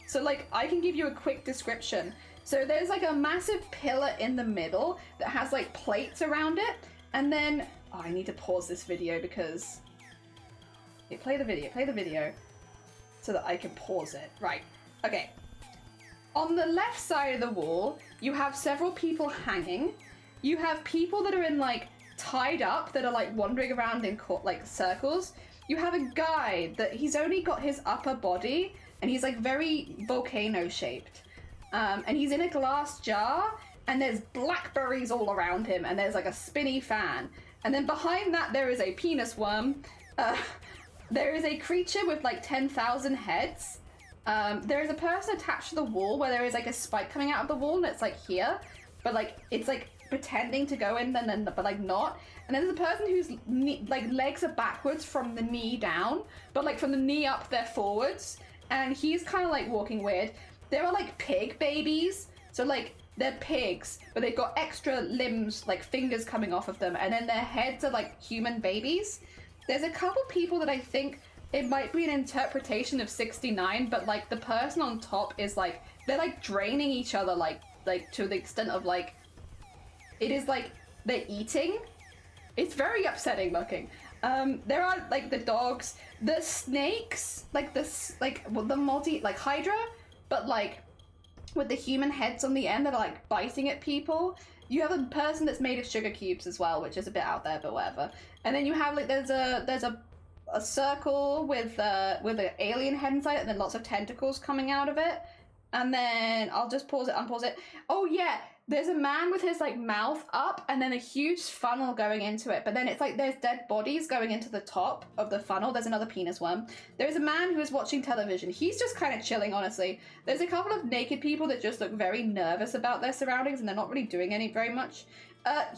So like, I can give you a quick description. So there's like a massive pillar in the middle that has like plates around it. And then, oh, I need to pause this video because... Okay, play the video so that I can pause it. Right, okay. On the left side of the wall, you have several people hanging. You have people that are in like tied up that are like wandering around in like circles. You have a guy that he's only got his upper body and he's like very volcano shaped. And he's in a glass jar and there's blackberries all around him and there's like a spinny fan. And then behind that there is a penis worm. There is a creature with like 10,000 heads. There is a person attached to the wall where there is like a spike coming out of the wall and it's like here, but like it's like pretending to go in but like not. And then there's a person whose like legs are backwards from the knee down, but like from the knee up they're forwards, and he's kind of like walking weird. There are like pig babies, so like they're pigs, but they've got extra limbs, like fingers coming off of them, and then their heads are like human babies. There's a couple people that I think it might be an interpretation of 69, but like the person on top is like, they're like draining each other like to the extent of like, it is like they're eating. It's very upsetting looking. There are like the dogs, the snakes, like this, like the multi, like Hydra, but like with the human heads on the end that are like biting at people. You have a person that's made of sugar cubes as well, which is a bit out there, but whatever. And then you have like there's a circle with an alien head inside it, and then lots of tentacles coming out of it. And then I'll just pause it, unpause it. Oh yeah, there's a man with his like mouth up, and then a huge funnel going into it. But then it's like there's dead bodies going into the top of the funnel. There's another penis worm. There's a man who is watching television. He's just kind of chilling, honestly. There's a couple of naked people that just look very nervous about their surroundings, and they're not really doing very much.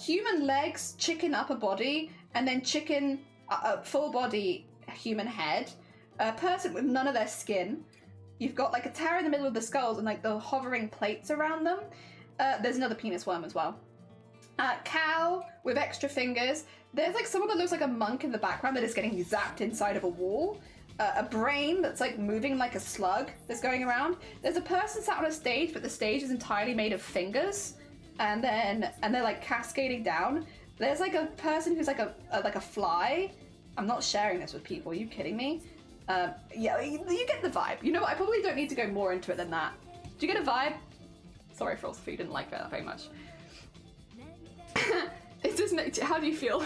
Human legs, chicken upper body, and then chicken full body human head. A person with none of their skin. You've got like a tower in the middle of the skulls and like the hovering plates around them. There's another penis worm as well. Cow with extra fingers. There's like someone that looks like a monk in the background that is getting zapped inside of a wall. A brain that's like moving like a slug that's going around. There's a person sat on a stage, but the stage is entirely made of fingers, and they're like cascading down. There's like a person who's like a fly. I'm not sharing this with people. Are you kidding me? Yeah, you get the vibe. You know what? I probably don't need to go more into it than that. Do you get a vibe? Sorry, Frost, if you didn't like that very much. It just how do you feel?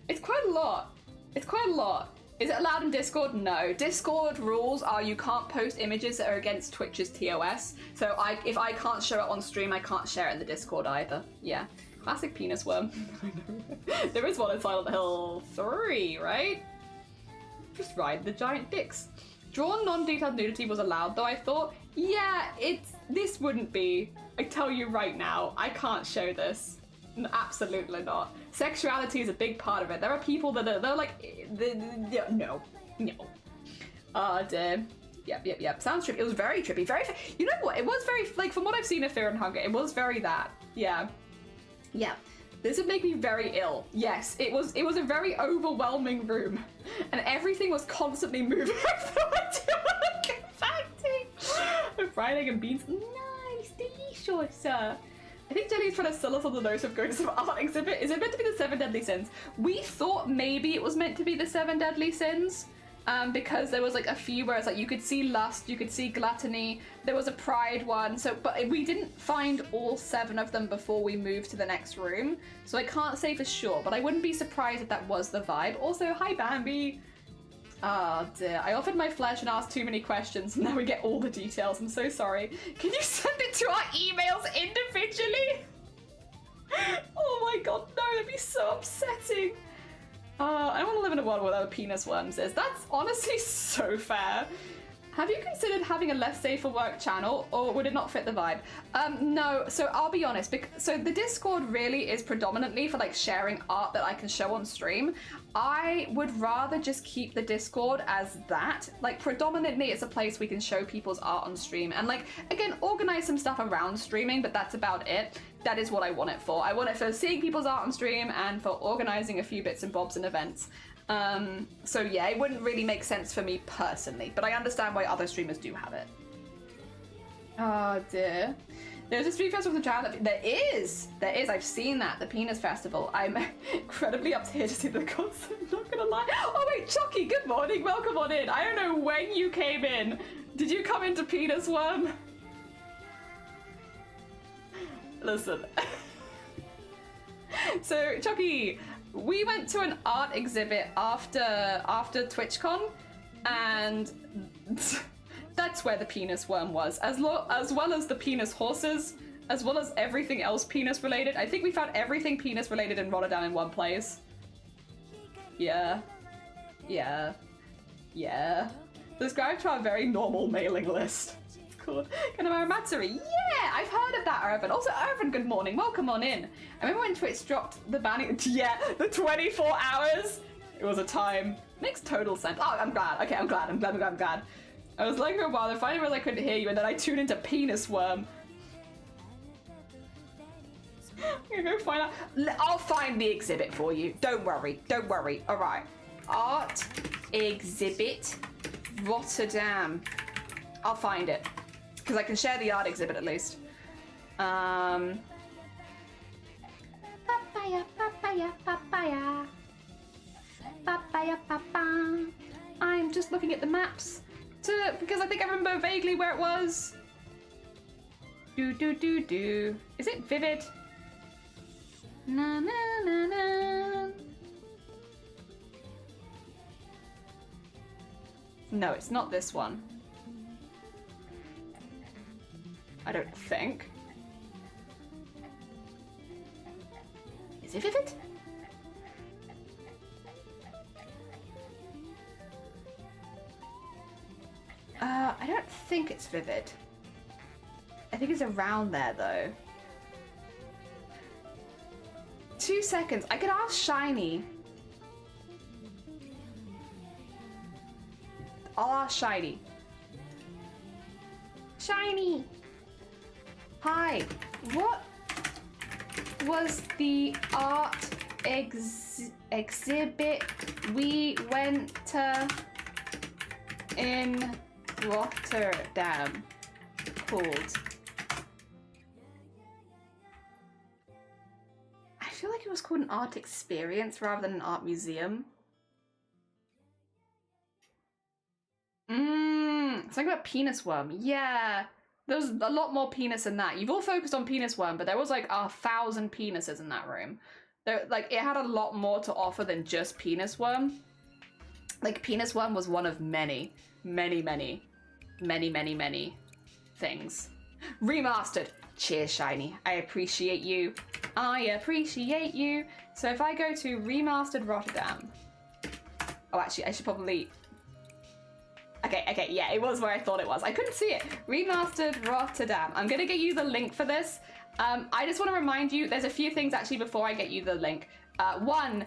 It's quite a lot. It's quite a lot. Is it allowed in Discord? No. Discord rules are you can't post images that are against Twitch's TOS. So if I can't show it on stream, I can't share it in the Discord either. Yeah. Classic penis worm. There is one in Silent Hill 3, right? Just ride the giant dicks. Drawn non-detailed nudity was allowed, though I thought, yeah, this wouldn't be. I tell you right now, I can't show this. Absolutely not. Sexuality is a big part of it. There are people that they're like, no. Dear. Yep. Sounds trippy. It was very trippy. You know what? It was very, like, from what I've seen of Fear and Hunger, it was very that. Yeah. This would make me very ill. Yes, it was a very overwhelming room, and everything was constantly moving. Fried egg and beans. Nice, delicious. I think Jenny's trying to sell us on the nose of going to some art exhibit. Is it meant to be the 7 Deadly Sins? We thought maybe it was meant to be the 7 Deadly Sins. Because there was like a few where it's like you could see lust, you could see gluttony, there was a pride one, but we didn't find all 7 of them before we moved to the next room, so I can't say for sure, but I wouldn't be surprised if that was the vibe. Also, hi Bambi! Oh dear, I offered my flesh and asked too many questions and now we get all the details. I'm so sorry. Can you send it to our emails individually? Oh my god, no, that'd be so upsetting. I don't want to live in a world where there are penis worms. That's honestly so fair. Have you considered having a less safe for work channel, or would it not fit the vibe? No, so I'll be honest, so the Discord really is predominantly for like sharing art that I can show on stream. I would rather just keep the Discord as that. Like predominantly it's a place we can show people's art on stream and like, again, organize some stuff around streaming, but that's about it. That is what I want it for. I want it for seeing people's art on stream and for organizing a few bits and bobs and events. So yeah, it wouldn't really make sense for me personally, but I understand why other streamers do have it. Oh dear. There's a street festival in the town. There is, I've seen that, the Penis Festival. I'm incredibly up here to see the concert, not gonna lie. Oh wait, Chucky, good morning, welcome on in. I don't know when you came in. Did you come into Penis Worm? Listen. So, Chucky, we went to an art exhibit after TwitchCon, and that's where the penis worm was, as well as the penis horses, as well as everything else penis related. I think we found everything penis related in Rotterdam in one place. Yeah. Yeah. Yeah. Subscribe to our very normal mailing list. It's called Kanamara Matsuri. Yeah, I've heard of that, Irvin. Also, Irvin, good morning. Welcome on in. I remember when Twitch dropped the banning. Yeah, the 24 hours. It was a time. Makes total sense. Oh, I'm glad. Okay, I'm glad. I was like for a while, I finally realized I couldn't hear you, and then I tuned into Penis Worm. I'm gonna go find out. I'll find the exhibit for you. Don't worry. All right. Art exhibit Rotterdam. I'll find it because I can share the art exhibit at least. Papaya. I'm just looking at the maps because I think I remember vaguely where it was. Is it Vivid? Na na na na. No, it's not this one. I don't think. Is it Vivid? I don't think it's Vivid. I think it's around there though. 2 seconds. I could ask Shiny. I'll ask Shiny. Shiny! Hi. What was the art exhibit we went to in Rotterdam called? I feel like it was called an art experience rather than an art museum. Something about penis worm. Yeah, there was a lot more penis than that. You've all focused on penis worm, but there was like 1,000 penises in that room. Like it had a lot more to offer than just penis worm. Like penis worm was one of many things. Remastered. Cheers, Shiny. I appreciate you. So if I go to Remastered Rotterdam. Oh, actually, I should probably... Okay, yeah, it was where I thought it was. I couldn't see it. Remastered Rotterdam. I'm gonna get you the link for this. I just want to remind you, there's a few things actually before I get you the link. One,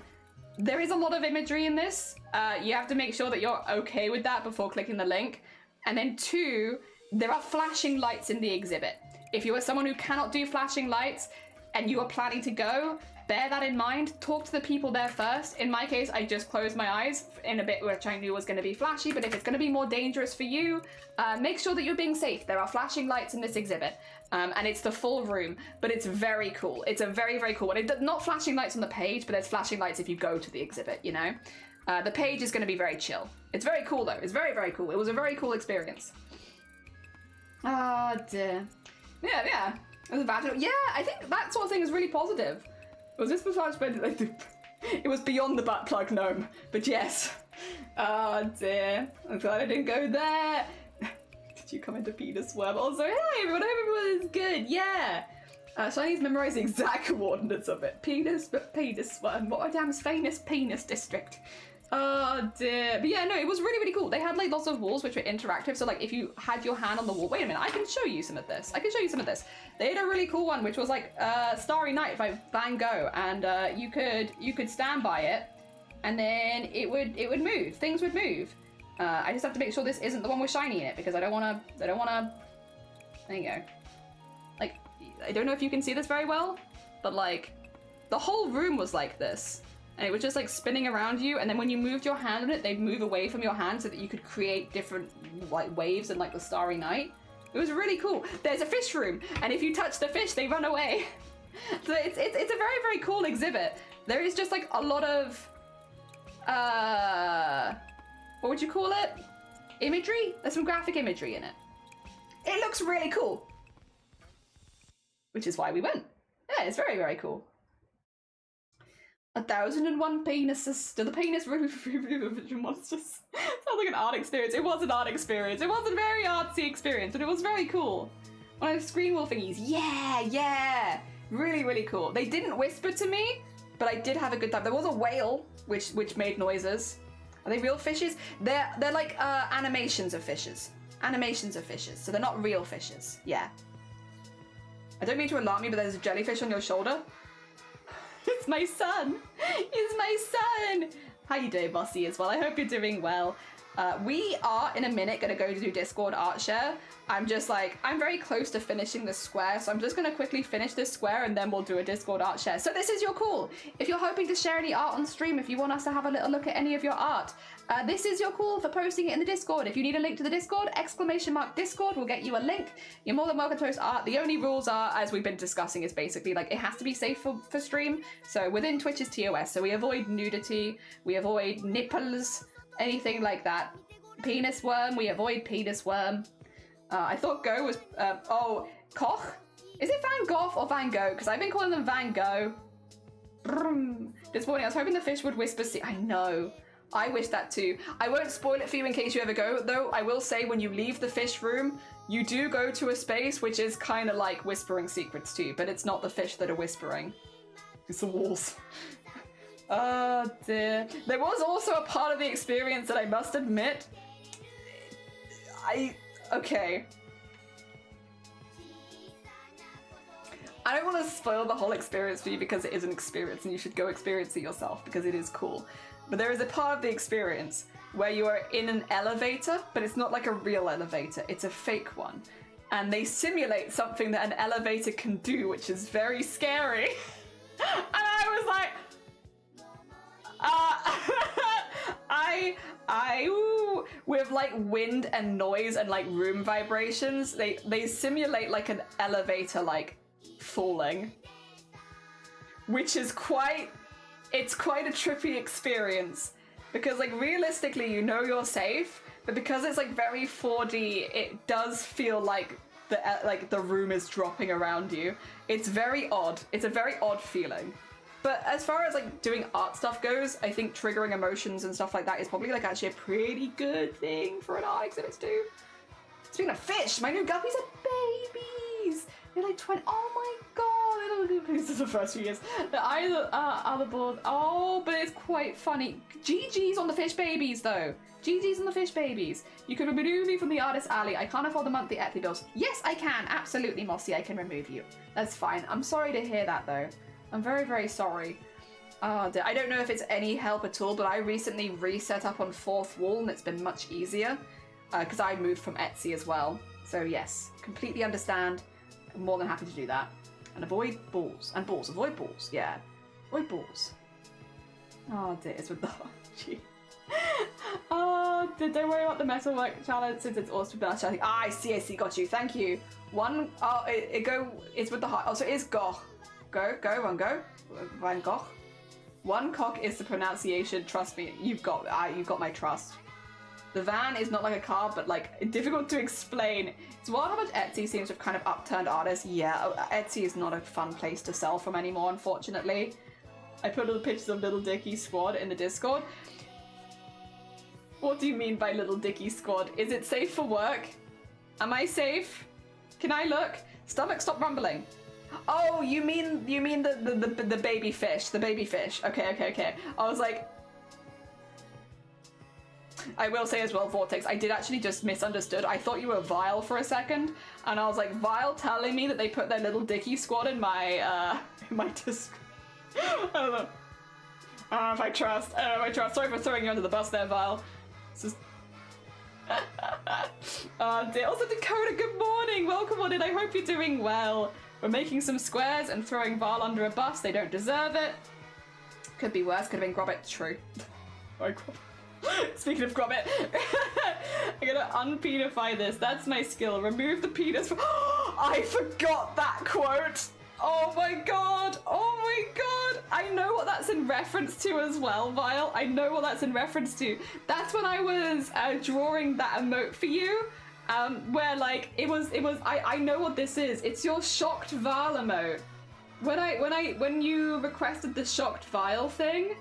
there is a lot of imagery in this. You have to make sure that you're okay with that before clicking the link. And then 2, there are flashing lights in the exhibit. If you are someone who cannot do flashing lights and you are planning to go, bear that in mind. Talk to the people there first. In my case, I just closed my eyes in a bit which I knew was going to be flashy, but if it's going to be more dangerous for you, make sure that you're being safe. There are flashing lights in this exhibit, and it's the full room, but it's very cool. It's a very, very cool one. Not flashing lights on the page, but there's flashing lights if you go to the exhibit, you know? The page is going to be very chill. It's very cool though. It's very, very cool. It was a very cool experience. Oh dear. Yeah. It was vaginal. Yeah, I think that sort of thing is really positive. Was this massage bed? It was beyond the butt plug gnome, but yes. Oh dear, I'm glad I didn't go there. Did you come into penis worm? Also, hey everyone, hope everyone is good, yeah. So I need to memorize the exact coordinates of it. Penis worm, what a damn famous penis district. Oh dear. But yeah, no, it was really, really cool. They had like lots of walls which were interactive. So like if you had your hand on the wall, wait a minute, I can show you some of this. They had a really cool one which was like Starry Night by Van Gogh, and you could stand by it and then it would move. Things would move. I just have to make sure this isn't the one with shiny in it because I don't wanna there you go. Like, I don't know if you can see this very well, but like the whole room was like this. And it was just like spinning around you, and then when you moved your hand on it, they'd move away from your hand so that you could create different like waves and like the Starry Night. It was really cool. There's a fish room, and if you touch the fish, they run away. So it's a very, very cool exhibit. There is just like a lot of what would you call it? Imagery? There's some graphic imagery in it. It looks really cool. Which is why we went. Yeah, it's very, very cool. 1,001 penises to the penis monsters. Sounds like an art experience. It was an art experience. It was a very artsy experience, but it was very cool. One of the screen wall thingies. Yeah. Really, really cool. They didn't whisper to me, but I did have a good time. There was a whale which made noises. Are they real fishes? They're like animations of fishes. So they're not real fishes. Yeah. I don't mean to alarm you, but there's a jellyfish on your shoulder. It's my son. It's my son. How you doing, Bossy, as well? I hope you're doing well. We are, in a minute, going to go to do Discord art share. I'm very close to finishing this square, so I'm just going to quickly finish this square and then we'll do a Discord art share. So this is your call. If you're hoping to share any art on stream, if you want us to have a little look at any of your art, this is your call for posting it in the Discord. If you need a link to the Discord, !Discord will get you a link. You're more than welcome to post art. The only rules are, as we've been discussing, is basically like it has to be safe for stream. So within Twitch's TOS, so we avoid nudity, we avoid nipples, anything like that. Penis worm, we avoid penis worm. I thought Go was, Koch? Is it Van Gogh or Van Gogh? Because I've been calling them Van Gogh. This morning I was hoping the fish would whisper, I know. I wish that too. I won't spoil it for you in case you ever go, though. I will say when you leave the fish room, you do go to a space which is kind of like whispering secrets to you, but it's not the fish that are whispering. It's the walls. Oh dear. There was also a part of the experience that I must admit, okay. I don't want to spoil the whole experience for you because it is an experience and you should go experience it yourself because it is cool. But there is a part of the experience where you are in an elevator, but it's not like a real elevator, it's a fake one. And they simulate something that an elevator can do, which is very scary. And I was like, with like wind and noise and like room vibrations, they simulate like an elevator like falling, which is quite a trippy experience because like realistically you know you're safe, but because it's like very 4D, it does feel like the room is dropping around you. It's very odd. It's a very odd feeling. But as far as like doing art stuff goes, I think triggering emotions and stuff like that is probably like actually a pretty good thing for an art exhibit to do. Speaking of fish, my new guppies are babies. They're like 20. Oh my god! This is the first few years. The eyes are the balls. Oh, but it's quite funny. GG's on the fish babies though. GG's on the fish babies. You can remove me from the artist alley. I can't afford the monthly Etsy bills. Yes, I can. Absolutely, Mossy. I can remove you. That's fine. I'm sorry to hear that though. I'm very, very sorry. I don't know if it's any help at all, but I recently reset up on 4th wall and it's been much easier because I moved from Etsy as well. So yes, completely understand. I'm more than happy to do that. And avoid balls. And balls. Avoid balls. Yeah. Avoid balls. Oh dear, it's with the gee. Oh, don't worry about the metalwork challenge since it's also been chatting. Ah, I see, got you. Thank you. One, it's with the heart. Oh, so it is Goch. Go, Van Gogh. One cock is the pronunciation. Trust me, you've got my trust. The van is not like a car, but like difficult to explain. It's wild how much Etsy seems to have kind of upturned artists. Yeah, Etsy is not a fun place to sell from anymore, unfortunately. I put all the pictures of Little Dicky Squad in the Discord. What do you mean by little Dicky squad? Is it safe for work? Am I safe? Can I look? Stomach, stop rumbling. Oh, you mean the baby fish, the baby fish. Okay. I was like, I will say as well, Vortex, I did actually just misunderstood. I thought you were Vile for a second, and I was like, Vile telling me that they put their little Dicky squad in my disc. I don't know. I don't know if I trust. Sorry for throwing you under the bus there, Vile. It's just... dear. Also, Dakota, good morning. Welcome on in. I hope you're doing well. We're making some squares and throwing Vile under a bus. They don't deserve it. Could be worse. Could have been Grobbit. True. Sorry, Grobbit. Speaking of Grobbit, I'm gonna unpenify this. That's my skill. Remove the penis from... I forgot that quote. Oh my god. Oh my god. I know what that's in reference to as well, Vile. I know what that's in reference to. That's when I was drawing that emote for you. Where like I know what this is. It's your shocked Vile emote. When you requested the shocked Vile thing,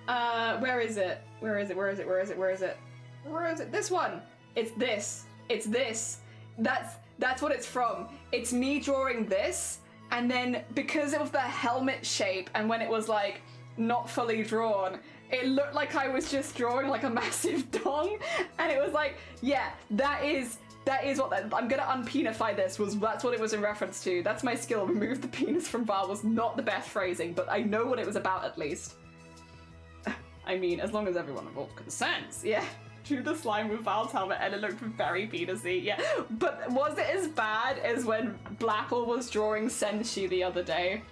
where is it? This one. It's this. That's what it's from. It's me drawing this, and then because it was the helmet shape, and when it was like not fully drawn, it looked like I was just drawing like a massive dong, and it was like, yeah, that is what I'm gonna unpenify this. That's what it was in reference to. That's my skill. Remove the penis from Val was not the best phrasing, but I know what it was about at least. I mean, as long as everyone involved consents, yeah. Drew the slime with Val's helmet and it looked very penisy, yeah. But was it as bad as when Blapple was drawing Senshi the other day?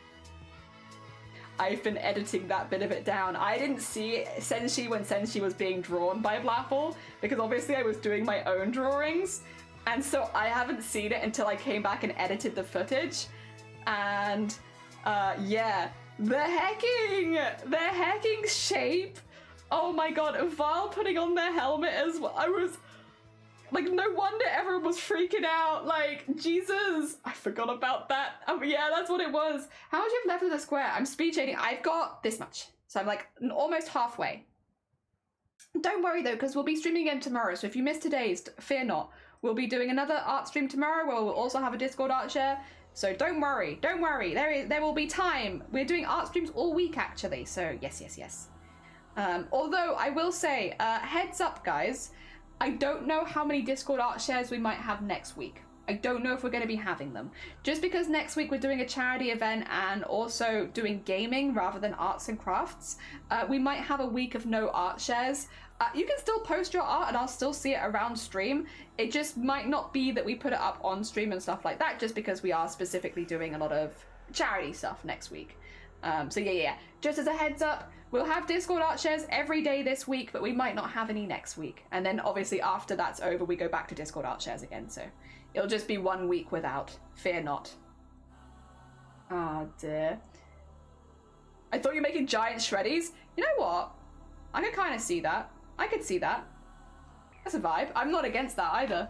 I've been editing that bit of it down. I didn't see Senshi when Senshi was being drawn by Blapple, because obviously I was doing my own drawings, and so I haven't seen it until I came back and edited the footage. And yeah, the hacking shape. Oh my god, Val putting on their helmet as well. I was like, no wonder everyone was freaking out. Like, Jesus, I forgot about that. Yeah, that's what it was. How much you have left of the square? I'm speed shading. I've got this much. So I'm like almost halfway. Don't worry though, because we'll be streaming again tomorrow. So if you missed today's, fear not. We'll be doing another art stream tomorrow where we'll also have a Discord art share. So don't worry. There will be time. We're doing art streams all week actually. So yes. Although I will say, heads up guys, I don't know how many Discord art shares we might have next week. I don't know if we're going to be having them. Just because next week we're doing a charity event and also doing gaming rather than arts and crafts, we might have a week of no art shares. You can still post your art and I'll still see it around stream. It just might not be that we put it up on stream and stuff like that, just because we are specifically doing a lot of charity stuff next week. So yeah. Just as a heads up, we'll have Discord art shares every day this week, but we might not have any next week. And then obviously after that's over, we go back to Discord art shares again. So it'll just be 1 week without. Fear not. Oh dear. I thought you were making giant shreddies. You know what? I could kind of see that. I could see that. That's a vibe. I'm not against that either.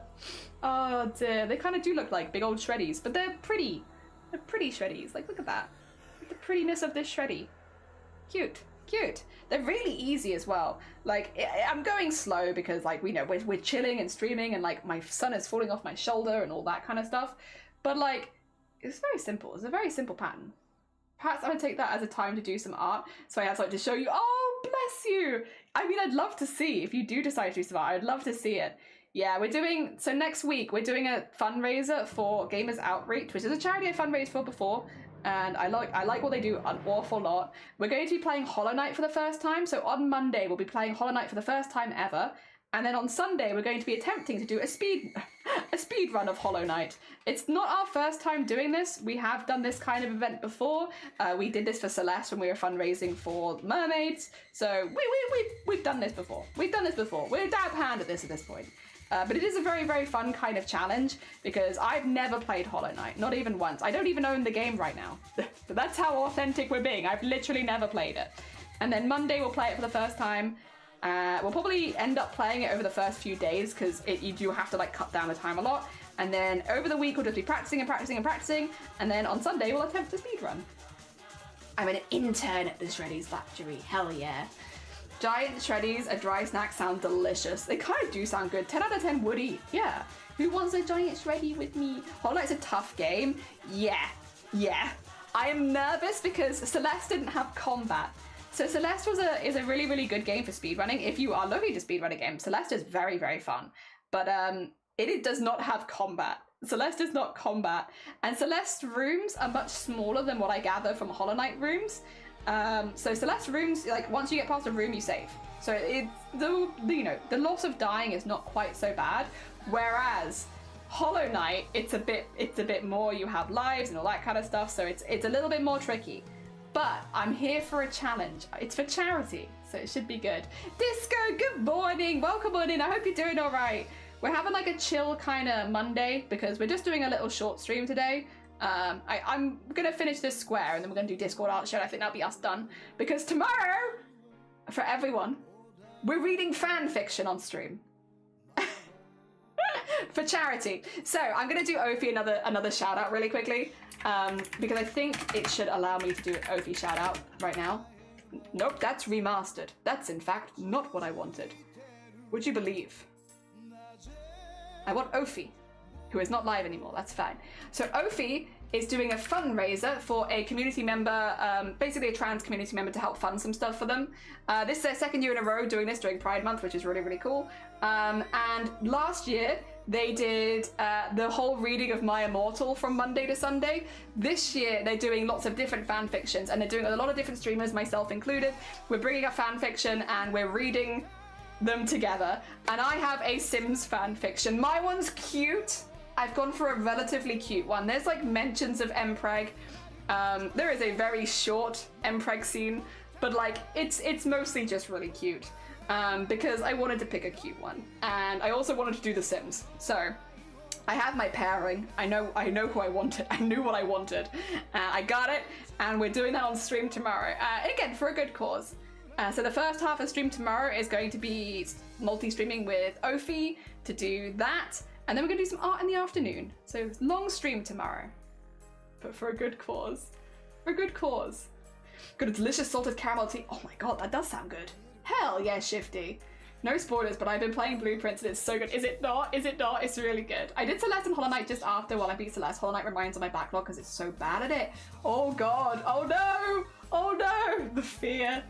Oh dear. They kind of do look like big old shreddies, but they're pretty. They're pretty shreddies. Like, look at that. The prettiness of this shreddy. Cute. They're really easy as well. Like, I'm going slow because, like, we know we're chilling and streaming and, like, my son is falling off my shoulder and all that kind of stuff. But, like, it's very simple. It's a very simple pattern. Perhaps I'm going to take that as a time to do some art. So I had like to show you. Oh, bless you. I mean, I'd love to see. If you do decide to do some art, I'd love to see it. Yeah, so next week, we're doing a fundraiser for Gamers Outreach, which is a charity I've fundraised for before. And I like what they do an awful lot. We're going to be playing Hollow Knight for the first time. So on Monday, we'll be playing Hollow Knight for the first time ever. And then on Sunday, we're going to be attempting to do a speed run of Hollow Knight. It's not our first time doing this. We have done this kind of event before. We did this for Celeste when we were fundraising for mermaids. So we've done this before. We're a dab hand at this point. But it is a very, very fun kind of challenge because I've never played Hollow Knight, not even once. I don't even own the game right now. But that's how authentic we're being. I've literally never played it. And then Monday we'll play it for the first time. We'll probably end up playing it over the first few days because you do have to like cut down the time a lot. And then over the week we'll just be practicing. And then on Sunday we'll attempt to speedrun. I'm an intern at the Shreddy's Factory. Hell yeah. Giant shreddies, a dry snack, sound delicious. They kind of do sound good. 10 out of 10 would eat. Yeah. Who wants a giant shreddy with me? Hollow Knight's a tough game. Yeah. I am nervous because Celeste didn't have combat. So Celeste is a really, really good game for speedrunning. If you are looking to speedrun a game, Celeste is very, very fun. But it does not have combat. Celeste is not combat. And Celeste rooms are much smaller than what I gather from Hollow Knight rooms. So Celeste rooms, like once you get past a room, you save. So it's the loss of dying is not quite so bad. Whereas Hollow Knight, it's a bit more. You have lives and all that kind of stuff. So it's a little bit more tricky. But I'm here for a challenge. It's for charity, so it should be good. Disco, good morning. Welcome on in. I hope you're doing all right. We're having like a chill kind of Monday because we're just doing a little short stream today. I'm gonna finish this square and then we're gonna do Discord art show. I think that'll be us done because tomorrow, for everyone, we're reading fan fiction on stream for charity. So I'm gonna do Ophi another shout out really quickly because I think it should allow me to do an Ophi shout out right now. Nope, that's remastered. That's in fact not what I wanted. Would you believe? I want Ophi, who is not live anymore. That's fine. So Ophi is doing a fundraiser for a community member, basically a trans community member, to help fund some stuff for them. This is their second year in a row doing this during Pride Month, which is really, really cool. And last year, they did the whole reading of My Immortal from Monday to Sunday. This year, they're doing lots of different fan fictions, and they're doing a lot of different streamers, myself included. We're bringing up fan fiction, and we're reading them together. And I have a Sims fan fiction. My one's cute. I've gone for a relatively cute one. There's like mentions of Mpreg. There is a very short Mpreg scene, but like it's mostly just really cute. Because I wanted to pick a cute one, and I also wanted to do The Sims. So I have my pairing. I know who I wanted. I knew what I wanted. I got it, and we're doing that on stream tomorrow. Again, for a good cause. So the first half of stream tomorrow is going to be multi-streaming with Ophi to do that, and then we're going to do some art in the afternoon. So long stream tomorrow, but for a good cause. For a good cause. Got a delicious salted caramel tea. Oh my god, that does sound good. Hell yeah, Shifty. No spoilers, but I've been playing Blueprints and it's so good. Is it not? Is it not? It's really good. I did Celeste and Hollow Knight just after while I beat Celeste. Hollow Knight reminds on my backlog because it's so bad at it. Oh god. Oh no. Oh no. The fear.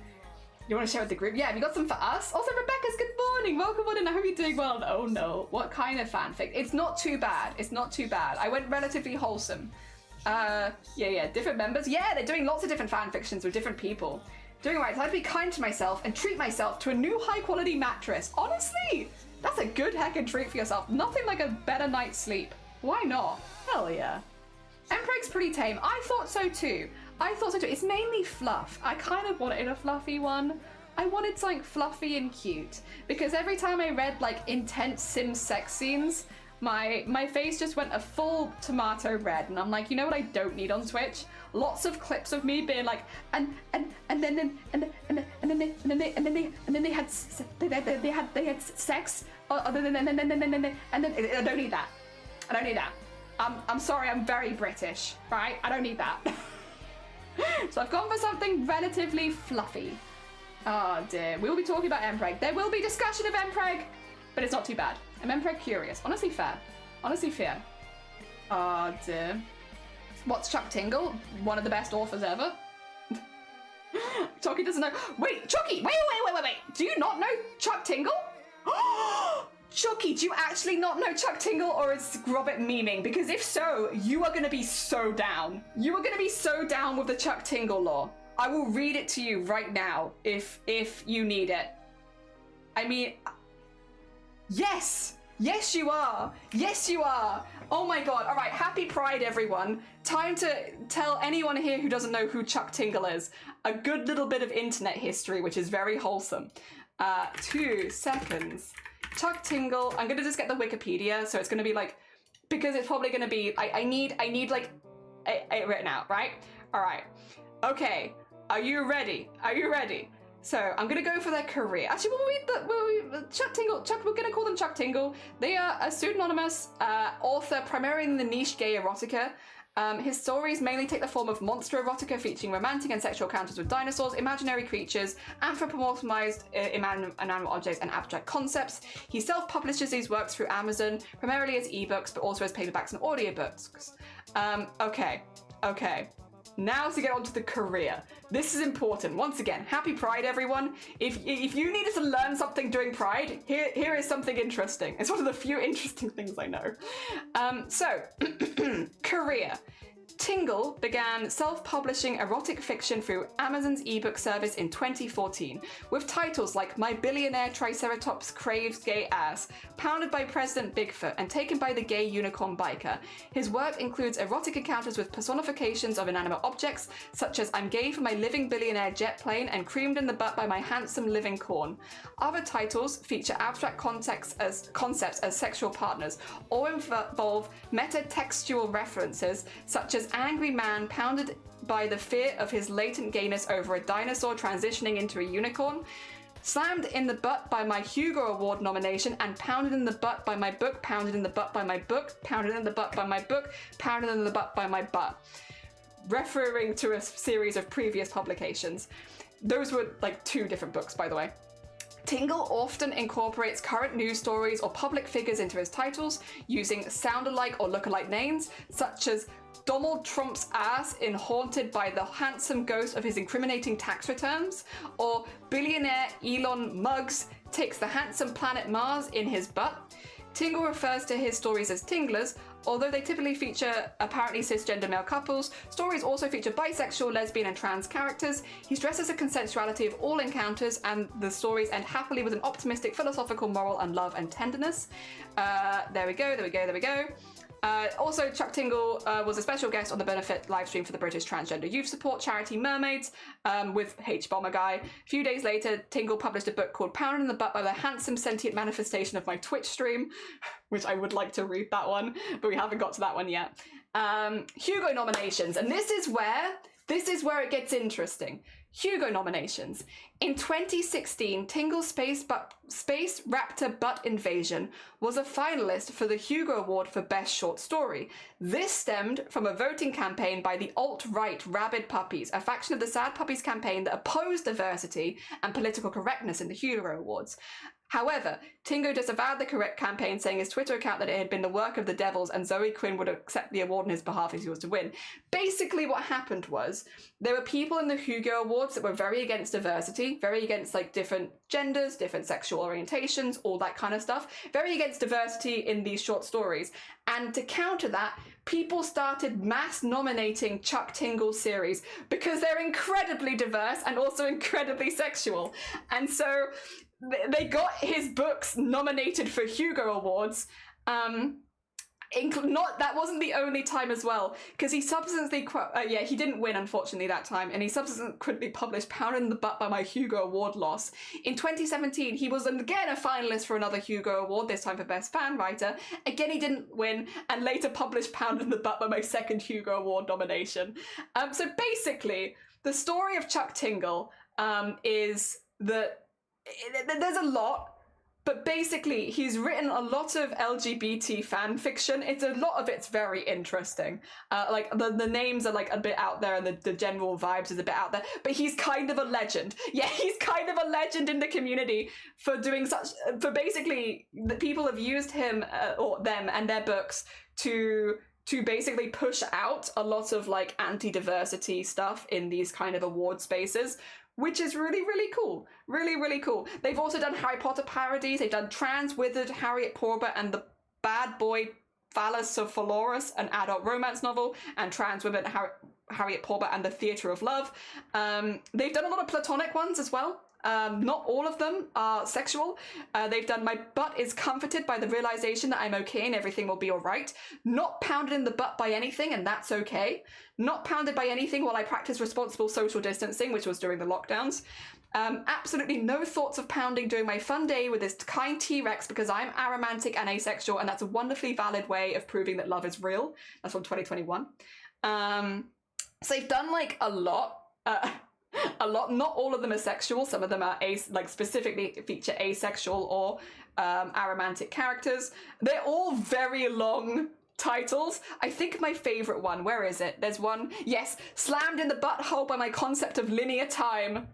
You want to share with the group? Yeah, have you got some for us? Also, Rebecca's good morning. Welcome on in. I hope you're doing well. Oh no. What kind of fanfic? It's not too bad. It's not too bad. I went relatively wholesome. Yeah. Different members. Yeah, they're doing lots of different fan fictions with different people. Doing right. So I have to be kind to myself and treat myself to a new high quality mattress. Honestly, that's a good heckin' treat for yourself. Nothing like a better night's sleep. Why not? Hell yeah. Mpreg's pretty tame. I thought so too. It's mainly fluff. I kind of wanted a fluffy one. I wanted something fluffy and cute because every time I read like intense Sims sex scenes, my face just went a full tomato red, and I'm like, you know what I don't need on Twitch? Lots of clips of me being like, and then they had sex, and then I don't need that. I don't need that. I'm sorry, I'm very British, right? I don't need that. So I've gone for something relatively fluffy. Oh dear, we will be talking about Mpreg. There will be discussion of Mpreg, but it's not too bad. I'm Mpreg curious. Honestly fair. Honestly fair. Oh dear. What's Chuck Tingle? One of the best authors ever. Chucky doesn't know. Wait, Chucky! Wait. Do you not know Chuck Tingle? Chucky, do you actually not know Chuck Tingle, or is Robert memeing? Because if so, you are going to be so down. You are going to be so down with the Chuck Tingle lore. I will read it to you right now if you need it. I mean, yes! Yes, you are! Yes, you are! Oh my god. All right, happy Pride, everyone. Time to tell anyone here who doesn't know who Chuck Tingle is a good little bit of internet history, which is very wholesome. 2 seconds. Chuck Tingle, I'm gonna just get the Wikipedia, so it's gonna be like, because it's probably gonna be, I need like, it written out, right? All right, okay, are you ready? Are you ready? So I'm gonna go for their career. Actually, Chuck Tingle, we're gonna call them Chuck Tingle. They are a pseudonymous author, primarily in the niche gay erotica. His stories mainly take the form of monster erotica featuring romantic and sexual encounters with dinosaurs, imaginary creatures, anthropomorphized inanimate objects, and abstract concepts. He self-publishes these works through Amazon, primarily as ebooks, but also as paperbacks and audiobooks. Okay. Now to get on to the career. This is important. Once again, happy Pride, everyone. If you needed to learn something during Pride, here is something interesting. It's one of the few interesting things I know. Career. Tingle began self-publishing erotic fiction through Amazon's ebook service in 2014, with titles like My Billionaire Triceratops Craves Gay Ass, Pounded by President Bigfoot, and Taken by the Gay Unicorn Biker. His work includes erotic encounters with personifications of inanimate objects, such as I'm gay for my living billionaire jet plane and creamed in the butt by my handsome living corn. Other titles feature abstract concepts as sexual partners, or involve metatextual references, such as angry man pounded by the fear of his latent gayness over a dinosaur transitioning into a unicorn, slammed in the butt by my Hugo Award nomination, and pounded in the butt by my book, pounded in the butt by my book, pounded in the butt by my book, pounded in the butt by my butt, referring to a series of previous publications. Those were like 2 different books, by the way. Tingle often incorporates current news stories or public figures into his titles, using sound-alike or look-alike names, such as Donald Trump's ass in Haunted by the handsome ghost of his incriminating tax returns, or billionaire Elon Muggs takes the handsome planet Mars in his butt. Tingle refers to his stories as Tinglers, although they typically feature apparently cisgender male couples. Stories also feature bisexual, lesbian, and trans characters. He stresses the consensuality of all encounters, and the stories end happily with an optimistic, philosophical moral and love and tenderness. There we go. Also, Chuck Tingle was a special guest on the benefit livestream for the British transgender youth support charity Mermaids with H Bomber Guy. A few days later, Tingle published a book called Pounded in the Butt by the Handsome Sentient Manifestation of My Twitch Stream, which I would like to read that one, but we haven't got to that one yet. Hugo nominations, and this is where it gets interesting. Hugo nominations. In 2016, Tingle's Space Raptor Butt Invasion was a finalist for the Hugo Award for Best Short Story. This stemmed from a voting campaign by the alt-right Rabid Puppies, a faction of the Sad Puppies campaign that opposed diversity and political correctness in the Hugo Awards. However, Tingo disavowed the correct campaign, saying his Twitter account that it had been the work of the devils and Zoe Quinn would accept the award on his behalf if he was to win. Basically what happened was, there were people in the Hugo Awards that were very against diversity, very against like different genders, different sexual orientations, all that kind of stuff, very against diversity in these short stories. And to counter that, people started mass nominating Chuck Tingle's series because they're incredibly diverse and also incredibly sexual. And so they got his books nominated for Hugo Awards. That wasn't the only time as well, because he subsequently, he didn't win unfortunately that time, and he subsequently published Pounded in the Butt by My Hugo Award Loss. In 2017, he was again a finalist for another Hugo Award, this time for Best Fan Writer. Again, he didn't win, and later published Pounded in the Butt by my second Hugo Award nomination. So basically, the story of Chuck Tingle is that there's a lot, but basically he's written a lot of LGBT fan fiction. A lot of it's very interesting. Like the names are like a bit out there, and the general vibes is a bit out there, but he's kind of a legend. Yeah, he's kind of a legend in the community for doing for basically, the people have used him or them and their books to basically push out a lot of like anti-diversity stuff in these kind of award spaces, which is really, really cool. Really, really cool. They've also done Harry Potter parodies. They've done Trans Withered Harriet Porber and the Bad Boy Phallus of Phaloris, an adult romance novel, and Trans Withered Harriet Porber and the Theatre of Love. They've done a lot of platonic ones as well. Not all of them are sexual. They've done My Butt is Comforted by the Realization that I'm okay and everything will be alright. Not Pounded in the Butt by Anything, and that's okay. Not Pounded by Anything while I practice responsible social distancing, which was during the lockdowns. Absolutely no thoughts of pounding during my fun day with this kind T-Rex because I'm aromantic and asexual, and that's a wonderfully valid way of proving that love is real. That's from 2021. So they've done like a lot. Not all of them are sexual. Some of them are specifically feature asexual or aromantic characters. They're all very long titles. I think my favorite one, where is it? There's one, yes, Slammed in the Butthole by My Concept of Linear Time.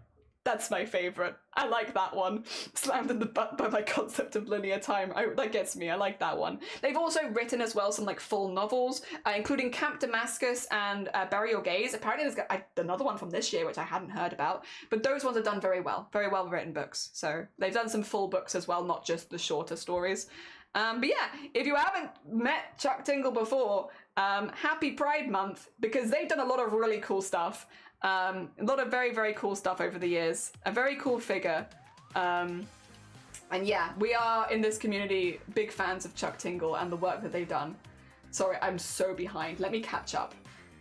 That's my favorite. I like that one. Slammed in the Butt by My Concept of Linear Time. That gets me. I like that one. They've also written as well some like full novels, including Camp Damascus and Bury Your Gaze. Apparently there's another one from this year, which I hadn't heard about. But those ones are done very well written books. So they've done some full books as well, not just the shorter stories. But yeah, if you haven't met Chuck Tingle before, happy Pride Month, because they've done a lot of really cool stuff. A lot of very, very cool stuff over the years. A very cool figure. And yeah, we are in this community big fans of Chuck Tingle and the work that they've done. Sorry, I'm so behind. Let me catch up.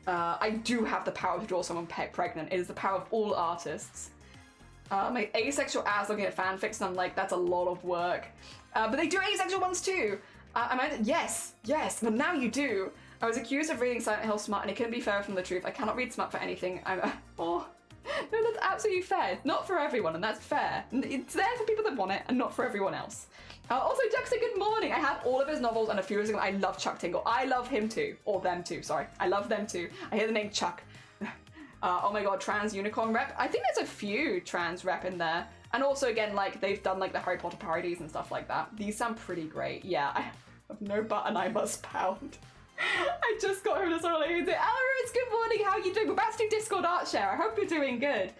I do have the power to draw someone pregnant. It is the power of all artists. My asexual ass looking at fanfics, and I'm like, that's a lot of work. But they do asexual ones too. Yes, but now you do. I was accused of reading Silent Hill smut, and it couldn't be further from the truth. I cannot read smut for anything. No, that's absolutely fair. It's not for everyone, and that's fair. It's there for people that want it, and not for everyone else. Also, Chuck said good morning. I have all of his novels and a few of them. I love Chuck Tingle. I love him too. Or them too, sorry. I love them too. I hear the name Chuck. Oh my god, trans unicorn rep. I think there's a few trans rep in there. And also, again, like, they've done, like, the Harry Potter parodies and stuff like that. These sound pretty great. Yeah, I have no button I must pound. I just got home this early. Alarus, good morning, how are you doing? We're about to do Discord Art Share. I hope you're doing good.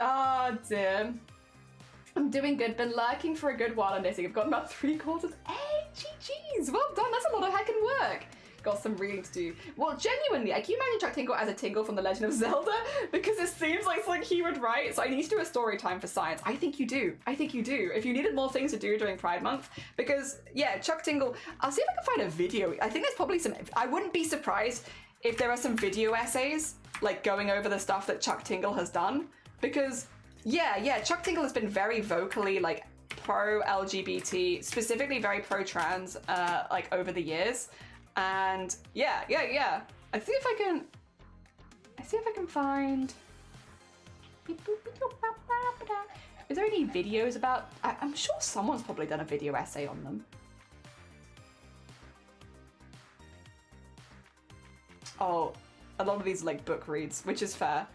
Oh, dear. I'm doing good. Been lurking for a good while on knitting. I've got about 3/4. Hey, GG's. Well done. That's a lot of heckin' work. Got some reading to do. Well, genuinely, I keep imagining Chuck Tingle as a Tingle from The Legend of Zelda because it seems like something he would write. So I need to do a story time for science. I think you do. I think you do. If you needed more things to do during Pride Month, because yeah, Chuck Tingle. I'll see if I can find a video. I think there's probably some. I wouldn't be surprised if there are some video essays like going over the stuff that Chuck Tingle has done, because yeah, Chuck Tingle has been very vocally like pro LGBT, specifically very pro trans, like over the years. And yeah. I see if I can find. Is there any videos about? I'm sure someone's probably done a video essay on them. Oh, a lot of these are like book reads, which is fair.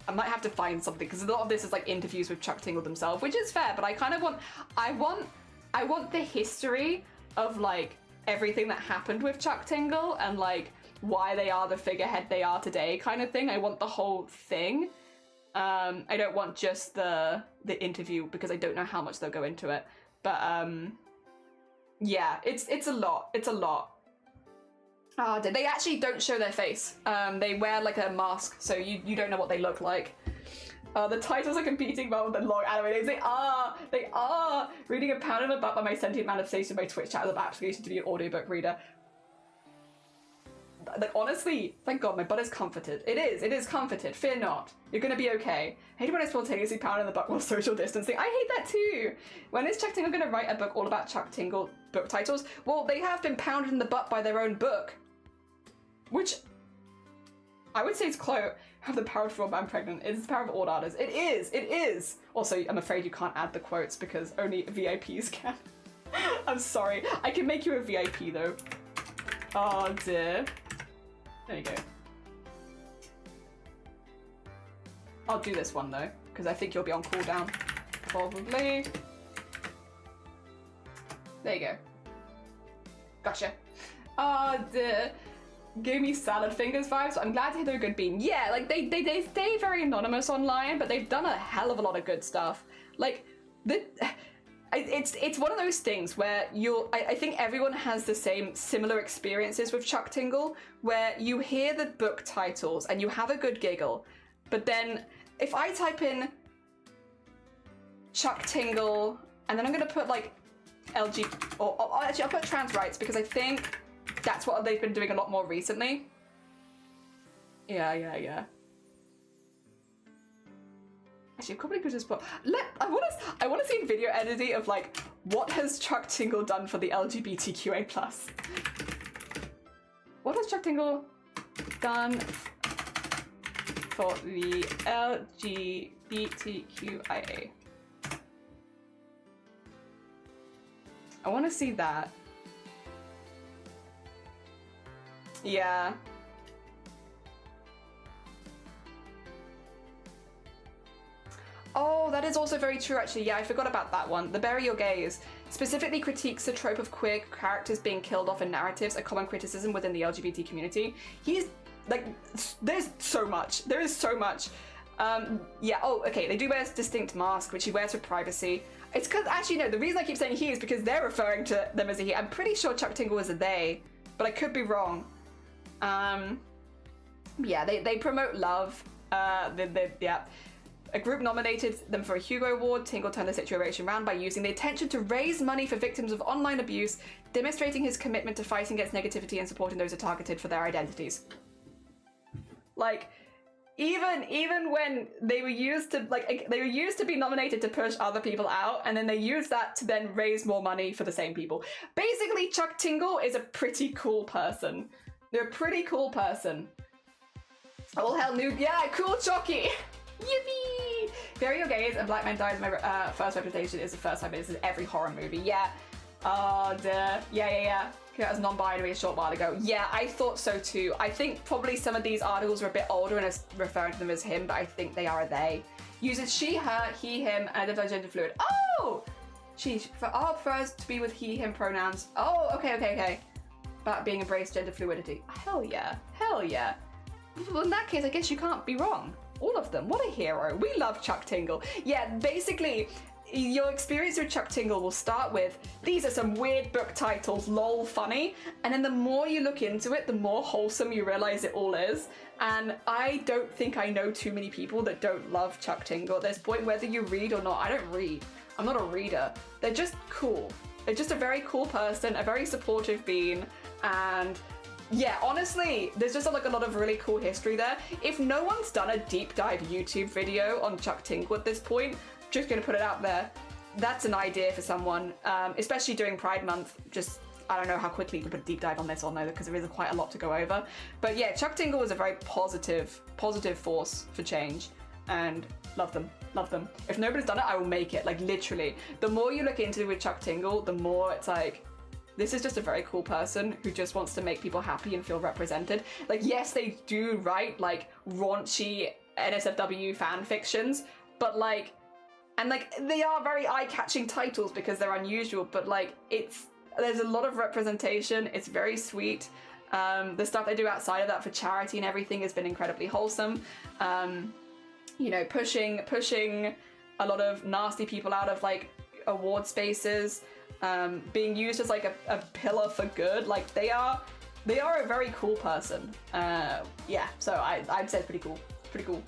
I might have to find something because a lot of this is like interviews with Chuck Tingle themselves, which is fair. But I kind of want. I want the history of like everything that happened with Chuck Tingle and like why they are the figurehead they are today kind of thing. I want the whole thing. I don't want just the interview because I don't know how much they'll go into it. But yeah, it's a lot. It's a lot. They actually don't show their face. They wear like a mask, so you don't know what they look like. The titles are competing well with the long anime names. They are! Reading A Pound in the Butt by My Sentient Manifestation by Twitch chat as an application to be an audiobook reader. Like, honestly, thank God, my butt is comforted. It is comforted. Fear not. You're gonna be okay. I hate when I spontaneously pound in the butt while social distancing. I hate that too! When is Chuck Tingle gonna write a book all about Chuck Tingle book titles? Well, they have been pounded in the butt by their own book. Which, I would say it's close. Have the power to draw man pregnant. It's the power of all artists. It is. Also, I'm afraid you can't add the quotes because only VIPs can. I'm sorry. I can make you a VIP though. Oh dear. There you go. I'll do this one though, because I think you'll be on cooldown. Probably. There you go. Gotcha. Oh dear. Gave me salad fingers vibes, but I'm glad to hear they're a good bean. Yeah, like they stay very anonymous online, but they've done a hell of a lot of good stuff. Like it's one of those things where I think everyone has the similar experiences with Chuck Tingle, where you hear the book titles and you have a good giggle, but then if I type in Chuck Tingle and then I'm gonna put like LG or actually I'll put trans rights because I think that's what they've been doing a lot more recently. Yeah. Actually, I probably could just put. I want to see a video editing of like what has Chuck Tingle done for the LGBTQA+. What has Chuck Tingle done for the LGBTQIA? I want to see that. Yeah. Oh, that is also very true, actually. Yeah, I forgot about that one. The Bury Your Gaze specifically critiques the trope of queer characters being killed off in narratives, a common criticism within the LGBT community. He's, like, there's so much. There is so much. Yeah, oh, okay, they do wear a distinct mask, which he wears for privacy. It's because, actually, no, the reason I keep saying he is because they're referring to them as a he. I'm pretty sure Chuck Tingle is a they, but I could be wrong. Yeah, they promote love. Yeah. A group nominated them for a Hugo Award. Tingle turned the situation around by using the attention to raise money for victims of online abuse, demonstrating his commitment to fighting against negativity and supporting those who are targeted for their identities. Like, even when they were used to, like, they were used to be nominated to push other people out, and then they used that to then raise more money for the same people. Basically, Chuck Tingle is a pretty cool person. They're a pretty cool person. All hell new, yeah, cool Chucky! Yippee! Bury Your Gaze and Black Men Died is my first representation. Is the first time this is every horror movie. Yeah. Oh, duh. Yeah. That was non-binary a short while ago. Yeah, I thought so too. I think probably some of these articles are a bit older and is referring to them as him, but I think they are a they. Uses she, her, he, him, and identifies gender fluid. Oh! She, prefers to be with he, him pronouns. Oh, okay. About being embraced gender fluidity. Hell yeah. Well, in that case, I guess you can't be wrong. All of them. What a hero. We love Chuck Tingle. Yeah, basically, your experience with Chuck Tingle will start with, these are some weird book titles, lol, funny. And then the more you look into it, the more wholesome you realize it all is. And I don't think I know too many people that don't love Chuck Tingle at this point, whether you read or not. I don't read. I'm not a reader. They're just cool. They're just a very cool person, a very supportive being, and yeah, honestly, there's just like a lot of really cool history there. If no one's done a deep dive YouTube video on Chuck Tingle at this point, just gonna put it out there. That's an idea for someone, especially during Pride Month. Just, I don't know how quickly you can put a deep dive on this or no, because there is quite a lot to go over. But yeah, Chuck Tingle is a very positive force for change, and love them. If nobody's done it, I will make it, like literally. The more you look into it with Chuck Tingle, the more it's like, this is just a very cool person who just wants to make people happy and feel represented. Like, yes, they do write, like, raunchy NSFW fan fictions, but, like, and, like, they are very eye-catching titles because they're unusual, but, like, there's a lot of representation. It's very sweet. The stuff they do outside of that for charity and everything has been incredibly wholesome. You know, pushing a lot of nasty people out of, like, award spaces. Being used as like a pillar for good. Like they are a very cool person. Yeah, so I'd say it's pretty cool.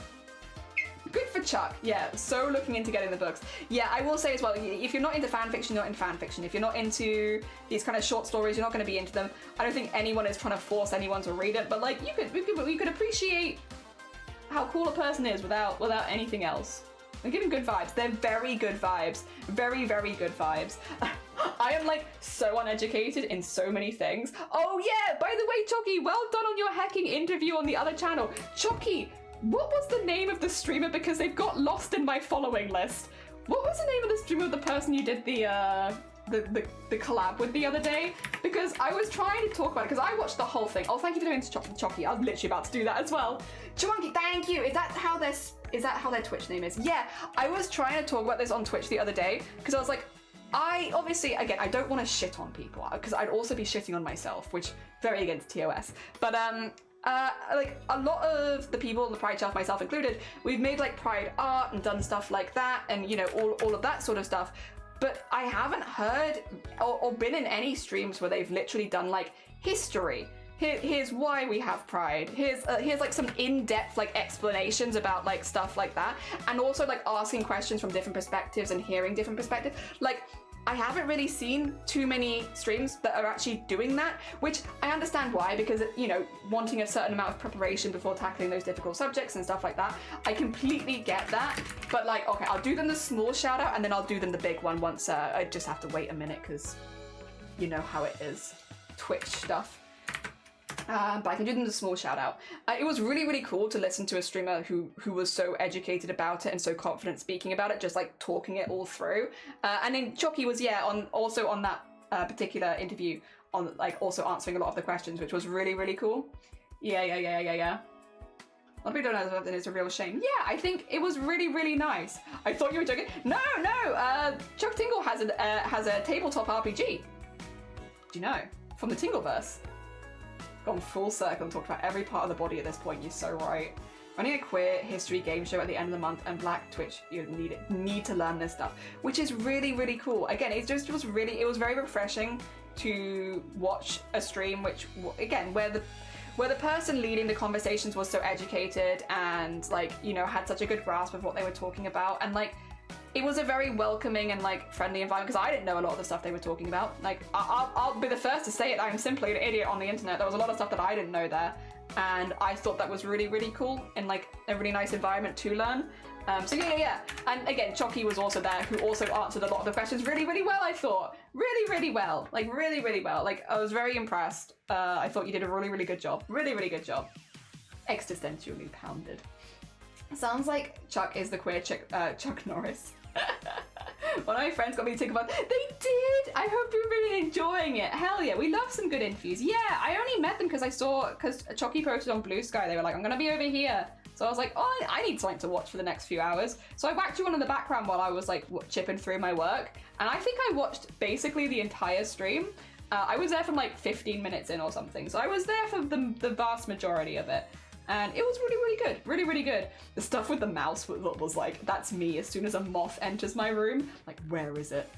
Good for Chuck. Yeah, so looking into getting the books. Yeah, I will say as well, if you're not into fan fiction, you're not into fan fiction. If you're not into these kind of short stories, you're not going to be into them. I don't think anyone is trying to force anyone to read it, but like you could appreciate how cool a person is without anything else. They're giving good vibes. They're very good vibes. Very, very good vibes. I am like so uneducated in so many things. Oh yeah, by the way, Chucky, well done on your hacking interview on the other channel. Chucky, what was the name of the streamer? Because they've got lost in my following list. What was the name of the streamer of the person you did the collab with the other day? Because I was trying to talk about it, because I watched the whole thing. Oh, thank you for doing Chucky. I was literally about to do that as well. Chewonky, thank you. Is that how their Twitch name is? Yeah, I was trying to talk about this on Twitch the other day, because I was like, I obviously, again, I don't want to shit on people, because I'd also be shitting on myself, which very against TOS. But like a lot of the people on the Pride shelf, myself included, we've made like Pride art and done stuff like that, and you know, all of that sort of stuff. But I haven't heard or been in any streams where they've literally done like history. Here's why we have Pride. Here's like some in-depth like explanations about like stuff like that, and also like asking questions from different perspectives and hearing different perspectives. Like I haven't really seen too many streams that are actually doing that, which I understand why, because you know, wanting a certain amount of preparation before tackling those difficult subjects and stuff like that. I completely get that, but like, okay, I'll do them the small shout out and then I'll do them the big one once I just have to wait a minute, because you know how it is, Twitch stuff. But I can do them the small shout out. It was really, really cool to listen to a streamer who was so educated about it and so confident speaking about it, just like talking it all through. And then Chucky was, yeah, also on that particular interview on like also answering a lot of the questions, which was really, really cool. Yeah. A lot of people don't know that it's a real shame. Yeah, I think it was really, really nice. I thought you were joking. No. Chuck Tingle has a tabletop RPG. Do you know? From the Tingleverse. Gone full circle and talked about every part of the body at this point. You're so right. Running a queer history game show at the end of the month and Black Twitch, you need to learn this stuff, which is really, really cool. Again, it was very refreshing to watch a stream, which again, where the person leading the conversations was so educated and like, you know, had such a good grasp of what they were talking about, and like it was a very welcoming and like friendly environment, because I didn't know a lot of the stuff they were talking about. Like I'll be the first to say it, I'm simply an idiot on the internet. There was a lot of stuff that I didn't know there, and I thought that was really, really cool and like a really nice environment to learn. So yeah. And again, Chocky was also there, who also answered a lot of the questions really, really well, I thought. Really well. Like, really, really well. Like, I was very impressed. I thought you did a really, really good job. Really, really good job. Existentially pounded. Sounds like Chuck is the queer Chuck Norris. One of my friends got me to think about. They did! I hope you're really enjoying it. Hell yeah, we love some good interviews. Yeah, I only met them because Chocky posted on Blue Sky. They were like, I'm gonna be over here. So I was like, oh, I need something to watch for the next few hours. So I whacked you on in the background while I was like chipping through my work. And I think I watched basically the entire stream. I was there from like 15 minutes in or something. So I was there for the vast majority of it. And it was really, really good. Really, really good. The stuff with the mouse was like, that's me as soon as a moth enters my room. Like, where is it?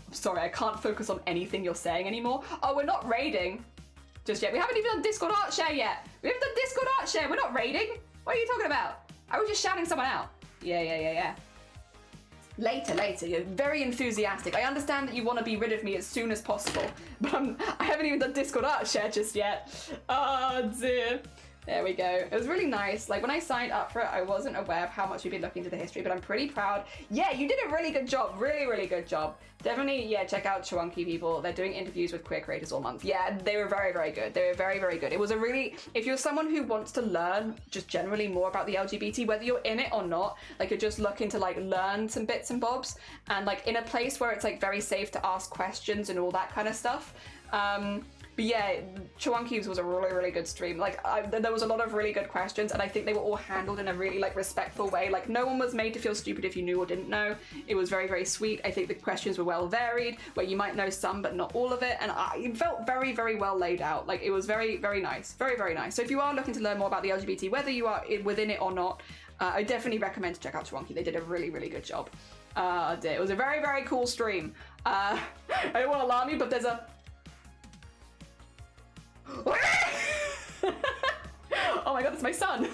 I'm sorry, I can't focus on anything you're saying anymore. Oh, we're not raiding just yet. We haven't even done Discord art share yet. We haven't done Discord art share. We're not raiding. What are you talking about? I was just shouting someone out. Yeah. Later. You're very enthusiastic. I understand that you want to be rid of me as soon as possible, but I haven't even done Discord art share just yet. Oh dear. There we go. It was really nice. Like when I signed up for it, I wasn't aware of how much we'd been looking into the history, but I'm pretty proud. Yeah, you did a really good job. Really, really good job. Definitely, yeah, check out Chillin people. They're doing interviews with queer creators all month. Yeah, they were very, very good. They were very, very good. It was a really, if you're someone who wants to learn just generally more about the LGBT, whether you're in it or not, like you're just looking to like learn some bits and bobs, and like in a place where it's like very safe to ask questions and all that kind of stuff. But yeah, Chillin was a really, really good stream. Like, there was a lot of really good questions, and I think they were all handled in a really, like, respectful way. Like, no one was made to feel stupid if you knew or didn't know. It was very, very sweet. I think the questions were well varied, where you might know some, but not all of it. And it felt very, very well laid out. Like, it was very, very nice. Very, very nice. So if you are looking to learn more about the LGBT, whether you are within it or not, I definitely recommend to check out Chillin. They did a really, really good job. It was a very, very cool stream. I don't want to alarm you, but there's a... Oh my god, that's my son.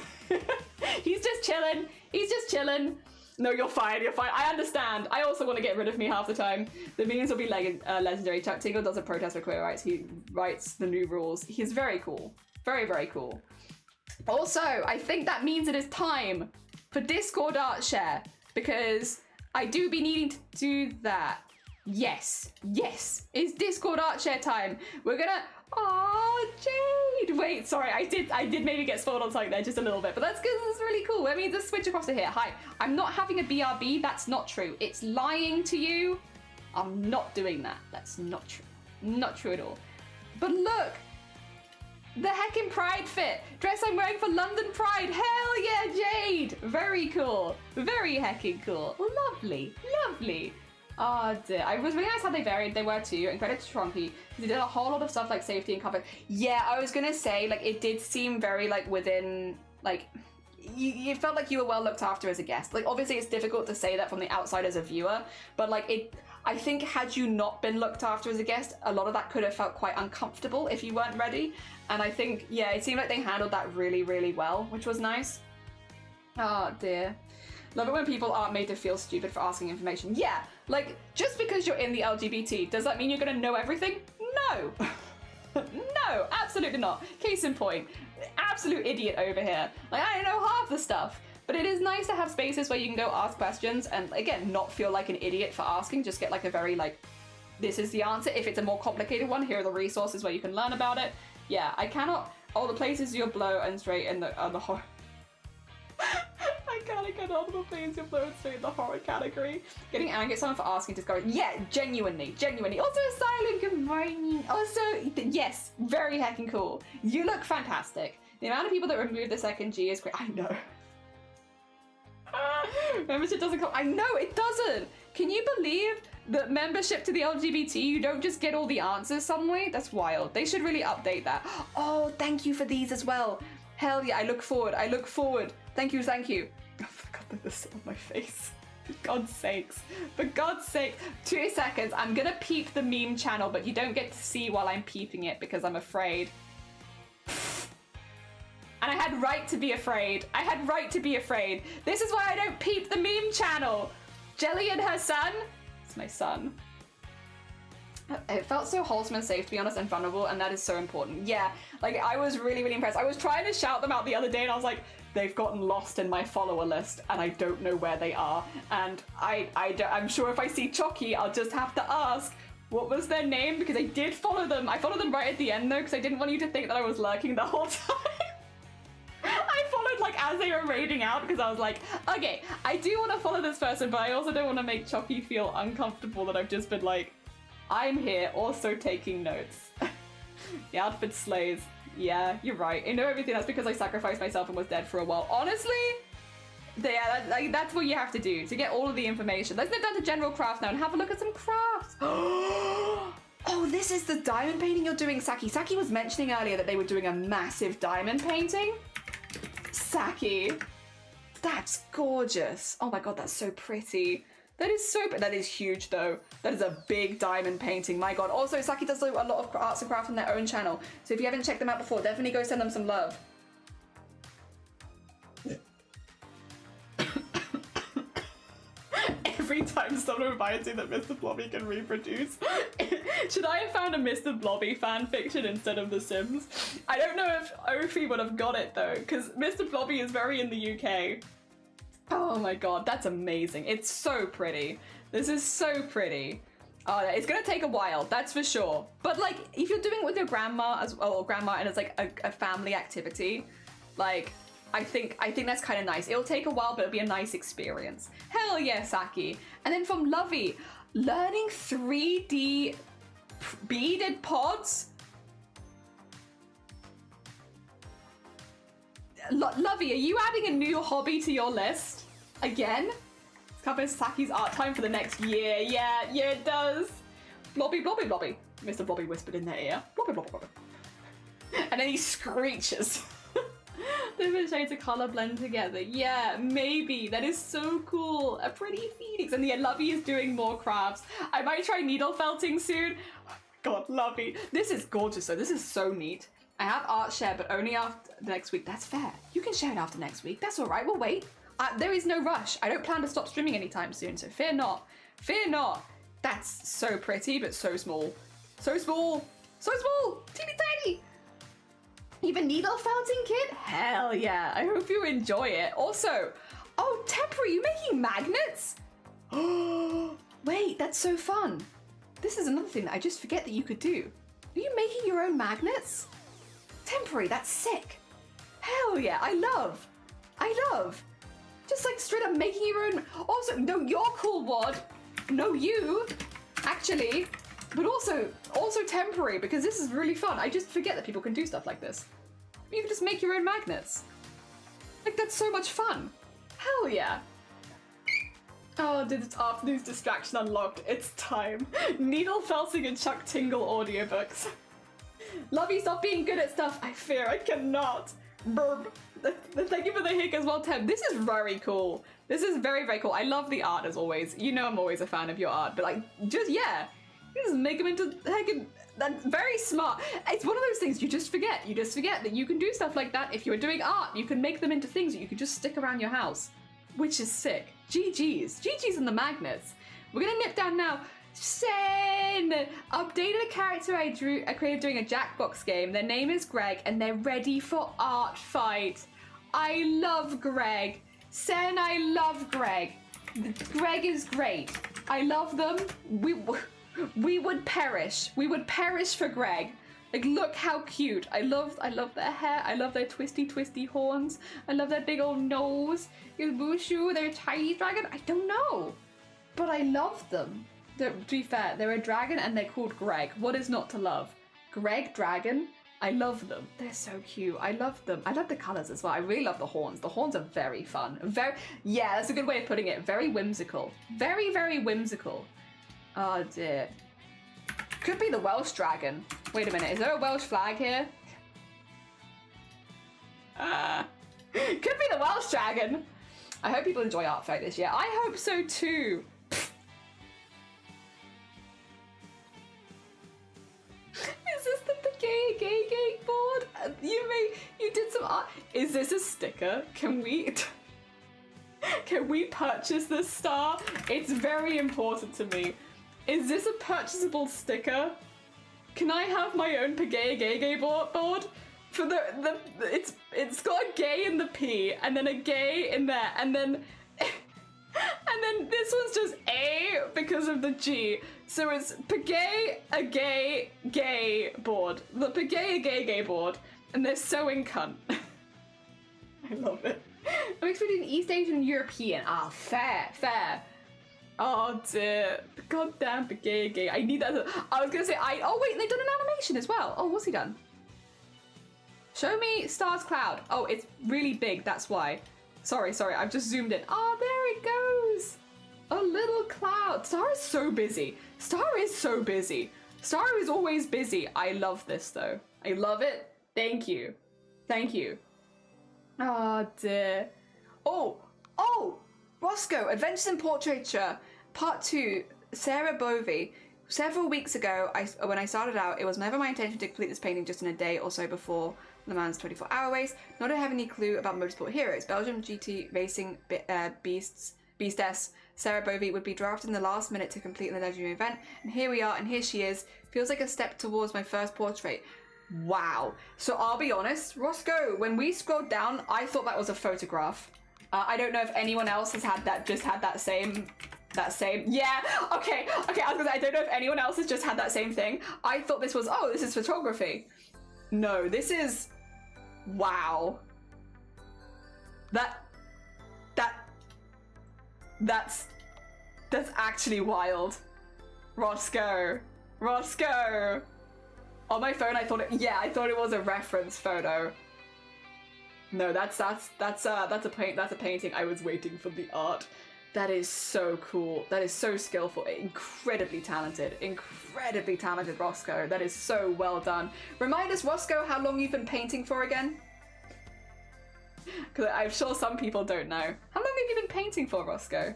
He's just chilling. No, you're fine. I understand. I also want to get rid of me half the time. The memes will be legendary. Chuck Tingle does a protest for queer rights. He writes the new rules. He's very cool. Very, very cool. Also, I think that means it is time for Discord art share, because I do be needing to do that. Yes, it's Discord art share time. We're gonna... Oh, Jade! Wait, sorry, I did maybe get spoiled on something there just a little bit, but that's good. That's really cool. Let me just switch across to here. Hi, I'm not having a BRB. That's not true. It's lying to you. I'm not doing that. That's not true. Not true at all. But look, the heckin' Pride fit. Dress I'm wearing for London Pride. Hell yeah, Jade! Very cool. Very heckin' cool. Lovely. Oh dear, it was really nice how they varied. They were too, and credit to Tronky. They did a whole lot of stuff like safety and comfort. Yeah, I was gonna say, like, it did seem very, like, within, like, you felt like you were well looked after as a guest. Like, obviously it's difficult to say that from the outside as a viewer, but like, I think had you not been looked after as a guest, a lot of that could have felt quite uncomfortable if you weren't ready. And I think, yeah, it seemed like they handled that really, really well, which was nice. Oh dear. Love it when people aren't made to feel stupid for asking information. Yeah, like, just because you're in the LGBT, does that mean you're gonna know everything? No. No, absolutely not. Case in point, absolute idiot over here. Like, I don't know half the stuff. But it is nice to have spaces where you can go ask questions and, again, not feel like an idiot for asking. Just get, like, a very, like, this is the answer. If it's a more complicated one, here are the resources where you can learn about it. Yeah, I cannot... Oh, the places you're blow and straight and the I mechanic anonymous plays your flow straight in the horror category. Getting angry at someone for asking to discourage. Yeah, genuinely. Also, Silent, good morning. Also, yes, very heckin' cool. You look fantastic. The amount of people that remove the second G is great. I know. Membership doesn't come. I know it doesn't. Can you believe that membership to the LGBT, you don't just get all the answers suddenly? That's wild. They should really update that. Oh, thank you for these as well. Hell yeah, I look forward. Thank you. Oh, for God, there's on my face. For God's sakes. 2 seconds. I'm gonna peep the meme channel, but you don't get to see while I'm peeping it because I'm afraid. And I had right to be afraid. This is why I don't peep the meme channel. Jelly and her son. It's my son. It felt so wholesome and safe, to be honest, and vulnerable, and that is so important. Yeah, like, I was really, really impressed. I was trying to shout them out the other day, and I was like, they've gotten lost in my follower list, and I don't know where they are. And I'm sure if I see Chucky, I'll just have to ask, what was their name? Because I did follow them. I followed them right at the end, though, because I didn't want you to think that I was lurking the whole time. I followed, like, as they were raiding out, because I was like, okay, I do want to follow this person, but I also don't want to make Chucky feel uncomfortable that I've just been like, I'm here, also taking notes. The outfit slays. Yeah, you're right. I know everything. That's because I sacrificed myself and was dead for a while. Honestly, yeah, that's what you have to do to get all of the information. Let's get down to general crafts now and have a look at some crafts. Oh, this is the diamond painting you're doing, Saki. Saki was mentioning earlier that they were doing a massive diamond painting. Saki, that's gorgeous. Oh my God, that's so pretty. That is huge though. That is a big diamond painting, my God. Also, Saki does a lot of arts and crafts on their own channel. So if you haven't checked them out before, definitely go send them some love. Every time someone reminds me that Mr. Blobby can reproduce. Should I have found a Mr. Blobby fanfiction instead of The Sims? I don't know if Ophi would have got it though, because Mr. Blobby is very in the UK. Oh my God, that's amazing. It's so pretty. This is so pretty. Oh, it's gonna take a while, that's for sure. But like, if you're doing it with your grandma as well, or grandma, and it's like a family activity, like, I think that's kind of nice. It'll take a while, but it'll be a nice experience. Hell yeah, Saki. And then from Lovey, learning 3D beaded pods. Lovey, are you adding a new hobby to your list? Again? It's covering Saki's art time for the next year. Yeah, it does. Blobby, blobby, blobby. Mr. Blobby whispered in their ear. Blobby, blobby, blobby. And then he screeches. Different shades of color blend together. Yeah, maybe. That is so cool. A pretty phoenix. And yeah, Lovey is doing more crafts. I might try needle felting soon. God, Lovey. This is gorgeous though. This is so neat. I have art share, but only after next week. That's fair. You can share it after next week. That's all right. We'll wait. There is no rush. I don't plan to stop streaming anytime soon, so fear not. Fear not. That's so pretty, but so small. So small. So small. Teeny tiny. Even needle felting kit? Hell yeah. I hope you enjoy it. Also, oh, Temporary, you making magnets? Oh, wait, that's so fun. This is another thing that I just forget that you could do. Are you making your own magnets? Temporary, that's sick. Hell yeah, I love. Just like straight up making your own. Also, no, you're cool, Wad. No, you, actually. But also Temporary, because this is really fun. I just forget that people can do stuff like this. You can just make your own magnets. Like, that's so much fun. Hell yeah. Oh, did this afternoon's distraction unlocked? It's time. Needle felting and Chuck Tingle audiobooks. Lovey, stop being good at stuff. I fear I cannot. Burp. Thank you for the hick as well, Tem. This is very cool. This is very, very cool. I love the art as always. You know I'm always a fan of your art, but like, just, yeah. You just make them into heckin', that's very smart. It's one of those things you just forget. You just forget that you can do stuff like that. If you're doing art, you can make them into things that you can just stick around your house, which is sick. GG's and the magnets. We're gonna nip down now. Sen updated a character I created doing a Jackbox game. Their name is Greg, and they're ready for art fight. I love Greg. Sen, I love Greg. Greg is great. I love them. We would perish. We would perish for Greg. Like, look how cute. I love their hair. I love their twisty horns. I love their big old nose. Is Bushu their Chinese dragon? I don't know. But I love them. To be fair, they're a dragon and they're called Greg. What is not to love? Greg Dragon. I love them. They're so cute. I love them. I love the colours as well. I really love the horns. The horns are very fun. Yeah, that's a good way of putting it. Very whimsical. Very, very whimsical. Oh dear. Could be the Welsh dragon. Wait a minute, is there a Welsh flag here? Could be the Welsh dragon. I hope people enjoy Art Fair this year. I hope so too. Is this the gay board? You did some art. Is this a sticker? Can we purchase this star? It's very important to me. Is this a purchasable sticker? Can I have my own gay board? For it's got a gay in the P and then a gay in there and then this one's just A because of the G. So it's Pagay a gay board. The Pagay a gay board, and they're sewing cunt. I love it. I'm expecting East Asian and European. Ah, fair. Oh dear, goddamn gay. I need that. I was gonna say oh wait, they've done an animation as well. Oh, what's he done? Show me Star's cloud. Oh, it's really big, that's why. Sorry, I've just zoomed in. Oh, there it goes. A little cloud. Star is so busy. Star is always busy. I love this though. I love it. Thank you. Oh dear. Oh! Roscoe, Adventures in Portraiture, Part 2, Sarah Bovey. Several weeks ago, when I started out, it was never my intention to complete this painting just in a day or so before Le Mans 24-hour race. Nor did I have any clue about motorsport heroes. Belgium GT racing beastess Sarah Bovey would be drafted in the last minute to complete the legendary event. And here we are, and here she is. Feels like a step towards my first portrait. Wow. So I'll be honest, Roscoe, when we scrolled down, I thought that was a photograph. I don't know if anyone else has had that same, yeah, okay, I was gonna say, I don't know if anyone else has just had that same thing. I thought this is photography. No, this is, wow. That's actually wild. Roscoe. On my phone, I thought it was a reference photo. No, that's a painting. I was waiting for the art. That is so cool. That is so skillful. Incredibly talented, Roscoe. That is so well done. Remind us, Roscoe, how long you've been painting for again? Because I'm sure some people don't know. How long have you been painting for, Roscoe?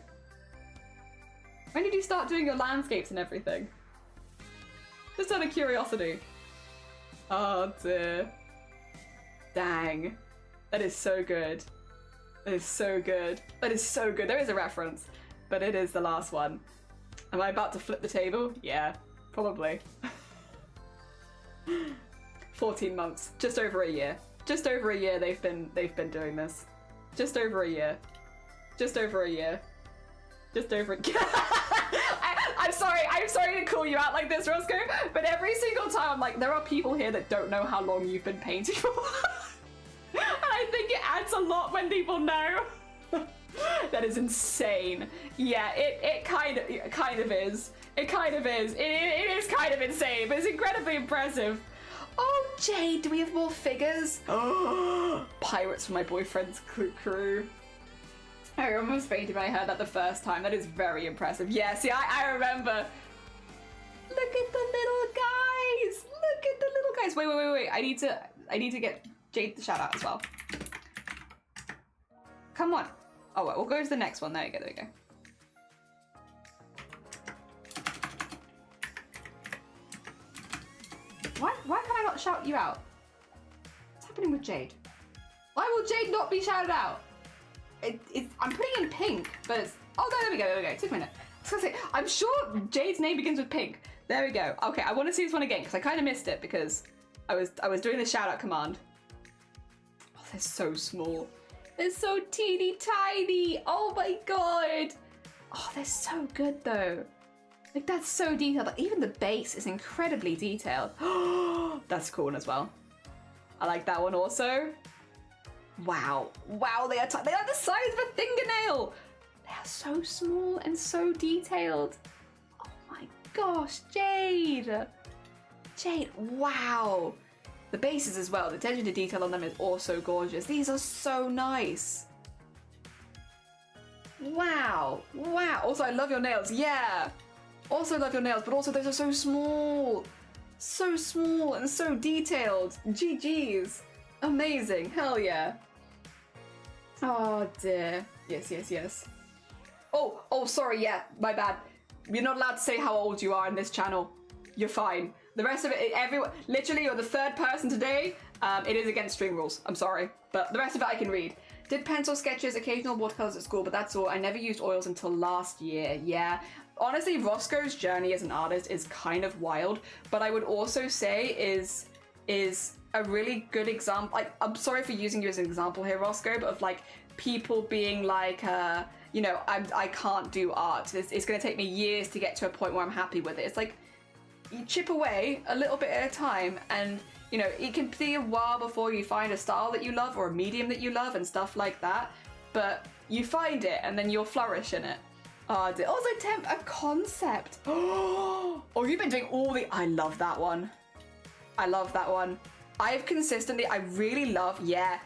When did you start doing your landscapes and everything? Just out of curiosity. Oh dear. Dang. That is so good. There is a reference, but it is the last one. Am I about to flip the table? Yeah, probably. 14 months, just over a year. They've been doing this. Just over a year. I'm sorry to call you out like this, Roscoe, but every single time I'm like, there are people here that don't know how long you've been painting for. And I think it adds a lot when people know. That is insane. Yeah, it kind of is. It is kind of insane, but it's incredibly impressive. Oh, Jade, do we have more figures? Oh, pirates from my boyfriend's crew. I almost fainted when I heard that the first time. That is very impressive. Yeah, see, I remember. Look at the little guys. Wait. I need to get Jade the shout out as well. Come on. Oh, well, we'll go to the next one. There we go. Why can I not shout you out? What's happening with Jade? Why will Jade not be shouted out? I'm putting in pink, but it's... Oh, there we go. It took a minute. I was gonna say, I'm sure Jade's name begins with pink. There we go. Okay, I want to see this one again, because I kind of missed it, because I was doing the shout out command. Oh, they're so small. They're so teeny tiny. Oh my god. Oh, they're so good, though. Like, that's so detailed. Like, even the base is incredibly detailed. That's cool as well. I like that one also. Wow. Wow, they are the size of a fingernail. They are so small and so detailed. Oh my gosh, Jade. Jade, wow. The bases as well, the attention to detail on them is also gorgeous. These are so nice. Wow, wow. Also, I love your nails, yeah. Also love your nails, but also those are so small. So small and so detailed. GG's. Amazing, hell yeah. Oh dear. Yes, yes, yes. Oh, sorry, yeah, my bad. You're not allowed to say how old you are in this channel. You're fine. The rest of it, everyone, literally you're the third person today. It is against stream rules, I'm sorry. But the rest of it I can read. Did pencil sketches, occasional watercolors at school, but that's all. I never used oils until last year, yeah. Honestly, Roscoe's journey as an artist is kind of wild, but I would also say is a really good example. Like, I'm sorry for using you as an example here, Roscoe, but of like people being like, you know, I can't do art. It's going to take me years to get to a point where I'm happy with it. It's like, you chip away a little bit at a time, and you know, it can be a while before you find a style that you love or a medium that you love and stuff like that, but you find it and then you'll flourish in it. Also a concept. Oh, you've been doing all the, I love that one. I love that one. I've consistently, I really love, yeah,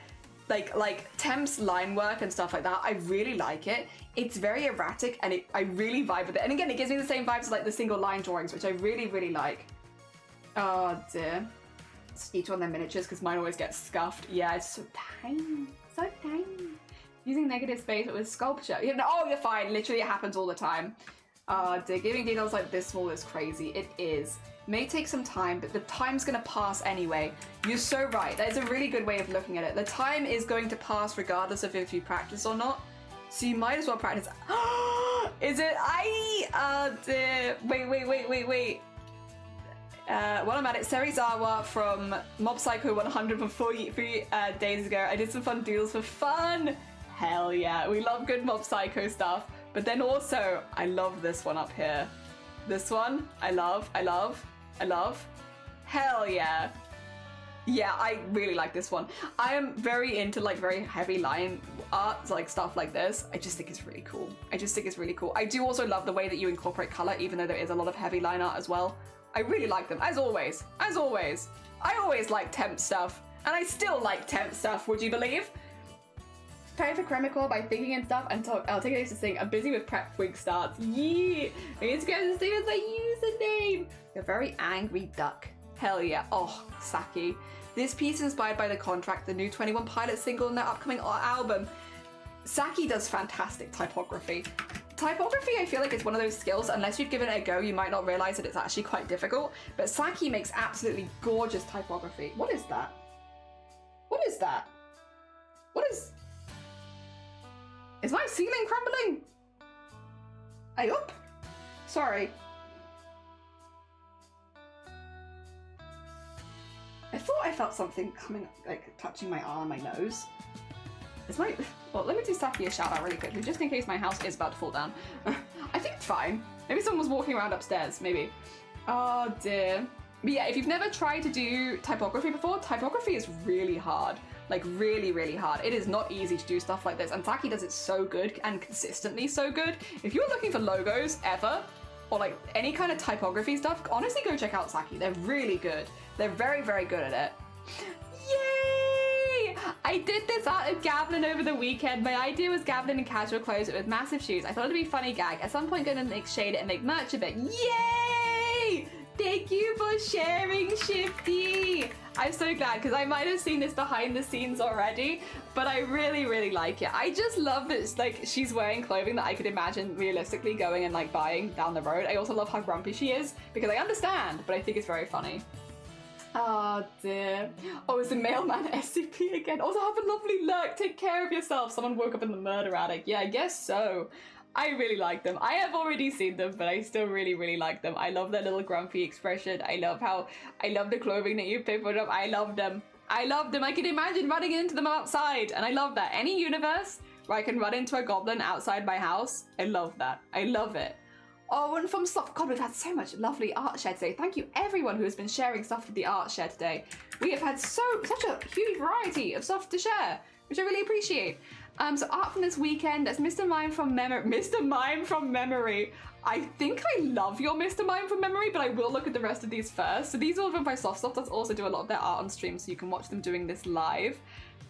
like Temp's line work and stuff like that. I really like it. It's very erratic and I really vibe with it. And again, it gives me the same vibes as like the single line drawings, which I really, really like. Oh dear. Each one of their miniatures, because mine always gets scuffed. Yeah, it's so tiny. So tiny. Using negative space with sculpture. You know, oh, you're fine. Literally, it happens all the time. Dear, giving details like this small is crazy. It is. May take some time, but the time's gonna pass anyway. You're so right. That is a really good way of looking at it. The time is going to pass regardless of if you practice or not. So you might as well practice. Is it? Dear. Wait. While I'm at it, Serizawa from Mob Psycho 100 from 3 days ago. I did some fun doodles for fun. Hell yeah, we love good Mob Psycho stuff. But then also, I love this one up here. This one, I love. Hell yeah. Yeah, I really like this one. I am very into like very heavy line art, like stuff like this. I just think it's really cool. I do also love the way that you incorporate color, even though there is a lot of heavy line art as well. I really like them, as always. I always like Temp stuff, and I still like Temp stuff, would you believe? Preparing for Chemical by thinking and stuff, and I'll take it to sing. I'm busy with prep week starts. Yeah! My Instagram is the same as my username. You're a very angry duck. Hell yeah. Oh, Saki. This piece is inspired by The Contract, the new 21 Pilots single and their upcoming album. Saki does fantastic typography. Typography, I feel like, is one of those skills, unless you've given it a go, you might not realize that it's actually quite difficult, but Saki makes absolutely gorgeous typography. What is that? What is that? Is my ceiling crumbling? Hey up? Sorry. I thought I felt something coming, like, touching my arm, my nose. Well, let me do Saki a shout out really quickly, just in case my house is about to fall down. I think it's fine. Maybe someone was walking around upstairs, maybe. Oh dear. But yeah, if you've never tried to do typography before, typography is really hard. Like really, really hard. It is not easy to do stuff like this, and Saki does it so good and consistently so good. If you're looking for logos ever, or like any kind of typography stuff, honestly go check out Saki. They're really good. They're very, very good at it. Yay! I did this art of Gavlin over the weekend. My idea was Gavlin in casual clothes with massive shoes. I thought it'd be a funny gag. At some point gonna like shade it and make merch of it. Yay! Thank you for sharing, Shifty. I'm so glad, because I might have seen this behind the scenes already, but I really, really like it. I just love that it's like she's wearing clothing that I could imagine realistically going and like buying down the road. I also love how grumpy she is, because I understand, but I think it's very funny. Oh dear. Oh, it's the mailman SCP again. Also have a lovely lurk. Take care of yourself. Someone woke up in the murder attic. Yeah, I guess so. I really like them. I have already seen them, but I still really, really like them. I love their little grumpy expression. I love the clothing that you put up. I love them. I can imagine running into them outside, and I love that. Any universe where I can run into a goblin outside my house, I love that. I love it. Oh, and from stuff. God, we've had so much lovely art share today. Thank you everyone who has been sharing stuff with the art share today. We have had such a huge variety of stuff to share, which I really appreciate. So art from this weekend. That's Mr. Mime from Memory. Mr. Mime from Memory. I think I love your Mr. Mime from Memory, but I will look at the rest of these first. So these are all done by Soft does also do a lot of their art on stream, so you can watch them doing this live.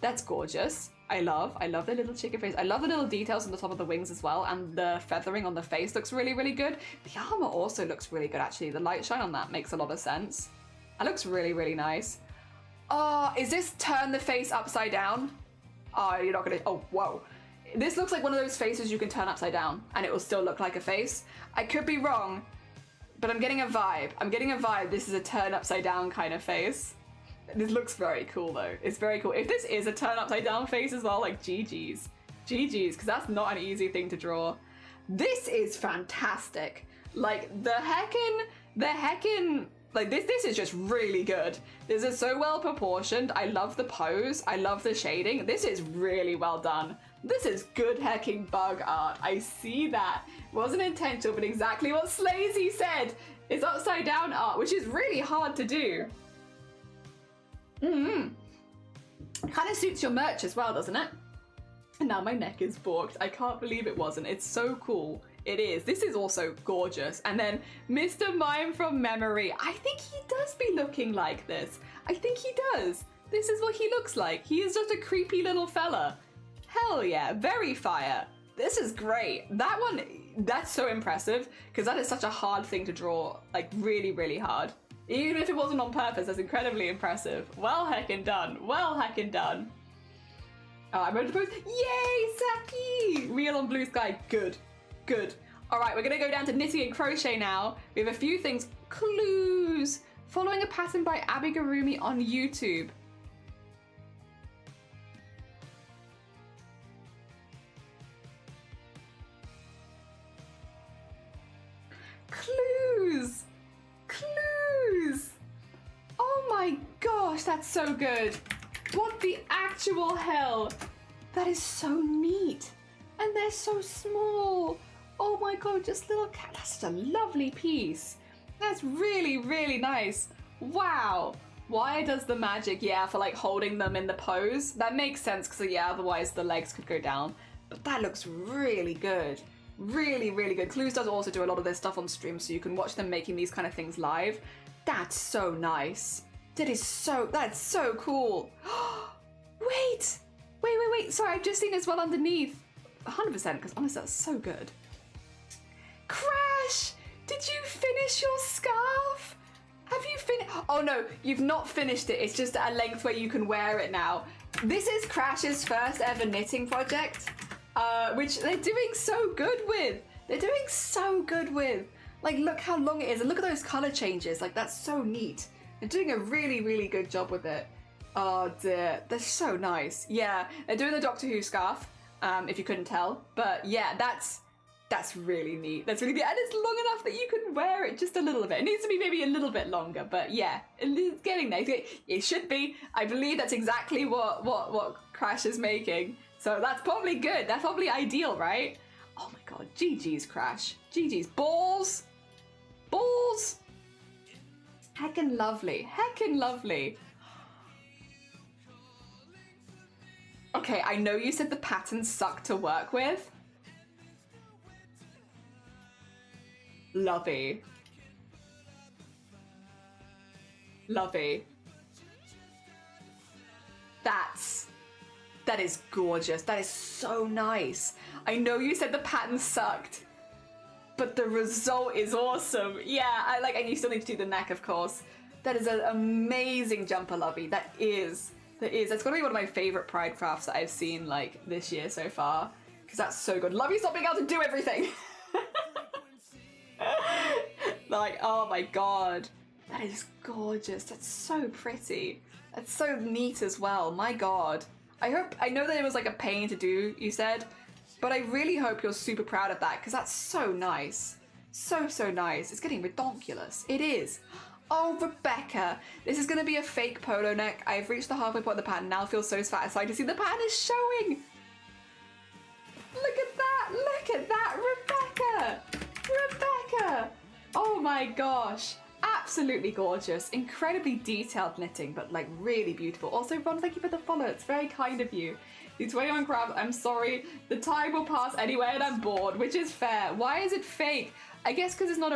That's gorgeous. I love the little chicken face. I love the little details on the top of the wings as well, and the feathering on the face looks really, really good. The armor also looks really good, actually. The light shine on that makes a lot of sense. That looks really, really nice. Oh, is this turn the face upside down? Oh, you're not gonna, oh, whoa. This looks like one of those faces you can turn upside down, and it will still look like a face. I could be wrong, but I'm getting a vibe. I'm getting a vibe this is a turn upside down kind of face. This looks very cool though. It's very cool. If this is a turn upside down face as well, like GG's. GG's, because that's not an easy thing to draw. This is fantastic. Like the heckin', like this is just really good. This is so well proportioned. I love the pose. I love the shading. This is really well done. This is good hecking bug art. I see that. Wasn't intentional, but exactly what Slazy said. It's upside down art, which is really hard to do. Kind of suits your merch as well, doesn't it? And now my neck is forked. I can't believe it wasn't. It's so cool. It is. This is also gorgeous. And then Mr. Mime from Memory. I think he does be looking like this. I think he does. This is what he looks like. He is just a creepy little fella. Hell yeah. Very fire. This is great. That one, that's so impressive because that is such a hard thing to draw. Like really, really hard. Even if it wasn't on purpose, that's incredibly impressive. Well heckin' done. Well heckin' done. I'm ready to pose. Yay, Saki! Real on blue sky. Good. Good. All right, we're gonna go down to knitting and crochet now. We have a few things. Clues. Following a pattern by Abigurumi on YouTube. Clues. Clues. Oh my gosh, that's so good. What the actual hell? That is so neat. And they're so small. Oh my god, just little cat. That's such a lovely piece. That's really, really nice. Wow. Why does the magic, yeah, for like holding them in the pose? That makes sense because yeah, otherwise the legs could go down. But that looks really good. Really, really good. Clues does also do a lot of their stuff on stream, so you can watch them making these kind of things live. That's so nice. That's so cool. Wait. Sorry, I've just seen as well underneath. 100%, because honestly, that's so good. Crash! Did you finish your scarf? Have you finished? Oh no, you've not finished it. It's just at a length where you can wear it now. This is Crash's first ever knitting project, which they're doing so good with. Like, look how long it is, and look at those color changes. Like, that's so neat. They're doing a really, really good job with it. Oh dear, they're so nice. Yeah, they're doing the Doctor Who scarf, if you couldn't tell. But yeah, that's really neat. That's really neat, and it's long enough that you can wear it just a little bit. It needs to be maybe a little bit longer, but yeah, it's getting there. It should be. I believe that's exactly what Crash is making. So that's probably good. That's probably ideal, right? Oh my god, GG's Crash. GG's. Balls! Balls! Heckin' lovely. Heckin' lovely. Okay, I know you said the patterns suck to work with. Lovey. Lovey. That is gorgeous. That is so nice. I know you said the pattern sucked, but the result is awesome. Yeah, and you still need to do the neck, of course. That is an amazing jumper, Lovey. That is. That's gonna be one of my favorite Pride crafts that I've seen like this year so far, because that's so good. Lovey's not being able to do everything. Like, oh my god, that is gorgeous. That's so pretty. That's so neat as well. My god. I know that it was like a pain to do, you said, but I really hope you're super proud of that, because that's so nice. So nice. It's getting redonkulous. It is. Oh, Rebecca, this is going to be a fake polo neck. I've reached the halfway point of the pattern. Now feel so satisfied to see the pattern is showing. Look at that. Look at that, Rebecca. my gosh. Absolutely gorgeous. Incredibly detailed knitting, but like really beautiful. Also, Ron, thank you for the follow. It's very kind of you. The 21 crabs, I'm sorry. The time will pass anyway and I'm bored, which is fair. Why is it fake? I guess because it's not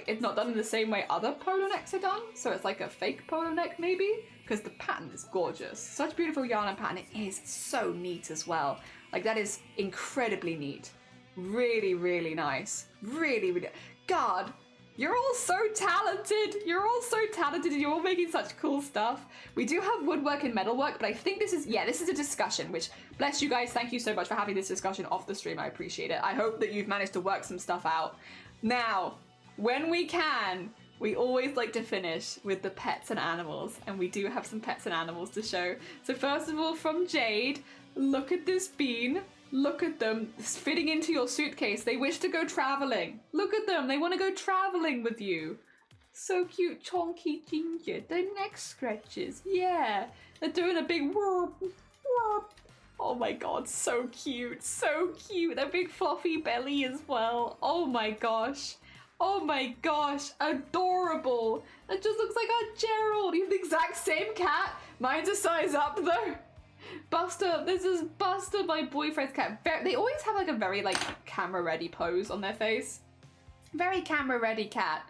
it's not done in the same way other polo necks are done. So it's like a fake polo neck maybe, because the pattern is gorgeous. Such beautiful yarn and pattern. It is so neat as well. Like that is incredibly neat. Really, really nice. Really, really. God, you're all so talented. You're all so talented and you're all making such cool stuff. We do have woodwork and metalwork, but I think this is a discussion, which bless you guys. Thank you so much for having this discussion off the stream. I appreciate it. I hope that you've managed to work some stuff out. Now, when we can, we always like to finish with the pets and animals, and we do have some pets and animals to show. So first of all, from Jade, look at this bean. Look at them fitting into your suitcase. They wish to go traveling. Look at them. They want to go traveling with you. So cute, chonky ginger. Their neck stretches. Yeah. They're doing a big whoop, whoop. Oh my god, so cute. So cute. Their big fluffy belly as well. Oh my gosh. Oh my gosh. Adorable. It just looks like our Gerald. You have the exact same cat. Mine's a size up though. Buster, this is Buster, my boyfriend's cat. They always have like a very like camera ready pose on their face. Very camera ready cat.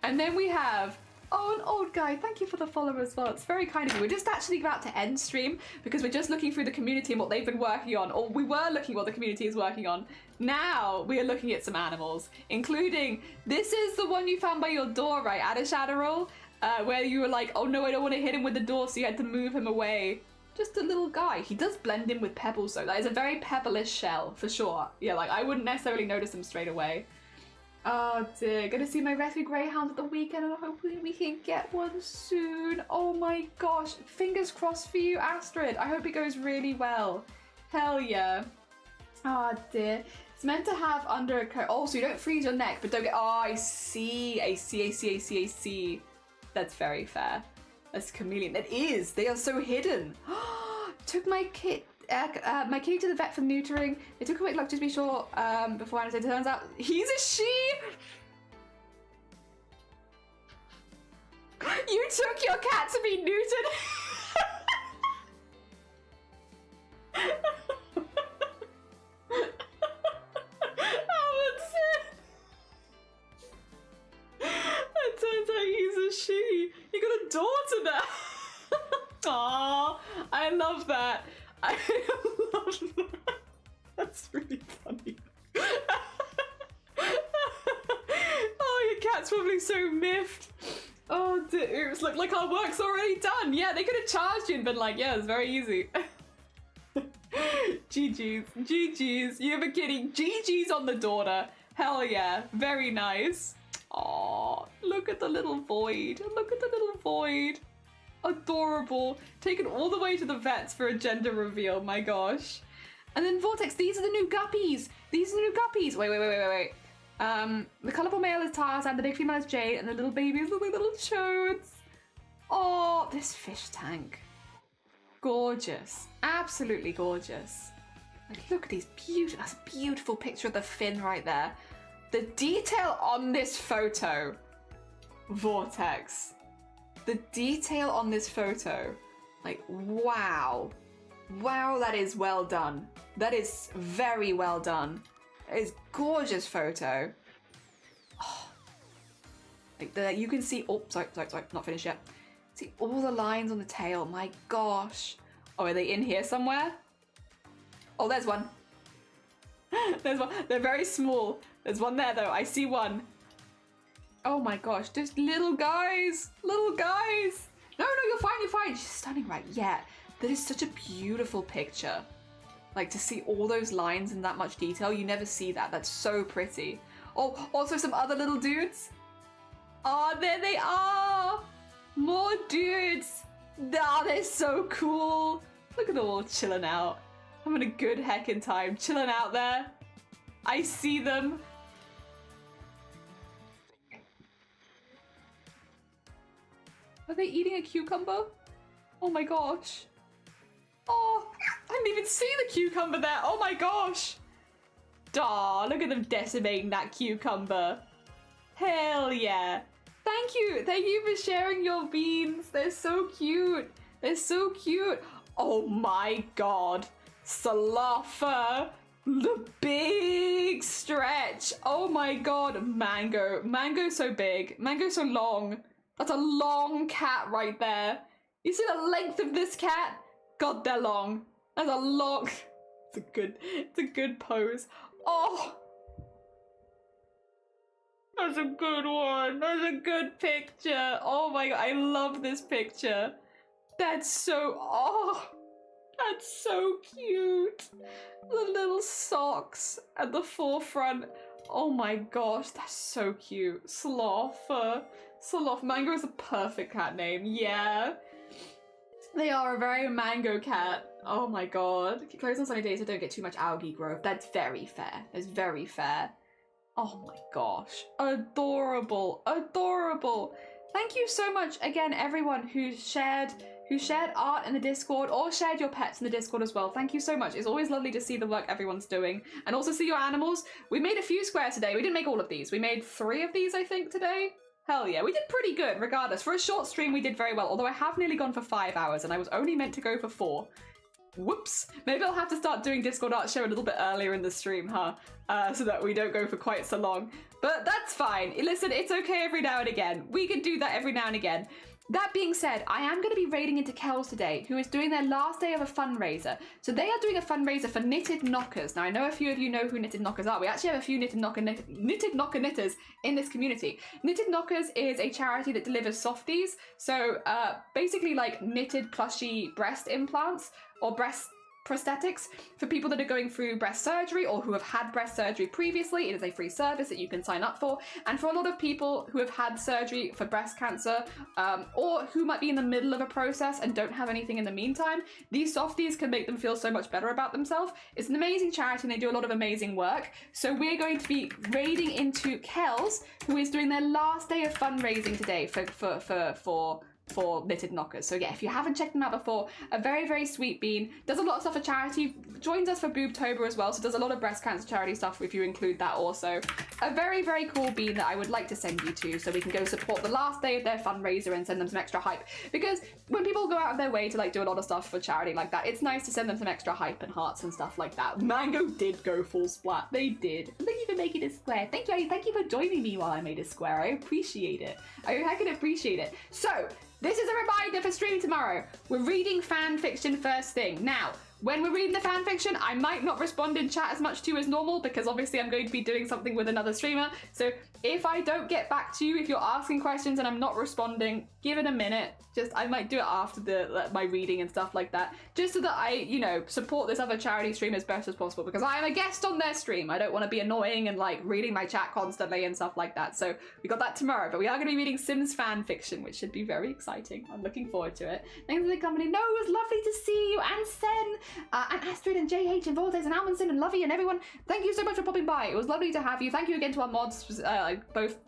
And then we have, oh, an old guy. Thank you for the follow as well. It's very kind of you. We're just actually about to end stream because we're just looking through the community and what they've been working on, or we were looking what the community is working on. Now we are looking at some animals, including, this is the one you found by your door, right, Adishadderall? Where you were like, oh no, I don't want to hit him with the door, so you had to move him away. Just a little guy. He does blend in with pebbles though. That is a very pebblish shell, for sure. Yeah, like I wouldn't necessarily notice him straight away. Oh dear, gonna see my rescue greyhound at the weekend and hopefully we can get one soon. Oh my gosh, fingers crossed for you, Astrid. I hope it goes really well. Hell yeah. Oh dear. It's meant to have under a coat. Oh, so you don't freeze your neck, but don't get, oh, I see. That's very fair. That's chameleon. It is. They are so hidden. Took my kitty to the vet for neutering. They took a quick look just to be sure before I said. It turns out he's a she. You took your cat to be neutered. It turns out he's a she. You got a daughter now. Aww, I love that. I love that. That's really funny. Oh, your cat's probably so miffed. Oh, dear. It's like our work's already done. Yeah, they could have charged you and been like, yeah, it's very easy. GG's. GG's. You have a kitty. GG's on the daughter. Hell yeah. Very nice. Aw, look at the little void. Look at the little void. Adorable. Taken all the way to the vets for a gender reveal. My gosh. And then Vortex, these are the new guppies. These are the new guppies. Wait. The colourful male is Tarzan, the big female is Jade, and the little babies look like little chodes. Oh, this fish tank. Gorgeous. Absolutely gorgeous. Like, look at these beautiful, that's a beautiful picture of the fin right there. The detail on this photo, Vortex. The detail on this photo, like, wow. Wow, that is well done. That is very well done. It is gorgeous photo. Oh. Like you can see, oh, sorry, not finished yet. See all the lines on the tail, my gosh. Oh, are they in here somewhere? Oh, there's one. There's one, they're very small. There's one there though, I see one. Oh my gosh, just little guys. No, you're fine. She's stunning, right? Yeah, that is such a beautiful picture. Like, to see all those lines in that much detail, you never see that. That's so pretty. Oh, also some other little dudes. Oh, there they are. More dudes. Ah, they're so cool. Look at them all chilling out. Having a good heckin' time. Chilling out there. I see them. Are they eating a cucumber? Oh my gosh. Oh, I didn't even see the cucumber there. Oh my gosh. Aw, look at them decimating that cucumber. Hell yeah. Thank you for sharing your beans. They're so cute. They're so cute. Oh my god. Salafah. The big stretch. Oh my god. Mango. Mango's so big. Mango's so long. That's a long cat right there. You see the length of this cat? God, they're long. That's a long... It's a good pose. Oh! That's a good one. That's a good picture. Oh my god, I love this picture. That's so... Oh! That's so cute. The little socks at the forefront. Oh my gosh, that's so cute. Sloth. Sloth. Mango is a perfect cat name. Yeah. They are a very mango cat. Oh my god. Close on sunny days so don't get too much algae growth. That's very fair. That's very fair. Oh my gosh. Adorable. Adorable. Thank you so much again, everyone who shared art in the Discord or shared your pets in the Discord as well. Thank you so much. It's always lovely to see the work everyone's doing and also see your animals. We made a few squares today. We didn't make all of these. We made 3 of these, I think, today. Hell yeah, we did pretty good regardless. For a short stream, we did very well, although I have nearly gone for 5 hours and I was only meant to go for 4. Whoops. Maybe I'll have to start doing Discord art show a little bit earlier in the stream, huh? So that we don't go for quite so long. But that's fine. Listen, it's okay every now and again. We can do that every now and again. That being said, I am going to be raiding into Kells today, who is doing their last day of a fundraiser. So they are doing a fundraiser for Knitted Knockers. Now, I know a few of you know who Knitted Knockers are. We actually have a few Knitted Knocker knitters in this community. Knitted Knockers is a charity that delivers softies. So basically like knitted plushy breast implants or breast prosthetics for people that are going through breast surgery or who have had breast surgery previously. It is a free service that you can sign up for. And for a lot of people who have had surgery for breast cancer or who might be in the middle of a process and don't have anything in the meantime, these softies can make them feel so much better about themselves. It's an amazing charity and they do a lot of amazing work. So we're going to be raiding into Kells, who is doing their last day of fundraising today for Knitted Knockers. So yeah, if you haven't checked them out before, a very, very sweet bean. Does a lot of stuff for charity, joins us for Boobtober as well, so does a lot of breast cancer charity stuff if you include that also. A very, very cool bean that I would like to send you to so we can go support the last day of their fundraiser and send them some extra hype. Because when people go out of their way to like do a lot of stuff for charity like that, it's nice to send them some extra hype and hearts and stuff like that. Mango did go full splat. They did. Thank you for making a square. Thank you for joining me while I made a square. I appreciate it. I can appreciate it. So, this is a reminder for stream tomorrow. We're reading fan fiction first thing. Now, when we're reading the fan fiction, I might not respond in chat as much to you as normal because obviously I'm going to be doing something with another streamer. So if I don't get back to you, if you're asking questions and I'm not responding, give it a minute. I might do it after my reading and stuff like that, just so that I, support this other charity stream as best as possible because I am a guest on their stream. I don't want to be annoying and like reading my chat constantly and stuff like that. So we got that tomorrow, but we are going to be reading Sims fan fiction, which should be very exciting. I'm looking forward to it. Thanks for the company. No, it was lovely to see you and Sen. And Astrid and JH and Voltes and Almondson and Lovey and everyone. Thank you so much for popping by. It was lovely to have you. Thank you again to our mods, both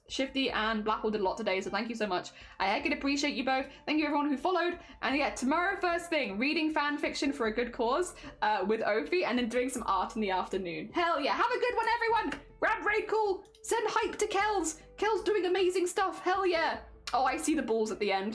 Shifty and Blackwell did a lot today, so thank you so much. I can appreciate you both. Thank you everyone who followed. And yeah, tomorrow first thing, reading fan fiction for a good cause with Ophi and then doing some art in the afternoon. Hell yeah, have a good one everyone. Rad raid cool. Send hype to Kells. Kells doing amazing stuff. Hell yeah. Oh, I see the balls at the end.